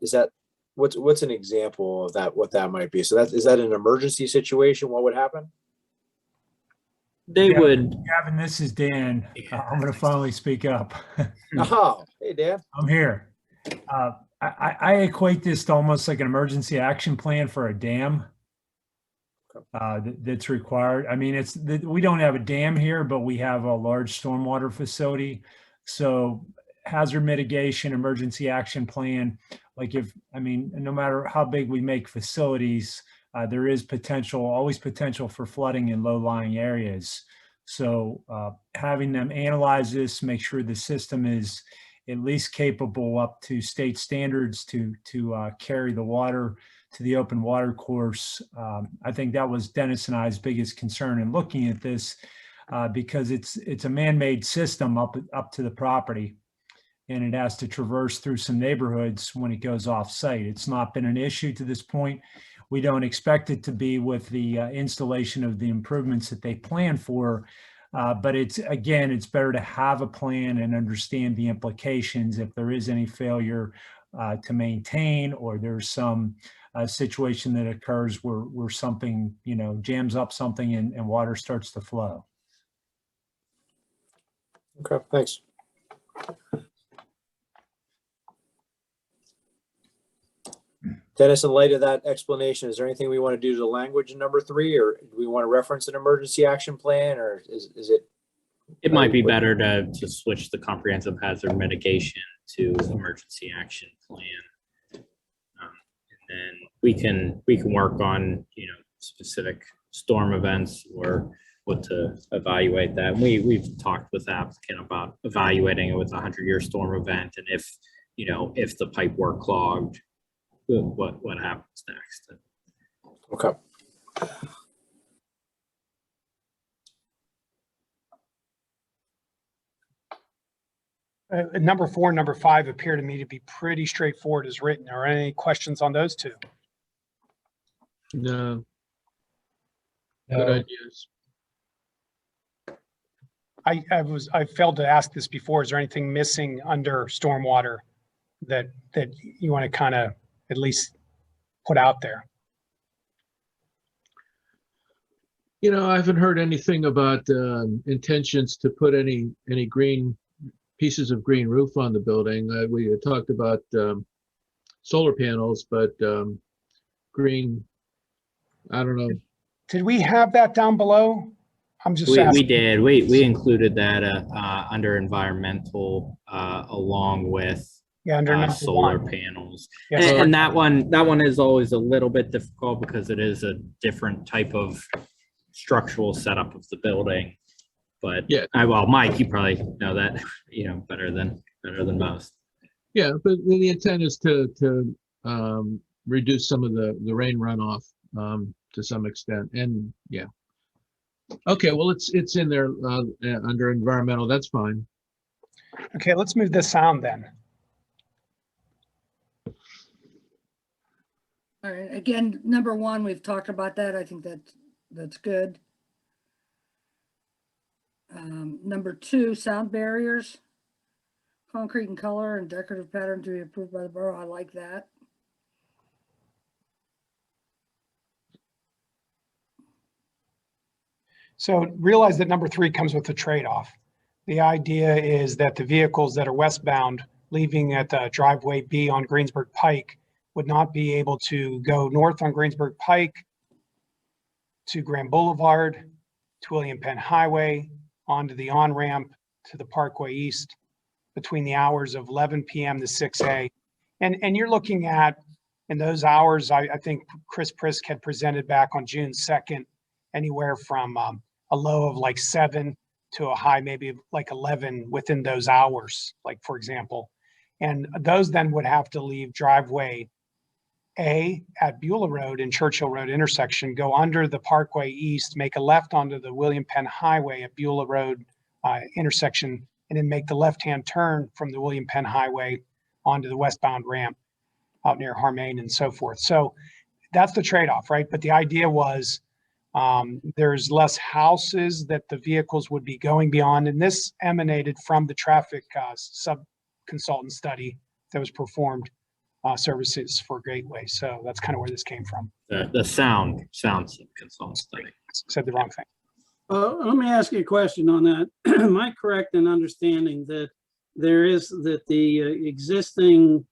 what's an example of that, what that might be? So is that an emergency situation? What would happen? They would. Gavin, this is Dan. I'm going to finally speak up. Oh, hey, Dan. I'm here. I equate this to almost like an emergency action plan for a dam that's required. I mean, we don't have a dam here, but we have a large stormwater facility. So hazard mitigation, emergency action plan, no matter how big we make facilities, there is always potential for flooding in low-lying areas. So having them analyze this, make sure the system is at least capable up to state standards to carry the water to the open water course. I think that was Dennis and I's biggest concern in looking at this, because it's a man-made system up to the property, and it has to traverse through some neighborhoods when it goes off site. It's not been an issue to this point. We don't expect it to be with the installation of the improvements that they plan for. But it's better to have a plan and understand the implications if there is any failure to maintain, or there's some situation that occurs where something, jams up something and water starts to flow. Okay, thanks. Dennis, in light of that explanation, is there anything we want to do to the language in number 3, or do we want to reference an emergency action plan, or is it? It might be better to switch the comprehensive hazard mitigation to emergency action plan. And then we can work on, specific storm events or what to evaluate that. And we've talked with the applicant about evaluating it with a 100-year storm event. And if the pipe were clogged, what happens next? Okay. Number 4 and number 5 appear to me to be pretty straightforward as written. Are any questions on those 2? No. Good ideas. I failed to ask this before. Is there anything missing under stormwater that you want to kind of at least put out there? I haven't heard anything about intentions to put any green pieces of green roof on the building. We had talked about solar panels, but green, I don't know. Did we have that down below? I'm just We asking. did, we included that under environmental along with Yeah, under number solar one. panels. Yes. And that one is always a little bit difficult because it is a different type of structural setup of the building. But Yeah. well, Mike, you probably know that, better than most. Yeah, but the intent is to reduce some of the rain runoff to some extent, and yeah. Okay, well, it's in there under environmental. That's fine. Okay, let's move this sound then. All right, again, number one, we've talked about that. I think that's good. Number two, sound barriers, concrete in color and decorative pattern to be approved by the borough. I like that. So realize that number three comes with a trade-off. The idea is that the vehicles that are westbound leaving at driveway B on Greensburg Pike would not be able to go north on Greensburg Pike to Grand Boulevard, to William Penn Highway, onto the on-ramp to the Parkway East between the hours of 11 p.m. to 6 a. And you're looking at, in those hours, I think Chris Prisk had presented back on June 2nd, anywhere from a low of like 7 to a high maybe like 11 within those hours, like for example. And those then would have to leave driveway A at Beulah Road and Churchill Road intersection, go under the Parkway East, make a left onto the William Penn Highway at Beulah Road intersection, and then make the left-hand turn from the William Penn Highway onto the westbound ramp out near Harmain and so forth. So that's the trade-off, right? But the idea was there's less houses that the vehicles would be going beyond. And this emanated from the traffic sub-consultant study that was performed services for Gateway. So that's kind of where this came from. The sound consultant study. Said the wrong thing. Let me ask you a question on that. Am I correct in understanding that the existing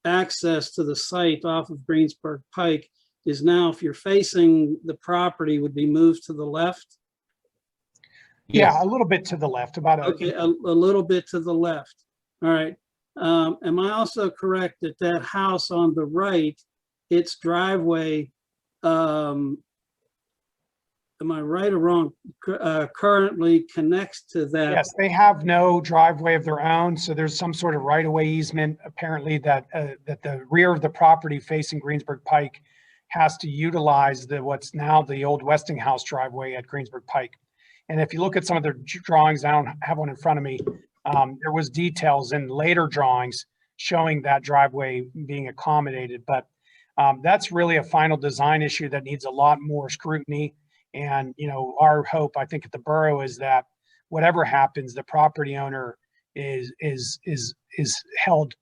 access to the site off of Greensburg Pike is now, if you're facing the property, would be moved to the left? Yeah, a little bit to the left, about a little bit to the left. All right. Am I also correct that house on the right, its driveway, am I right or wrong, currently connects to that? Yes, they have no driveway of their own. So there's some sort of right-of-way easement, apparently, that the rear of the property facing Greensburg Pike has to utilize what's now the old Westinghouse driveway at Greensburg Pike. And if you look at some of their drawings, I don't have one in front of me, there was details in later drawings showing that driveway being accommodated. But that's really a final design issue that needs a lot more scrutiny. And, our hope, I think, at the borough is that whatever happens, the property owner is held,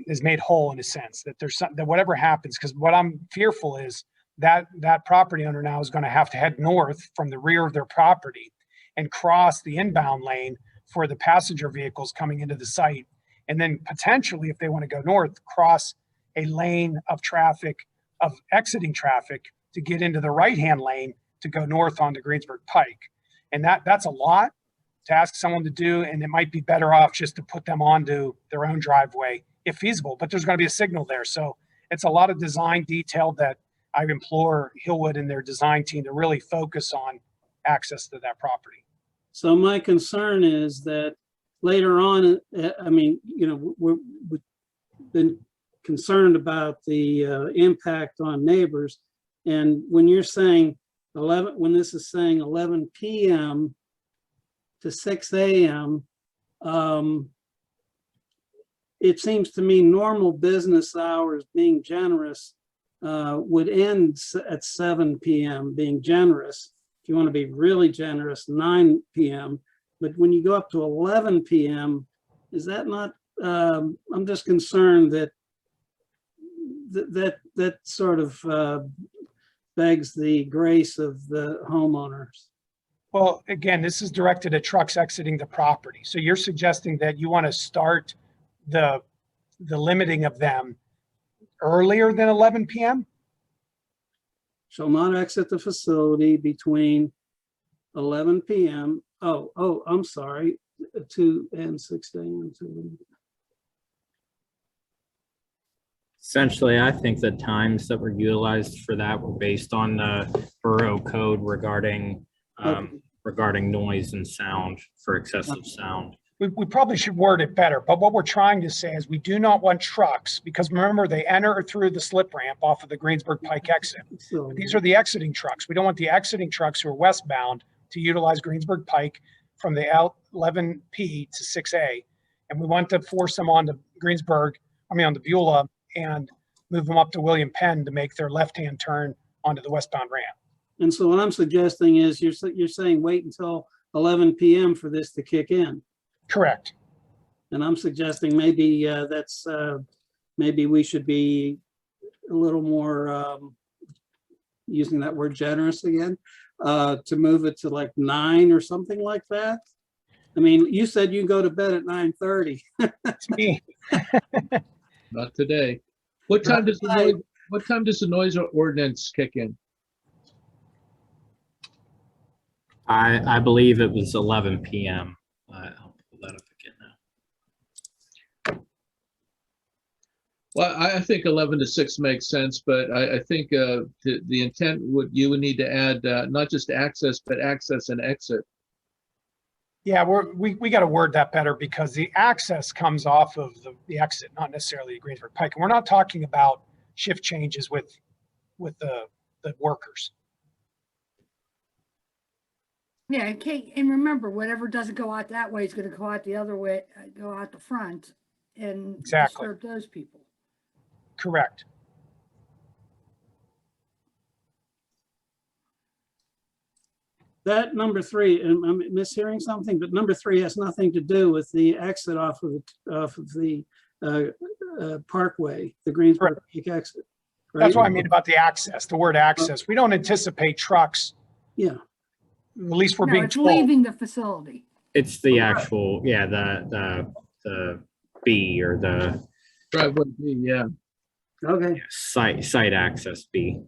is made whole in a sense, that that whatever happens, because what I'm fearful is that property owner now is going to have to head north from the rear of their property and cross the inbound lane for the passenger vehicles coming into the site. And then potentially, if they want to go north, cross a lane of traffic, of exiting traffic to get into the right-hand lane to go north onto Greensburg Pike. And that's a lot to ask someone to do, and it might be better off just to put them onto their own driveway if feasible, but there's going to be a signal there. So it's a lot of design detail that I implore Hillwood and their design team to really focus on access to that property. So my concern is that later on, we've been concerned about the impact on neighbors. And when you're saying when this is saying 11 p.m. to 6 a.m., it seems to me normal business hours, being generous, would end at 7 p.m. being generous. If you want to be really generous, 9 p.m. But when you go up to 11 p.m., is that not, I'm just concerned that that sort of begs the grace of the homeowners. Well, again, this is directed at trucks exiting the property. So you're suggesting that you want to start the limiting of them earlier than 11 p.m.? shall not exit the facility between 11 p.m. I'm sorry, 2 and 6 a.m. Essentially, I think the times that were utilized for that were based on the borough code regarding regarding noise and sound for excessive sound. We probably should word it better, but what we're trying to say is we do not want trucks, because remember, they enter through the slip ramp off of the Greensburg Pike exit. But these are the exiting trucks. We don't want the exiting trucks who are westbound to utilize Greensburg Pike from the 11P to 6A. And we want to force them onto on the Beulah, and move them up to William Penn to make their left-hand turn onto the westbound ramp. And so what I'm suggesting is you're saying wait until 11 p.m. for this to kick in. Correct. And I'm suggesting maybe maybe we should be a little more using that word generous again, to move it to like 9 or something like that. I mean, you said you go to bed at 9:30. That's me. Not today. What time does the noise ordinance kick in? I believe it was 11 p.m. I'll pull that up again now. Well, I think 11 to 6 makes sense, but I think the intent you would need to add not just access, but access and exit. Yeah, we got to word that better, because the access comes off of the exit, not necessarily Greensburg Pike. And we're not talking about shift changes with the workers. Yeah, and remember, whatever doesn't go out that way is going to go out the other way, go out the front and Exactly. disturb those people. Correct. That number 3, and I'm mishearing something, but number 3 has nothing to do with the exit off of the Parkway, the Greensburg Peak exit. Right? That's what I mean about the access, the word access. We don't anticipate trucks. Yeah. At least we're No, being it's told. leaving the facility. It's the actual, yeah, the B or the driveway B, yeah. Okay. Site access B.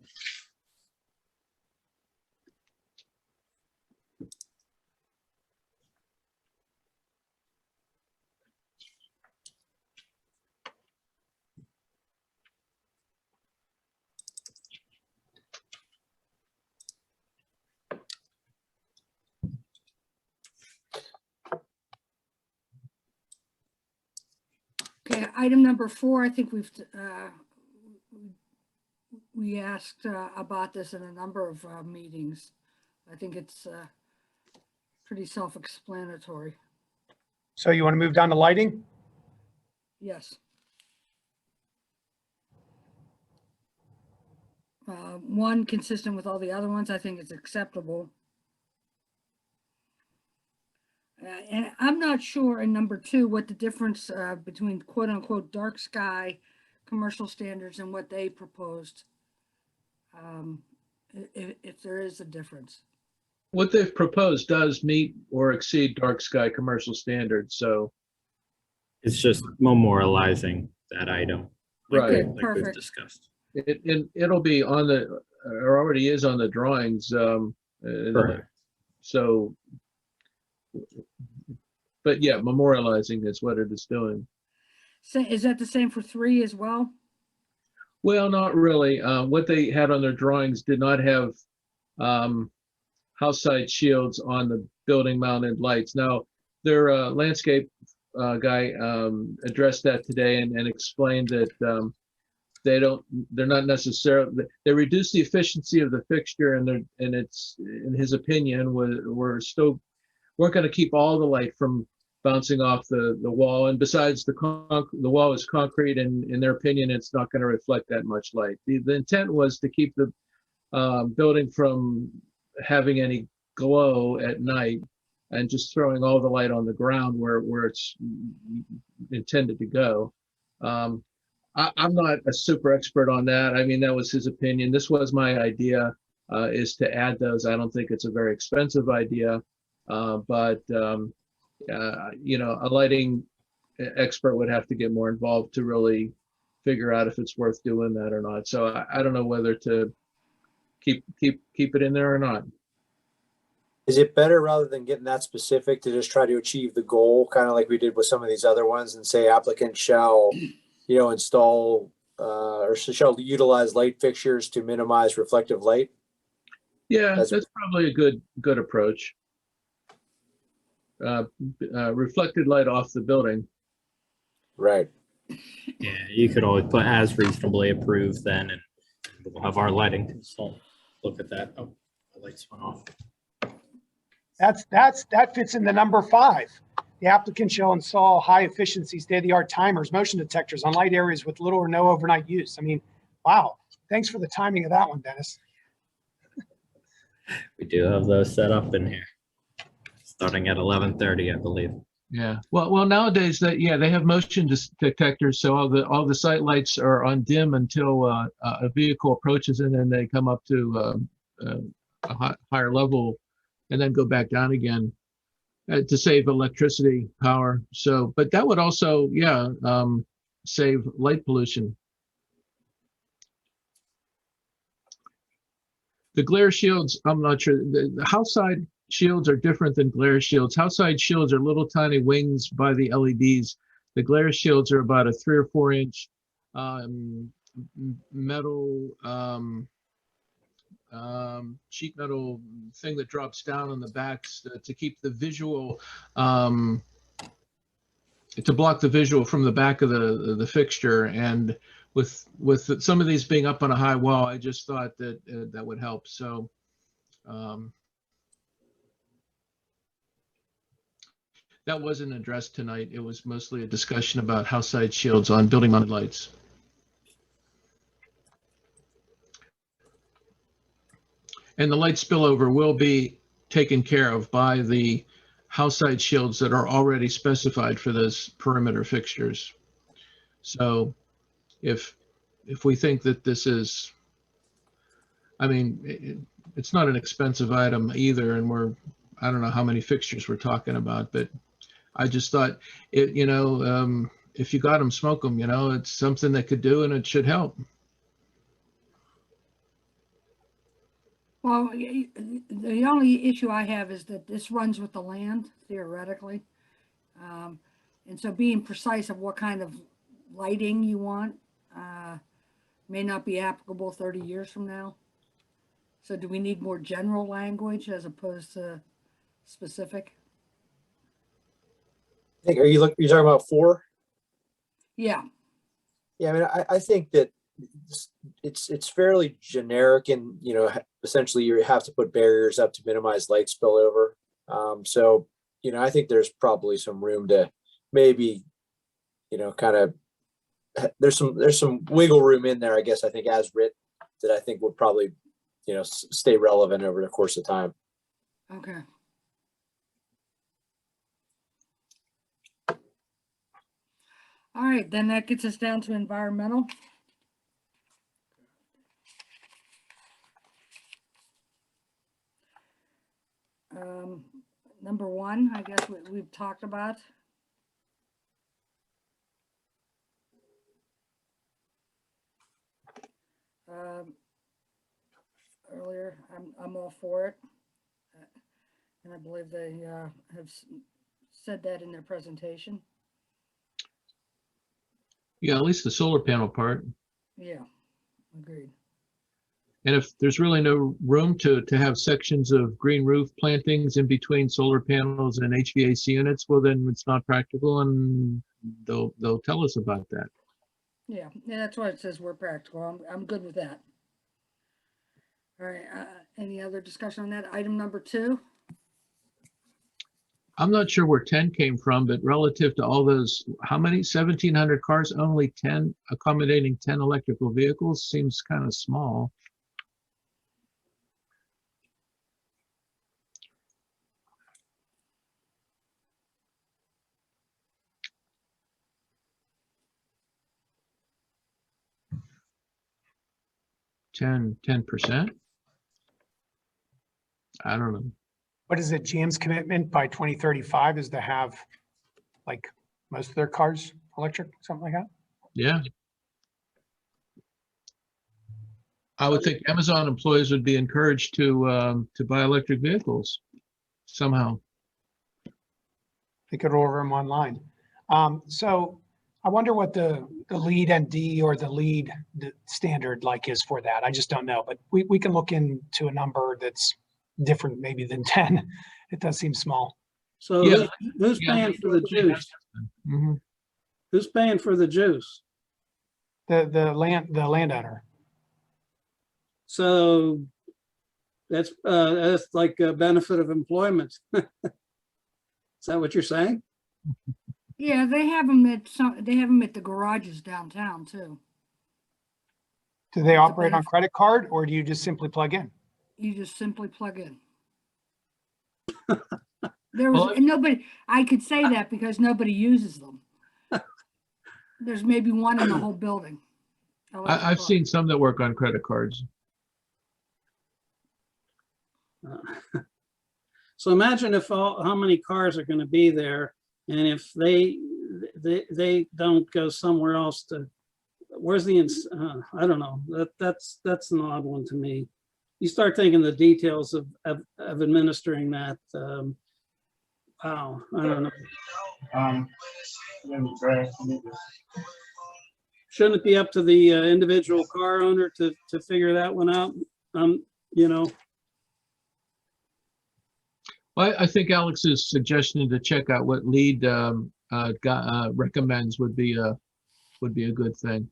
Okay, item number 4, I think we asked about this in a number of meetings. I think it's pretty self-explanatory. So you want to move down to lighting? Yes. One, consistent with all the other ones, I think it's acceptable. And I'm not sure in number 2 what the difference between quote unquote dark sky commercial standards and what they proposed, if there is a difference. What they've proposed does meet or exceed dark sky commercial standards, so. It's just memorializing that item. Right. Like we've discussed. It'll be on or already is on the drawings. Correct. So, but yeah, memorializing is what it is doing. So is that the same for 3 as well? Well, not really. What they had on their drawings did not have house side shields on the building mounted lights. Now, their landscape guy addressed that today and explained that they're not necessarily, they reduce the efficiency of the fixture, and it's, in his opinion, we're still, weren't going to keep all the light from bouncing off the wall. And besides, the wall is concrete, and in their opinion, it's not going to reflect that much light. The intent was to keep the building from having any glow at night, and just throwing all the light on the ground where it's intended to go. I'm not a super expert on that. I mean, that was his opinion. This was my idea, is to add those. I don't think it's a very expensive idea, but you know, a lighting expert would have to get more involved to really figure out if it's worth doing that or not. So I don't know whether to keep it in there or not? Is it better rather than getting that specific to just try to achieve the goal, kind of like we did with some of these other ones, and say applicant shall, install or shall utilize light fixtures to minimize reflective light? Yeah, that's probably a good approach. Reflected light off the building. Right. Yeah, you could always put as reasonably approved then, and we'll have our lighting consultant look at that. Oh, the lights went off. That fits in the number 5. The applicant shall install high efficiency state-of-the-art timers, motion detectors on light areas with little or no overnight use. I mean, wow. Thanks for the timing of that one, Dennis. We do have those set up in here, starting at 11:30, I believe. Yeah. Well, nowadays they have motion detectors, so all the site lights are on dim until a vehicle approaches, and then they come up to a higher level, and then go back down again to save electricity power. So, but that would also, save light pollution. The glare shields, I'm not sure. The house side shields are different than glare shields. House side shields are little tiny wings by the LEDs. The glare shields are about a 3 or 4 inch metal sheet metal thing that drops down on the backs to keep the visual to block the visual from the back of the fixture. And with some of these being up on a high wall, I just thought that that would help. So that wasn't addressed tonight. It was mostly a discussion about house side shields on building mounted lights. And the light spillover will be taken care of by the house side shields that are already specified for those perimeter fixtures. So if we think that this is, I mean, it's not an expensive item either, and I don't know how many fixtures we're talking about, but I just thought if you got them, smoke them, it's something that could do, and it should help. Well, the only issue I have is that this runs with the land, theoretically. And so being precise of what kind of lighting you want may not be applicable 30 years from now. So do we need more general language as opposed to specific? I think, you're talking about 4? Yeah. Yeah, I mean, I think that it's fairly generic, and essentially you have to put barriers up to minimize light spillover. So I think there's probably some room to maybe kind of there's some wiggle room in there, I guess. I think as written, that I think would probably stay relevant over the course of time. Okay. All right, then that gets us down to environmental. Number 1, I guess we've talked about. Earlier, I'm all for it. And I believe they have said that in their presentation. Yeah, at least the solar panel part. Yeah, agreed. And if there's really no room to have sections of green roof plantings in between solar panels and HVAC units, well, then it's not practical, and they'll tell us about that. Yeah, that's why it says we're practical. I'm good with that. All right, any other discussion on that? Item number 2? I'm not sure where 10 came from, but relative to all those, how many? 1,700 cars, only 10, accommodating 10 electrical vehicles seems kind of small. Ten percent. I don't know. What is it? GM's commitment by 2035 is to have like most of their cars electric, something like that? Yeah. I would think Amazon employees would be encouraged to buy electric vehicles somehow. They could order them online. So I wonder what the lead ND or the lead standard like is for that. I just don't know, but we can look into a number that's different maybe than 10. It does seem small. So Yeah. who's paying for the juice? Mhm. Who's paying for the juice? The landowner. So that's like a benefit of employment. Is that what you're saying? Yeah, they have them at the garages downtown too. Do they operate on credit card or do you just simply plug in? You just simply plug in. There was nobody, I could say that because nobody uses them. There's maybe one in the whole building. I've seen some that work on credit cards. So imagine if how many cars are going to be there, and if they don't go somewhere else to, where's the I don't know, that's an odd one to me. You start thinking the details of administering that. Wow, I don't know. Shouldn't it be up to the individual car owner to figure that one out? You know. Well, I think Alex's suggestion to check out what lead recommends would be a good thing.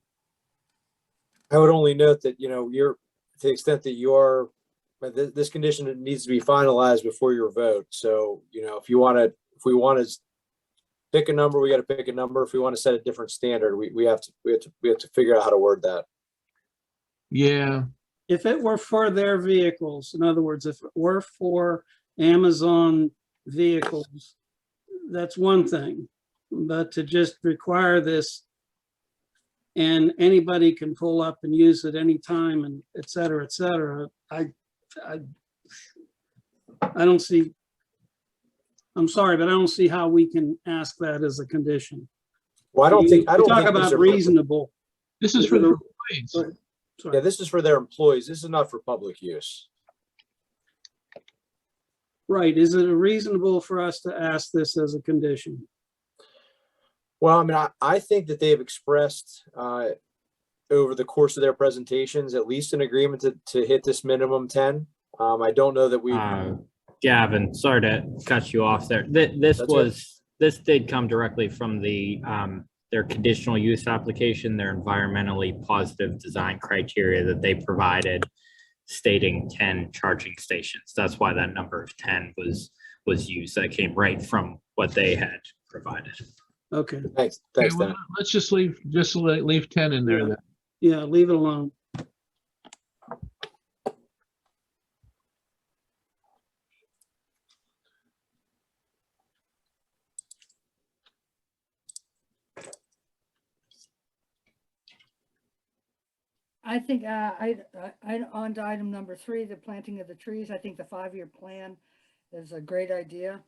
I would only note that, you're, to the extent that you are, this condition needs to be finalized before your vote. So, if we want to pick a number, we got to pick a number. If we want to set a different standard, we have to figure out how to word that. Yeah. If it were for their vehicles, in other words, if it were for Amazon vehicles, that's one thing. But to just require this and anybody can pull up and use it anytime and et cetera, I don't see, I'm sorry, but I don't see how we can ask that as a condition. Well, I don't think about reasonable. This is for the employees. Yeah, this is for their employees. This is not for public use. Right. Is it reasonable for us to ask this as a condition? Well, I mean, I think that they've expressed over the course of their presentations at least an agreement to hit this minimum 10. I don't know that we. Gavin, sorry to cut you off there. This did come directly from the their conditional use application, their environmentally positive design criteria that they provided, stating 10 charging stations. That's why that number of 10 was used. That came right from what they had provided. Okay. Thanks. Okay, well, let's just leave 10 in there then. Yeah, leave it alone. I think on to item number 3, the planting of the trees. I think the 5-year plan is a great idea.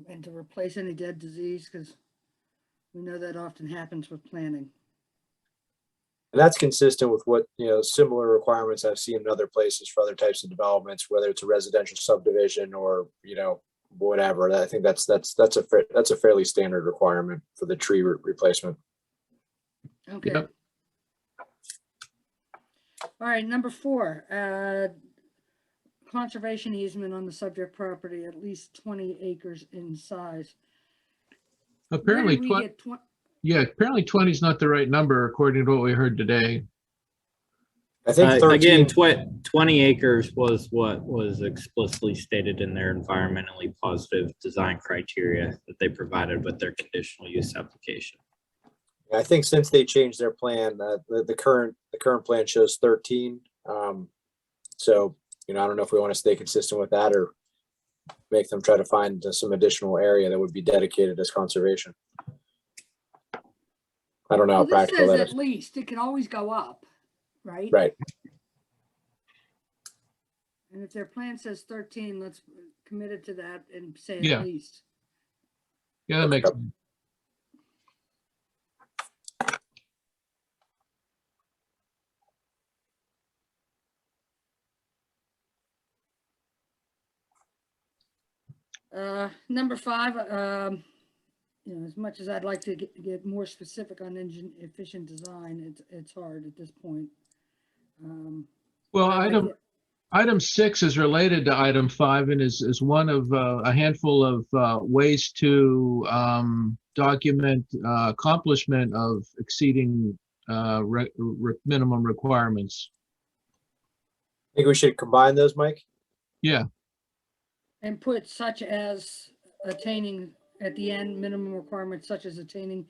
And to replace any dead disease, because we know that often happens with planting. And that's consistent with what, similar requirements I've seen in other places for other types of developments, whether it's a residential subdivision or, whatever. I think that's a fairly standard requirement for the tree replacement. Okay. Yep. All right, number 4, conservation easement on the subject property, at least 20 acres in size. Apparently, apparently 20 is not the right number according to what we heard today. I think 13. Again, 20 acres was what was explicitly stated in their environmentally positive design criteria that they provided with their conditional use application. I think since they changed their plan, the current plan shows 13. So, I don't know if we want to stay consistent with that or make them try to find some additional area that would be dedicated as conservation. I don't know how practical that is. At least it can always go up, right? Right. And if their plan says 13, let's commit it to that and say Yeah. at least. Yeah, that makes sense. Number 5, you know, as much as I'd like to get more specific on engine efficient design, it's hard at this point. Well, but I like it. item 6 is related to item 5 and is one of a handful of ways to document accomplishment of exceeding minimum requirements. I think we should combine those, Mike. Yeah. And put such as attaining at the end minimum requirements such as attaining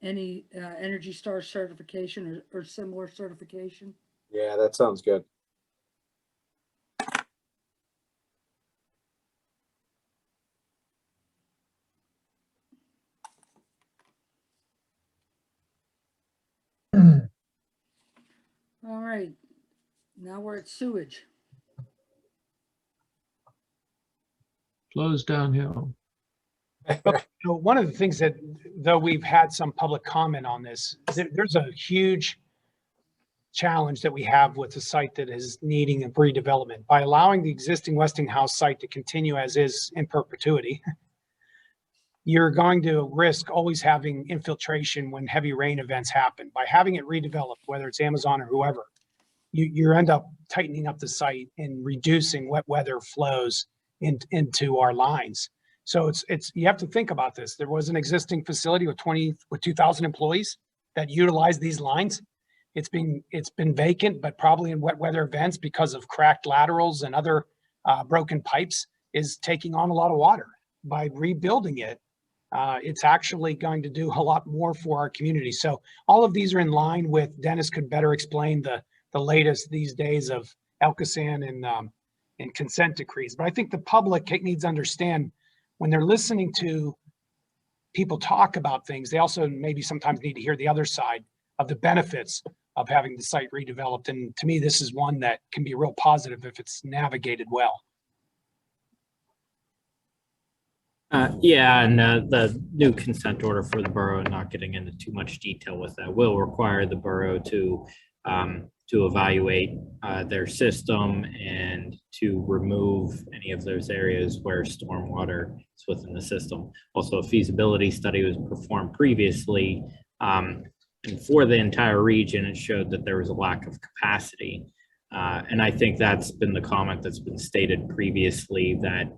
any Energy Star certification or similar certification. Yeah, that sounds good. All right, now we're at sewage. Flows downhill. So one of the things that, though we've had some public comment on this, there's a huge challenge that we have with the site that is needing a redevelopment. By allowing the existing Westinghouse site to continue as is in perpetuity, you're going to risk always having infiltration when heavy rain events happen. By having it redeveloped, whether it's Amazon or whoever, you end up tightening up the site and reducing wet weather flows into our lines. So it's you have to think about this. There was an existing facility with 2,000 employees that utilized these lines. It's been vacant, but probably in wet weather events because of cracked laterals and other broken pipes is taking on a lot of water. By rebuilding it, it's actually going to do a lot more for our community. So all of these are in line with, Dennis could better explain the latest these days of Elcasan and consent decrees. But I think the public needs to understand when they're listening to people talk about things, they also maybe sometimes need to hear the other side of the benefits of having the site redeveloped. And to me, this is one that can be real positive if it's navigated well. Yeah, and the new consent order for the borough, not getting into too much detail with that, will require the borough to evaluate their system and to remove any of those areas where stormwater is within the system. Also, a feasibility study was performed previously, and for the entire region, it showed that there was a lack of capacity. And I think that's been the comment that's been stated previously, that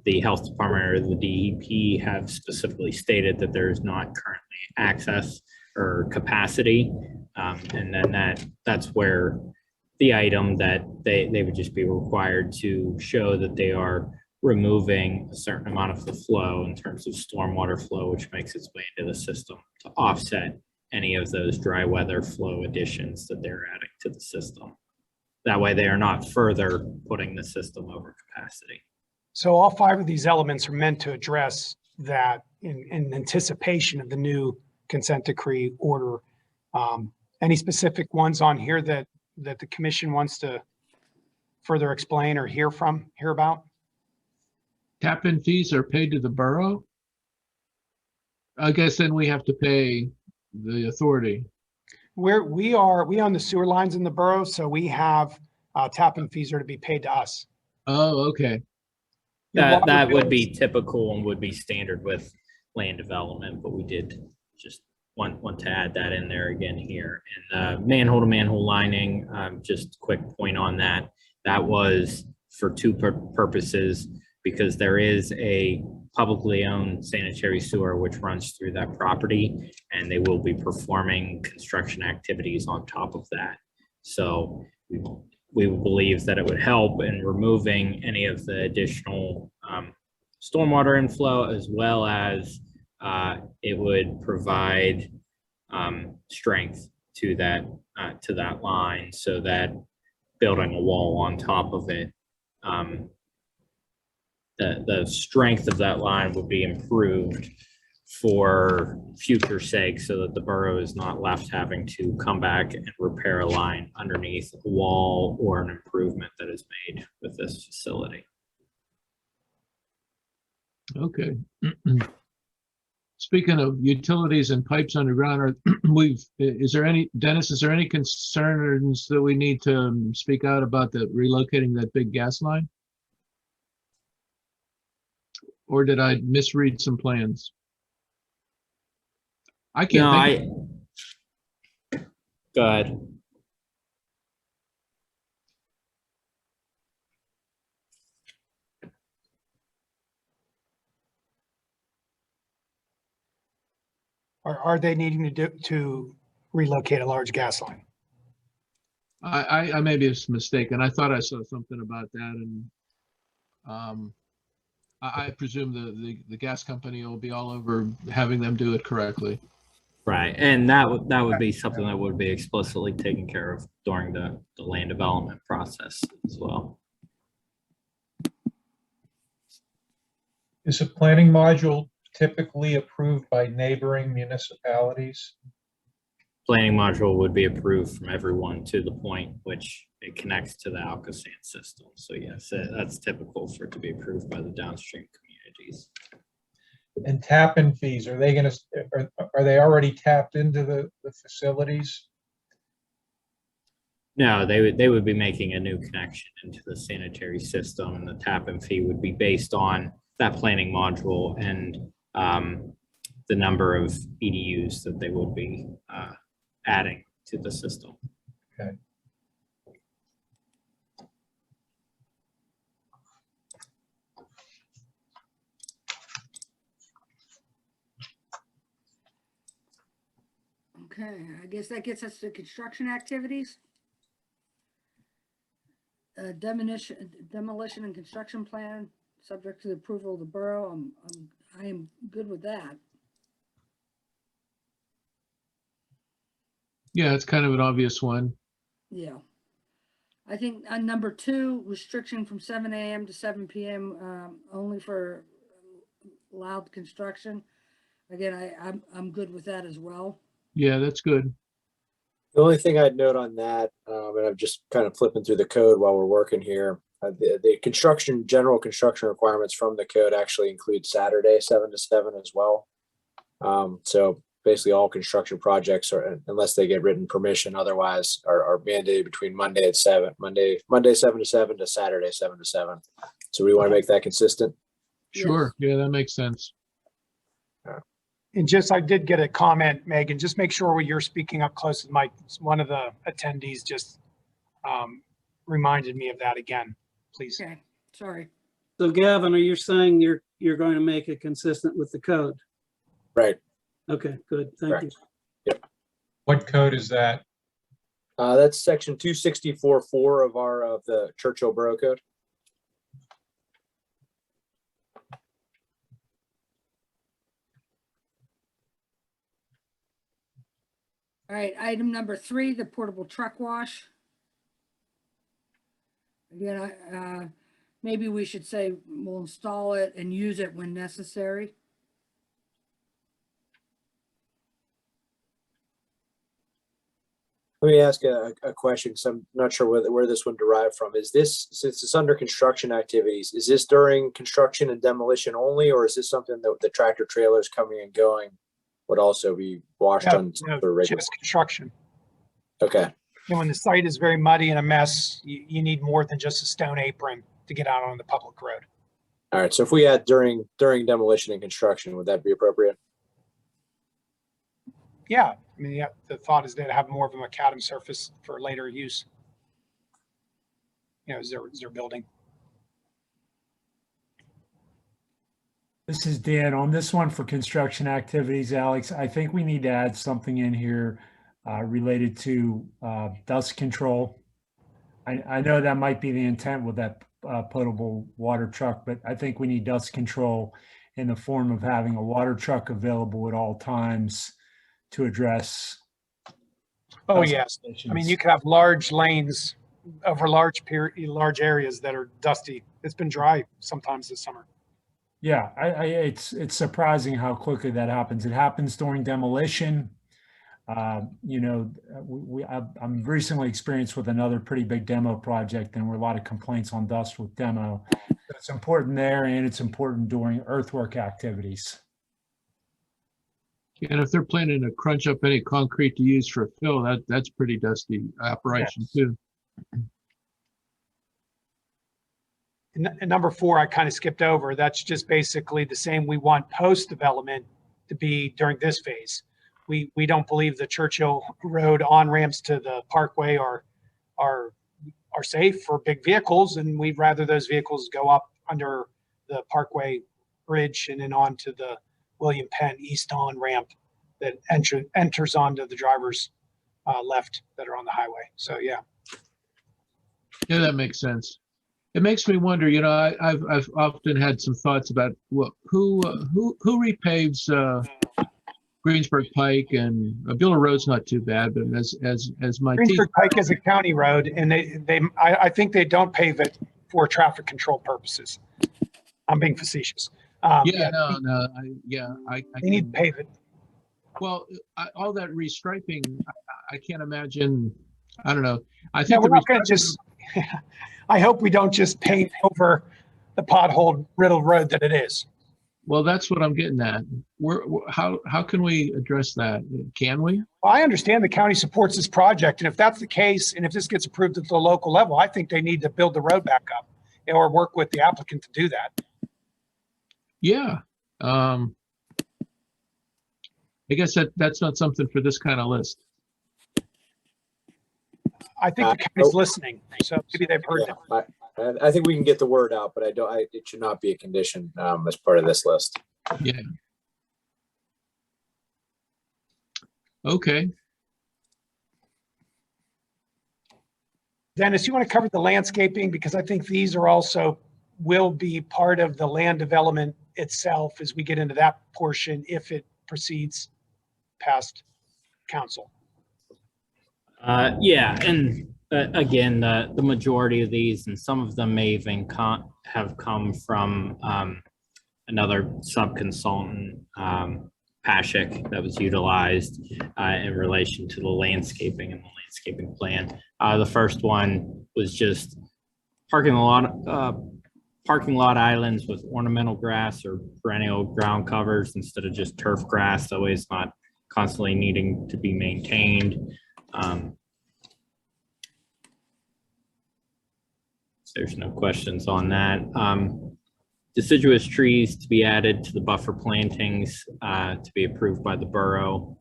the health department or the DEP have specifically stated that there is not currently access or capacity. And then that's where the item that they would just be required to show that they are removing a certain amount of the flow in terms of stormwater flow, which makes its way into the system to offset any of those dry weather flow additions that they're adding to the system. That way they are not further putting the system over capacity. So all 5 of these elements are meant to address that in anticipation of the new consent decree order. Any specific ones on here that the commission wants to further explain or hear about? Tap-in fees are paid to the borough? I guess then we have to pay the authority. We own the sewer lines in the borough, so we have tap-in fees are to be paid to us. Oh, okay. That would be typical and would be standard with land development, but we did just want to add that in there again here. And manhole to manhole lining, just a quick point on that. That was for 2 purposes, because there is a publicly owned sanitary sewer which runs through that property, and they will be performing construction activities on top of that. So we believe that it would help in removing any of the additional stormwater inflow, as well as it would provide strength to that line, so that building a wall on top of it, the strength of that line would be improved for future sake, so that the borough is not left having to come back and repair a line underneath a wall or an improvement that is made with this facility. Okay. Speaking of utilities and pipes underground, Dennis, is there any concerns that we need to speak out about relocating that big gas line? or did I misread some plans? I No, can't think. Go ahead. Are they needing to relocate a large gas line? I may be mistaken. I thought I saw something about that, and I presume the gas company will be all over having them do it correctly. Right, and that would be something that would be explicitly taken care of during the land development process as well. Is a planning module typically approved by neighboring municipalities? Planning module would be approved from everyone to the point which it connects to the Alcosan system. So yes, that's typical for it to be approved by the downstream communities. And tap-in fees, are they going to, are they already tapped into the facilities? No, they would be making a new connection into the sanitary system, and the tap-in fee would be based on that planning module and the number of EDUs that they would be adding to the system. Okay. Okay, I guess that gets us to construction activities. Demolition and construction plan, subject to the approval of the borough. I am good with that. Yeah, it's kind of an obvious one. Yeah. I think on number 2, restriction from 7 a.m. to 7 p.m. Only for loud construction. Again, I'm good with that as well. Yeah, that's good. The only thing I'd note on that, and I'm just kind of flipping through the code while we're working here, the general construction requirements from the code actually include Saturday 7 to 7 as well. So basically all construction projects are, unless they get written permission, otherwise are mandated between Monday 7 to 7 to Saturday 7 to 7. So we want to make that consistent. Sure. Yeah, that makes sense. And just, I did get a comment, Megan, just make sure when you're speaking up close to the mic, one of the attendees just reminded me of that again, please. Okay, sorry. So Gavin, are you saying you're going to make it consistent with the code? Right. Okay, good. Thank you. Yep. What code is that? That's section 264.4 of the Churchill Borough Code. All right, item number 3, the portable truck wash. Again, maybe we should say we'll install it and use it when necessary. Let me ask a question, because I'm not sure where this one derived from. Is this, since it's under construction activities, is this during construction and demolition only, or is this something that the tractor trailers coming and going would also be washed on regular? Just construction. Okay. And when the site is very muddy and a mess, you need more than just a stone apron to get out on the public road. All right. So if we add during demolition and construction, would that be appropriate? Yeah, I mean, yeah, the thought is to have more of a macadam surface for later use. You know, as they're building. This is Dan. On this one for construction activities, Alex, I think we need to add something in here related to dust control. I know that might be the intent with that potable water truck, but I think we need dust control in the form of having a water truck available at all times to address. Oh, yes. I mean, you could have large lanes over large areas that are dusty. It's been dry sometimes this summer. Yeah, it's surprising how quickly that happens. It happens during demolition. You know, I'm recently experienced with another pretty big demo project, and there were a lot of complaints on dust with demo. It's important there, and it's important during earthwork activities. And if they're planning to crunch up any concrete to use for fill, that's pretty dusty operation too. And number 4, I kind of skipped over. That's just basically the same. We want post-development to be during this phase. We don't believe the Churchill Road on-ramps to the Parkway are safe for big vehicles, and we'd rather those vehicles go up under the Parkway Bridge and then onto the William Penn East on ramp that enters onto the driver's left that are on the highway. So yeah. Yeah, that makes sense. It makes me wonder, you know, I've often had some thoughts about who repaves Greensburg Pike, and Bueller Road's not too bad, but as my Greensburg Pike is a county road, and I think they don't pave it for traffic control purposes. I'm being facetious. I They need to pave it. Well, all that restriping, I can't imagine. I don't know. I Yeah, think we're not going to just. I hope we don't just paint over the pothole riddled road that it is. Well, that's what I'm getting at. How can we address that? Can we? Well, I understand the county supports this project, and if that's the case, and if this gets approved at the local level, I think they need to build the road back up or work with the applicant to do that. Yeah. I guess that's not something for this kind of list. I think the county's listening, so maybe they've heard it. I think we can get the word out, but it should not be a condition as part of this list. Yeah. Okay. Dennis, you want to cover the landscaping? Because I think these are also will be part of the land development itself as we get into that portion if it proceeds past council. Yeah, and again, the majority of these, and some of them may even have come from another sub-consultant, Pashik, that was utilized in relation to the landscaping and the landscaping plan. The first one was just parking lot islands with ornamental grass or perennial ground covers instead of just turf grass, that way it's not constantly needing to be maintained. There's no questions on that. Deciduous trees to be added to the buffer plantings to be approved by the borough.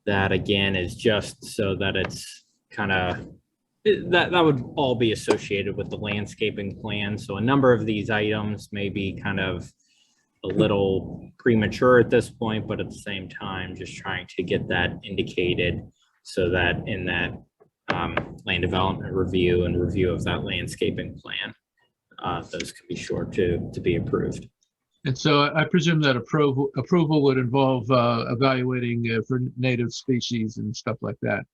That again is just so that it's kind of, that would all be associated with the landscaping plan. So a number of these items may be kind of a little premature at this point, but at the same time, just trying to get that indicated so that in that land development review and review of that landscaping plan, those can be sure to be approved. And so I presume that approval would involve evaluating for native species and stuff like that.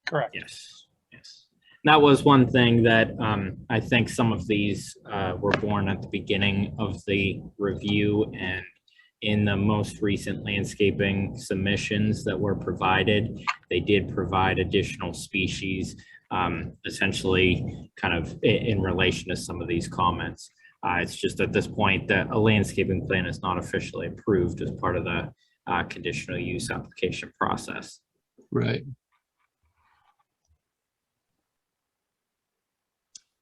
Correct. Yes. Yes. That was one thing that I think some of these were born at the beginning of the review, and in the most recent landscaping submissions that were provided, they did provide additional species, essentially kind of in relation to some of these comments. It's just at this point that a landscaping plan is not officially approved as part of the conditional use application process. Right.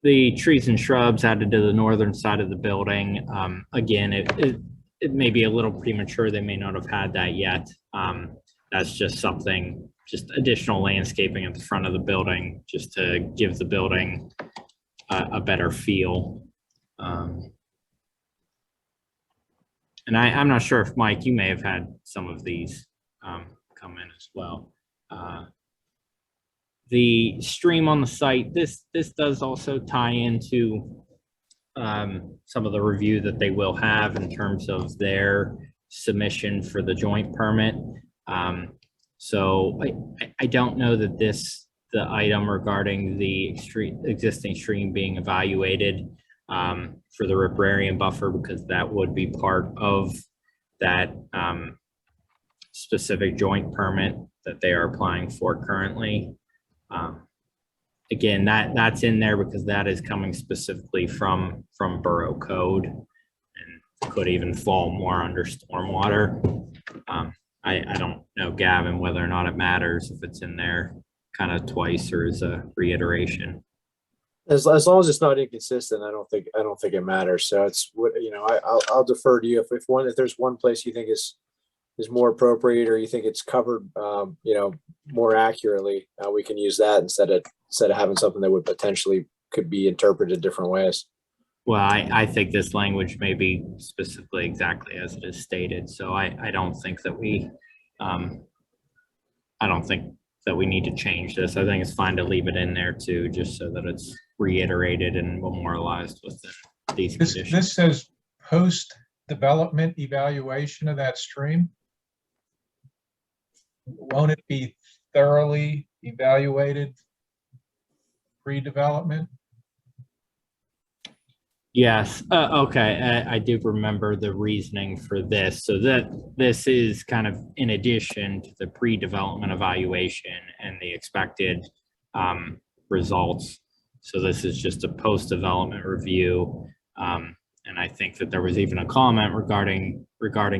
The trees and shrubs added to the northern side of the building, again, it may be a little premature. They may not have had that yet. That's just something, just additional landscaping at the front of the building, just to give the building a better feel. And I'm not sure if, Mike, you may have had some of these come in as well. The stream on the site, this does also tie into some of the review that they will have in terms of their submission for the joint permit. So I don't know that the item regarding the existing stream being evaluated for the riparian buffer, because that would be part of that specific joint permit that they are applying for currently. Again, that's in there because that is coming specifically from borough code and could even fall more under stormwater. I don't know, Gavin, whether or not it matters if it's in there kind of twice or as a reiteration. As long as it's not inconsistent, I don't think it matters. So it's what, you know, I'll defer to you if there's one place you think is more appropriate, or you think it's covered, you know, more accurately, we can use that instead of having something that would potentially could be interpreted different ways. Well, I think this language may be specifically exactly as it is stated, so I don't think that we, I don't think that we need to change this. I think it's fine to leave it in there too, just so that it's reiterated and memorialized within these conditions. This says post-development evaluation of that stream. Won't it be thoroughly evaluated pre-development? Yes, okay, I do remember the reasoning for this. So that this is kind of in addition to the pre-development evaluation and the expected results. So this is just a post-development review. And I think that there was even a comment regarding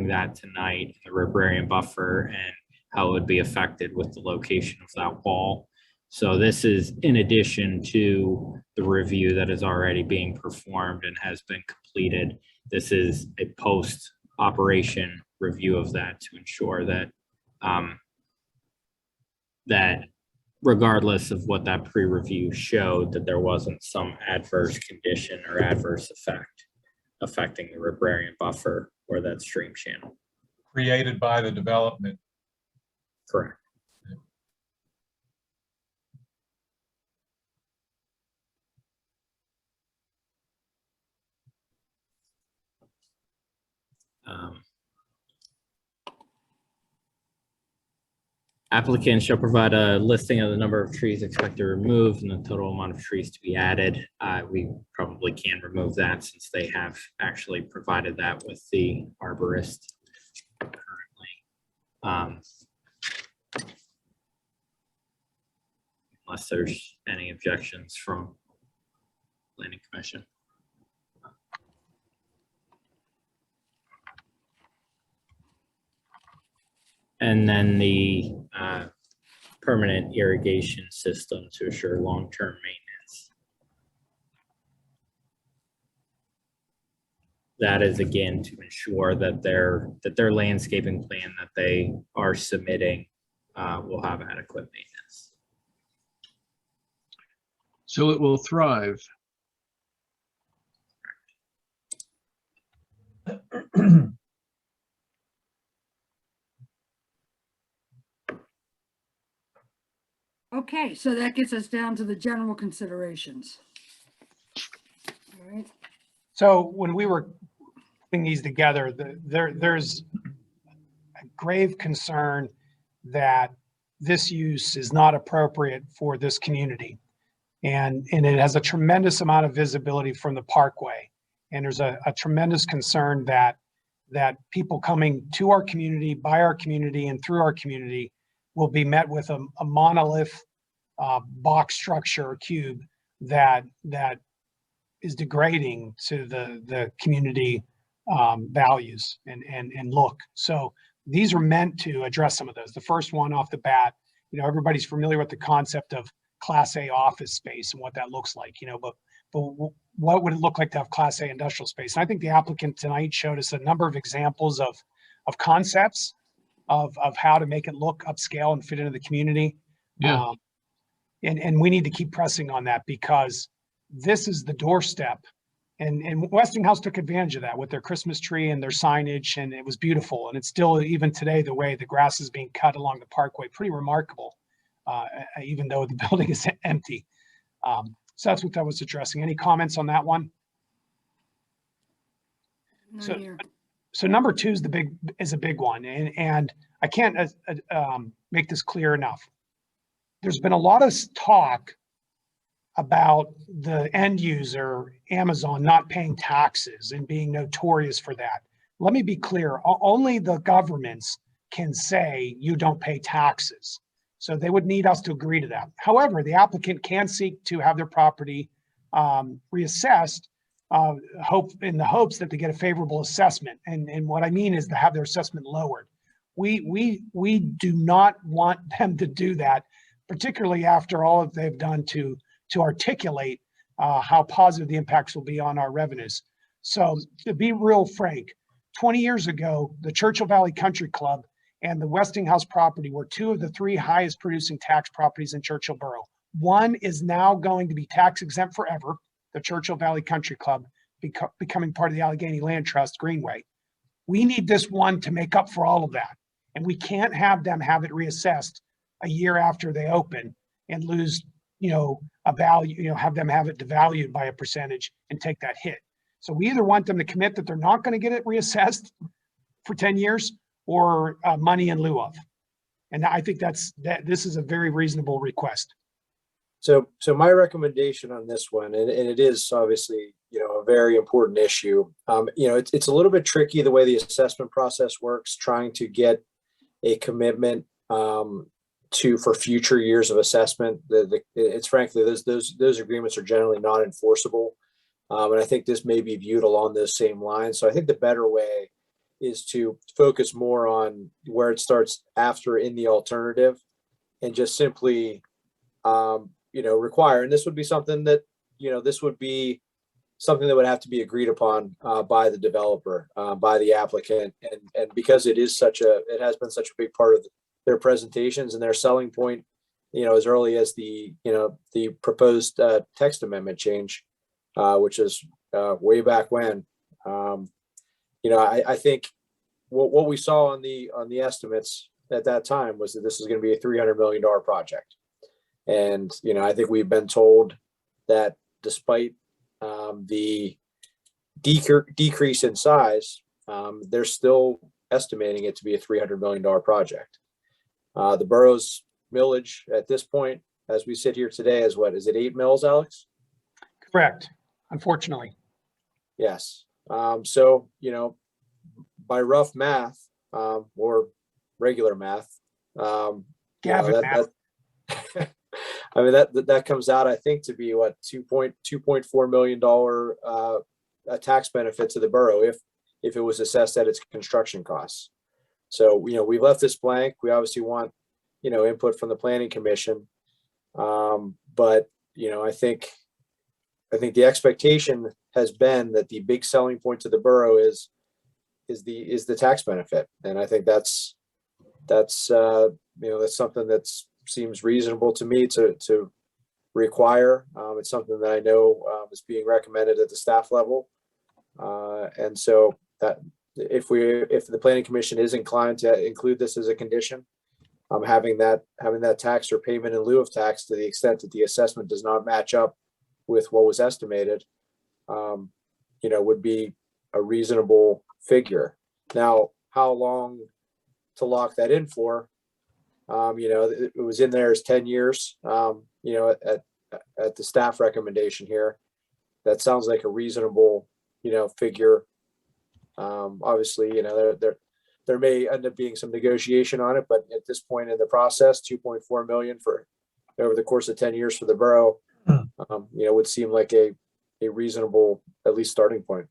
that tonight, the riparian buffer and how it would be affected with the location of that wall. So this is in addition to the review that is already being performed and has been completed. This is a post-operation review of that to ensure that that regardless of what that pre-review showed, that there wasn't some adverse condition or adverse effect affecting the riparian buffer or that stream channel. Created by the development. Correct. Applicant shall provide a listing of the number of trees expected removed and the total amount of trees to be added. We probably can remove that since they have actually provided that with the arborist currently. Unless there's any objections from Planning Commission. And then the permanent irrigation system to assure long-term maintenance. That is again to ensure that their landscaping plan that they are submitting will have adequate maintenance. So it will thrive. Okay, so that gets us down to the general considerations. All right. So when we were putting these together, there's a grave concern that this use is not appropriate for this community. And it has a tremendous amount of visibility from the parkway. And there's a tremendous concern that people coming to our community, by our community, and through our community will be met with a monolith box structure or cube that is degrading to the community values and look. So these are meant to address some of those. The first one off the bat, you know, everybody's familiar with the concept of Class A office space and what that looks like, you know, but what would it look like to have Class A industrial space? And I think the applicant tonight showed us a number of examples of concepts of how to make it look upscale and fit into the community. Yeah. And we need to keep pressing on that because this is the doorstep. And Westinghouse took advantage of that with their Christmas tree and their signage, and it was beautiful. And it's still, even today, the way the grass is being cut along the parkway, pretty remarkable, even though the building is empty. So that's what that was addressing. Any comments on that one? So number two is a big one, and I can't make this clear enough. There's been a lot of talk about the end user, Amazon, not paying taxes and being notorious for that. Let me be clear, only the governments can say you don't pay taxes. So they would need us to agree to that. However, the applicant can seek to have their property reassessed in the hopes that they get a favorable assessment. And what I mean is to have their assessment lowered. We do not want them to do that, particularly after all that they've done to articulate how positive the impacts will be on our revenues. So to be real frank, 20 years ago, the Churchill Valley Country Club and the Westinghouse property were two of the three highest producing tax properties in Churchill Borough. One is now going to be tax exempt forever, the Churchill Valley Country Club, becoming part of the Allegheny Land Trust Greenway. We need this one to make up for all of that. And we can't have them have it reassessed a year after they open and lose, a value, have them have it devalued by a percentage and take that hit. So we either want them to commit that they're not going to get it reassessed for 10 years or money in lieu of. And I think this is a very reasonable request. So my recommendation on this one, and it is obviously, a very important issue. It's a little bit tricky the way the assessment process works, trying to get a commitment for future years of assessment. It's frankly, those agreements are generally not enforceable. And I think this may be viewed along those same lines. So I think the better way is to focus more on where it starts after in the alternative and just simply, require, and this would be something that, that would have to be agreed upon by the developer, by the applicant. And because it has been such a big part of their presentations and their selling point, as early as the proposed text amendment change, which is way back when. I think what we saw on the estimates at that time was that this is going to be a $300 million project. And, I think we've been told that despite the decrease in size, they're still estimating it to be a $300 million project. The borough's millage at this point, as we sit here today, is what? Is it 8 mills, Alex? Correct. Unfortunately. Yes. So, by rough math or regular math, math. I mean, that comes out, I think, to be what, $2.4 million a tax benefit to the borough if it was assessed at its construction costs. So, we've left this blank. We obviously want, input from the Planning Commission. But, I think the expectation has been that the big selling point to the borough is the tax benefit. And I think that's something that seems reasonable to me to require. It's something that I know is being recommended at the staff level. And so that if the Planning Commission is inclined to include this as a condition, having that tax or payment in lieu of tax to the extent that the assessment does not match up with what was estimated, would be a reasonable figure. Now, how long to lock that in for? It was in there as 10 years, at the staff recommendation here. That sounds like a reasonable, figure. Obviously, there may end up being some negotiation on it, but at this point in the process, 2.4 million for over the course of 10 years for the borough, would seem like a reasonable, at least starting point.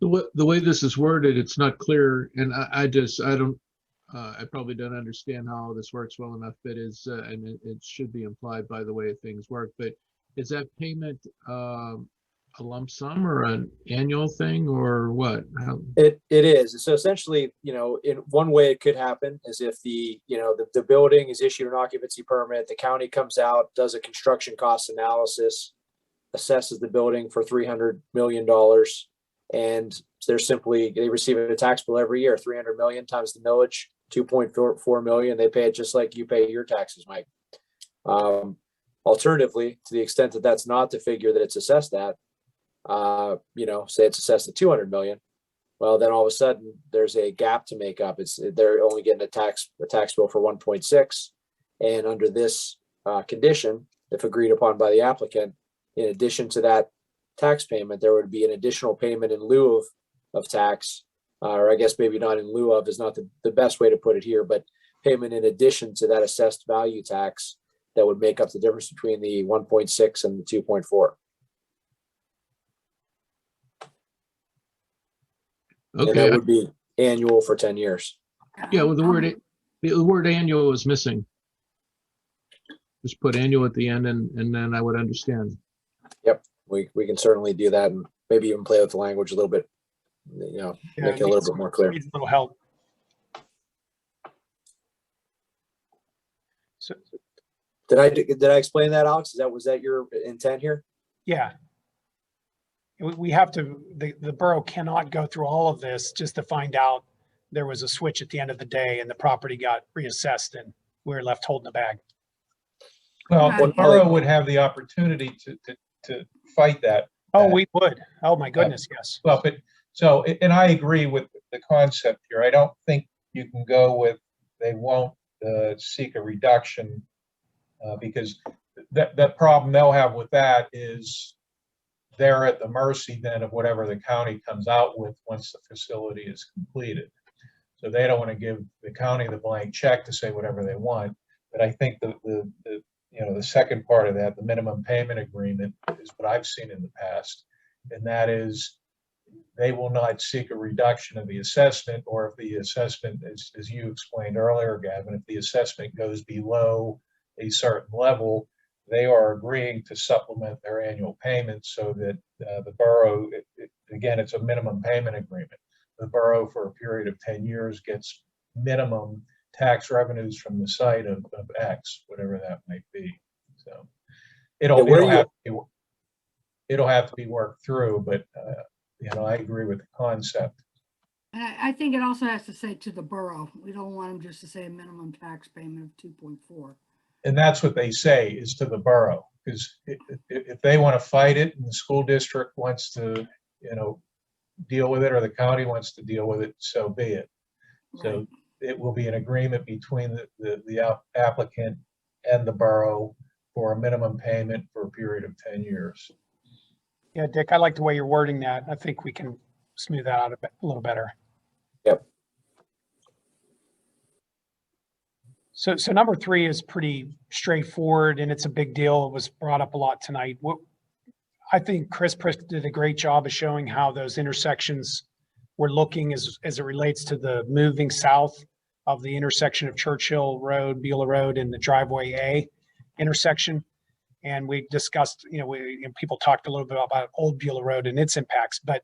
The way this is worded, it's not clear, and I probably don't understand how this works well enough, but and it should be implied by the way things work, but is that payment a lump sum or an annual thing or what? It is. So essentially, in one way it could happen is if the building is issued an occupancy permit, the county comes out, does a construction cost analysis, assesses the building for $300 million. And they receive a tax bill every year, 300 million times the millage, 2.4 million. They pay it just like you pay your taxes, Mike. Alternatively, to the extent that that's not the figure that it's assessed at, say it's assessed at 200 million. Well, then all of a sudden there's a gap to make up. They're only getting a tax bill for 1.6. And under this condition, if agreed upon by the applicant, in addition to that tax payment, there would be an additional payment in lieu of tax, or I guess maybe not in lieu of is not the best way to put it here, but payment in addition to that assessed value tax that would make up the difference between the 1.6 and the 2.4. Okay. And that would be annual for 10 years. Yeah, well, the word annual is missing. just put annual at the end and then I would understand. Yep, we can certainly do that and maybe even play with the language a little bit, Yeah, make it a little bit more clear. Needs a little help. So, Did I explain that, Alex? Was that your intent here? yeah. We have to, the borough cannot go through all of this just to find out there was a switch at the end of the day and the property got reassessed and we were left holding the bag. Well, Right. the borough would have the opportunity to fight that. Oh, we would. Oh, my goodness, yes. Well, but so, and I agree with the concept here. I don't think you can go with, they won't seek a reduction because that problem they'll have with that is they're at the mercy then of whatever the county comes out with once the facility is completed. So they don't want to give the county the blank check to say whatever they want. But I think the second part of that, the minimum payment agreement, is what I've seen in the past. And that is, they will not seek a reduction of the assessment, or if the assessment, as you explained earlier, Gavin, if the assessment goes below a certain level, they are agreeing to supplement their annual payments so that the borough, again, it's a minimum payment agreement. The borough for a period of 10 years gets minimum tax revenues from the site of X, whatever that might be. So it'll have to be worked through, but I agree with the concept. And I think it also has to say to the borough. We don't want them just to say a minimum tax payment of 2.4. And that's what they say is to the borough, because if they want to fight it and the school district wants to, deal with it, or the county wants to deal with it, so be it. Right. So it will be an agreement between the applicant and the borough for a minimum payment for a period of 10 years. Yeah, Dick, I like the way you're wording that. I think we can smooth that out a little better. Yep. So number 3 is pretty straightforward and it's a big deal. It was brought up a lot tonight. I think Chris did a great job of showing how those intersections were looking as it relates to the moving south of the intersection of Churchill Road, Beulah Road, and the Driveway A intersection. And we discussed, people talked a little bit about Old Beulah Road and its impacts, but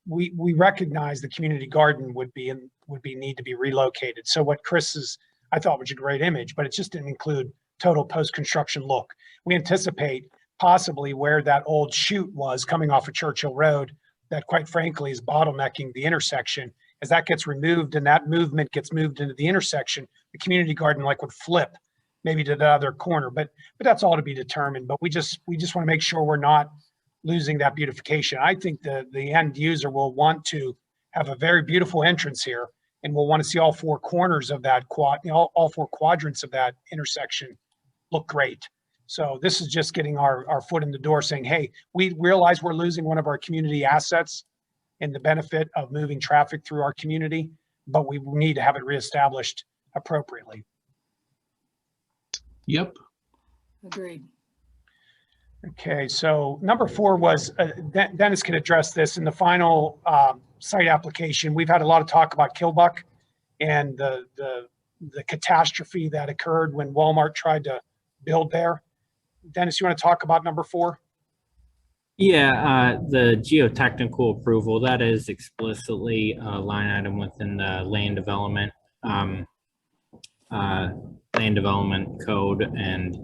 we recognize the community garden would need to be relocated. So what Chris I thought was a great image, but it just didn't include total post-construction look. We anticipate possibly where that old chute was coming off of Churchill Road that quite frankly is bottlenecking the intersection. As that gets removed and that movement gets moved into the intersection, the community garden would flip maybe to the other corner, but that's all to be determined. But we just want to make sure we're not losing that beautification. I think the end user will want to have a very beautiful entrance here, and we'll want to see all 4 corners of that all 4 quadrants of that intersection look great. So this is just getting our foot in the door saying, hey, we realize we're losing one of our community assets and the benefit of moving traffic through our community, but we need to have it reestablished appropriately. Yep. Agreed. Okay, so number 4 was, Dennis can address this in the final site application. We've had a lot of talk about Kilbuck and the catastrophe that occurred when Walmart tried to build there. Dennis, you want to talk about number 4? Yeah, the geotechnical approval, that is explicitly a line item within the land development code. And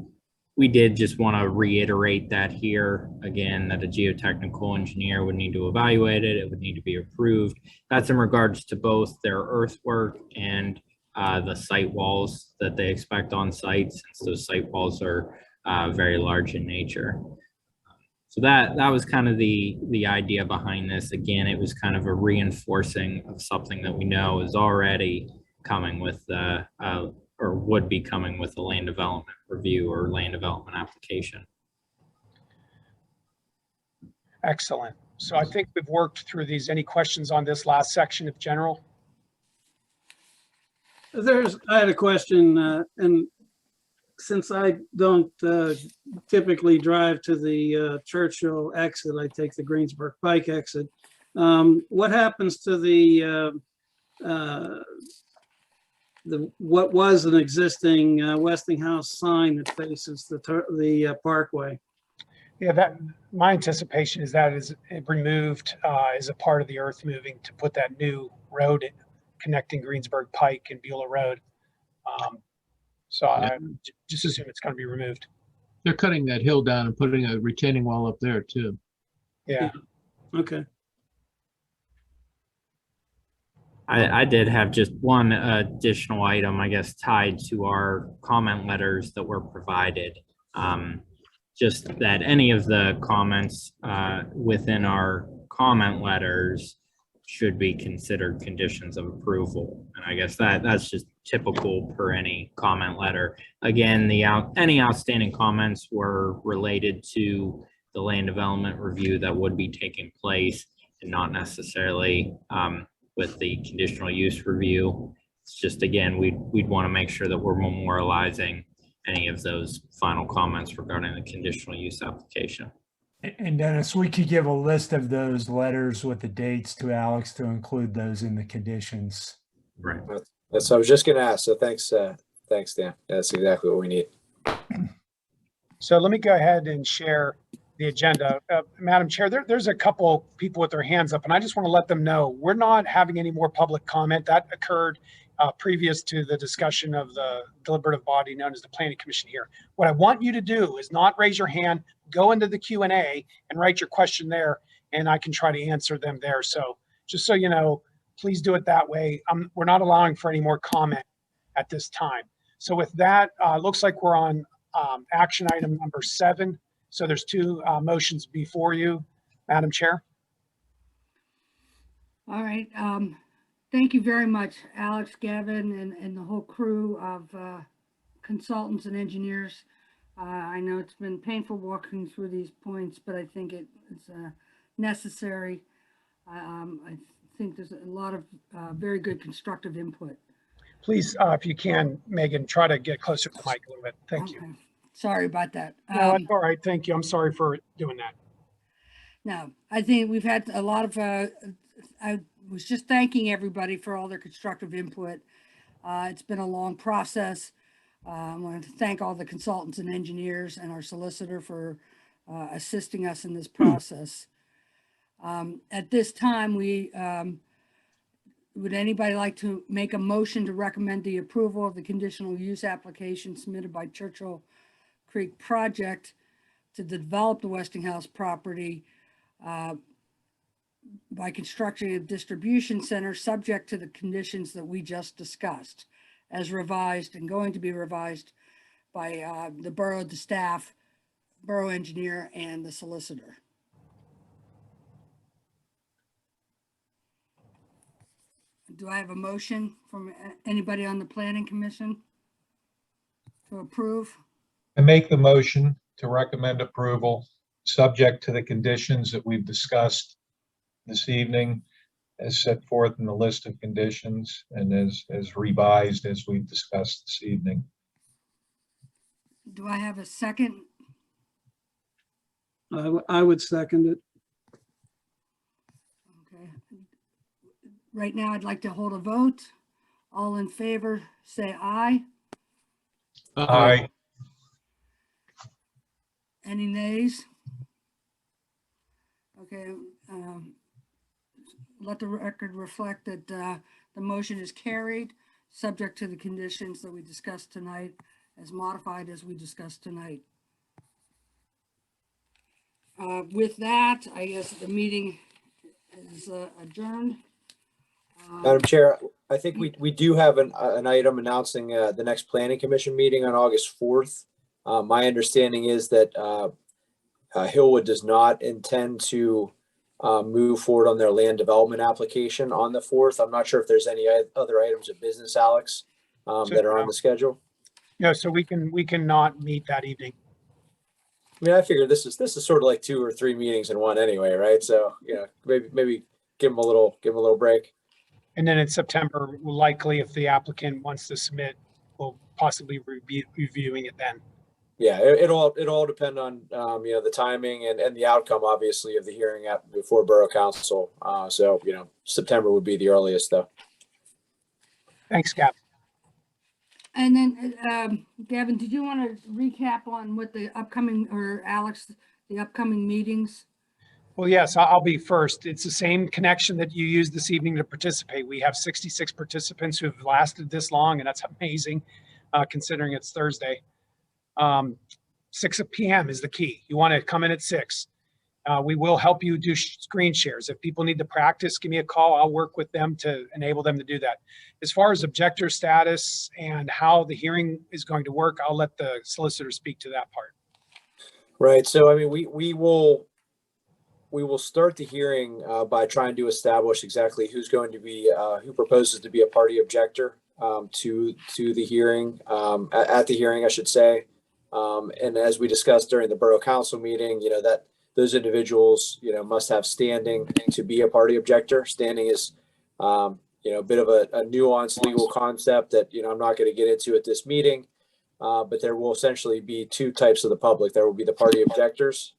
we did just want to reiterate that here again, that a geotechnical engineer would need to evaluate it. It would need to be approved. That's in regards to both their earthwork and the site walls that they expect on site, since those site walls are very large in nature. So that was kind of the idea behind this. Again, it was kind of a reinforcing of something that we know is already coming with or would be coming with the land development review or land development application. Excellent. So I think we've worked through these. Any questions on this last section of general? I had a question, and since I don't typically drive to the Churchill exit, I take the Greensburg Pike exit. what was an existing Westinghouse sign that faces the parkway. Yeah, that, my anticipation is that is removed as a part of the earth moving to put that new road connecting Greensburg Pike and Beulah Road. So I just assume it's going to be removed. They're cutting that hill down and putting a retaining wall up there too. Yeah. Okay. I did have just one additional item, I guess, tied to our comment letters that were provided. Just that any of the comments within our comment letters should be considered conditions of approval. And I guess that's just typical per any comment letter. Again, any outstanding comments were related to the land development review that would be taking place and not necessarily with the conditional use review. It's just, again, we'd want to make sure that we're memorializing any of those final comments regarding the conditional use application. And Dennis, we could give a list of those letters with the dates to Alex to include those in the conditions. Right. That's what I was just gonna ask. So thanks, Dan. That's exactly what we need. So let me go ahead and share the agenda. Madam Chair, there's a couple people with their hands up, and I just want to let them know we're not having any more public comment. That occurred previous to the discussion of the deliberative body known as the Planning Commission here. What I want you to do is not raise your hand, go into the Q&A and write your question there, and I can try to answer them there. So just so you know, please do it that way. We're not allowing for any more comment at this time. So with that, looks like we're on action item number 7. So there's 2 motions before you, Madam Chair. All right. Thank you very much, Alex, Gavin, and the whole crew of consultants and engineers. I know it's been painful walking through these points, but I think it's necessary. I think there's a lot of very good constructive input. Please, if you can, Megan, try to get closer to the mic a little bit. Thank you. Sorry about that. No, that's all right. Thank you. I'm sorry for doing that. No, I think we've had a lot of, I was just thanking everybody for all their constructive input. It's been a long process. I want to thank all the consultants and engineers and our solicitor for assisting us in this process. At this time, would anybody like to make a motion to recommend the approval of the conditional use application submitted by Churchill Creek Project to develop the Westinghouse property by constructing a distribution center subject to the conditions that we just discussed, as revised and going to be revised by the borough, the staff, borough engineer, and the solicitor? Do I have a motion from anybody on the Planning Commission to approve? I make the motion to recommend approval, subject to the conditions that we've discussed this evening, as set forth in the list of conditions and as revised as we've discussed this evening. Do I have a second? I would second it. Okay. Right now, I'd like to hold a vote. All in favor, say aye. Aye. Any nays? Okay. Let the record reflect that the motion is carried, subject to the conditions that we discussed tonight, as modified as we discussed tonight. With that, I guess the meeting is adjourned. Madam Chair, I think we do have an item announcing the next Planning Commission meeting on August 4th. My understanding is that Hillwood does not intend to move forward on their land development application on the 4th. I'm not sure if there's any other items of business, Alex, that are on the schedule. No, so we can not meet that evening. I mean, I figure this is sort of like 2 or 3 meetings in one anyway, right? So yeah, maybe give them a little break. And then in September, we'll likely, if the applicant wants to submit, we'll possibly be reviewing it then. Yeah, it all depend on the timing and the outcome, obviously, of the hearing before Borough Council. So September would be the earliest, though. Thanks, Gab. And then, Gavin, did you want to recap on what the upcoming, or Alex, the upcoming meetings? Well, yes, I'll be first. It's the same connection that you used this evening to participate. We have 66 participants who've lasted this long, and that's amazing, considering it's Thursday. 6 p.m. is the key. You want to come in at 6. We will help you do screen shares. If people need to practice, give me a call. I'll work with them to enable them to do that. As far as objector status and how the hearing is going to work, I'll let the solicitor speak to that part. Right. So, I mean, we will start the hearing by trying to establish exactly who's going to be, who proposes to be a party objector to the hearing, at the hearing, I should say. And as we discussed during the Borough Council meeting, that those individuals, must have standing to be a party objector. Standing is, a bit of a nuanced legal concept that, I'm not going to get into at this meeting. But there will essentially be two types of the public. There will be the party objectors,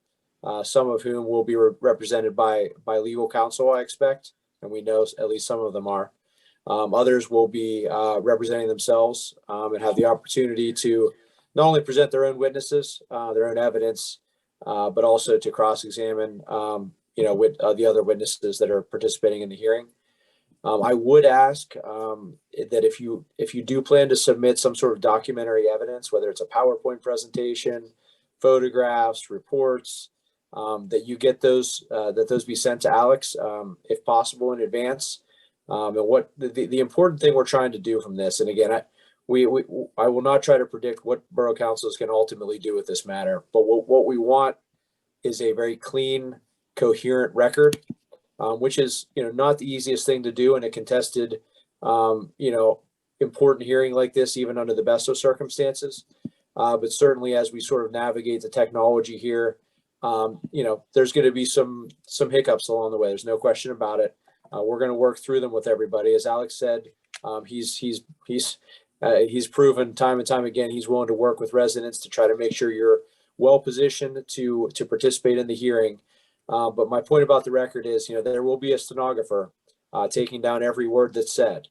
some of whom will be represented by legal counsel, I expect, and we know at least some of them are. Others will be representing themselves and have the opportunity to not only present their own witnesses, their own evidence, but also to cross-examine, with the other witnesses that are participating in the hearing. I would ask that if you do plan to submit some sort of documentary evidence, whether it's a PowerPoint presentation, photographs, reports, that you get those, that those be sent to Alex, if possible, in advance. And what the important thing we're trying to do from this, and again, I will not try to predict what Borough Council is going to ultimately do with this matter, but what we want is a very clean, coherent record, which is, not the easiest thing to do in a contested, important hearing like this, even under the best of circumstances. But certainly as we sort of navigate the technology here, there's going to be some hiccups along the way. There's no question about it. We're going to work through them with everybody. As Alex said, he's proven time and time again, he's willing to work with residents to try to make sure you're well positioned to participate in the hearing. But my point about the record is, there will be a stenographer taking down every word that's said.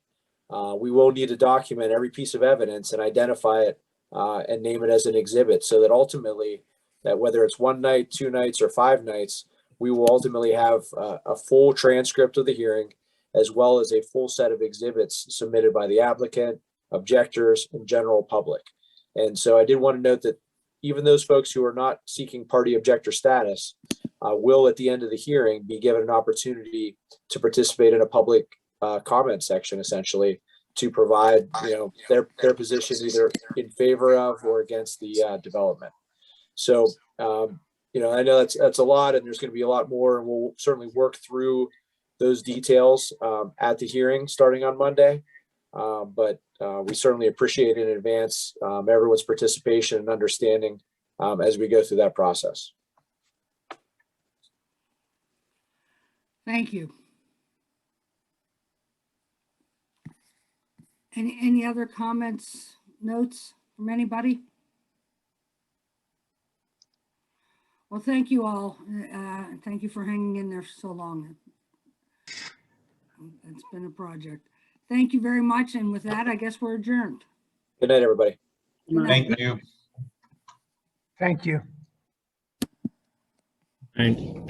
We will need to document every piece of evidence and identify it and name it as an exhibit, so that ultimately, that whether it's 1 night, 2 nights, or 5 nights, we will ultimately have a full transcript of the hearing, as well as a full set of exhibits submitted by the applicant, objectors, and general public. And so I did want to note that even those folks who are not seeking party objector status will, at the end of the hearing, be given an opportunity to participate in a public comment section, essentially, to provide, their position either in favor of or against the development. So, I know that's a lot, and there's going to be a lot more, and we'll certainly work through those details at the hearing starting on Monday. But we certainly appreciate in advance everyone's participation and understanding as we go through that process. Thank you. Any other comments, notes from anybody? Well, thank you all. Thank you for hanging in there so long. It's been a project. Thank you very much. And with that, I guess we're adjourned. Good night, everybody. Thank you. Thank you. Thank you.